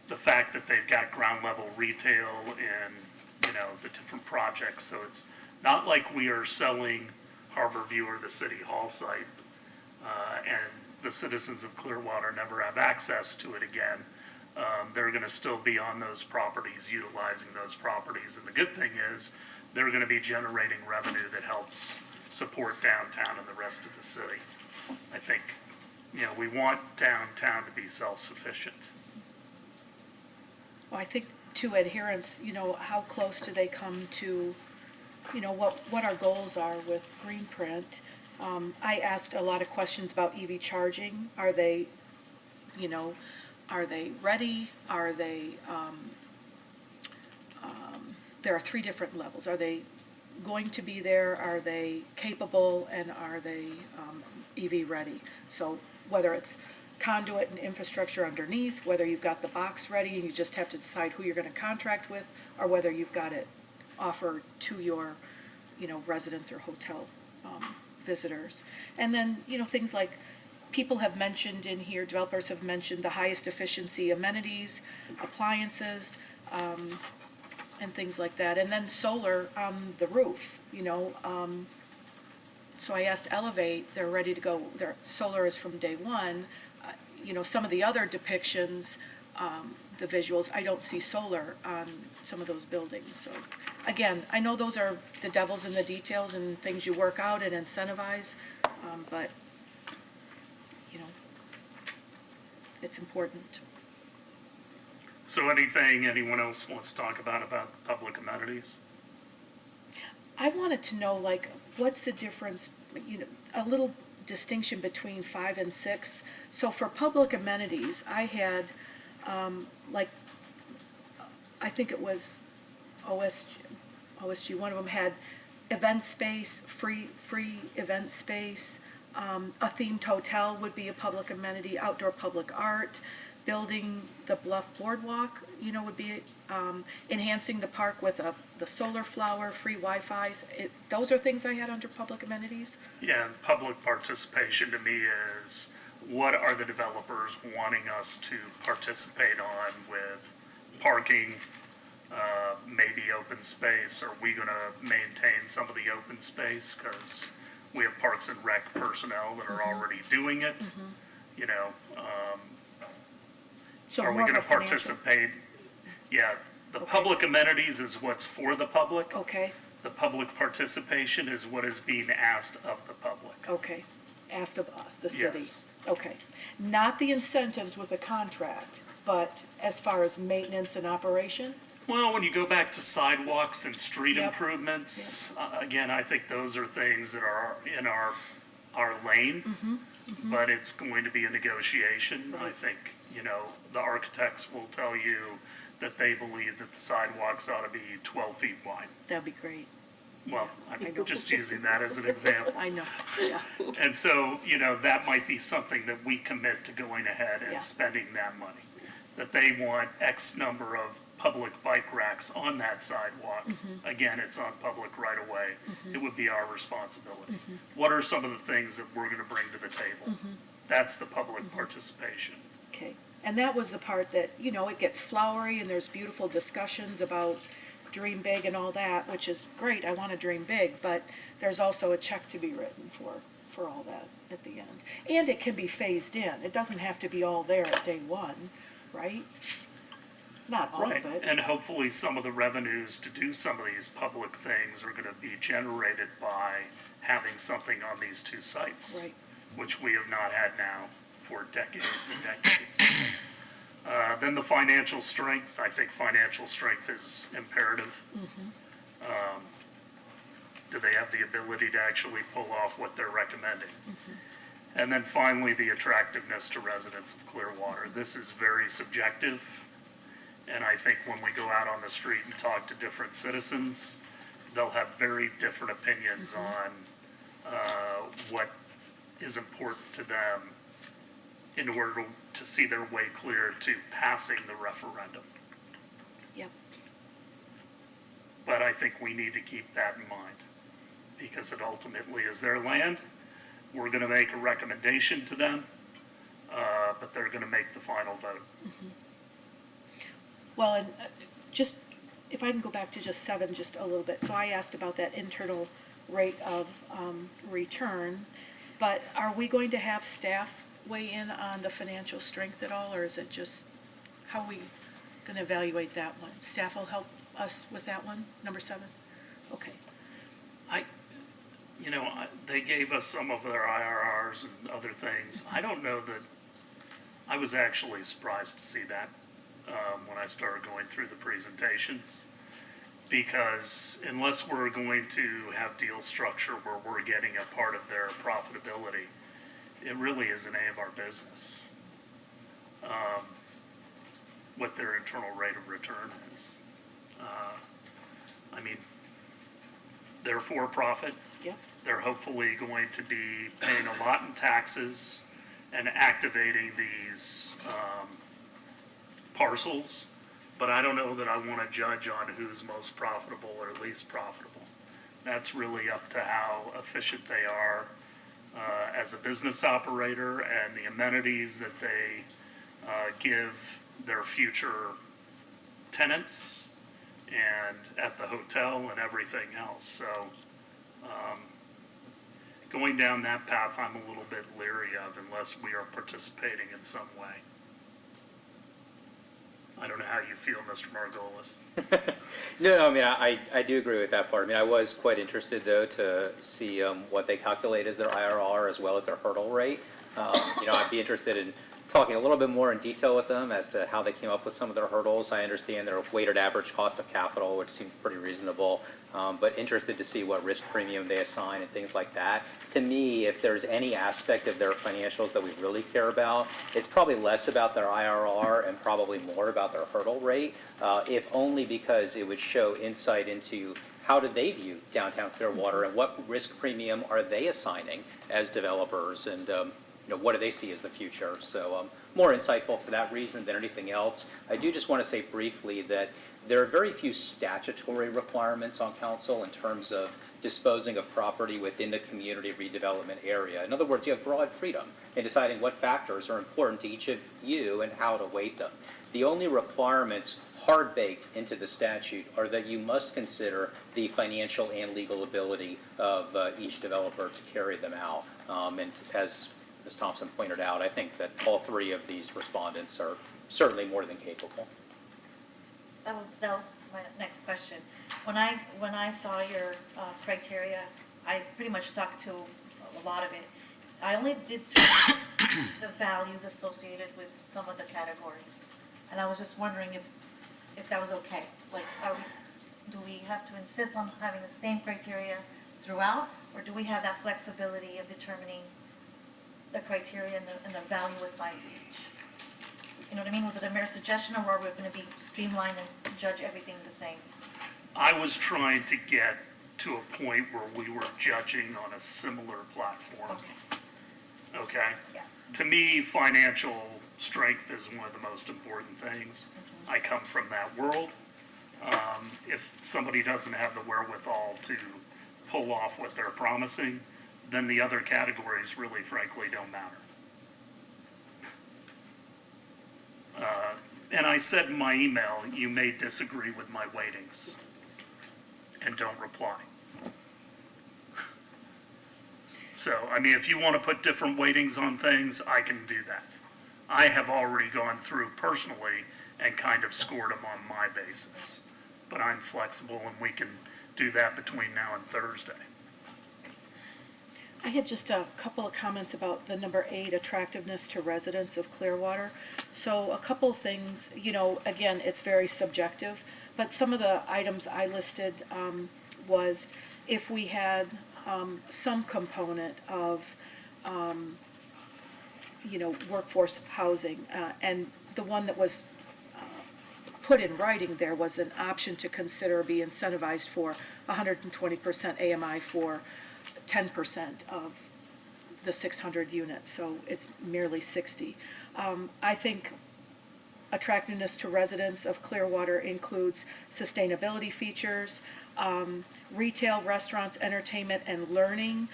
The fact that they've got ground level retail in, you know, the different projects, so it's not like we are selling Harborview or the City Hall site, and the citizens of Clearwater never have access to it again. They're gonna still be on those properties, utilizing those properties, and the good thing is, they're gonna be generating revenue that helps support downtown and the rest of the city. I think, you know, we want downtown to be self-sufficient. Well, I think to adherence, you know, how close do they come to, you know, what our goals are with Greenprint? I asked a lot of questions about EV charging. Are they, you know, are they ready? Are they, there are 3 different levels. Are they going to be there? Are they capable? And are they EV ready? So whether it's conduit and infrastructure underneath, whether you've got the box ready and you just have to decide who you're going to contract with, or whether you've got it offered to your, you know, residents or hotel visitors. And then, you know, things like people have mentioned in here, developers have mentioned the highest efficiency amenities, appliances, and things like that. And then solar on the roof, you know. So I asked Elevate, they're ready to go. Their solar is from day one. You know, some of the other depictions, the visuals, I don't see solar on some of those buildings. So again, I know those are the devils in the details and things you work out and incentivize, but, you know, it's important. So anything anyone else wants to talk about public amenities? I wanted to know, like, what's the difference, you know, a little distinction between 5 and 6. So for public amenities, I had, like, I think it was OSG, one of them had event space, free event space, a themed hotel would be a public amenity, outdoor public art, building the Bluff Boardwalk, you know, would be enhancing the park with the solar flower, free Wi-Fi. Those are things I had under public amenities. Yeah, public participation to me is, what are the developers wanting us to participate on with parking, maybe open space? Are we gonna maintain some of the open space? Because we have Parks and Rec personnel that are already doing it, you know. So are we more of gonna a financial- participate? Yeah, the public amenities is what's for the public. Okay, The public participation is what is being asked of the public. okay. Asked of us, the city. Yes. Okay. Not the incentives with the contract, but as far as maintenance and operation? Well, when you go back to sidewalks and street Yep. improvements, again, I think those are things that are in our lane, but it's going to be a negotiation. I think, you know, the architects will tell you that they believe that the sidewalks ought to be 12 feet wide. That'd be great. Well, I'm just using that as an example. I know, yeah. And so, you know, that might be something that we commit to going ahead Yeah. and spending that money. That they want X number of public bike racks on that sidewalk. Again, it's on public right of way. It would be our responsibility. What are some of the things that we're gonna bring to the table? That's the public participation. Okay, and that was the part that, you know, it gets flowery and there's beautiful discussions about dream big and all that, which is great, I want to dream big, but there's also a check to be written for all that at the end. And it can be phased in, it doesn't have to be all there at day one, right? Not all Right, of it. and hopefully some of the revenues to do some of these public things are gonna be generated by having something on these 2 sites. Right. Which we have not had now for decades and decades. Then the financial strength, I think financial strength is imperative. Do they have the ability to actually pull off what they're recommending? And then finally, the attractiveness to residents of Clearwater. This is very subjective, and I think when we go out on the street and talk to different citizens, they'll have very different opinions on what is important to them in order to see their way clear to passing the referendum. Yep. But I think we need to keep that in mind, because it ultimately is their land. We're gonna make a recommendation to them, but they're gonna make the final vote. Well, and just, if I can go back to just 7 just a little bit. So I asked about that internal rate of return, but are we going to have staff weigh in on the financial strength at all, or is it just, how are we going to evaluate that one? Staff will help us with that one, number 7? Okay. They gave us some of their IRRs and other things. I don't know that, I was actually surprised to see that when I started going through the presentations. Because unless we're going to have deal structure where we're getting a part of their profitability, it really isn't any of our business what their internal rate of return is. I mean, they're for profit. Yep. They're hopefully going to be paying a lot in taxes and activating these parcels, but I don't know that I want to judge on who's most profitable or least profitable. That's really up to how efficient they are as a business operator and the amenities that they give their future tenants and at the hotel and everything else. So going down that path, I'm a little bit leery of unless we are participating in some way. I don't know how you feel, Mr. Margolis. No, I mean, I do agree with that part. I mean, I was quite interested, though, to see what they calculate as their IRR as well as their hurdle rate. I'd be interested in talking a little bit more in detail with them as to how they came up with some of their hurdles. I understand their weighted average cost of capital, which seems pretty reasonable, but interested to see what risk premium they assign and things like that. To me, if there's any aspect of their financials that we really care about, it's probably less about their IRR and probably more about their hurdle rate, if only because it would show insight into how do they view downtown Clearwater and what risk premium are they assigning as developers, and what do they see as the future? So more insightful for that reason than anything else. I do just want to say briefly that there are very few statutory requirements on council in terms of disposing of property within the community redevelopment area. In other words, you have broad freedom in deciding what factors are important to each of you and how to weight them. The only requirements hard-baked into the statute are that you must consider the financial and legal ability of each developer to carry them out. And as Ms. Thompson pointed out, I think that all 3 of these respondents are certainly more than capable. That was my next question. When I saw your criteria, I pretty much stuck to a lot of it. I only did the values associated with some of the categories, and I was just wondering if that was okay. Like, do we have to insist on having the same criteria throughout, or do we have that flexibility of determining the criteria and the value assigned to each? You know what I mean? Was it a mere suggestion, or are we going to be streamlined and judge everything the same? I was trying to get to a point where we were judging on a similar platform. Okay? Yeah. To me, financial strength is one of the most important things. I come from that world. If somebody doesn't have the wherewithal to pull off what they're promising, then the other categories really, frankly, don't matter. And I said in my email, you may disagree with my weightings and don't reply. So, I mean, if you want to put different weightings on things, I can do that. I have already gone through personally and kind of scored them on my basis. But I'm flexible, and we can do that between now and Thursday. I had just a couple of comments about the number 8, attractiveness to residents of Clearwater. So a couple of things, again, it's very subjective, but some of the items I listed was if we had some component of, workforce housing, and the one that was put in writing there was an option to consider be incentivized for 120% AMI for 10% of the 600 units, so it's merely 60. I think attractiveness to residents of Clearwater includes sustainability features, retail, restaurants, entertainment, and learning,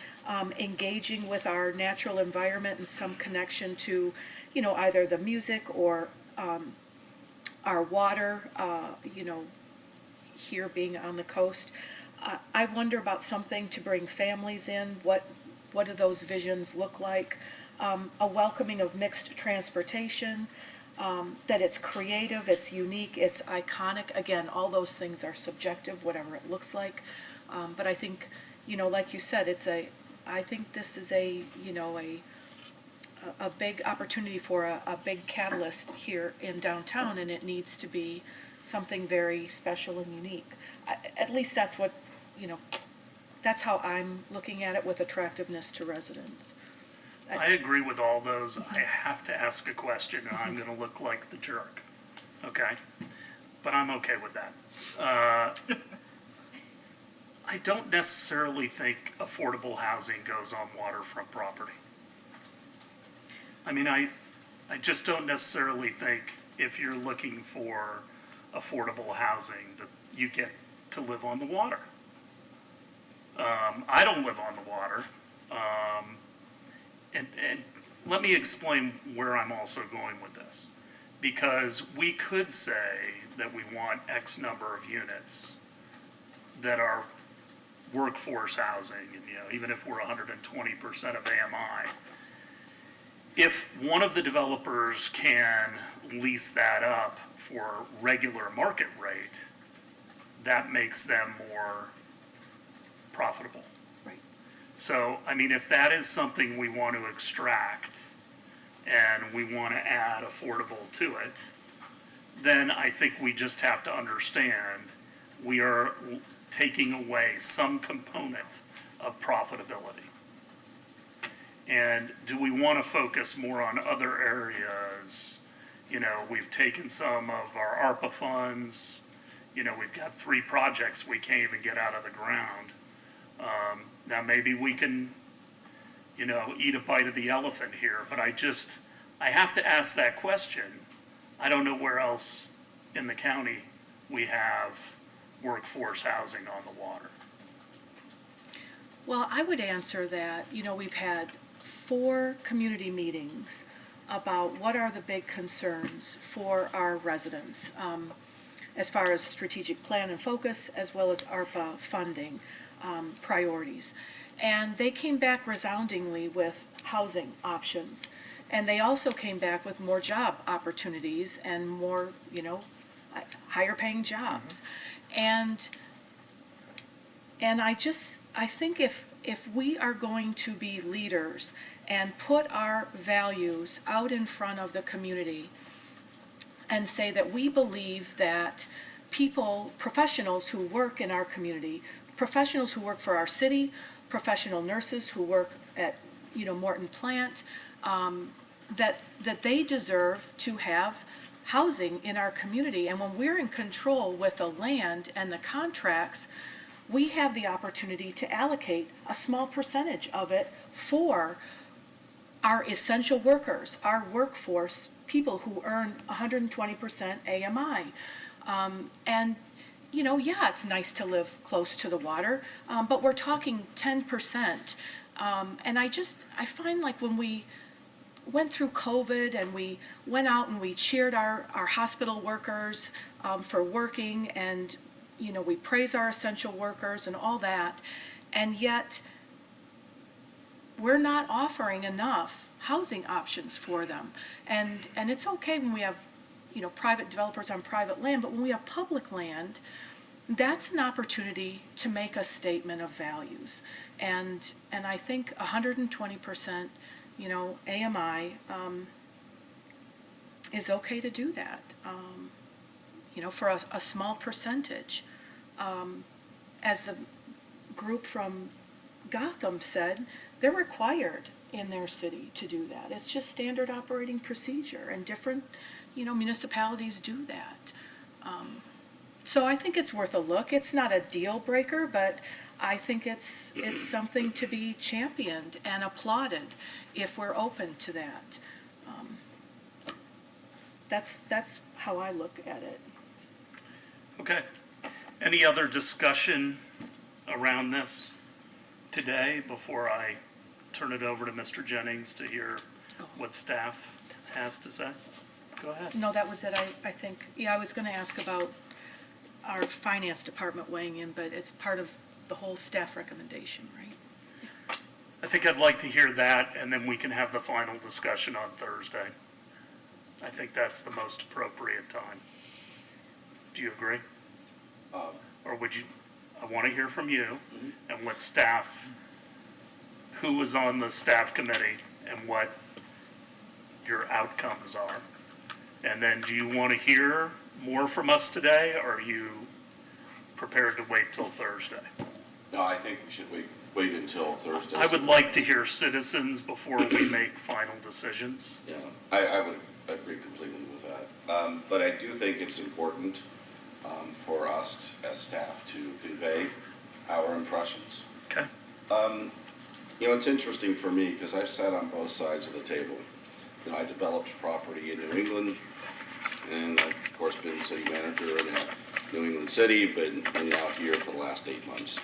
engaging with our natural environment and some connection to, either the music or our water, here being on the coast. I wonder about something to bring families in. What do those visions look like? A welcoming of mixed transportation, that it's creative, it's unique, it's iconic. Again, all those things are subjective, whatever it looks like. But I think, like you said, I think this is a big opportunity for a big catalyst here in downtown, and it needs to be something very special and unique. At least that's what, that's how I'm looking at it with attractiveness to residents. I agree with all those. I have to ask a question, and I'm going to look like the jerk, okay? But I'm okay with that. I don't necessarily think affordable housing goes on waterfront property. I mean, I just don't necessarily think if you're looking for affordable housing that you get to live on the water. I don't live on the water. And let me explain where I'm also going with this. Because we could say that we want X number of units that are workforce housing, and even if we're 120% of AMI, if one of the developers can lease that up for regular market rate, that makes them more profitable. Right. So, I mean, if that is something we want to extract and we want to add affordable to it, then I think we just have to understand we are taking away some component of profitability. And do we want to focus more on other areas? We've taken some of our ARPA funds. We've got 3 projects we can't even get out of the ground. Now maybe we can, eat a bite of the elephant here, but I have to ask that question. I don't know where else in the county we have workforce housing on the water. Well, I would answer that, we've had 4 community meetings about what are the big concerns for our residents, as far as strategic plan and focus, as well as ARPA funding priorities. And they came back resoundingly with housing options. And they also came back with more job opportunities and more, higher paying jobs. And I think if we are going to be leaders and put our values out in front of the community and say that we believe that professionals who work in our community, professionals who work for our city, professional nurses who work at, Morton Plant, that they deserve to have housing in our community. And when we're in control with the land and the contracts, we have the opportunity to allocate a small percentage of it for our essential workers, our workforce, people who earn 120% AMI. And, it's nice to live close to the water, but we're talking 10%. And I find like when we went through COVID and we went out and we cheered our hospital workers for working, and we praise our essential workers and all that, and yet we're not offering enough housing options for them. And it's okay when we have private developers on private land, but when we have public land, that's an opportunity to make a statement of values. And I think 120% AMI is okay to do that, for a small percentage. As the group from Gotham said, they're required in their city to do that. It's just standard operating procedure, and different, municipalities do that. So I think it's worth a look. It's not a deal breaker, but I think it's something to be championed and applauded if we're open to that. That's how I look at it. Okay. Any other discussion around this today before I turn it over to Mr. Jennings to hear what staff has to say? Go ahead. No, that was it, I think. Yeah, I was gonna ask about our finance department weighing in, but it's part of the whole staff recommendation, right? I think I'd like to hear that, and then we can have the final discussion on Thursday. I think that's the most appropriate time. Do you agree? Or would you, I want to hear from you and what staff, who was on the staff committee and what your outcomes are. And then do you want to hear more from us today, or are you prepared to wait till Thursday? No, I think we should wait until Thursday. I would like to hear citizens before we make final decisions. Yeah, I would agree completely with that. But I do think it's important for us as staff to convey our impressions. Okay. It's interesting for me because I've sat on both sides of the table. I developed property in New England, and I've, of course, been city manager in New England City, but I'm now here for the last 8 months.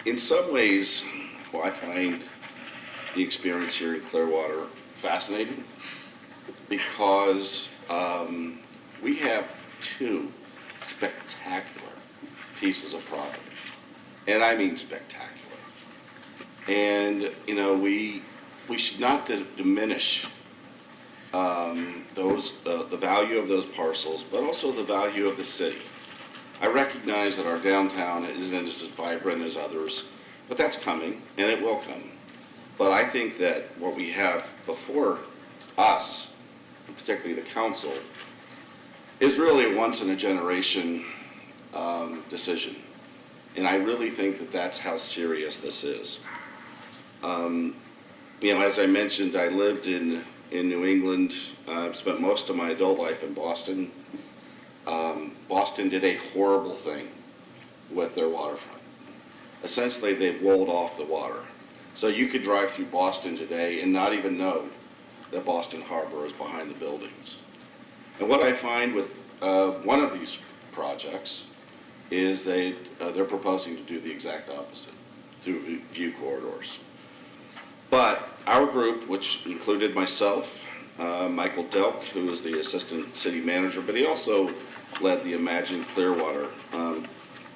In some ways, I find the experience here in Clearwater fascinating because we have 2 spectacular pieces of property, and I mean spectacular. And, we should not diminish the value of those parcels, but also the value of the city. I recognize that our downtown isn't as vibrant as others, but that's coming, and it will come. But I think that what we have before us, particularly the council, is really a once-in-a-generation decision. And I really think that that's how serious this is. As I mentioned, I lived in New England. I've spent most of my adult life in Boston. Boston did a horrible thing with their waterfront. Essentially, they've walled off the water. So you could drive through Boston today and not even know that Boston Harbor is behind the buildings. And what I find with one of these projects is they're proposing to do the exact opposite through view corridors. But our group, which included myself, Michael Delk, who is the assistant city manager, but he also led the Imagine Clearwater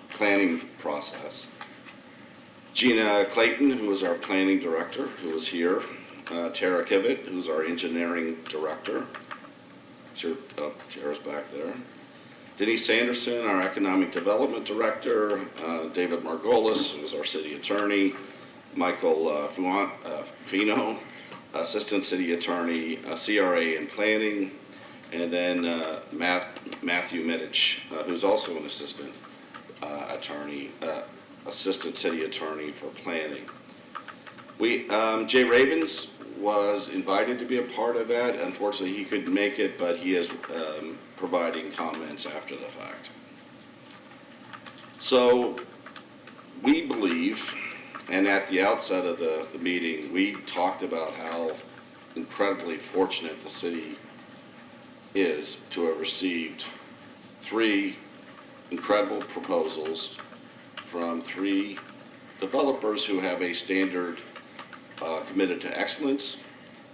planning process. Gina Clayton, who is our planning director, who is here. Tara Kivett, who's our engineering director. Sure, Tara's back there. Denise Sanderson, our economic development director. David Margolis, who's our city attorney. Michael Fino, assistant city attorney, CRA and planning. And then Matthew Mittich, who's also an assistant attorney, assistant city attorney for planning. Jay Ravens was invited to be a part of that. Unfortunately, he couldn't make it, but he is providing comments after the fact. So we believe, and at the outset of the meeting, we talked about how incredibly fortunate the city is to have received 3 incredible proposals from 3 developers who have a standard committed to excellence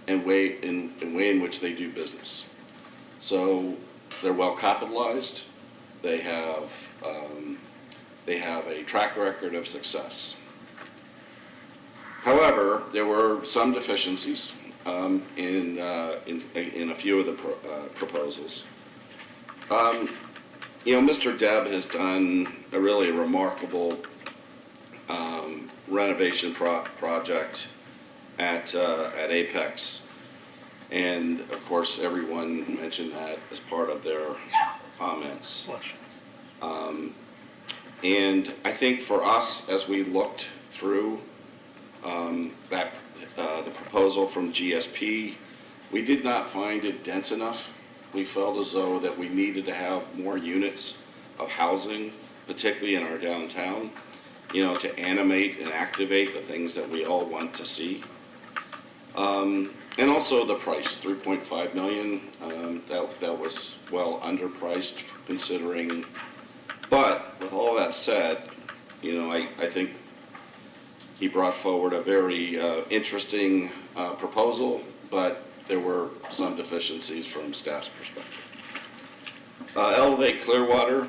and way in which they do business. So they're well capitalized. They have a track record of success. However, there were some deficiencies in a few of the proposals. Mr. Deb has done a really remarkable renovation project at Apex, and of course, everyone mentioned that as part of their comments. And I think for us, as we looked through the proposal from GSP, we did not find it dense enough. We felt as though that we needed to have more units of housing, particularly in our downtown, to animate and activate the things that we all want to see. And also the price, 3.5 million, that was well underpriced considering. But with all that said, I think he brought forward a very interesting proposal, but there were some deficiencies from staff's perspective. Elevate Clearwater,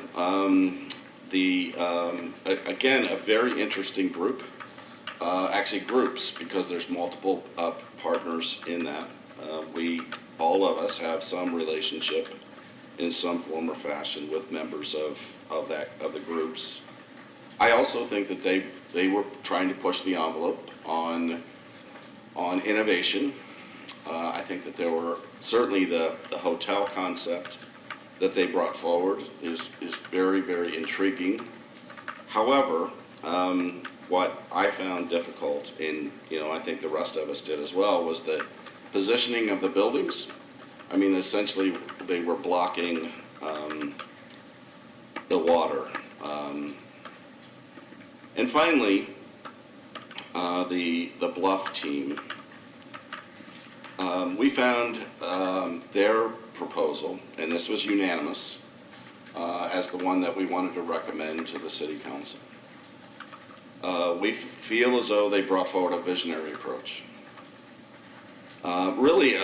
again, a very interesting group. Actually groups, because there's multiple partners in that. All of us have some relationship in some form or fashion with members of the groups. I also think that they were trying to push the envelope on innovation. I think that there were certainly the hotel concept that they brought forward is very, very intriguing. However, what I found difficult, and I think the rest of us did as well, was the positioning of the buildings. I mean, essentially, they were blocking the water. And finally, the Bluff team. We found their proposal, and this was unanimous, as the one that we wanted to recommend to the City Council. We feel as though they brought forward a visionary approach. Really,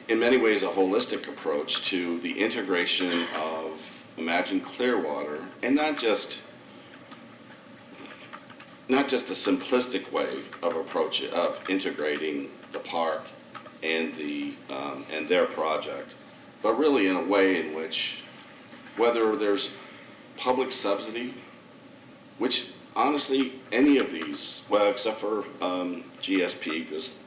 in many ways, a holistic approach to the integration of Imagine Clearwater, and not just a simplistic way of integrating the park and their project, but really in a way in which, whether there's public subsidy, which honestly, any of these, well, except for GSP, because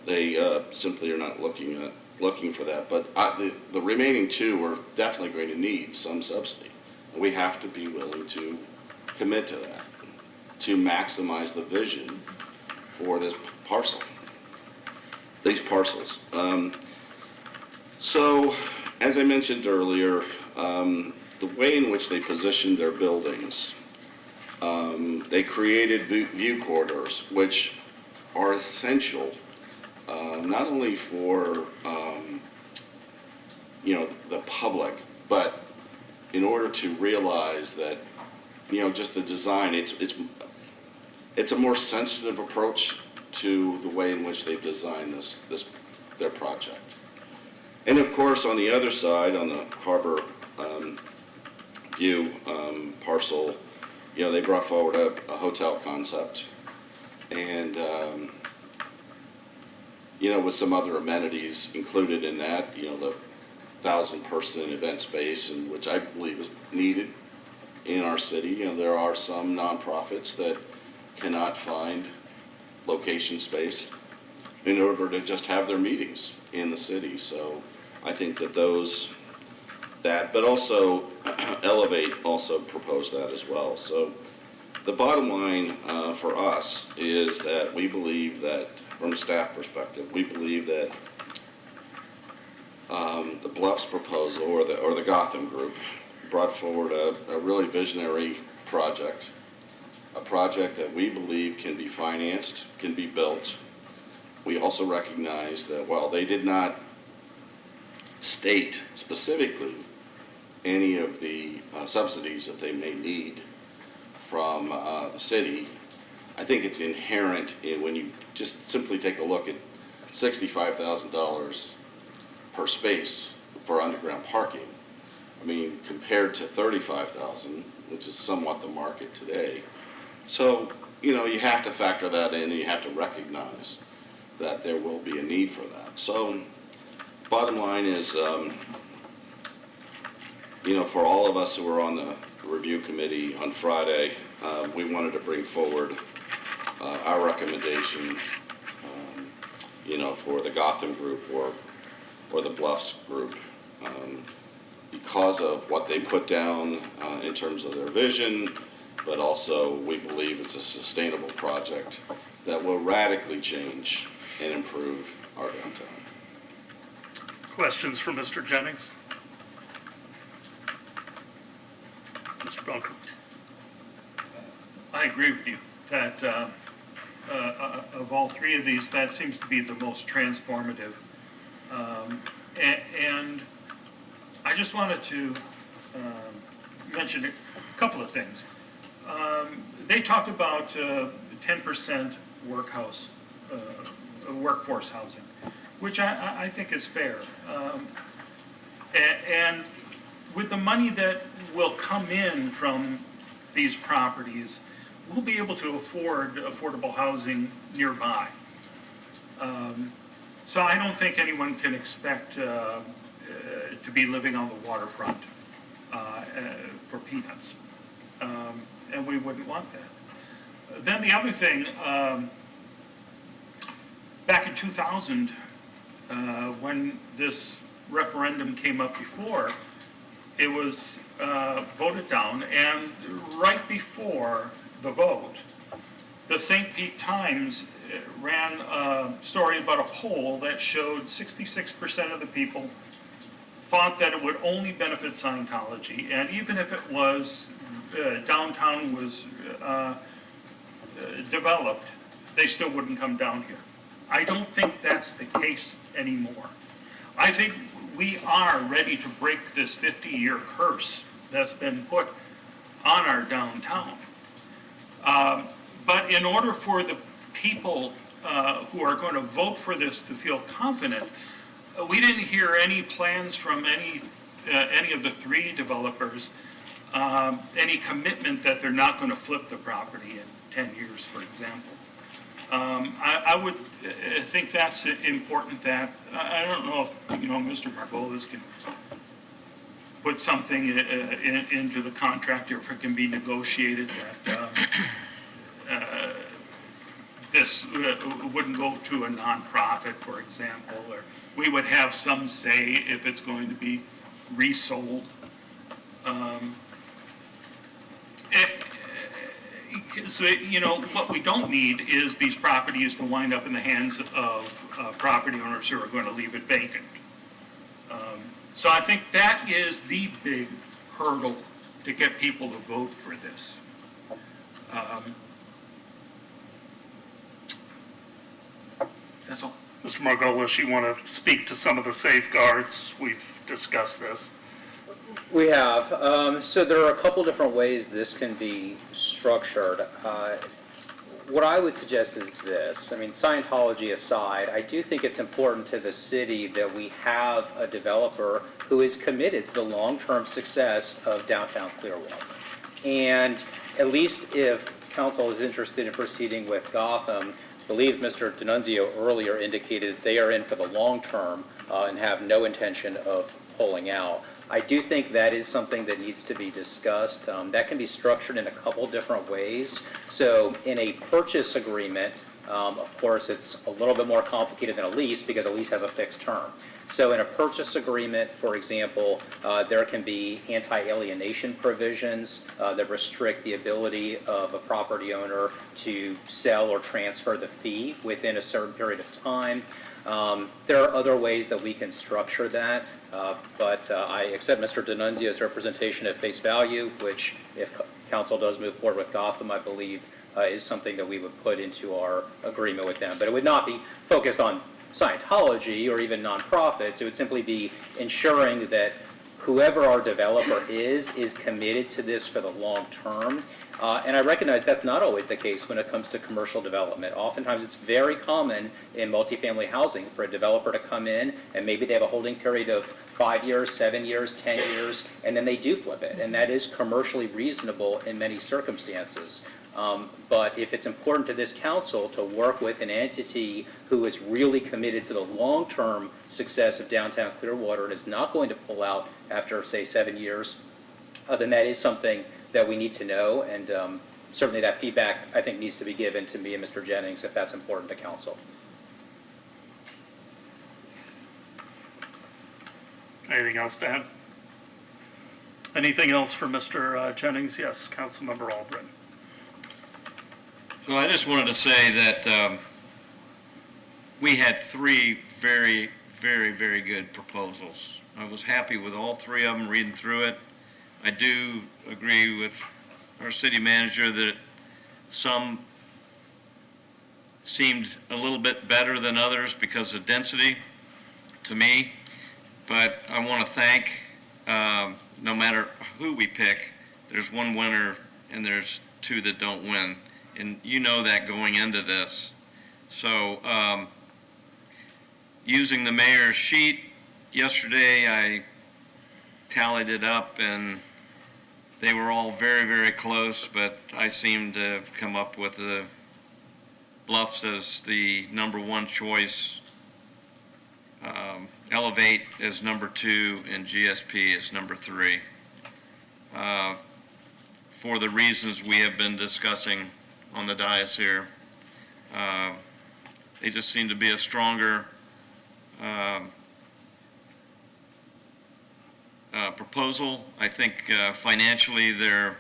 they simply are not looking for that. But the remaining two are definitely going to need some subsidy. And we have to be willing to commit to that, to maximize the vision for this parcel, these parcels. So, as I mentioned earlier, the way in which they positioned their buildings, they created view corridors, which are essential not only for the public, but in order to realize that just the design, it's a more sensitive approach to the way in which they've designed their project. And of course, on the other side, on the harbor view parcel, they brought forward a hotel concept, and with some other amenities included in that, the 1,000-person event space, and which I believe is needed in our city. There are some nonprofits that cannot find location space in order to just have their meetings in the city. So I think that, but also Elevate also proposed that as well. So the bottom line for us is that we believe that, from a staff perspective, we believe that the Bluffs proposal, or the Gotham group, brought forward a really visionary project, a project that we believe can be financed, can be built. We also recognize that while they did not state specifically any of the subsidies that they may need from the city, I think it's inherent when you just simply take a look at $65,000 per space for underground parking. I mean, compared to $35,000, which is somewhat the market today. So, you have to factor that in, and you have to recognize that there will be a need for that. So, bottom line is, for all of us who were on the review committee on Friday, we wanted to bring forward our recommendation, for the Gotham group or the Bluffs group, because of what they put down in terms of their vision, but also we believe it's a sustainable project that will radically change and improve our downtown. Questions for Mr. Jennings? Mr. Bunker? I agree with you that of all three of these, that seems to be the most transformative. And I just wanted to mention a couple of things. They talked about 10% workforce housing, which I think is fair. And with the money that will come in from these properties, we'll be able to afford affordable housing nearby. So I don't think anyone can expect to be living on the waterfront for peanuts. And we wouldn't want that. Then the other thing, back in 2000, when this referendum came up before, it was voted down, and right before the vote, the St. Pete Times ran a story about a poll that showed 66% of the people thought that it would only benefit Scientology, and even if it was, downtown was developed, they still wouldn't come down here. I don't think that's the case anymore. I think we are ready to break this 50-year curse that's been put on our downtown. But in order for the people who are going to vote for this to feel confident, we didn't hear any plans from any of the three developers, any commitment that they're not going to flip the property in 10 years, for example. I would think that's important. That I don't know if Mr. Margolis can put something into the contract, or if it can be negotiated that this wouldn't go to a nonprofit, for example, or we would have some say if it's going to be resold. So, what we don't need is these properties to wind up in the hands of property owners who are going to leave it vacant. So I think that is the big hurdle to get people to vote for this. That's all. Mr. Margolis, you want to speak to some of the safeguards? We've discussed this. We have. So there are a couple different ways this can be structured. What I would suggest is this. I mean, Scientology aside, I do think it's important to the city that we have a developer who is committed to the long-term success of downtown Clearwater. And at least if council is interested in proceeding with Gotham, I believe Mr. D'Annunzio earlier indicated they are in for the long term and have no intention of pulling out. I do think that is something that needs to be discussed. That can be structured in a couple different ways. So in a purchase agreement, of course, it's a little bit more complicated than a lease because a lease has a fixed term. So in a purchase agreement, for example, there can be anti-alienation provisions that restrict the ability of a property owner to sell or transfer the fee within a certain period of time. There are other ways that we can structure that, but I accept Mr. D'Annunzio's representation at face value, which if council does move forward with Gotham, I believe is something that we would put into our agreement with them. But it would not be focused on Scientology or even nonprofits. It would simply be ensuring that whoever our developer is committed to this for the long term. And I recognize that's not always the case when it comes to commercial development. Oftentimes it's very common in multifamily housing for a developer to come in and maybe they have a holding period of 5 years, 7 years, 10 years, and then they do flip it. And that is commercially reasonable in many circumstances. But if it's important to this council to work with an entity who is really committed to the long-term success of downtown Clearwater and is not going to pull out after, say, 7 years, then that is something that we need to know. And certainly that feedback, I think, needs to be given to me and Mr. Jennings if that's important to council. Anything else to add? Anything else for Mr. Jennings? Yes, Councilmember Albritton. So I just wanted to say that we had three very, very, very good proposals. I was happy with all three of them, reading through it. I do agree with our city manager that some seemed a little bit better than others because of density to me. But I want to thank, no matter who we pick, there's one winner and there's two that don't win. And you know that going into this. So using the mayor's sheet, yesterday I tallied it up and they were all very, very close, but I seem to come up with the Bluffs as the number one choice, Elevate as number 2, and GSP as number 3. For the reasons we have been discussing on the dais here. They just seem to be a stronger proposal. I think financially they're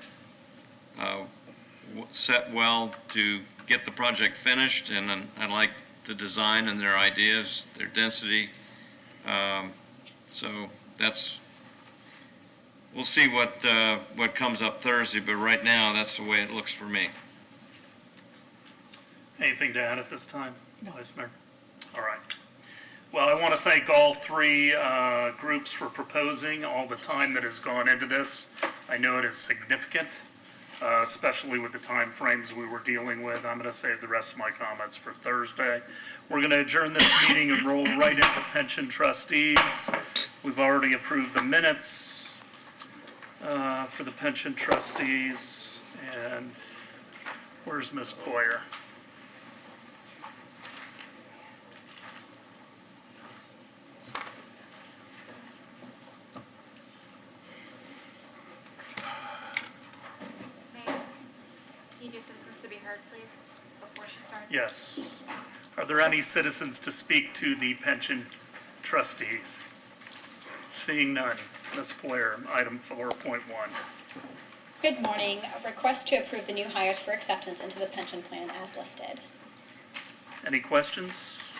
set well to get the project finished, and I like the design and their ideas, their density. So that's, we'll see what comes up Thursday, but right now that's the way it looks for me. Anything to add at this time? No. Vice Mayor? All right. Well, I want to thank all three groups for proposing, all the time that has gone into this. I know it is significant, especially with the time frames we were dealing with. I'm going to save the rest of my comments for Thursday. We're going to adjourn this meeting and roll right into pension trustees. We've already approved the minutes for the pension trustees. And where's Ms. Coyer? Citizens to be heard, please, before she starts? Yes. Are there any citizens to speak to the pension trustees? Seeing none. Ms. Blair, item 4.1. Good morning. A request to approve the new hires for acceptance into the pension plan as listed. Any questions?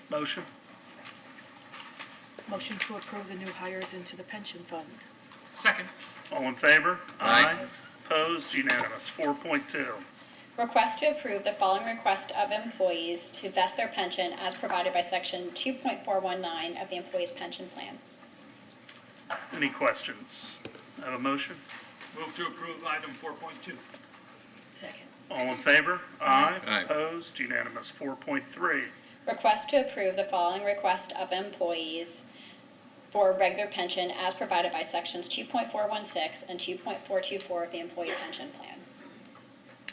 Motion? Motion to approve the new hires into the pension fund. Second. All in favor? Aye. Opposed? Unanimous. 4.2. Request to approve the following request of employees to vest their pension as provided by section 2.419 of the employee's pension plan. Any questions? Have a motion? Move to approve item 4.2. Second. All in favor? Aye. Aye. Opposed? Unanimous. 4.3. Request to approve the following request of employees for regular pension as provided by sections 2.416 and 2.424 of the employee pension plan.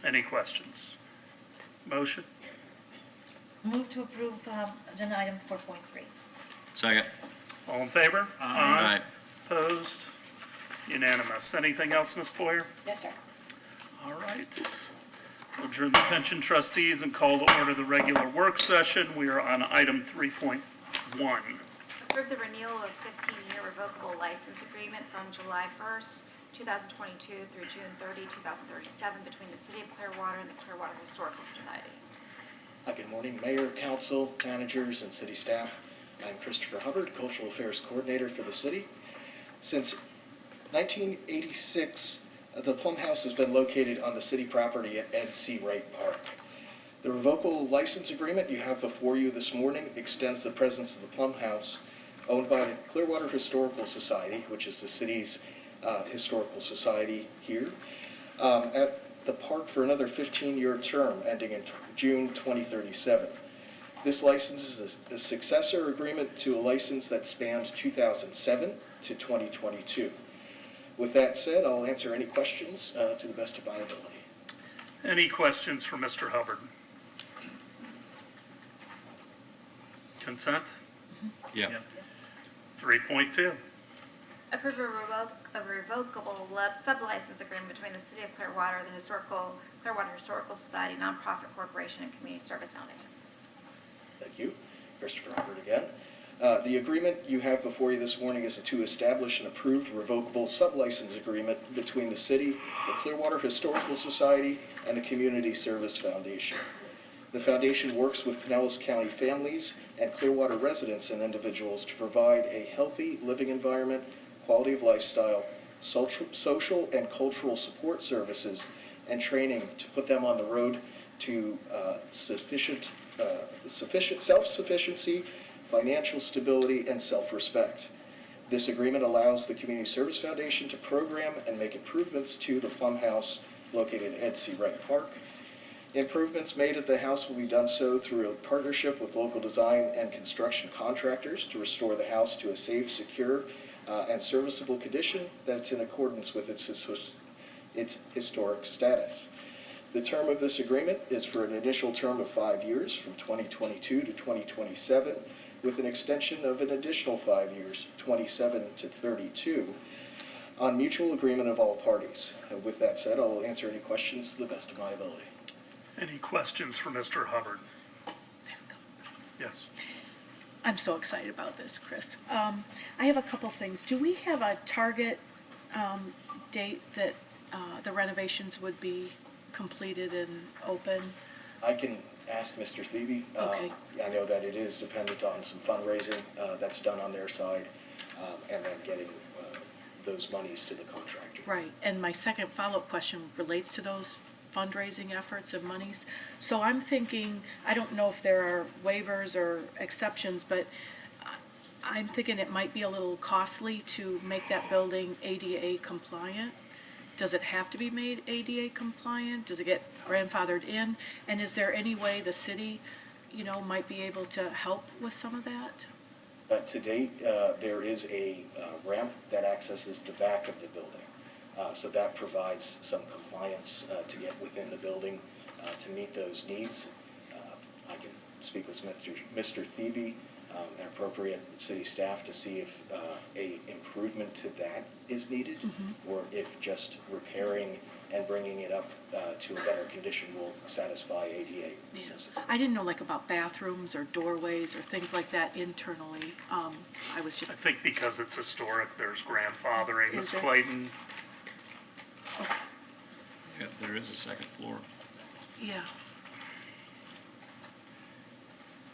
Any questions? Motion? Move to approve agenda item 4.3. Second. All in favor? Aye. Opposed? Unanimous. Anything else, Ms. Boyer? Yes, sir. All right. We'll adjourn the pension trustees and call to order the regular work session. We are on item 3.1. Approve the renewal of 15-year revocable license agreement from July 1st, 2022 through June 30, 2037 between the City of Clearwater and the Clearwater Historical Society. Good morning, Mayor, Council, managers, and city staff. I'm Christopher Hubbard, Cultural Affairs Coordinator for the city. Since 1986, the Plum House has been located on the city property at Ed C. Wright Park. The revocable license agreement you have before you this morning extends the presence of the Plum House, owned by the Clearwater Historical Society, which is the city's historical society here, at the park for another 15-year term ending in June 2037. This license is a successor agreement to a license that spans 2007 to 2022. With that said, I'll answer any questions to the best of my ability. Any questions for Mr. Hubbard? Consent? Yeah. 3.2. Approve a revocable sublicense agreement between the City of Clearwater, the Clearwater Historical Society, Nonprofit Corporation, and Community Service Foundation. Thank you. Christopher Hubbard again. The agreement you have before you this morning is to establish an approved revocable sublicense agreement between the city, the Clearwater Historical Society, and the Community Service Foundation. The foundation works with Pinellas County families and Clearwater residents and individuals to provide a healthy living environment, quality of lifestyle, social and cultural support services, and training to put them on the road to sufficient self-sufficiency, financial stability, and self-respect. This agreement allows the Community Service Foundation to program and make improvements to the Plum House located at C. Wright Park. Improvements made at the house will be done so through a partnership with local design and construction contractors to restore the house to a safe, secure, and serviceable condition that's in accordance with its historic status. The term of this agreement is for an initial term of 5 years from 2022 to 2027, with an extension of an additional 5 years, 27 to 32, on mutual agreement of all parties. With that said, I will answer any questions to the best of my ability. Any questions for Mr. Hubbard? Yes. I'm so excited about this, Chris. I have a couple things. Do we have a target date that the renovations would be completed and open? I can ask Mr. Thebe. Okay. I know that it is dependent on some fundraising that's done on their side, and then getting those monies to the contractor. Right, and my second follow-up question relates to those fundraising efforts of monies. So I'm thinking, I don't know if there are waivers or exceptions, but I'm thinking it might be a little costly to make that building ADA compliant. Does it have to be made ADA compliant? Does it get grandfathered in? And is there any way the city, might be able to help with some of that? To date, there is a ramp that accesses the back of the building. So that provides some compliance to get within the building to meet those needs. I can speak with Mr. Thebe and appropriate city staff to see if a improvement to that is needed, or if just repairing and bringing it up to a better condition will satisfy ADA necessity. I didn't know about bathrooms or doorways or things like that internally. I think because it's historic, there's grandfathering, Ms. Is there? Clayton. Yeah, there is a second floor. Yeah.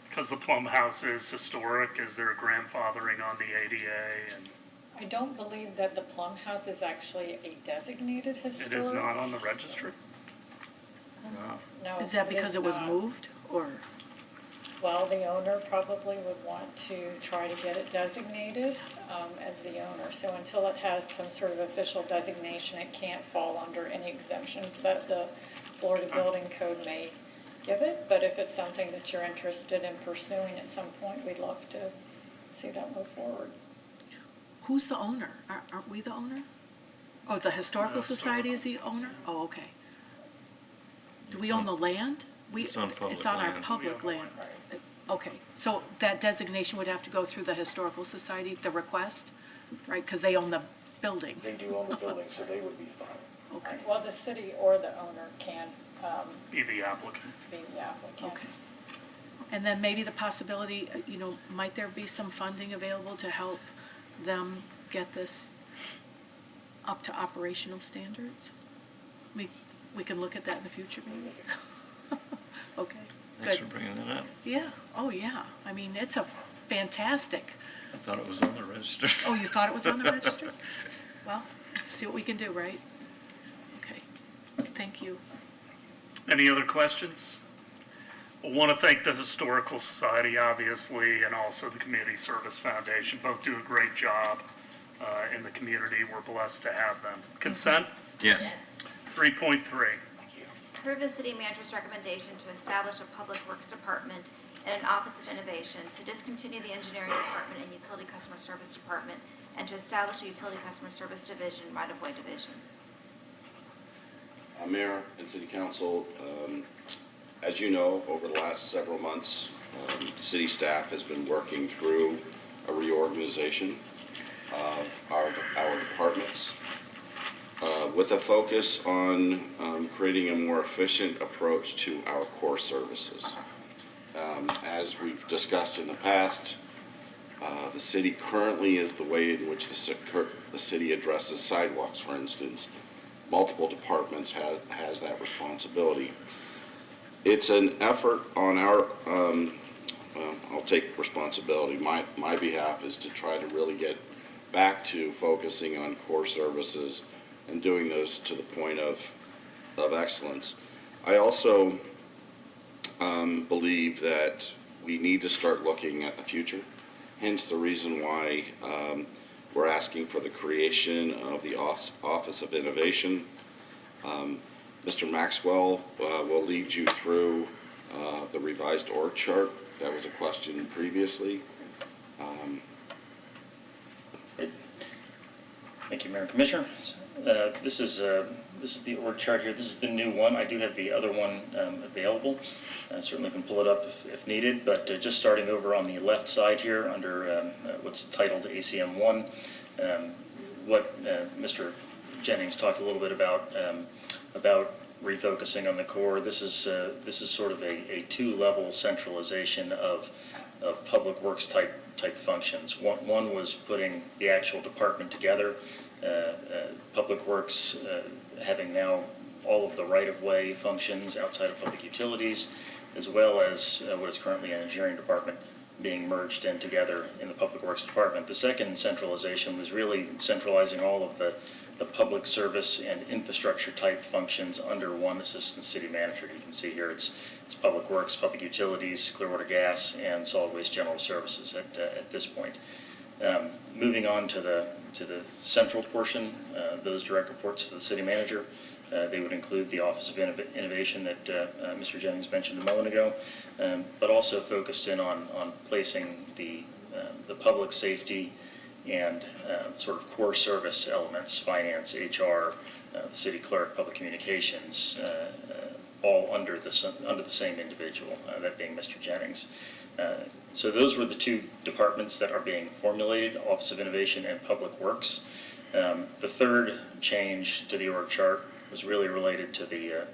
Because the Plum House is historic, is there grandfathering on the ADA? And I don't believe that the Plum House is actually a designated historic. it is not on the registry? No. Is that because it was not. moved, or? Well, the owner probably would want to try to get it designated as the owner. So until it has some sort of official designation, it can't fall under any exemptions that the Florida Building Code may give it. But if it's something that you're interested in pursuing at some point, we'd love to see that move forward. Who's the owner? Aren't we the owner? Oh, the Historical Society is the owner? Oh, okay. Do we own the land? It's on public It's on our land. public land. Okay, so that designation would have to go through the Historical Society, the request, right? Because they own the building. They do own the building, so they would be fine. Okay. Well, the city or the owner can Be the applicant. be the applicant. Okay. And then maybe the possibility, might there be some funding available to help them get this up to operational standards? We can look at that in the future, maybe? Okay. Thanks Good. for bringing that up. Yeah, oh, yeah. I mean, it's a fantastic. I thought it was on the register. Oh, you thought it was on the register? Well, let's see what we can do, right? Okay, thank you. Any other questions? I want to thank the Historical Society, obviously, and also the Community Service Foundation. Both do a great job in the community. We're blessed to have them. Consent? Yes. 3.3. Approve the city manager's recommendation to establish a public works department and an office of innovation, to discontinue the engineering department and utility customer service department, and to establish a utility customer service division, right-of-way division. Mayor and City Council, as you know, over the last several months, city staff has been working through a reorganization of our departments with a focus on creating a more efficient approach to our core services. As we've discussed in the past, the city currently is the way in which the city addresses sidewalks, for instance. Multiple departments has that responsibility. It's an effort on our, I'll take responsibility. My behalf is to try to really get back to focusing on core services and doing those to the point of excellence. I also believe that we need to start looking at the future. Hence the reason why we're asking for the creation of the Office of Innovation. Mr. Maxwell will lead you through the revised org chart. That was a question previously. Thank you, Mayor and Commissioner. This is the org chart here. This is the new one. I do have the other one available. Certainly can pull it up if needed, but just starting over on the left side here under what's titled ACM1, what Mr. Jennings talked a little bit about refocusing on the core. This is sort of a two-level centralization of public works type functions. One was putting the actual department together, Public Works having now all of the right-of-way functions outside of public utilities, as well as what is currently an engineering department being merged in together in the Public Works Department. The second centralization was really centralizing all of the public service and infrastructure type functions under one assistant city manager. You can see here it's Public Works, Public Utilities, Clearwater Gas, and Solid Waste General Services at this point. Moving on to the central portion, those direct reports to the city manager. They would include the Office of Innovation that Mr. Jennings mentioned a moment ago, but also focused in on placing the public safety and sort of core service elements, finance, HR, the city clerk, public communications, all under the same individual, that being Mr. Jennings. So those were the two departments that are being formulated, Office of Innovation and Public Works. The third change to the org chart was really related to the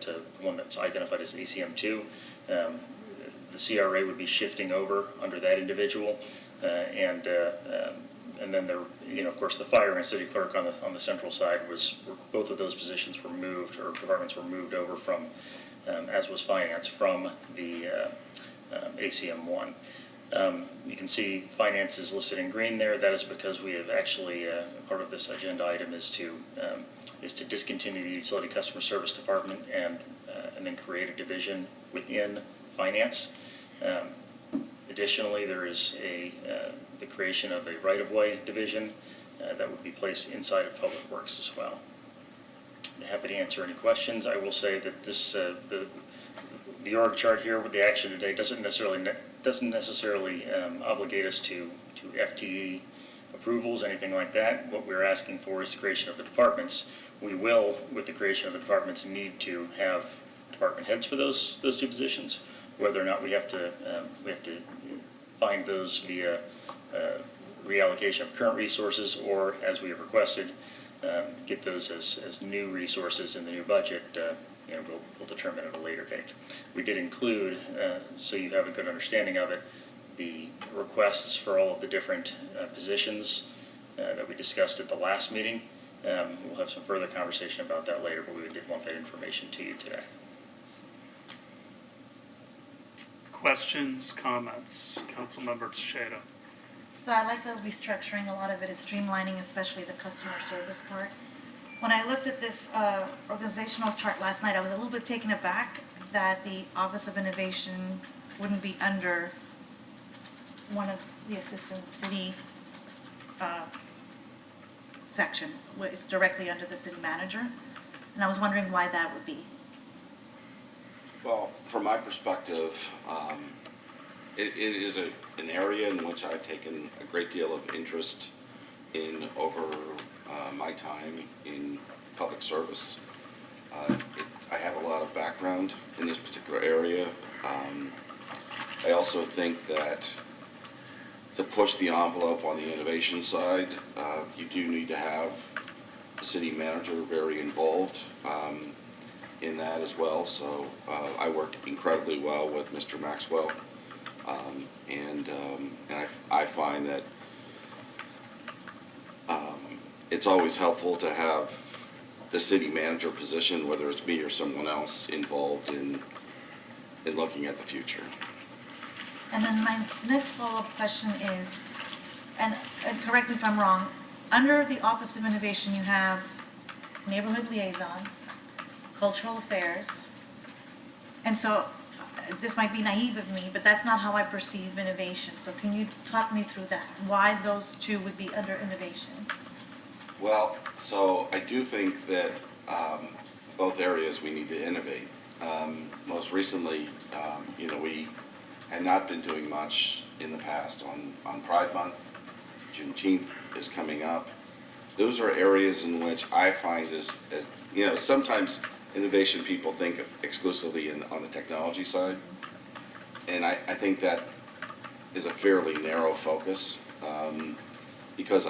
one that's identified as ACM2. The CRA would be shifting over under that individual, and then there, of course, the fire and city clerk on the central side both of those positions were moved, or departments were moved over from, as was finance, from the ACM1. You can see finance is listed in green there. That is because we have actually, part of this agenda item is to discontinue the utility customer service department and then create a division within finance. Additionally, there is the creation of a right-of-way division that would be placed inside of Public Works as well. I'm happy to answer any questions. I will say that this the org chart here with the action today doesn't necessarily obligate us to FTE approvals, anything like that. What we're asking for is the creation of the departments. We will, with the creation of the departments, need to have department heads for those two positions. Whether or not we have to find those via reallocation of current resources, or as we have requested, get those as new resources in the new budget. We'll determine at a later date. We did include, so you have a good understanding of it, the requests for all of the different positions that we discussed at the last meeting. We'll have some further conversation about that later, but we did want that information to you today. Questions, comments? Councilmember Teixeira. So I like the restructuring. A lot of it is streamlining, especially the customer service part. When I looked at this organizational chart last night, I was a little bit taken aback that the Office of Innovation wouldn't be under one of the assistant city section. It's directly under the city manager. And I was wondering why that would be. Well, from my perspective, it is an area in which I've taken a great deal of interest in over my time in public service. I have a lot of background in this particular area. I also think that to push the envelope on the innovation side, you do need to have the city manager very involved in that as well. So I worked incredibly well with Mr. Maxwell, and I find that it's always helpful to have the city manager position, whether it's me or someone else, involved in looking at the future. And then my next follow-up question is, and correct me if I'm wrong, under the Office of Innovation you have neighborhood liaisons, cultural affairs, and so this might be naive of me, but that's not how I perceive innovation. So can you talk me through that? Why those two would be under innovation? Well, so I do think that both areas we need to innovate. Most recently, we had not been doing much in the past on Pride Month. Juneteenth is coming up. Those are areas in which I find sometimes innovation people think exclusively on the technology side. And I think that is a fairly narrow focus because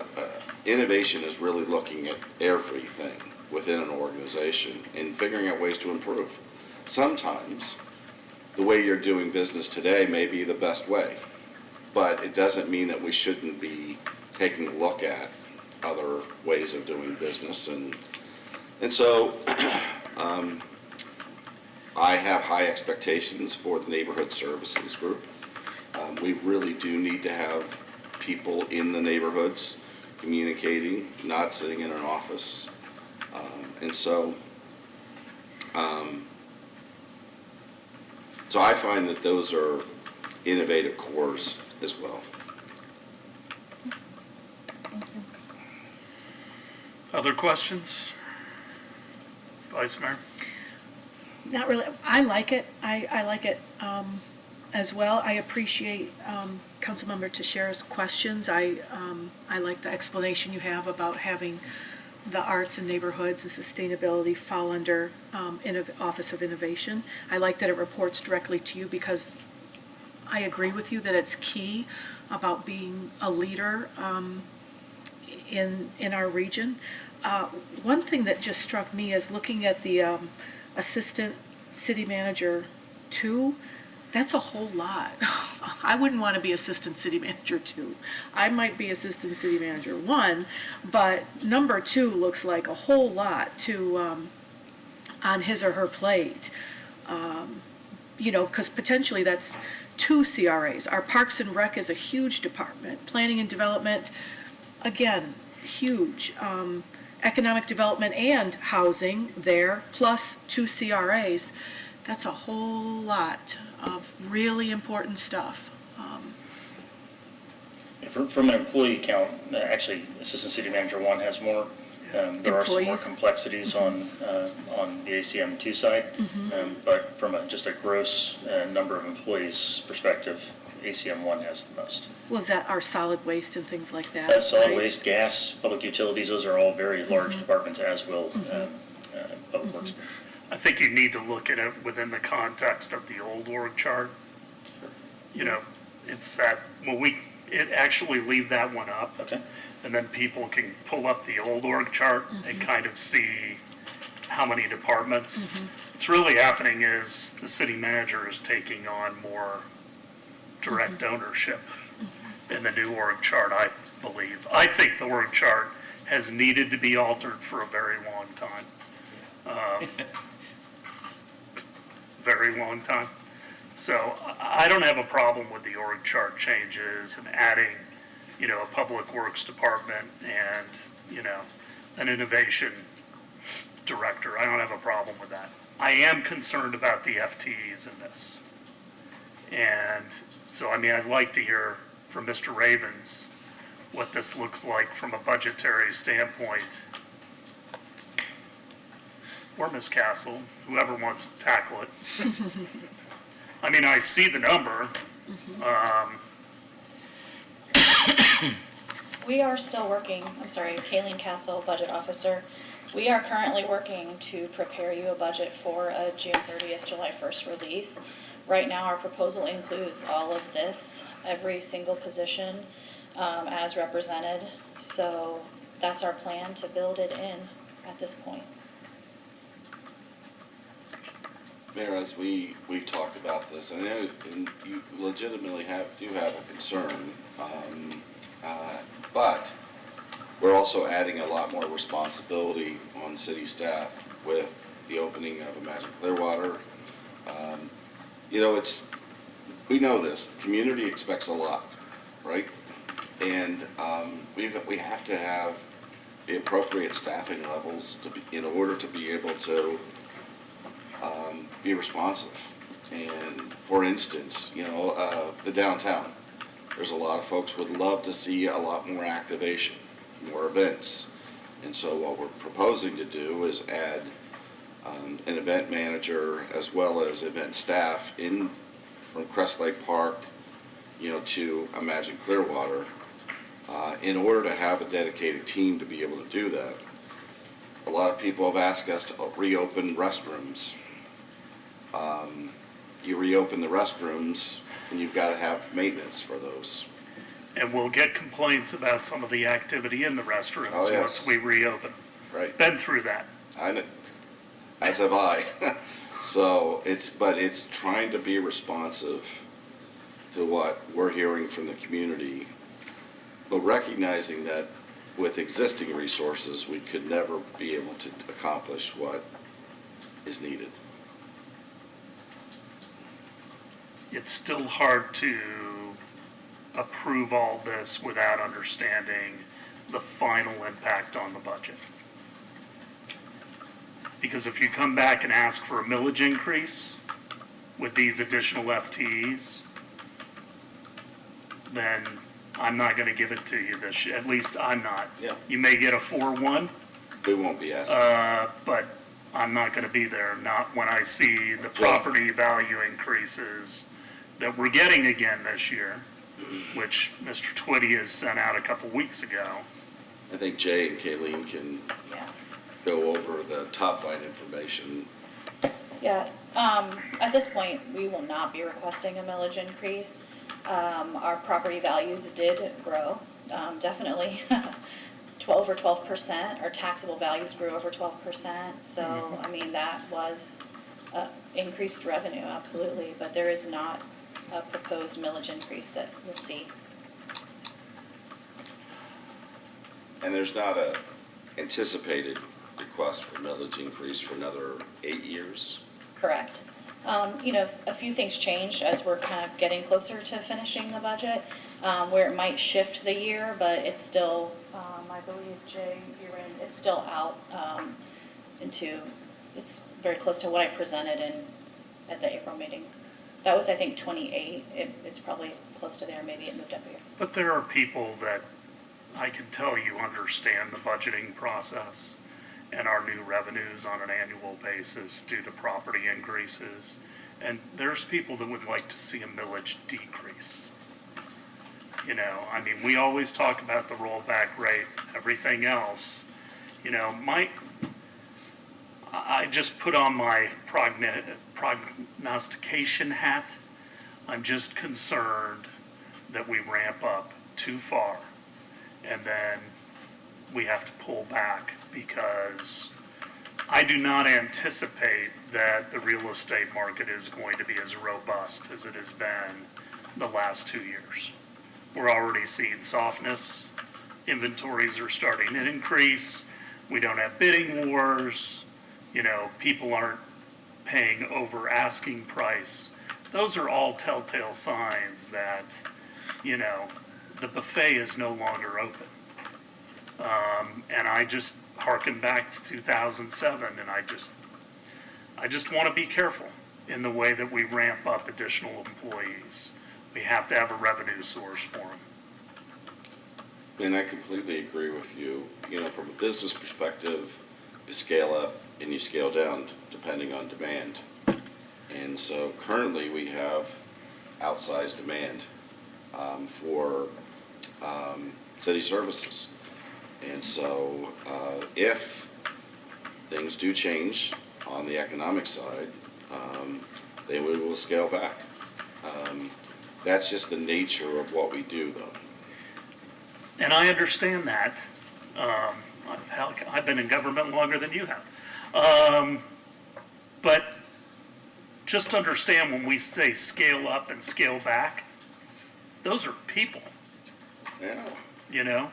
innovation is really looking at everything within an organization and figuring out ways to improve. Sometimes the way you're doing business today may be the best way, but it doesn't mean that we shouldn't be taking a look at other ways of doing business. And so I have high expectations for the neighborhood services group. We really do need to have people in the neighborhoods communicating, not sitting in an office. So I find that those are innovative cores as well. Other questions? Vice Mayor? Not really. I like it. I like it as well. I appreciate Councilmember Teixeira's questions. I like the explanation you have about having the arts and neighborhoods and sustainability fall under Office of Innovation. I like that it reports directly to you because I agree with you that it's key about being a leader in our region. One thing that just struck me is looking at the Assistant City Manager 2, that's a whole lot. I wouldn't want to be Assistant City Manager 2. I might be Assistant City Manager 1, but number 2 looks like a whole lot to on his or her plate. Because potentially that's 2 CRAs. Our Parks and Rec is a huge department. Planning and Development, again, huge. Economic Development and Housing there, plus 2 CRAs. That's a whole lot of really important stuff. From an employee count, actually, Assistant City Manager 1 has more. There are some more Employees. complexities on the ACM2 side, but from just a gross number of employees perspective, ACM1 has the most. Was that our solid waste and things like that? Solid right? waste, gas, public utilities, those are all very large departments, as will Public Works. I think you need to look at it within the context of the old org chart. It's that, actually leave that one up. Okay. And then people can pull up the old org chart and kind of see how many departments. What's really happening is the city manager is taking on more direct ownership in the new org chart, I believe. I think the org chart has needed to be altered for a very long time. Very long time. So I don't have a problem with the org chart changes and adding, a public works department and, an innovation director. I don't have a problem with that. I am concerned about the FTEs in this. And so, I'd like to hear from Mr. Ravens what this looks like from a budgetary standpoint. Or Ms. Castle, whoever wants to tackle it. I see the number. We are still working, Kayleen Castle, Budget Officer. We are currently working to prepare you a budget for a June 30th, July 1st release. Right now, our proposal includes all of this, every single position as represented. So that's our plan, to build it in at this point. Mayor, as we've talked about this, I know you legitimately do have a concern, but we're also adding a lot more responsibility on city staff with the opening of Imagine Clearwater. We know this. The community expects a lot, right? And we have to have the appropriate staffing levels in order to be able to be responsive. And for instance, the downtown, there's a lot of folks would love to see a lot more activation, more events. And so what we're proposing to do is add an event manager as well as event staff in from Crest Lake Park, to Imagine Clearwater, in order to have a dedicated team to be able to do that. A lot of people have asked us to reopen restrooms. You reopen the restrooms, and you've got to have maintenance for those. And we'll get complaints about some of the activity in the restrooms Oh, yes. once we reopen. Right. Been through that. I know, as have I. So it's trying to be responsive to what we're hearing from the community, but recognizing that with existing resources, we could never be able to accomplish what is needed. It's still hard to approve all this without understanding the final impact on the budget. Because if you come back and ask for a millage increase with these additional FTEs, then I'm not going to give it to you this year. At least I'm not. Yeah. You may get a 4-1. We won't be asking. But I'm not going to be there, not when I see the property value increases that we're getting again this year, which Mr. Twitty has sent out a couple weeks ago. I think Jay and Kayleen can go over the top line information. Yeah, at this point, we will not be requesting a millage increase. Our property values did grow, definitely 12%. Our taxable values grew over 12%. So, I mean, that was increased revenue, absolutely. But there is not a proposed millage increase that you'll see. And there's not a anticipated request for millage increase for another 8 years. Correct. A few things changed as we're kind of getting closer to finishing the budget, where it might shift the year, but it's still, I believe, Jay, it's still out it's very close to what I presented at the April meeting. That was, I think, 28. It's probably close to there. Maybe it moved up here. But there are people that I can tell you understand the budgeting process and our new revenues on an annual basis due to property increases. And there's people that would like to see a millage decrease. We always talk about the rollback rate, everything else. I just put on my prognostication hat. I'm just concerned that we ramp up too far and then we have to pull back, because I do not anticipate that the real estate market is going to be as robust as it has been the last 2 years. We're already seeing softness. Inventories are starting to increase. We don't have bidding wars. People aren't paying over asking price. Those are all telltale signs that, the buffet is no longer open. And I just harken back to 2007, and I just want to be careful in the way that we ramp up additional employees. We have to have a revenue source for them. And I completely agree with you. From a business perspective, you scale up and you scale down depending on demand. And so currently we have outsized demand for city services. And so if things do change on the economic side, then we will scale back. That's just the nature of what we do, though. And I understand that. I've been in government longer than you have. But just understand, when we say scale up and scale back, those are people. Yeah.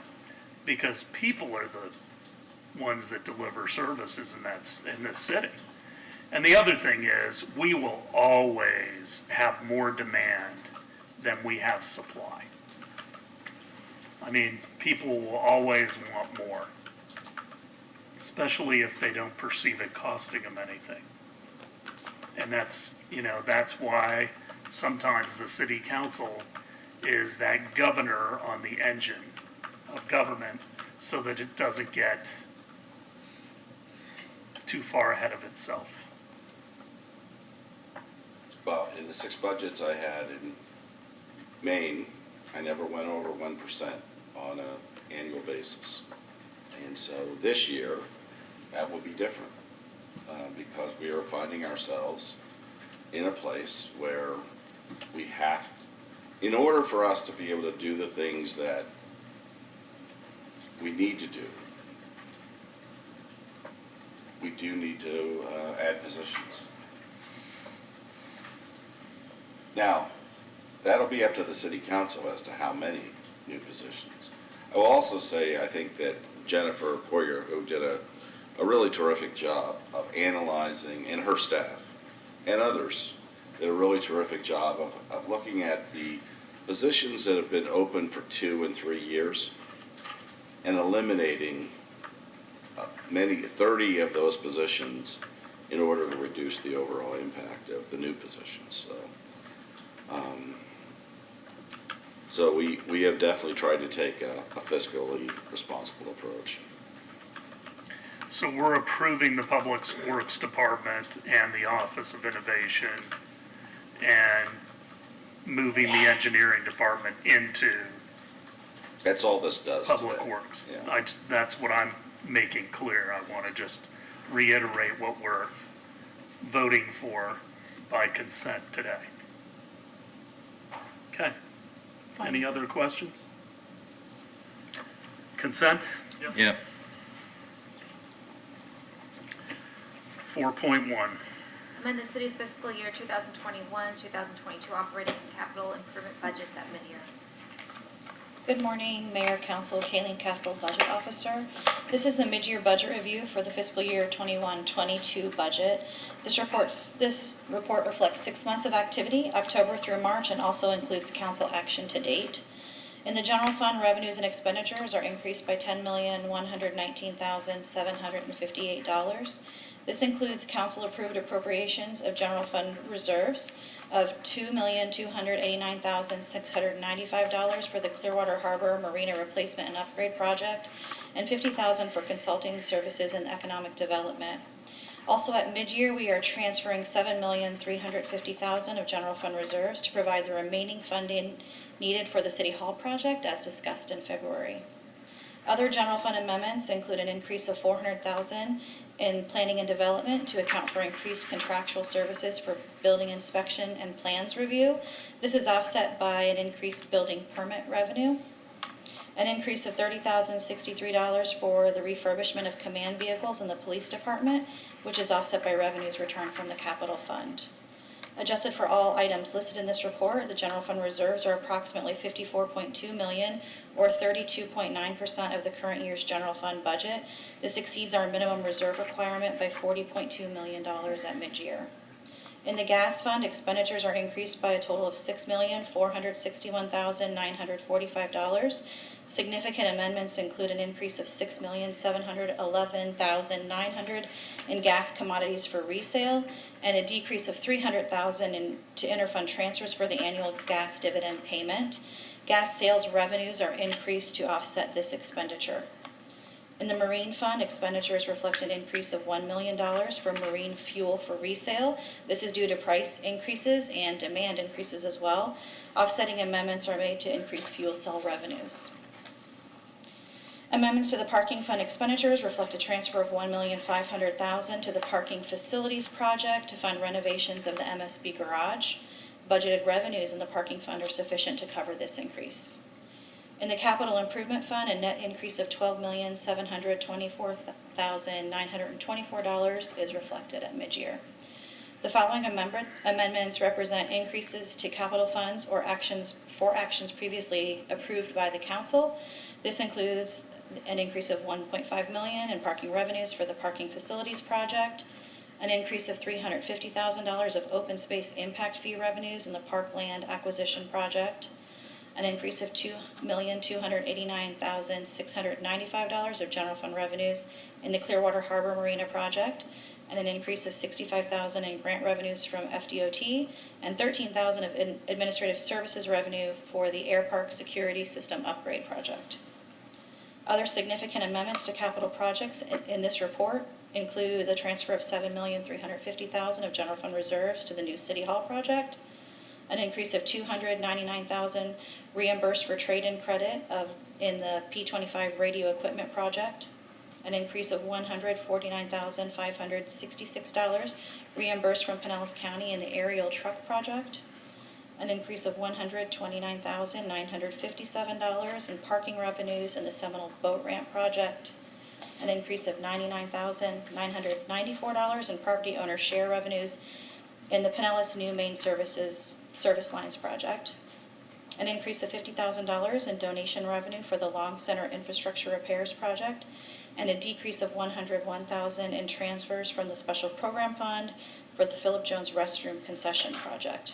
Because people are the ones that deliver services in this city. And the other thing is, we will always have more demand than we have supply. People will always want more, especially if they don't perceive it costing them anything. And that's, that's why sometimes the city council is that governor on the engine of government so that it doesn't get too far ahead of itself. Well, in the 6 budgets I had in Maine, I never went over 1% on an annual basis. And so this year, that will be different because we are finding ourselves in a place where we have, in order for us to be able to do the things that we need to do, we do need to add positions. Now, that'll be up to the city council as to how many new positions. I will also say, I think that Jennifer Poyer, who did a really terrific job of analyzing, and her staff, and others, did a really terrific job of looking at the positions that have been open for 2 and 3 years and eliminating 30 of those positions in order to reduce the overall impact of the new positions. So we have definitely tried to take a fiscally responsible approach. So we're approving the Public Works Department and the Office of Innovation and moving the Engineering Department into That's all this does Public today. Works. Yeah. That's what I'm making clear. I want to just reiterate what we're voting for by consent today. Okay. Any other questions? Consent? Yeah. 4.1. Amend the city's fiscal year 2021-2022 operating and capital improvement budgets at mid-year. Good morning, Mayor, Council, Kayleen Castle, Budget Officer. This is the mid-year budget review for the fiscal year 21-22 budget. This report reflects 6 months of activity, October through March, and also includes council action to date. In the general fund, revenues and expenditures are increased by $10,119,758. This includes council-approved appropriations of general fund reserves of $2,289,695 for the Clearwater Harbor Marina Replacement and Upgrade Project, and $50,000 for consulting services and economic development. Also at mid-year, we are transferring $7,350,000 of general fund reserves to provide the remaining funding needed for the City Hall project as discussed in February. Other general fund amendments include an increase of $400,000 in planning and development to account for increased contractual services for building inspection and plans review. This is offset by an increased building permit revenue. An increase of $30,063 for the refurbishment of command vehicles in the police department, which is offset by revenues returned from the capital fund. Adjusted for all items listed in this report, the general fund reserves are approximately $54.2 million, or 32.9% of the current year's general fund budget. This exceeds our minimum reserve requirement by $40.2 million at mid-year. In the gas fund, expenditures are increased by a total of $6,461,945. Significant amendments include an increase of $6,711,900 in gas commodities for resale, and a decrease of $300,000 to interfund transfers for the annual gas dividend payment. Gas sales revenues are increased to offset this expenditure. In the Marine Fund, expenditures reflect an increase of $1 million for marine fuel for resale. This is due to price increases and demand increases as well. Offsetting amendments are made to increase fuel cell revenues. Amendments to the Parking Fund expenditures reflect a transfer of $1,500,000 to the Parking Facilities Project to fund renovations of the MSB garage. Budgeted revenues in the Parking Fund are sufficient to cover this increase. In the Capital Improvement Fund, a net increase of $12,724,924 is reflected at mid-year. The following amendments represent increases to capital funds or actions previously approved by the council. This includes an increase of $1.5 million in parking revenues for the Parking Facilities Project, an increase of $350,000 of open space impact fee revenues in the Parkland Acquisition Project, an increase of $2,289,695 of general fund revenues in the Clearwater Harbor Marina Project, and an increase of $65,000 in grant revenues from FDOT, and $13,000 of administrative services revenue for the Air Park Security System Upgrade Project. Other significant amendments to capital projects in this report include the transfer of $7,350,000 of general fund reserves to the new City Hall project, an increase of $299,000 reimbursed for trade-in credit in the P25 radio equipment project, an increase of $149,566 reimbursed from Pinellas County in the aerial truck project, an increase of $129,957 in parking revenues in the Seminole Boat Ramp project, an increase of $99,994 in property owner share revenues in the Pinellas New Main Service Lines project, an increase of $50,000 in donation revenue for the Long Center Infrastructure Repairs project, and a decrease of $101,000 in transfers from the Special Program Fund for the Philip Jones Restroom Concession project.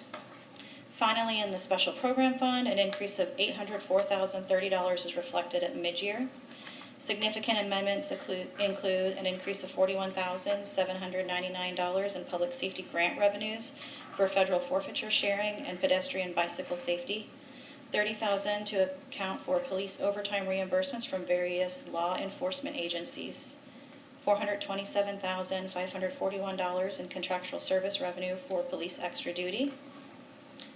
Finally, in the Special Program Fund, an increase of $804,030 is reflected at mid-year. Significant amendments include an increase of $41,799 in public safety grant revenues for federal forfeiture sharing and pedestrian bicycle safety, $30,000 to account for police overtime reimbursements from various law enforcement agencies, $427,541 in contractual service revenue for police extra duty,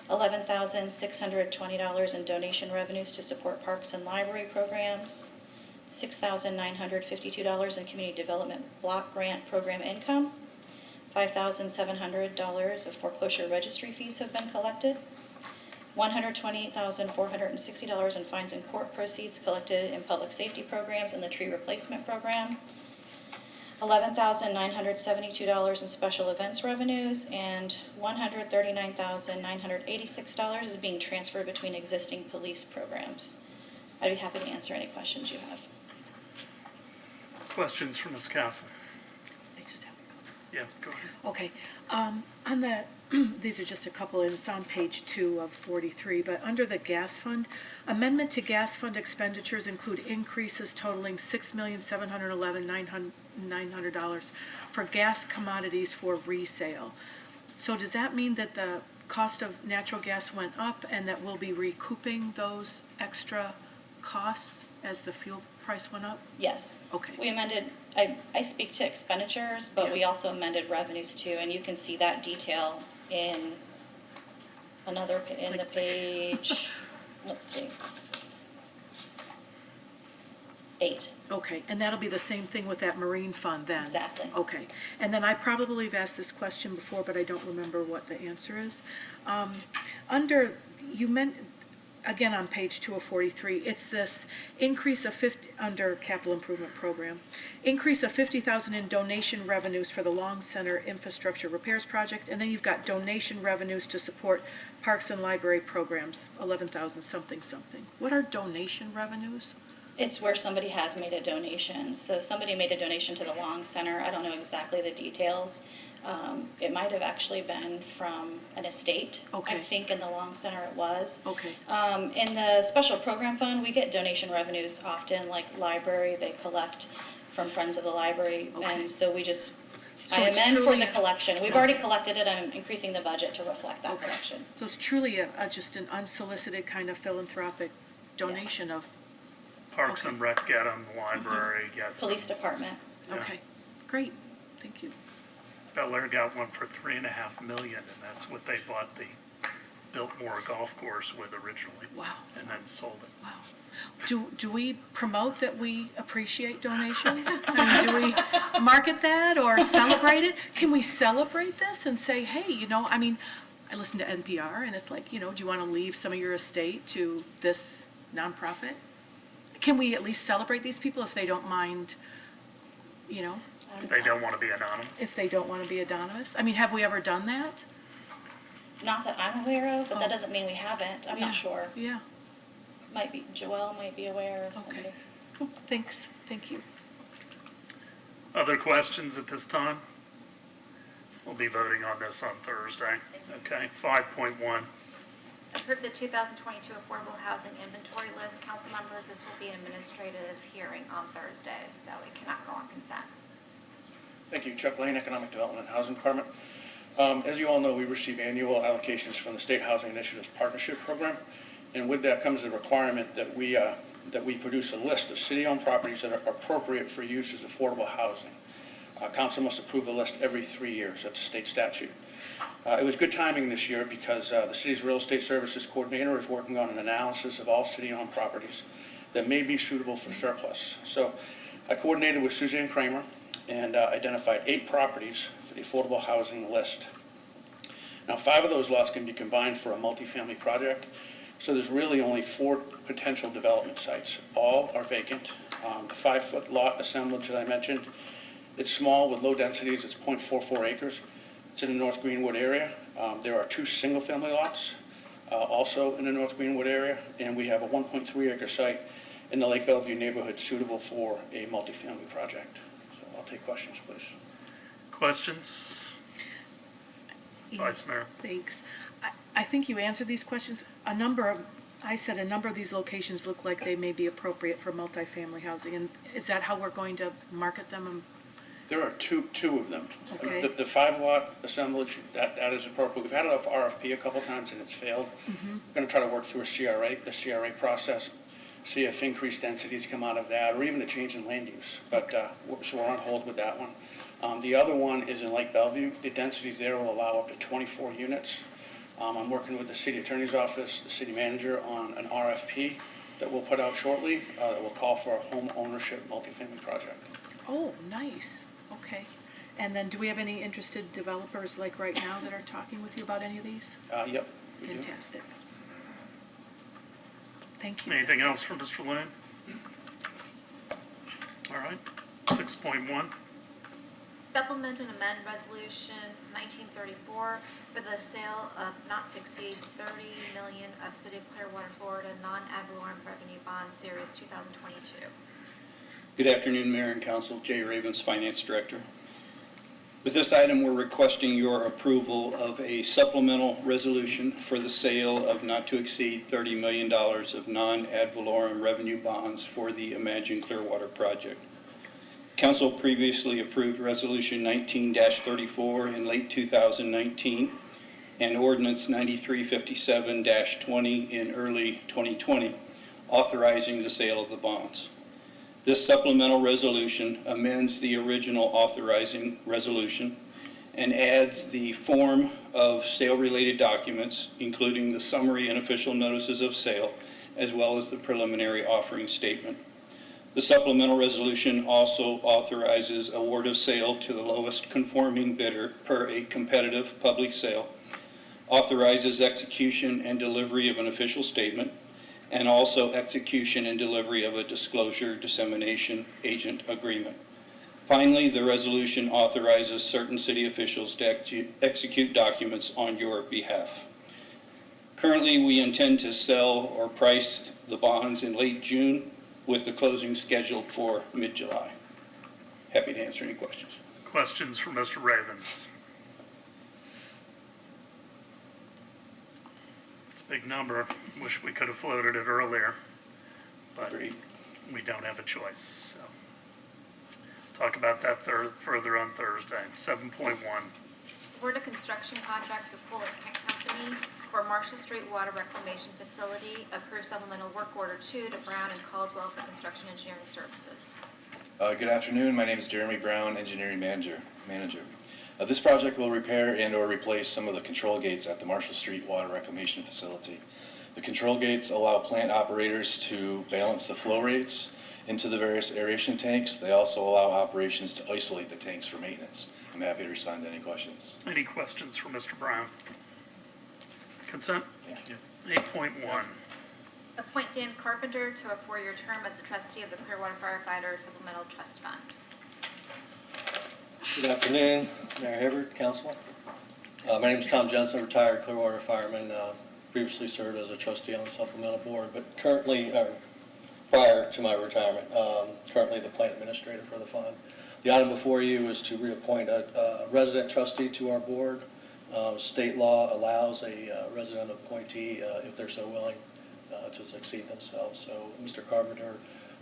$11,620 in donation revenues to support parks and library programs, $6,952 in community development block grant program income, $5,700 of foreclosure registry fees have been collected, $128,460 in fines and court proceeds collected in public safety programs and the tree replacement program, $11,972 in special events revenues, and $139,986 is being transferred between existing police programs. I'd be happy to answer any questions you have. Questions from Ms. Castle? I just have Yeah, go ahead. Okay, on the, these are just a couple, and it's on page 2 of 43, but under the gas fund, amendment to gas fund expenditures include increases totaling $6,711,900 for gas commodities for resale. So does that mean that the cost of natural gas went up and that we'll be recouping those extra costs as the fuel price went up? Yes. Okay. We amended, I speak to expenditures, but we also amended revenues too, and you can see that detail in another, in the page, let's see, 8. Okay, and that'll be the same thing with that marine fund then? Exactly. Okay, and then I probably have asked this question before, but I don't remember what the answer is. Under, you meant, again on page 2 of 43, it's this increase of 50, under capital improvement program, increase of $50,000 in donation revenues for the Long Center Infrastructure Repairs Project, and then you've got donation revenues to support parks and library programs, 11,000 something something. What are donation revenues? It's where somebody has made a donation. So somebody made a donation to the Long Center. I don't know exactly the details. It might have actually been from an estate. Okay. I think in the Long Center it was. Okay. In the Special Program Fund, we get donation revenues often, like library, they collect from Friends of the Library. Okay. And so we just, So I it's amend for truly- the collection. We've already collected it, I'm increasing the budget to reflect that collection. So it's truly just an unsolicited kind of philanthropic donation of, Parks and Rec get them, the library gets them. Police Department. Yeah. okay, great, thank you. Bel Air got one for $3.5 million, and that's what they bought the Biltmore Golf Course with originally. Wow. And then sold it. Wow. Do we promote that we appreciate donations? I mean, do we market that or celebrate it? Can we celebrate this and say, hey, you know, I mean, I listen to NPR and it's like, you know, do you want to leave some of your estate to this nonprofit? Can we at least celebrate these people if they don't mind, you know? If they don't want to be anonymous. If they don't want to be anonymous? I mean, have we ever done that? Not that I'm aware of, but that doesn't mean we haven't. I'm Yeah. not sure. Yeah. Might be, Joelle might be aware of somebody. Okay. Thanks, thank you. Other questions at this time? We'll be voting on this on Thursday. Okay, 5.1. Approve the 2022 Affordable Housing Inventory List. Council members, this will be an administrative hearing on Thursday, so it cannot go on consent. Thank you. Chuck Lane, Economic Development and Housing Department. As you all know, we receive annual allocations from the State Housing Initiatives Partnership Program, and with that comes the requirement that we produce a list of city-owned properties that are appropriate for use as affordable housing. Council must approve the list every 3 years. That's a state statute. It was good timing this year because the city's Real Estate Services Coordinator is working on an analysis of all city-owned properties that may be suitable for surplus. So I coordinated with Suzanne Kramer and identified 8 properties for the affordable housing list. Now, 5 of those lots can be combined for a multifamily project, so there's really only 4 potential development sites. All are vacant. The 5-foot lot assemblage that I mentioned, it's small with low densities. It's 0.44 acres. It's in the North Greenwood area. There are 2 single-family lots also in the North Greenwood area, and we have a 1.3 acre site in the Lake Bellevue neighborhood suitable for a multifamily project. So I'll take questions, please. Questions? Vice Mayor. Thanks. I think you answered these questions. I said a number of these locations look like they may be appropriate for multifamily housing, and is that how we're going to market them? There are two of them. Okay. The 5-lot assemblage, that is appropriate. We've had it off RFP a couple times and it's failed. Mm-hmm. We're going to try to work through the CRA process, see if increased densities come out of that, or even a change in land use. But so we're on hold with that one. The other one is in Lake Bellevue. The densities there will allow up to 24 units. I'm working with the city attorney's office, the city manager, on an RFP that we'll put out shortly that will call for a home ownership multifamily project. Oh, nice. Okay. And then do we have any interested developers like right now that are talking with you about any of these? Yep. we do. Fantastic. Thank you. Anything else from Mr. Lane? All right. 6.1. Supplement and amend Resolution 1934 for the sale of not to exceed $30 million of City of Clearwater, Florida non-ad valorem revenue bonds, Series 2022. Good afternoon, Mayor and Council. Jay Ravens, Finance Director. With this item, we're requesting your approval of a supplemental resolution for the sale of not to exceed $30 million of non-ad valorem revenue bonds for the Imagine Clearwater project. Council previously approved Resolution 19-34 in late 2019 and Ordinance 9357-20 in early 2020, authorizing the sale of the bonds. This supplemental resolution amends the original authorizing resolution and adds the form of sale-related documents, including the summary and official notices of sale, as well as the preliminary offering statement. The supplemental resolution also authorizes award of sale to the lowest conforming bidder per a competitive public sale, authorizes execution and delivery of an official statement, and also execution and delivery of a disclosure dissemination agent agreement. Finally, the resolution authorizes certain city officials to execute documents on your behalf. Currently, we intend to sell or price the bonds in late June, with the closing scheduled for mid-July. Happy to answer any questions. Questions for Mr. Ravens? It's a big number. Wish we could have floated it earlier, but we don't have a choice. So talk about that further on Thursday. 7.1. Award a construction contract to Fuller Company for Marshall Street Water Reclamation Facility. Approve supplemental work order 2 to Brown and Caldwell for construction engineering services. Good afternoon. My name is Jeremy Brown, Engineering Manager. This project will repair and or replace some of the control gates at the Marshall Street Water Reclamation Facility. The control gates allow plant operators to balance the flow rates into the various aeration tanks. They also allow operations to isolate the tanks for maintenance. I'm happy to respond to any questions. Any questions for Mr. Brown? Consent? Thank you. 8.1. Appoint Dan Carpenter to a 4-year term as a trustee of the Clearwater Firefighter Supplemental Trust Fund. Good afternoon, Mayor Hibbert, Council. My name is Tom Jensen, retired Clearwater fireman. Previously served as a trustee on the supplemental board, but currently, prior to my retirement, currently the plant administrator for the fund. The item before you is to reappoint a resident trustee to our board. State law allows a resident appointee, if they're so willing, to succeed themselves. So Mr. Carpenter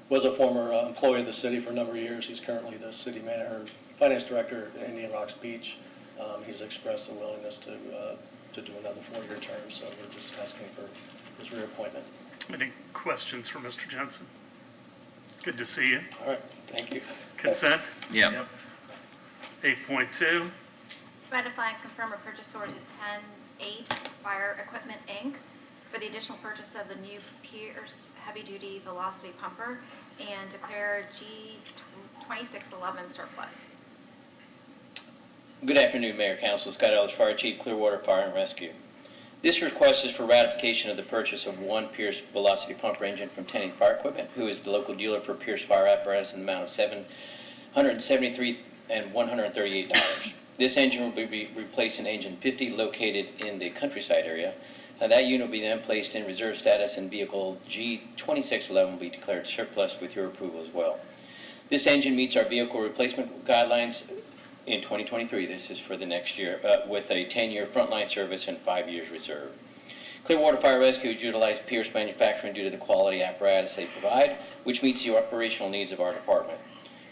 was a former employee of the city for a number of years. He's currently the city manager, finance director at Indian Rocks Beach. He's expressed a willingness to do another 4-year term, so we're just asking for his reappointment. Any questions for Mr. Jensen? Good to see you. All right, thank you. Consent? Yeah. 8.2, Ratify and confirm a purchase order to 10-8 Fire Equipment, Inc. for the additional purchase of the new Pierce heavy-duty velocity pumper and declare G2611 surplus. Good afternoon, Mayor, Council. Scott Ellis, Fire Chief, Clearwater Fire and Rescue. This request is for ratification of the purchase of one Pierce velocity pumper engine from Tenning Fire Equipment, who is the local dealer for Pierce fire apparatus in the amount of $773,138. This engine will be replacing engine 50 located in the countryside area. That unit will be then placed in reserve status, and vehicle G2611 will be declared surplus with your approval as well. This engine meets our vehicle replacement guidelines in 2023. This is for the next year, with a 10-year frontline service and 5 years reserve. Clearwater Fire Rescue has utilized Pierce manufacturing due to the quality apparatus they provide, which meets the operational needs of our department.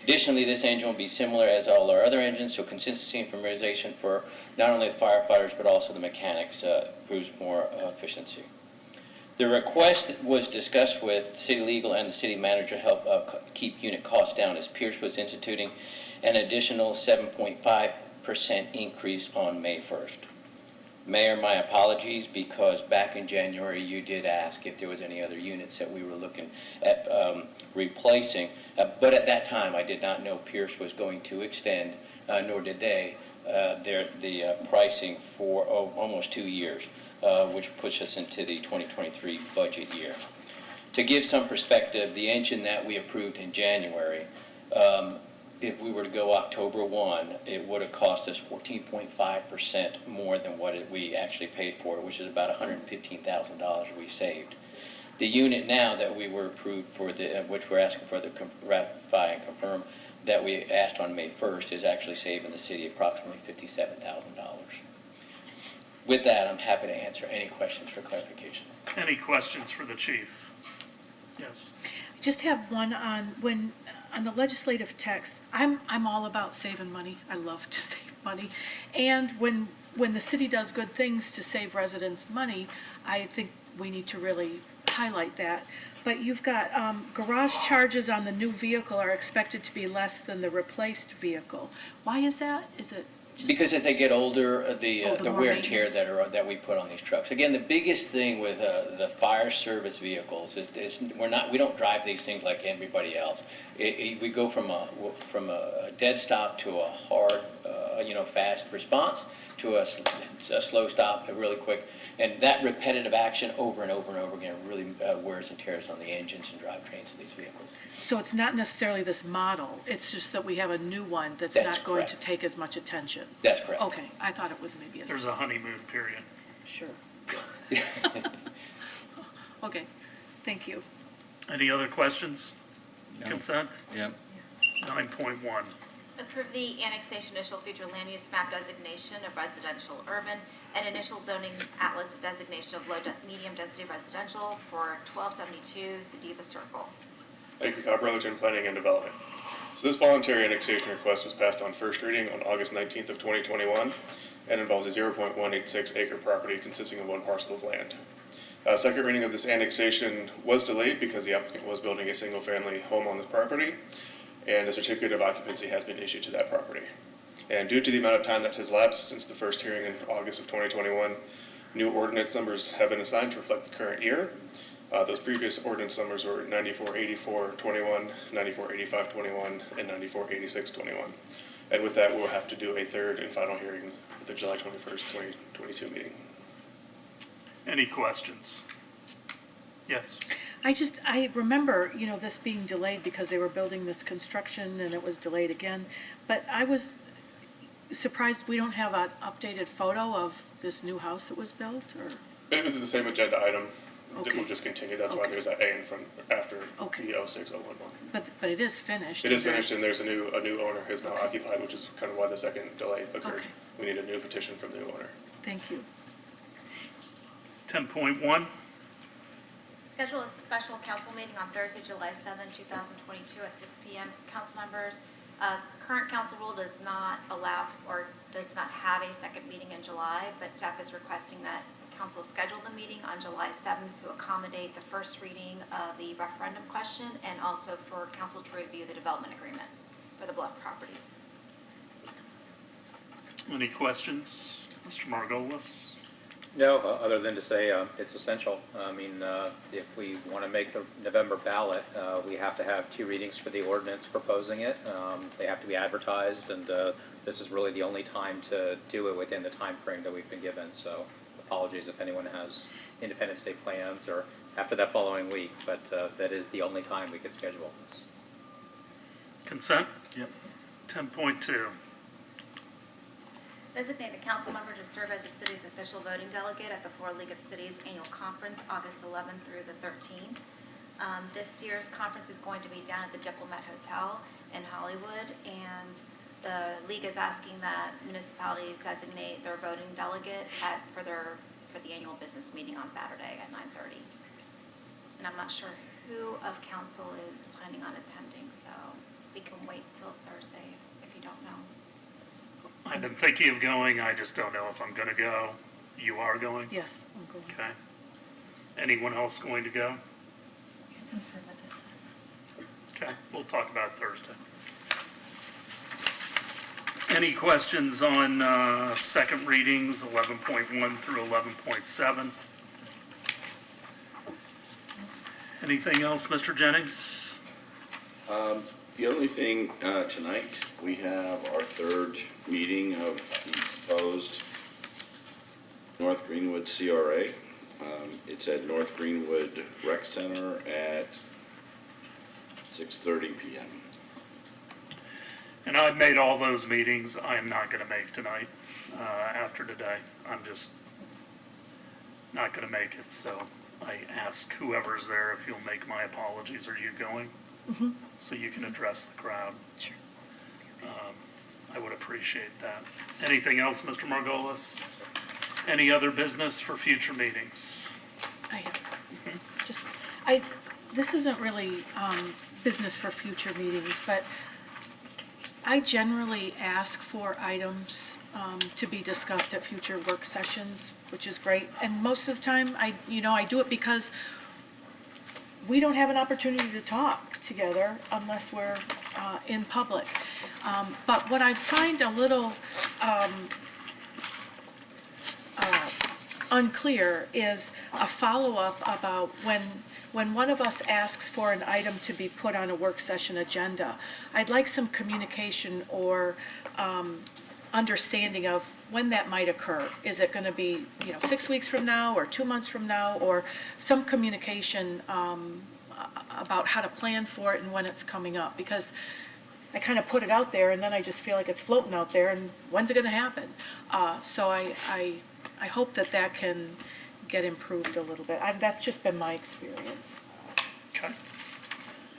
Additionally, this engine will be similar as all our other engines, so consistency and familiarization for not only the firefighters but also the mechanics proves more efficiency. The request was discussed with city legal and the city manager to help keep unit costs down, as Pierce was instituting an additional 7.5% increase on May 1st. Mayor, my apologies, because back in January you did ask if there was any other units that we were looking at replacing, but at that time I did not know Pierce was going to extend, nor did they, the pricing for almost 2 years, which puts us into the 2023 budget year. To give some perspective, the engine that we approved in January, if we were to go October 1, it would have cost us 14.5% more than what we actually paid for it, which is about $115,000 we saved. The unit now that we were approved for, which we're asking for the ratify and confirm that we asked on May 1st, is actually saving the city approximately $57,000. With that, I'm happy to answer any questions for clarification. any questions for the chief? Yes. Just have one on the legislative text. I'm all about saving money. I love to save money. And when the city does good things to save residents money, I think we need to really highlight that. But you've got garage charges on the new vehicle are expected to be less than the replaced vehicle. Why is that? Is it just because as they get older, the more wear and tear maintenance. that we put on these trucks. Again, the biggest thing with the fire service vehicles is we don't drive these things like everybody else. We go from a dead stop to a hard, fast response to a slow stop, really quick, and that repetitive action over and over and over again really wears and tears on the engines and drivetrains of these vehicles. So it's not necessarily this model, it's just that we have a new one that's not going to take as much attention? That's correct. Okay, I thought it was maybe There's a honeymoon period. Sure. Okay, thank you. Any other questions? No. Consent? Yep. 9.1, Approve the annexation initial future land use map designation of residential urban and initial zoning atlas designation of medium density residential for 1272 Sediva Circle. Thank you, Cobb Burlington Planning and Development. So this voluntary annexation request was passed on first reading on August 19th of 2021 and involves a 0.186 acre property consisting of one parcel of land. Second reading of this annexation was delayed because the applicant was building a single family home on this property, and a certificate of occupancy has been issued to that property. And due to the amount of time that has lapsed since the first hearing in August of 2021, new ordinance numbers have been assigned to reflect the current year. Those previous ordinance numbers were 9484-21, 9485-21, and 9486-21. And with that, we'll have to do a third and final hearing at the July 21st, 2022 meeting. any questions? Yes. I remember, this being delayed because they were building this construction and it was delayed again. But I was surprised we don't have an updated photo of this new house that was built, or? It was the same agenda item. Okay. It will just continue. That's why Okay. there's that A in front after the 0601 one. But it is finished. It is finished, and there's a new owner who's now occupied, which is kind of why the second delay occurred. Okay. We need a new petition from the new owner. Thank you. 10.1, Schedule a special council meeting on Thursday, July 7, 2022 at 6 p.m. Council members, current council rule does not allow or does not have a second meeting in July, but staff is requesting that council schedule the meeting on July 7th to accommodate the first reading of the referendum question and also for council to review the development agreement for the Bluff properties. Any questions? Mr. Margolis? No, other than to say it's essential. I mean, if we want to make the November ballot, we have to have 2 readings for the ordinance proposing it. They have to be advertised, and this is really the only time to do it within the time frame that we've been given. So apologies if anyone has Independence Day plans or after that following week, but that is the only time we could schedule this. Consent? Yep. 10.2. Designate a council member to serve as the city's official voting delegate at the Florida League of Cities Annual Conference, August 11th through the 13th. This year's conference is going to be down at the Diplomat Hotel in Hollywood, and the league is asking that municipalities designate their voting delegate for the annual business meeting on Saturday at 9:30. And I'm not sure who of council is planning on attending, so we can wait till Thursday if you don't know. I've been thinking of going, I just don't know if I'm going to go. You are going? Yes, I'm going. Okay. Anyone else going to go? Can't confirm at this time. Okay, we'll talk about it Thursday. Any questions on second readings, 11.1 through 11.7? Anything else, Mr. Jennings? The only thing, tonight, we have our 3rd meeting of the proposed North Greenwood CRA. It's at North Greenwood Rec Center at 6:30 p.m. And I've made all those meetings. I am not going to make tonight after today. I'm just not going to make it. So I ask whoever's there if you'll make my apologies. Are you going? Mm-hmm. So you can address the crowd. Sure. I would appreciate that. Anything else, Mr. Margolis? Any other business for future meetings? I this isn't really business for future meetings, but I generally ask for items to be discussed at future work sessions, which is great. And most of the time, I do it because we don't have an opportunity to talk together unless we're in public. But what I find a little unclear is a follow-up about when one of us asks for an item to be put on a work session agenda. I'd like some communication or understanding of when that might occur. Is it going to be 6 weeks from now or 2 months from now, or some communication about how to plan for it and when it's coming up? Because I kind of put it out there and then I just feel like it's floating out there, and when's it going to happen? So I hope that can get improved a little bit. That's just been my experience. Okay.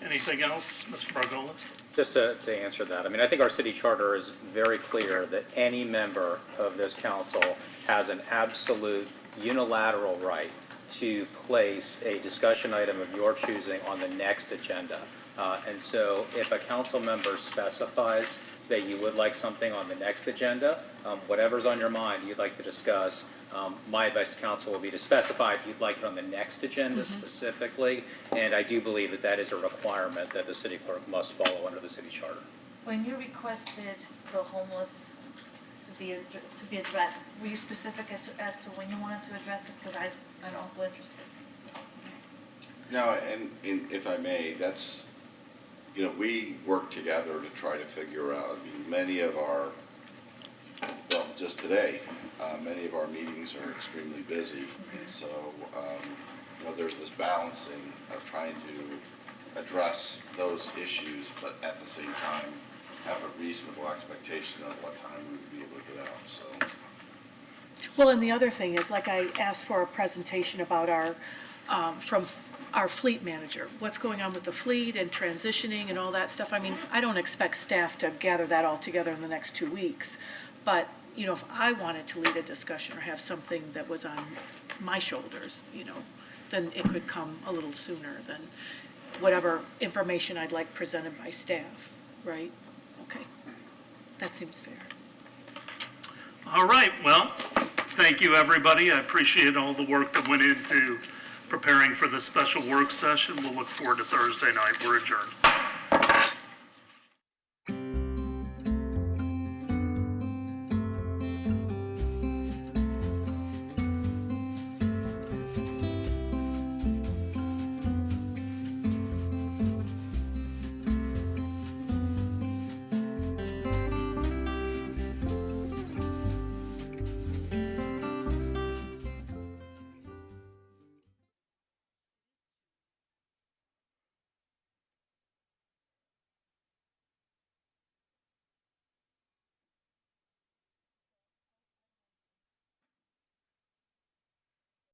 Anything else, Mr. Margolis? Just to answer that, I mean, I think our city charter is very clear that any member of this council has an absolute unilateral right to place a discussion item of your choosing on the next agenda. And so if a council member specifies that you would like something on the next agenda, whatever's on your mind you'd like to discuss, my advice to council will be to specify if you'd like it on the next agenda specifically, and I do believe that is a requirement that the city clerk must follow under the city charter. When you requested the homeless to be addressed, were you specific as to when you wanted to address it? Because I'm also interested. No, and if I may, that's, we work together to try to figure out, many of our, just today, many of our meetings are extremely busy. And so, there's this balancing of trying to address those issues, but at the same time, have a reasonable expectation of what time we would be able to get out, so. Well, and the other thing is, like I asked for a presentation about from our fleet manager, what's going on with the fleet and transitioning and all that stuff. I mean, I don't expect staff to gather that all together in the next 2 weeks, but, if I wanted to lead a discussion or have something that was on my shoulders, then it could come a little sooner than whatever information I'd like presented by staff, right? Okay, that seems fair. All right, well, thank you, everybody. I appreciate all the work that went into preparing for this special work session. We'll look forward to Thursday night. We're adjourned.